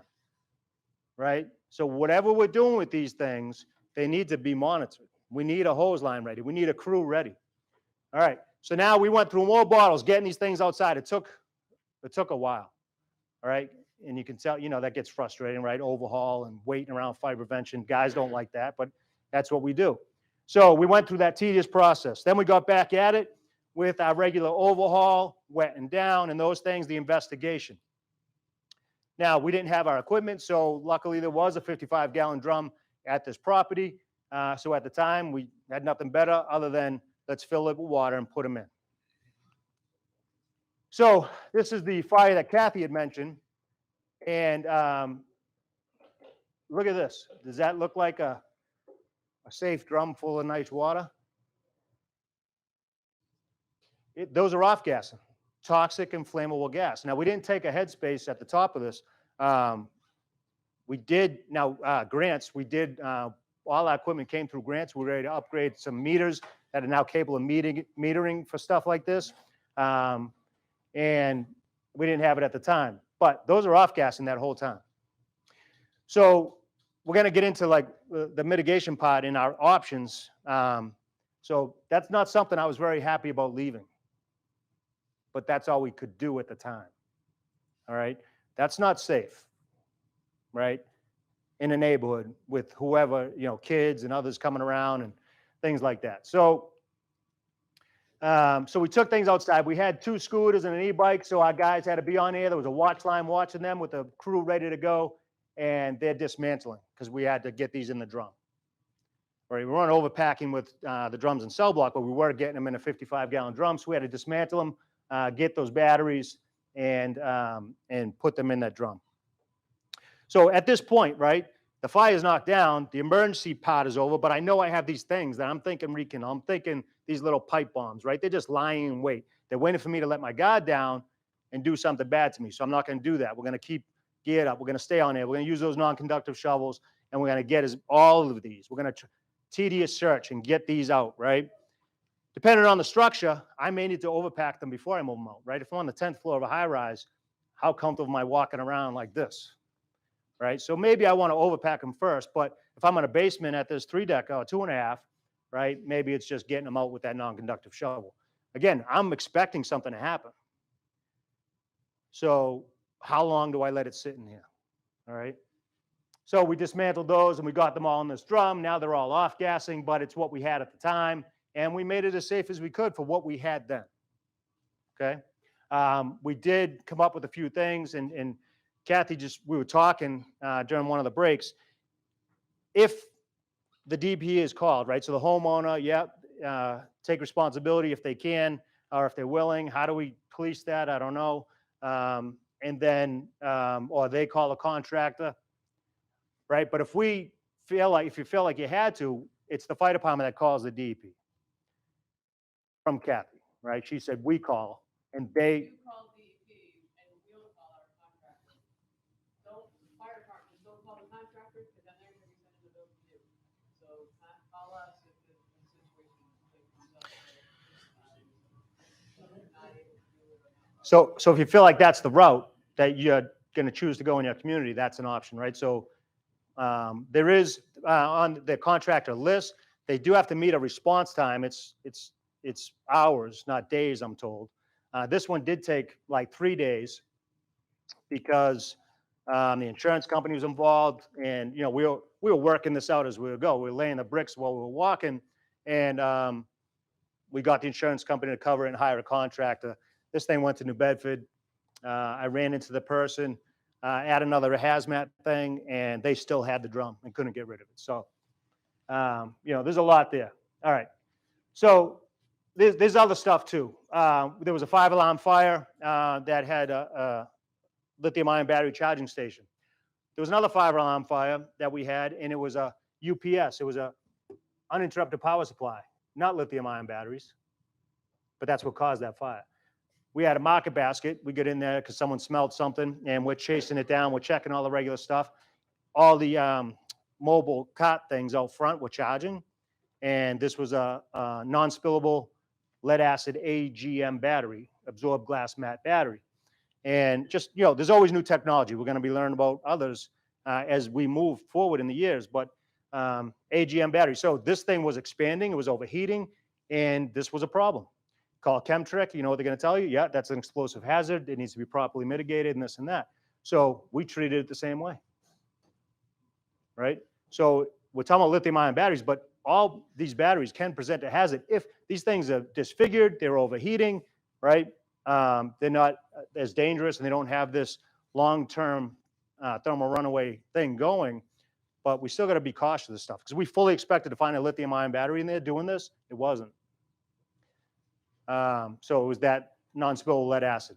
right? So whatever we're doing with these things, they need to be monitored. We need a hose line ready. We need a crew ready. All right. So now we went through more bottles, getting these things outside. It took a while. All right. And you can tell, that gets frustrating, right? Overhaul and waiting around fire prevention. Guys don't like that, but that's what we do. So we went through that tedious process. Then we got back at it with our regular overhaul, wetting down, and those things, the investigation. Now, we didn't have our equipment, so luckily there was a 55-gallon drum at this property. So at the time, we had nothing better other than let's fill it with water and put them in. So this is the fire that Kathy had mentioned. And look at this. Does that look like a safe drum full of nice water? Those are off-gassing, toxic and flammable gas. Now, we didn't take a headspace at the top of this. We did, now grants, we did all our equipment came through grants. We're ready to upgrade some meters that are now capable of metering for stuff like this. And we didn't have it at the time, but those are off gassing that whole time. So we're going to get into like the mitigation part in our options. So that's not something I was very happy about leaving, but that's all we could do at the time. All right. That's not safe, right? In a neighborhood with whoever, kids and others coming around and things like that. So, so we took things outside. We had 2 scooters and an e-bike, so our guys had to be on air. There was a watch line watching them with the crew ready to go, and they're dismantling because we had to get these in the drum. Right, we weren't overpacking with the drums and cell block, but we were getting them in a 55-gallon drum, so we had to dismantle them, get those batteries, and put them in that drum. So at this point, right, the fire's knocked down, the emergency part is over, but I know I have these things that I'm thinking I'm thinking these little pipe bombs, right? They're just lying in wait. They're waiting for me to let my guard down and do something bad to me. So I'm not going to do that. We're going to keep geared up. We're going to stay on there. We're going to use those non-conductive shovels, and we're going to get all of these. We're going to tedious search and get these out, right? Depending on the structure, I may need to overpack them before I move them out, right? If I'm on the 10th floor of a high rise, how comfortable am I walking around like this, right? So maybe I want to overpack them first, but if I'm in a basement at this 3-deck or 2.5, right, maybe it's just getting them out with that non-conductive shovel. Again, I'm expecting something to happen. So how long do I let it sit in here, all right? So we dismantled those and we got them all in this drum. Now they're all off gassing, but it's what we had at the time. And we made it as safe as we could for what we had then. Okay. We did come up with a few things, and Kathy we were talking during one of the breaks. If the DP is called, right? So the homeowner, take responsibility if they can, or if they're willing. How do we police that? I don't know. And then, or they call a contractor. Right, but if you feel like you had to, it's the fire department that calls the DP. From Kathy, right? She said we call, and they. Call DEP and we'll call our contractor. Don't fire department, don't call the contractor, because then they're going to be sending the bill to you. So call us if the situation comes up. So if you feel like that's the route that you're going to choose to go in your community, that's an option, right? So there is on the contractor list, they do have to meet a response time. It's hours, not days, I'm told. This one did take like 3 days because the insurance company was involved, and we were working this out as we would go. We were laying the bricks while we were walking, and we got the insurance company to cover it and hire a contractor. This thing went to New Bedford. I ran into the person, add another hazmat thing, and they still had the drum and couldn't get rid of it. So, there's a lot there. All right. So there's other stuff too. There was a 5-alarm fire that had a lithium-ion battery charging station. There was another 5-alarm fire that we had, and it was a UPS. It was a uninterrupted power supply, not lithium-ion batteries, but that's what caused that fire. We had a market basket. We get in there because someone smelled something, and we're chasing it down. We're checking all the regular stuff. All the mobile cart things out front were charging, and this was a non-spillable lead-acid AGM battery, absorbed glass mat battery. And just, there's always new technology. We're going to be learning about others as we move forward in the years, but AGM battery. So this thing was expanding. It was overheating, and this was a problem. Call Chemtrick, you know what they're going to tell you? Yeah, that's an explosive hazard. It needs to be properly mitigated and this and that. So we treated it the same way, right? So we're talking about lithium-ion batteries, but all these batteries can present a hazard if these things are disfigured, they're overheating, right? They're not as dangerous, and they don't have this long-term thermal runaway thing going, but we still got to be cautious of this stuff because we fully expected to find a lithium-ion battery in there doing this. It wasn't. So it was that non-spillable lead acid.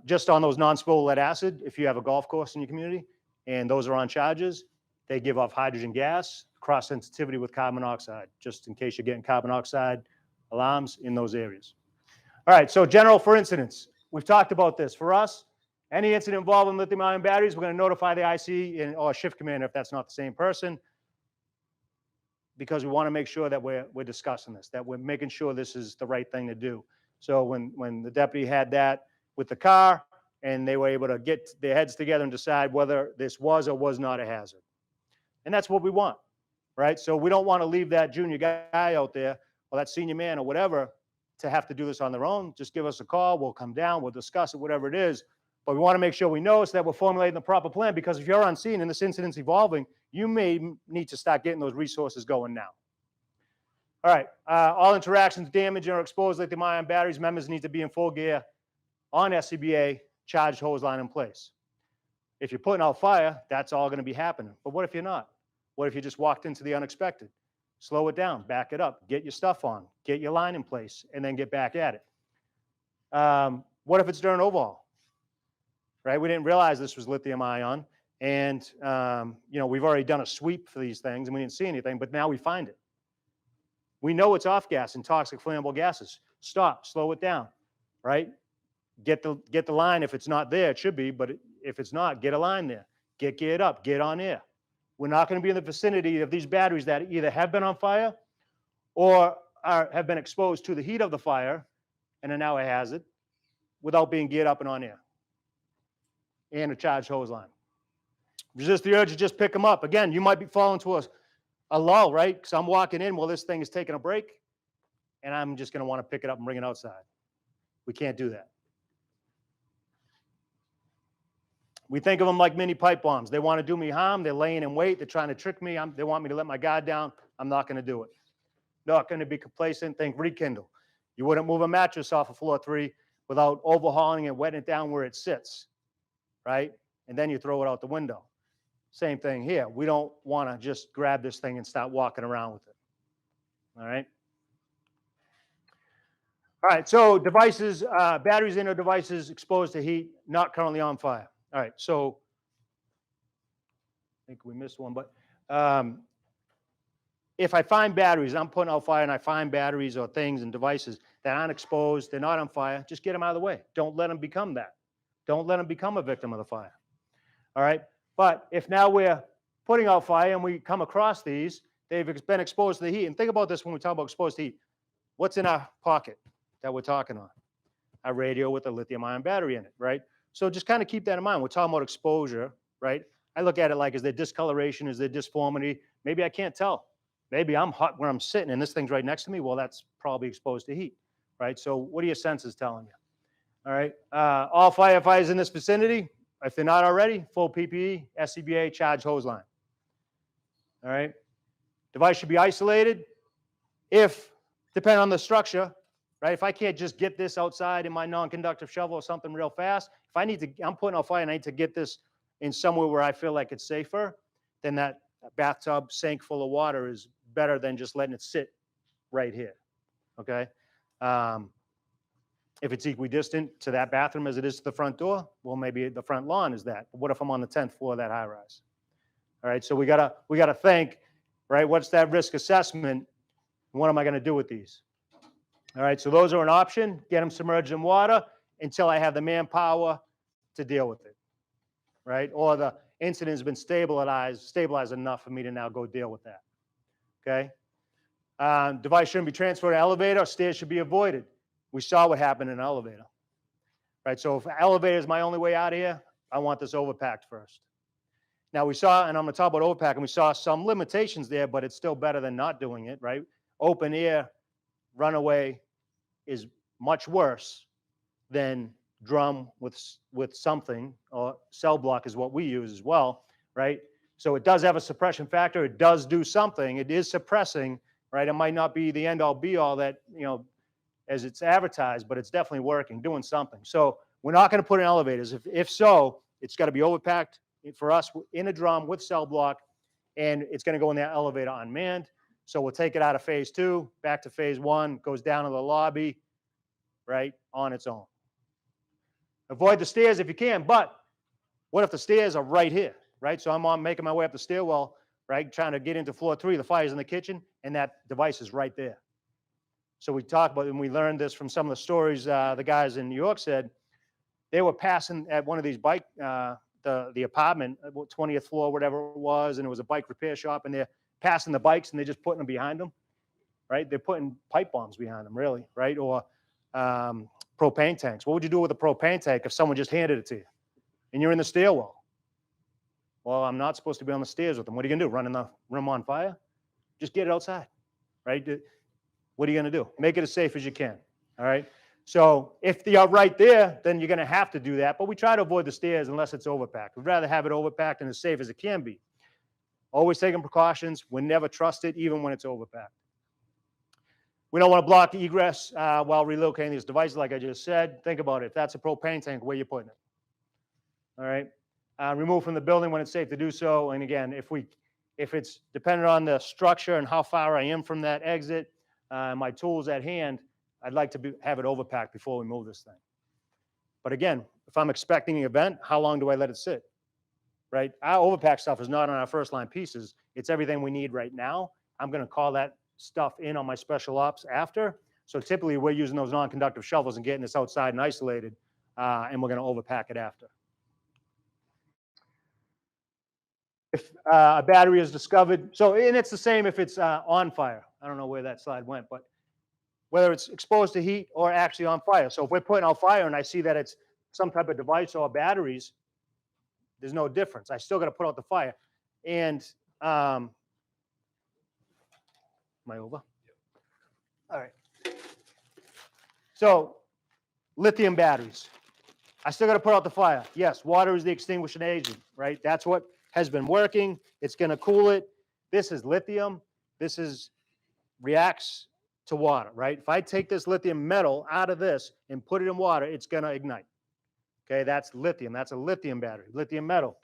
Just on those non-spillable lead acid, if you have a golf course in your community and those are on charges, they give off hydrogen gas, cross sensitivity with carbon monoxide, just in case you're getting carbon monoxide alarms in those areas. All right, so general for incidents. We've talked about this. For us, Any incident involving lithium-ion batteries, we're going to notify the IC or shift commander if that's not the same person, because we want to make sure that we're discussing this, that we're making sure this is the right thing to do. So when the deputy had that with the car, and they were able to get their heads together and decide whether this was or was not a hazard. And that's what we want, right? So we don't want to leave that junior guy out there or that senior man or whatever to have to do this on their own. Just give us a call. We'll come down. We'll discuss it, whatever it is. But we want to make sure we know so that we're formulating the proper plan, because if you're on scene and this incident's evolving, you may need to start getting those resources going now. All right. All interactions, damage, or exposed lithium-ion batteries, members need to be in full gear on SCBA, charged hose line in place. If you're putting out fire, that's all going to be happening. But what if you're not? What if you just walked into the unexpected? Slow it down, back it up, get your stuff on, get your line in place, and then get back at it. What if it's during overhaul? Right? We didn't realize this was lithium-ion, and we've already done a sweep for these things, and we didn't see anything, but now we find it. We know it's off gas and toxic flammable gases. Stop, slow it down, right? Get the line. If it's not there, it should be, but if it's not, get a line there. Get geared up, get on air. We're not going to be in the vicinity of these batteries that either have been on fire or have been exposed to the heat of the fire and are now a hazard without being geared up and on air. And a charged hose line. Resist the urge to just pick them up. Again, you might be falling to a lull, right? Because I'm walking in while this thing is taking a break, and I'm just going to want to pick it up and bring it outside. We can't do that. We think of them like mini pipe bombs. They want to do me harm. They're laying in wait. They're trying to trick me. They want me to let my guard down. I'm not going to do it. Not going to be complacent. Think rekindle. You wouldn't move a mattress off of floor 3 without overhauling and wetting it down where it sits, right? And then you throw it out the window. Same thing here. We don't want to just grab this thing and start walking around with it. All right? All right, so devices, batteries in our devices exposed to heat, not currently on fire. All right, so I think we missed one, but if I find batteries, I'm putting out fire and I find batteries or things and devices that aren't exposed, they're not on fire, just get them out of the way. Don't let them become that. Don't let them become a victim of the fire. All right, but if now we're putting out fire and we come across these, they've been exposed to the heat. And think about this when we talk about exposed to heat. What's in our pocket that we're talking on? A radio with a lithium-ion battery in it, right? So just kind of keep that in mind. We're talking about exposure, right? I look at it like, is there discoloration? Is there disformity? Maybe I can't tell. Maybe I'm hot where I'm sitting and this thing's right next to me. Well, that's probably exposed to heat, right? So what are your senses telling you? All right. All firefighters in this vicinity, if they're not already, full PPE, SCBA, charged hose line. All right. Device should be isolated. If, depending on the structure, right? If I can't just get this outside in my non-conductive shovel or something real fast, if I need to, I'm putting out fire and I need to get this in somewhere where I feel like it's safer, then that bathtub sink full of water is better than just letting it sit right here, okay? If it's equidistant to that bathroom as it is to the front door, well, maybe the front lawn is that. But what if I'm on the 10th floor of that high rise? All right, so we gotta think, right? What's that risk assessment? What am I gonna do with these? All right, so those are an option. Get them submerged in water until I have the manpower to deal with it, right? Or the incident has been stabilized enough for me to now go deal with that, okay? Device shouldn't be transferred to elevator. Stairs should be avoided. We saw what happened in an elevator, right? So if elevator is my only way out of here, I want this overpacked first. Now we saw, and I'm gonna talk about overpacking, we saw some limitations there, but it's still better than not doing it, right? Open air runaway is much worse than drum with something, or cell block is what we use as well, right? So it does have a suppression factor. It does do something. It is suppressing, right? It might not be the end all be all that, as it's advertised, but it's definitely working, doing something. So we're not going to put in elevators. If so, it's got to be overpacked for us in a drum with cell block, and it's going to go in that elevator unmanned. So we'll take it out of phase 2, back to phase 1, goes down to the lobby, right, on its own. Avoid the stairs if you can, but what if the stairs are right here, right? So I'm making my way up the stairwell, right, trying to get into floor 3, the fire's in the kitchen, and that device is right there. So we talked about, and we learned this from some of the stories the guys in New York said, they were passing at one of these bike, the apartment, 20th floor, whatever it was, and it was a bike repair shop, and they're passing the bikes and they're just putting them behind them, right? They're putting pipe bombs behind them, really, right? Or propane tanks. What would you do with a propane tank if someone just handed it to you and you're in the stairwell? Well, I'm not supposed to be on the stairs with them. What are you gonna do? Run in the room on fire? Just get it outside, right? What are you gonna do? Make it as safe as you can, all right? So if you're right there, then you're gonna have to do that, but we try to avoid the stairs unless it's overpacked. We'd rather have it overpacked and as safe as it can be. Always taking precautions. We never trust it, even when it's overpacked. We don't want to block the egress while relocating these devices, like I just said. Think about it. If that's a propane tank, where are you putting it? All right. Remove from the building when it's safe to do so. And again, if it's dependent on the structure and how far I am from that exit, my tools at hand, I'd like to have it overpacked before we move this thing. But again, if I'm expecting an event, how long do I let it sit? Right? Our overpack stuff is not on our first line pieces. It's everything we need right now. I'm going to call that stuff in on my special ops after. So typically we're using those non-conductive shovels and getting this outside and isolated, and we're going to overpack it after. If a battery is discovered, and it's the same if it's on fire. I don't know where that slide went, but whether it's exposed to heat or actually on fire. So if we're putting out fire and I see that it's some type of device or batteries, there's no difference. I still got to put out the fire. And am I over? All right. So lithium batteries. I still got to put out the fire. Yes, water is the extinguishing agent, right? That's what has been working. It's going to cool it. This is lithium. This is reacts to water, right? If I take this lithium metal out of this and put it in water, it's going to ignite. Okay, that's lithium. That's a lithium battery, lithium metal.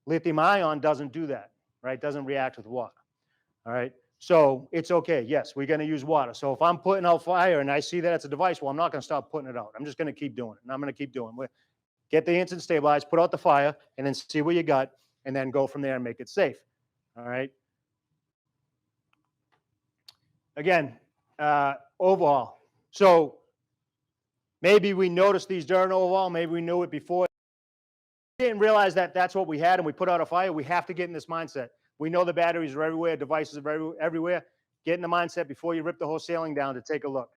Lithium-ion doesn't do that, right? Doesn't react with water. All right, so it's okay. Yes, we're going to use water. So if I'm putting out fire and I see that it's a device, well, I'm not going to stop putting it out. I'm just going to keep doing it, and I'm going to keep doing it. Get the instant stabilize, put out the fire, and then see what you got, and then go from there and make it safe. All right. Again, overhaul. So maybe we noticed these during overhaul. Maybe we knew it before. We didn't realize that that's what we had, and we put out a fire. We have to get in this mindset. We know the batteries are everywhere, devices are everywhere. Get in the mindset before you rip the whole ceiling down to take a look.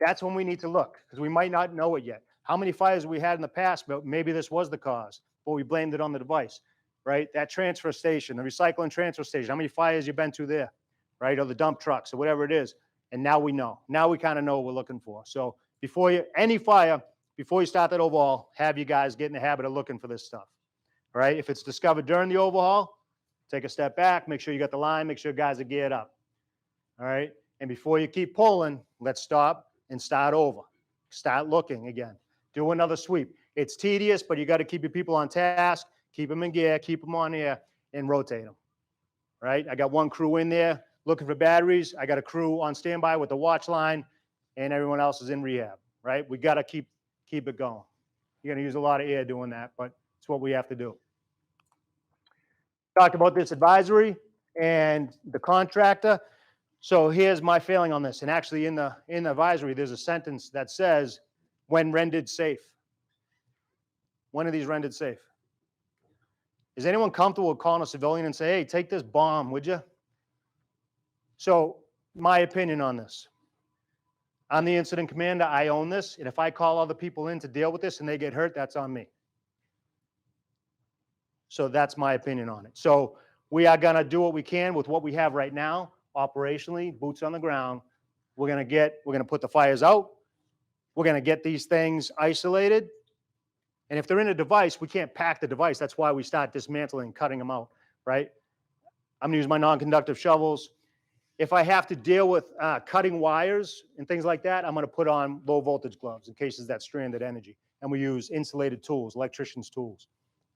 That's when we need to look, because we might not know it yet. How many fires we had in the past, but maybe this was the cause, but we blamed it on the device, right? That transfer station, the recycling transfer station, how many fires you been to there, right? Or the dump trucks or whatever it is. And now we know. Now we kind of know what we're looking for. So before you, any fire, before you start that overhaul, have you guys get in the habit of looking for this stuff, all right? If it's discovered during the overhaul, take a step back, make sure you got the line, make sure guys are geared up, all right? And before you keep pulling, let's stop and start over. Start looking again. Do another sweep. It's tedious, but you got to keep your people on task, keep them in gear, keep them on air, and rotate them, right? I got one crew in there looking for batteries. I got a crew on standby with the watch line, and everyone else is in rehab, right? We got to keep it going. You're going to use a lot of air doing that, but it's what we have to do. Talked about this advisory and the contractor. So here's my feeling on this. And actually in the advisory, there's a sentence that says, when rendered safe. When are these rendered safe? Is anyone comfortable with calling a civilian and say, hey, take this bomb, would you? So my opinion on this. I'm the incident commander. I own this. And if I call other people in to deal with this and they get hurt, that's on me. So that's my opinion on it. So we are going to do what we can with what we have right now, operationally, boots on the ground. We're going to put the fires out. We're going to get these things isolated. And if they're in a device, we can't pack the device. That's why we start dismantling, cutting them out, right? I'm going to use my non-conductive shovels. If I have to deal with cutting wires and things like that, I'm going to put on low voltage gloves in case there's that stranded energy. And we use insulated tools, electrician's tools,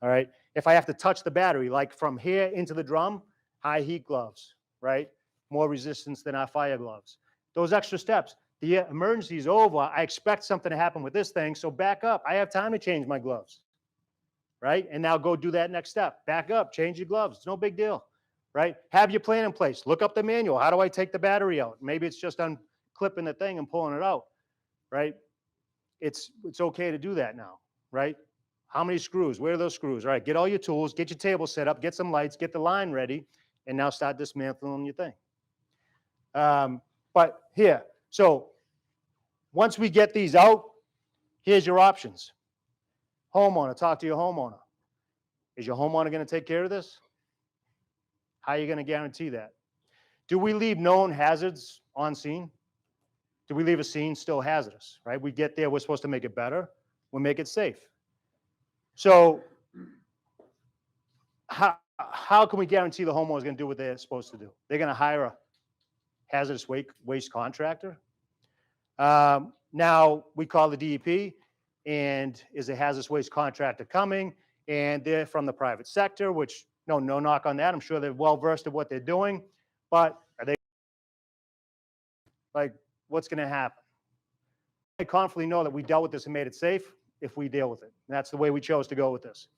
all right? If I have to touch the battery, like from here into the drum, high heat gloves, right? More resistance than our fire gloves. Those extra steps. The emergency is over. I expect something to happen with this thing, so back up. I have time to change my gloves, right? And now go do that next step. Back up, change your gloves. It's no big deal, right? Have your plan in place. Look up the manual. How do I take the battery out? Maybe it's just unclipping the thing and pulling it out, right? It's okay to do that now, right? How many screws? Where are those screws? All right, get all your tools, get your table set up, get some lights, get the line ready, and now start dismantling your thing. But here, so once we get these out, here's your options. Homeowner, talk to your homeowner. Is your homeowner going to take care of this? How are you going to guarantee that? Do we leave known hazards on scene? Do we leave a scene still hazardous, right? We get there, we're supposed to make it better, we'll make it safe. So how can we guarantee the homeowner is going to do what they're supposed to do? They're going to hire a hazardous waste contractor. Now we call the DEP, and is a hazardous waste contractor coming? And they're from the private sector, which no knock on that. I'm sure they're well versed at what they're doing, but are they like what's going to happen? I confidently know that we dealt with this and made it safe if we deal with it. And that's the way we chose to go with this.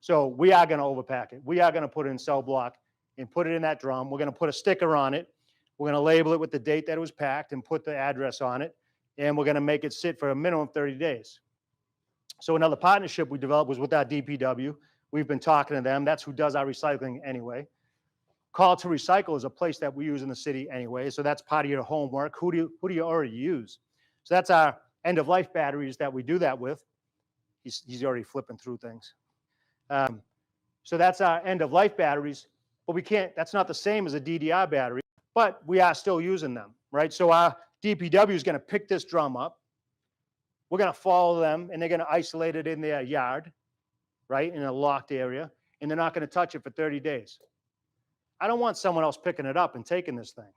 So we are going to overpack it. We are going to put it in cell block and put it in that drum. We're going to put a sticker on it. We're going to label it with the date that it was packed and put the address on it. And we're going to make it sit for a minimum of 30 days. So another partnership we developed was with our DPW. We've been talking to them. That's who does our recycling anyway. Call to Recycle is a place that we use in the city anyway. So that's part of your homework. Who do you already use? So that's our end-of-life batteries that we do that with. He's already flipping through things. So that's our end-of-life batteries, but we can't, that's not the same as a DDR battery, but we are still using them, right? So our DPW is going to pick this drum up. We're going to follow them, and they're going to isolate it in their yard, right, in a locked area, and they're not going to touch it for 30 days. I don't want someone else picking it up and taking this thing.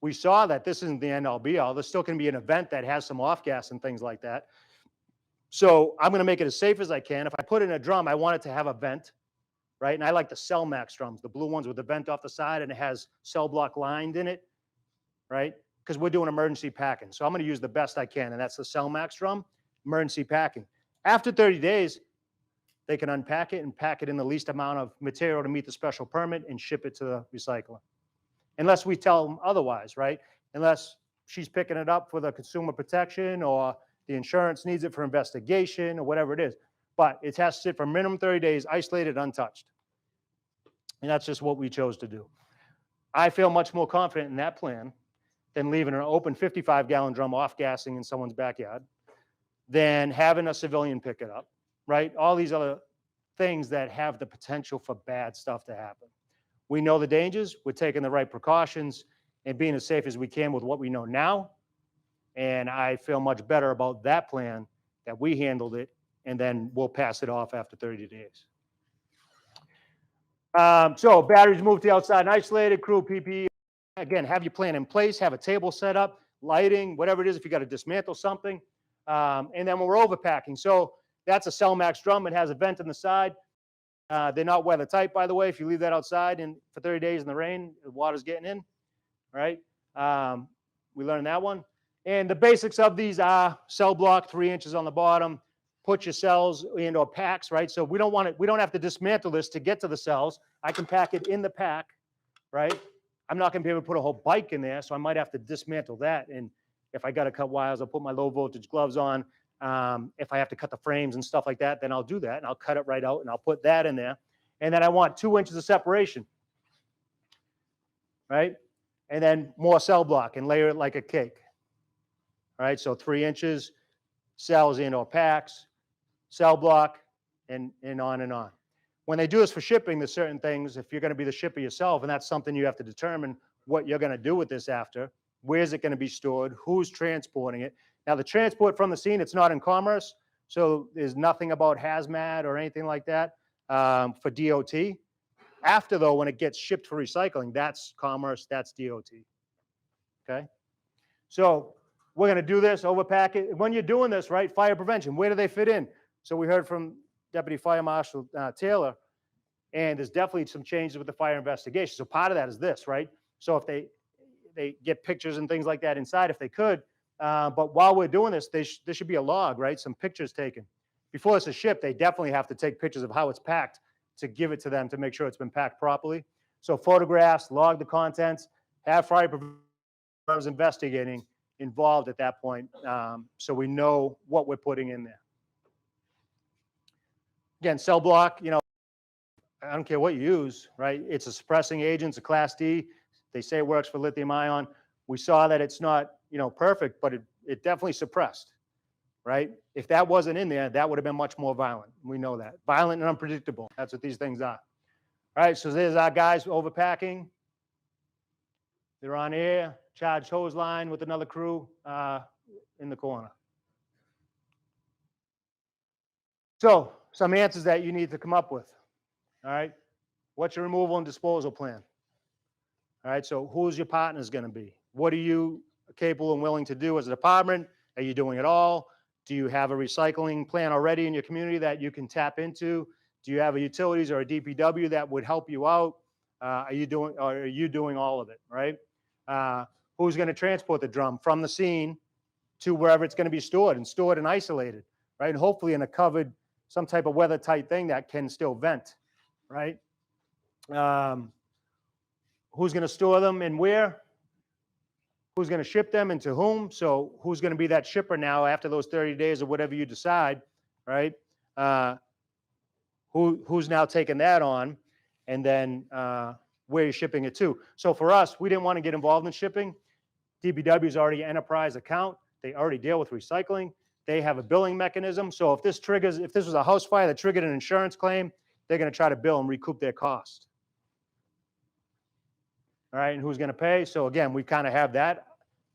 We saw that this isn't the end-all be-all. There's still going to be an event that has some off-gas and things like that. So I'm going to make it as safe as I can. If I put it in a drum, I want it to have a vent, right? And I like the Cell Max drums, the blue ones with the vent off the side, and it has cell block lined in it, right? Because we're doing emergency packing. So I'm going to use the best I can, and that's the Cell Max drum, emergency packing. After 30 days, they can unpack it and pack it in the least amount of material to meet the special permit and ship it to the recycler. Unless we tell them otherwise, right? Unless she's picking it up for the consumer protection or the insurance needs it for investigation or whatever it is. But it has to sit for minimum 30 days, isolated, untouched. And that's just what we chose to do. I feel much more confident in that plan than leaving an open 55-gallon drum off-gassing in someone's backyard, than having a civilian pick it up, right? All these other things that have the potential for bad stuff to happen. We know the dangers, we're taking the right precautions, and being as safe as we can with what we know now. And I feel much better about that plan, that we handled it, and then we'll pass it off after 30 days. So batteries moved to the outside and isolated, crew PPE. Again, have your plan in place, have a table set up, lighting, whatever it is, if you got to dismantle something. And then when we're overpacking, so that's a Cell Max drum. It has a vent in the side. They're not weather tight, by the way. If you leave that outside and for 30 days in the rain, the water's getting in, right? We learned that one. And the basics of these are cell block, 3 inches on the bottom, put your cells into packs, right? So we don't have to dismantle this to get to the cells. I can pack it in the pack, right? I'm not going to be able to put a whole bike in there, so I might have to dismantle that. And if I got to cut wires, I'll put my low voltage gloves on. If I have to cut the frames and stuff like that, then I'll do that, and I'll cut it right out, and I'll put that in there. And then I want 2 inches of separation, right? And then more cell block and layer it like a cake. All right, so 3 inches, cells into packs, cell block, and on and on. When they do this for shipping, there's certain things, if you're going to be the shipper yourself, and that's something you have to determine what you're going to do with this after. Where's it going to be stored? Who's transporting it? Now, the transport from the scene, it's not in commerce, so there's nothing about hazmat or anything like that for DOT. After, though, when it gets shipped for recycling, that's commerce, that's DOT. Okay? So we're going to do this, overpack it. When you're doing this, right, fire prevention, where do they fit in? So we heard from Deputy Fire Marshal Taylor, and there's definitely some changes with the fire investigation. So part of that is this, right? So if they get pictures and things like that inside, if they could, but while we're doing this, there should be a log, right? Some pictures taken. Before it's a ship, they definitely have to take pictures of how it's packed to give it to them to make sure it's been packed properly. So photographs, log the contents, have fire prevention investigating involved at that point, so we know what we're putting in there. Again, cell block, you know, I don't care what you use, right? It's a suppressing agent, it's a class D. They say it works for lithium ion. We saw that it's not, you know, perfect, but it definitely suppressed, right? If that wasn't in there, that would have been much more violent. We know that. Violent and unpredictable. That's what these things are. All right, so there's our guys overpacking. They're on air, charged hose line with another crew in the corner. So some answers that you need to come up with. All right, what's your removal and disposal plan? All right, so who's your partners going to be? What are you capable and willing to do as a department? Are you doing it all? Do you have a recycling plan already in your community that you can tap into? Do you have a utilities or a DPW that would help you out? Are you doing all of it, right? Who's going to transport the drum from the scene to wherever it's going to be stored and isolated, right? And hopefully in a covered, some type of weather tight thing that can still vent, right? Who's going to store them and where? Who's going to ship them and to whom? So who's going to be that shipper now after those 30 days or whatever you decide, right? Who's now taking that on? And then where you're shipping it to. So for us, we didn't want to get involved in shipping. DPW is already an enterprise account. They already deal with recycling. They have a billing mechanism. So if this was a house fire that triggered an insurance claim, they're going to try to bill and recoup their cost. All right, and who's going to pay? So again, we kind of have that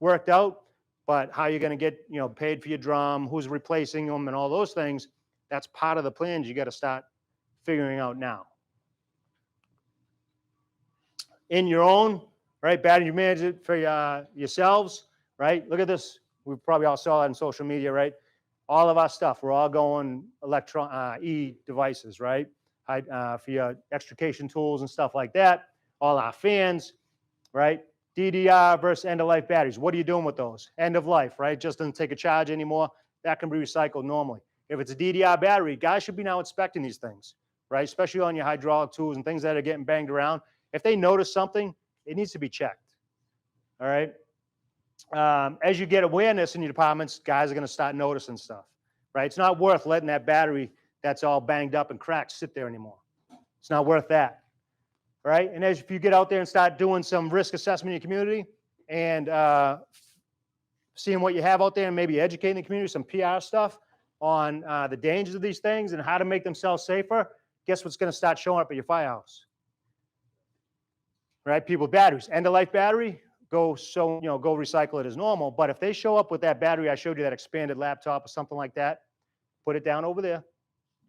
worked out, but how you're going to get, you know, paid for your drum, who's replacing them, and all those things, that's part of the plans you got to start figuring out now. In your own, right, battery management for yourselves, right? Look at this. We probably all saw that on social media, right? All of our stuff, we're all going e-devices, right? For your extrication tools and stuff like that. All our fans, right? DDR versus end-of-life batteries. What are you doing with those? End of life, right? Just doesn't take a charge anymore. That can be recycled normally. If it's a DDR battery, guys should be now inspecting these things, right? Especially on your hydraulic tools and things that are getting banged around. If they notice something, it needs to be checked, all right? As you get awareness in your departments, guys are going to start noticing stuff, right? It's not worth letting that battery that's all banged up and cracked sit there anymore. It's not worth that. Right? And if you get out there and start doing some risk assessment in your community and seeing what you have out there and maybe educating the community, some PR stuff on the dangers of these things and how to make themselves safer, guess what's going to start showing up at your firehouse? Right? People with batteries. End-of-life battery, go recycle it as normal. But if they show up with that battery, I showed you that expanded laptop or something like that, put it down over there.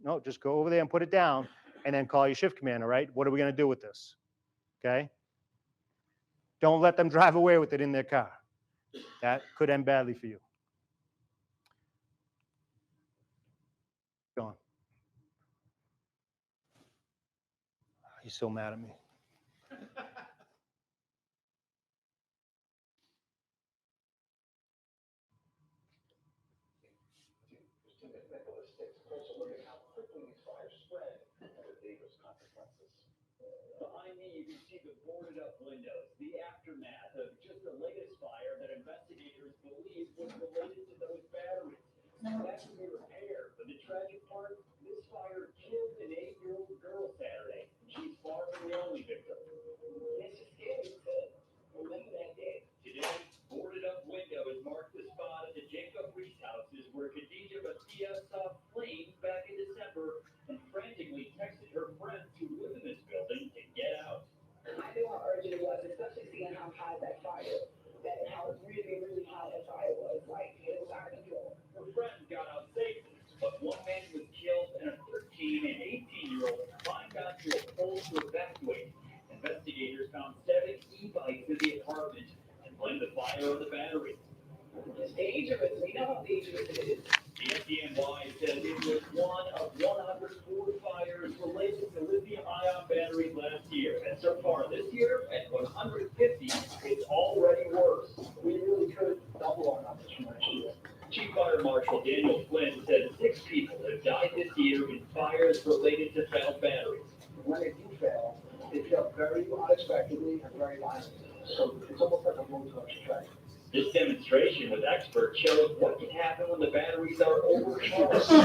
No, just go over there and put it down. And then call your shift commander, right? What are we going to do with this? Okay? Don't let them drive away with it in their car. That could end badly for you. Go on. He's so mad at me. Behind me, you can see the boarded up windows, the aftermath of just the latest fire that investigators believe was related to those batteries. That can be repaired, but the tragic part, this fire killed an 8-year-old girl Saturday. She's far from the only victim. It's a scary thing. Remember that day. Today, boarded up windows mark the spot at the Jacob Reese houses where Khadija Batia saw flames back in December and frantically texted her friends who live in this building to get out. I knew how urgent it was, especially seeing how high that fire, how really, really high that fire was. Like, it was out of control. Her friends got out safely, but one man was killed and a 13 and 18-year-old climbed onto a pole to evacuate. Investigators found 7 e-bikes in the apartment and blamed the fire on the battery. It's dangerous. We know how dangerous it is. The FDNY says it was one of 104 fires related to lithium-ion batteries last year. And so far this year, at 150, it's already worse. We really could double our numbers from last year. Chief Fire Marshal Daniel Flynn said 6 people have died this year in fires related to failed batteries. When they do fail, they fail very unexpectedly and very violently. So it's almost like a roller coaster track. This demonstration with experts shows what can happen when the batteries are overcharged. The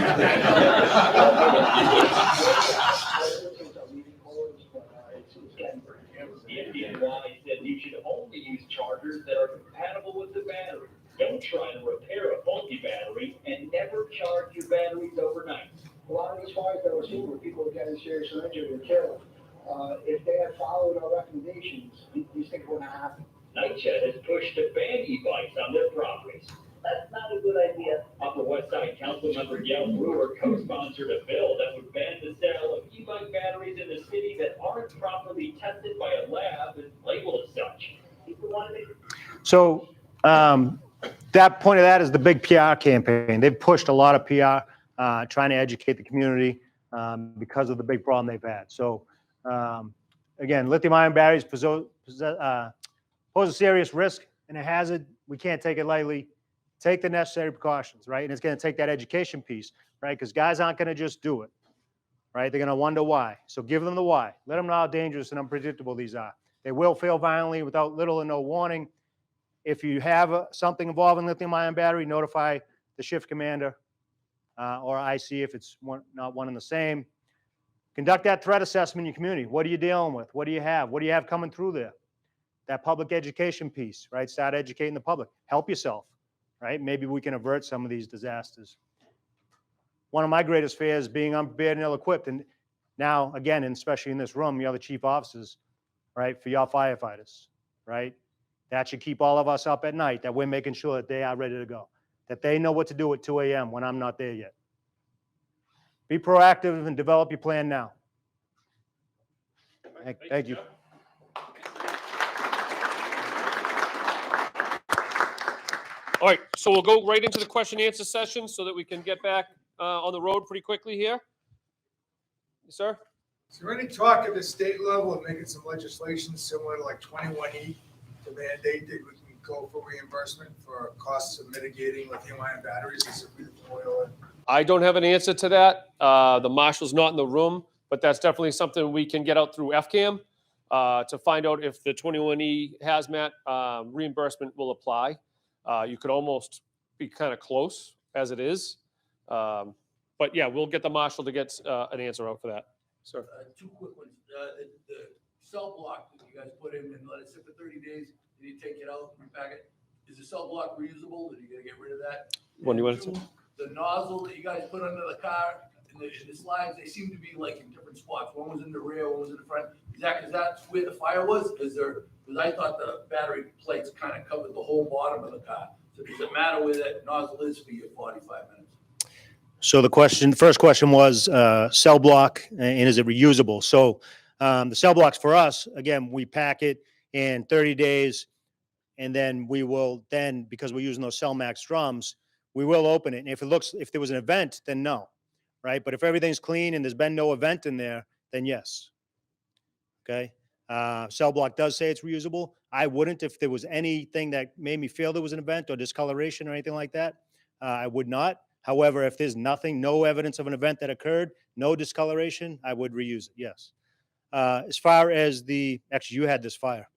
FDNY said you should only use chargers that are compatible with the battery. Don't try to repair a faulty battery and never charge your batteries overnight. A lot of these fires that we're seeing where people are getting seriously injured and killed, if they had followed our recommendations, these things wouldn't have happened. NYCHA has pushed to ban e-bikes on their properties. That's not a good idea. Upper West Side Councilmember Gail Brewer co-sponsored a bill that would ban the sale of e-bike batteries in the city that aren't properly tested by a lab and labeled as such. So that point of that is the big PR campaign. They've pushed a lot of PR trying to educate the community because of the big problem they've had. So again, lithium-ion batteries pose a serious risk and a hazard. We can't take it lightly. Take the necessary precautions, right? And it's going to take that education piece, right? Because guys aren't going to just do it, right? They're going to wonder why. So give them the why. Let them know how dangerous and unpredictable these are. They will fail violently without little or no warning. If you have something involving lithium-ion battery, notify the shift commander or IC if it's not one and the same. Conduct that threat assessment in your community. What are you dealing with? What do you have? What do you have coming through there? That public education piece, right? Start educating the public. Help yourself, right? Maybe we can avert some of these disasters. One of my greatest fears is being unprepared and ill-equipped. And now, again, and especially in this room, you're the chief officers, right, for your firefighters, right? That should keep all of us up at night, that we're making sure that they are ready to go, that they know what to do at 2 a.m. when I'm not there yet. Be proactive and develop your plan now. Thank you. All right, so we'll go right into the question and answer session so that we can get back on the road pretty quickly here. Yes, sir? Is there any talk at the state level of making some legislation similar to like 21E to mandate that we can go for reimbursement for costs of mitigating lithium-ion batteries? Is it with oil? I don't have an answer to that. The marshal's not in the room, but that's definitely something we can get out through FCAM to find out if the 21E hazmat reimbursement will apply. You could almost be kind of close as it is. But yeah, we'll get the marshal to get an answer out for that. Sir. Two quick ones. The cell block that you guys put in and let it sit for 30 days, then you take it out and repack it. Is the cell block reusable? Are you gonna get rid of that? When do you want Two, to? the nozzle that you guys put under the car in the slides, they seem to be like in different spots. One was in the rear, one was in the front. Is that where the fire was? Because I thought the battery plates kind of covered the whole bottom of the car. So does it matter where that nozzle is for your 45 minutes? So the first question was cell block and is it reusable? So the cell blocks for us, again, we pack it in 30 days and then we will because we're using those Cell Max drums, we will open it. And if there was an event, then no, right? But if everything's clean and there's been no event in there, then yes. Okay. Cell block does say it's reusable. I wouldn't if there was anything that made me feel there was an event or discoloration or anything like that. I would not. However, if there's no evidence of an event that occurred, no discoloration, I would reuse it, yes. As far as actually you had this fire.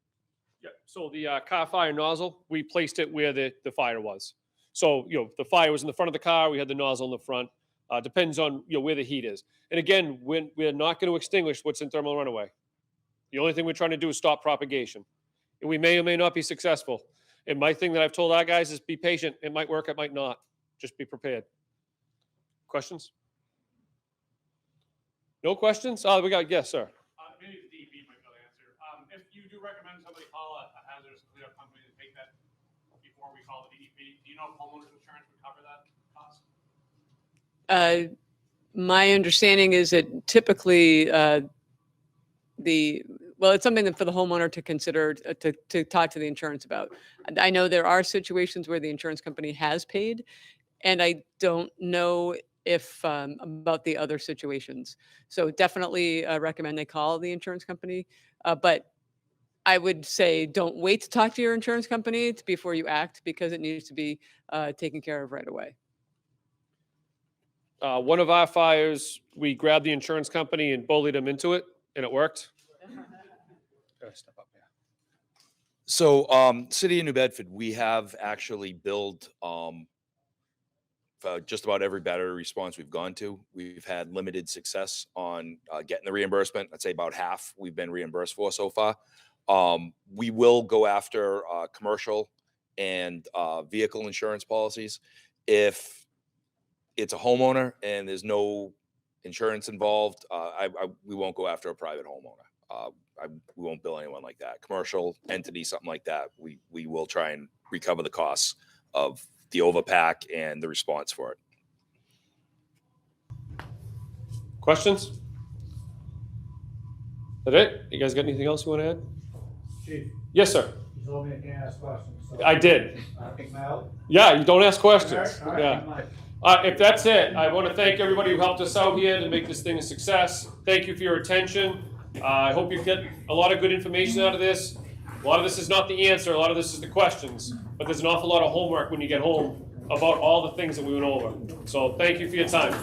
Yeah, so the car fire nozzle, we placed it where the fire was. So, the fire was in the front of the car, we had the nozzle in the front. Depends on, where the heat is. And again, we're not going to extinguish what's in thermal runaway. The only thing we're trying to do is stop propagation. And we may or may not be successful. And my thing that I've told our guys is be patient. It might work, it might not. Just be prepared. Questions? No questions? We got, yes, sir. Maybe the DEP might be able to answer. If you do recommend somebody call a hazardous cleanup company to take that before we call the DEP, do you know if homeowners insurance would cover that cost? My understanding is that typically it's something that for the homeowner to consider to talk to the insurance about. I know there are situations where the insurance company has paid, and I don't know if about the other situations. So definitely recommend they call the insurance company. But I would say don't wait to talk to your insurance company before you act because it needs to be taken care of right away. One of our fires, we grabbed the insurance company and bullied them into it, and it worked. Gotta step up here. So, City of New Bedford, we have actually billed just about every battery response we've gone to. We've had limited success on getting the reimbursement. I'd say about half we've been reimbursed for so far. We will go after commercial and vehicle insurance policies. If it's a homeowner and there's no insurance involved, we won't go after a private homeowner. We won't bill anyone like that. Commercial entity, something like that, we will try and recover the costs of the overpack and the response for it. Questions? That it? You guys got anything else you want to add? Chief, Yes, sir. you told me I can't ask questions. So I did. Mel? Yeah, you don't ask questions. All right, Yeah. If that's it, I want to thank everybody who helped us out here to make this thing a success. Thank you for your attention. I hope you get a lot of good information out of this. A lot of this is not the answer, a lot of this is the questions, but there's an awful lot of homework when you get home about all the things that we went over. So thank you for your time.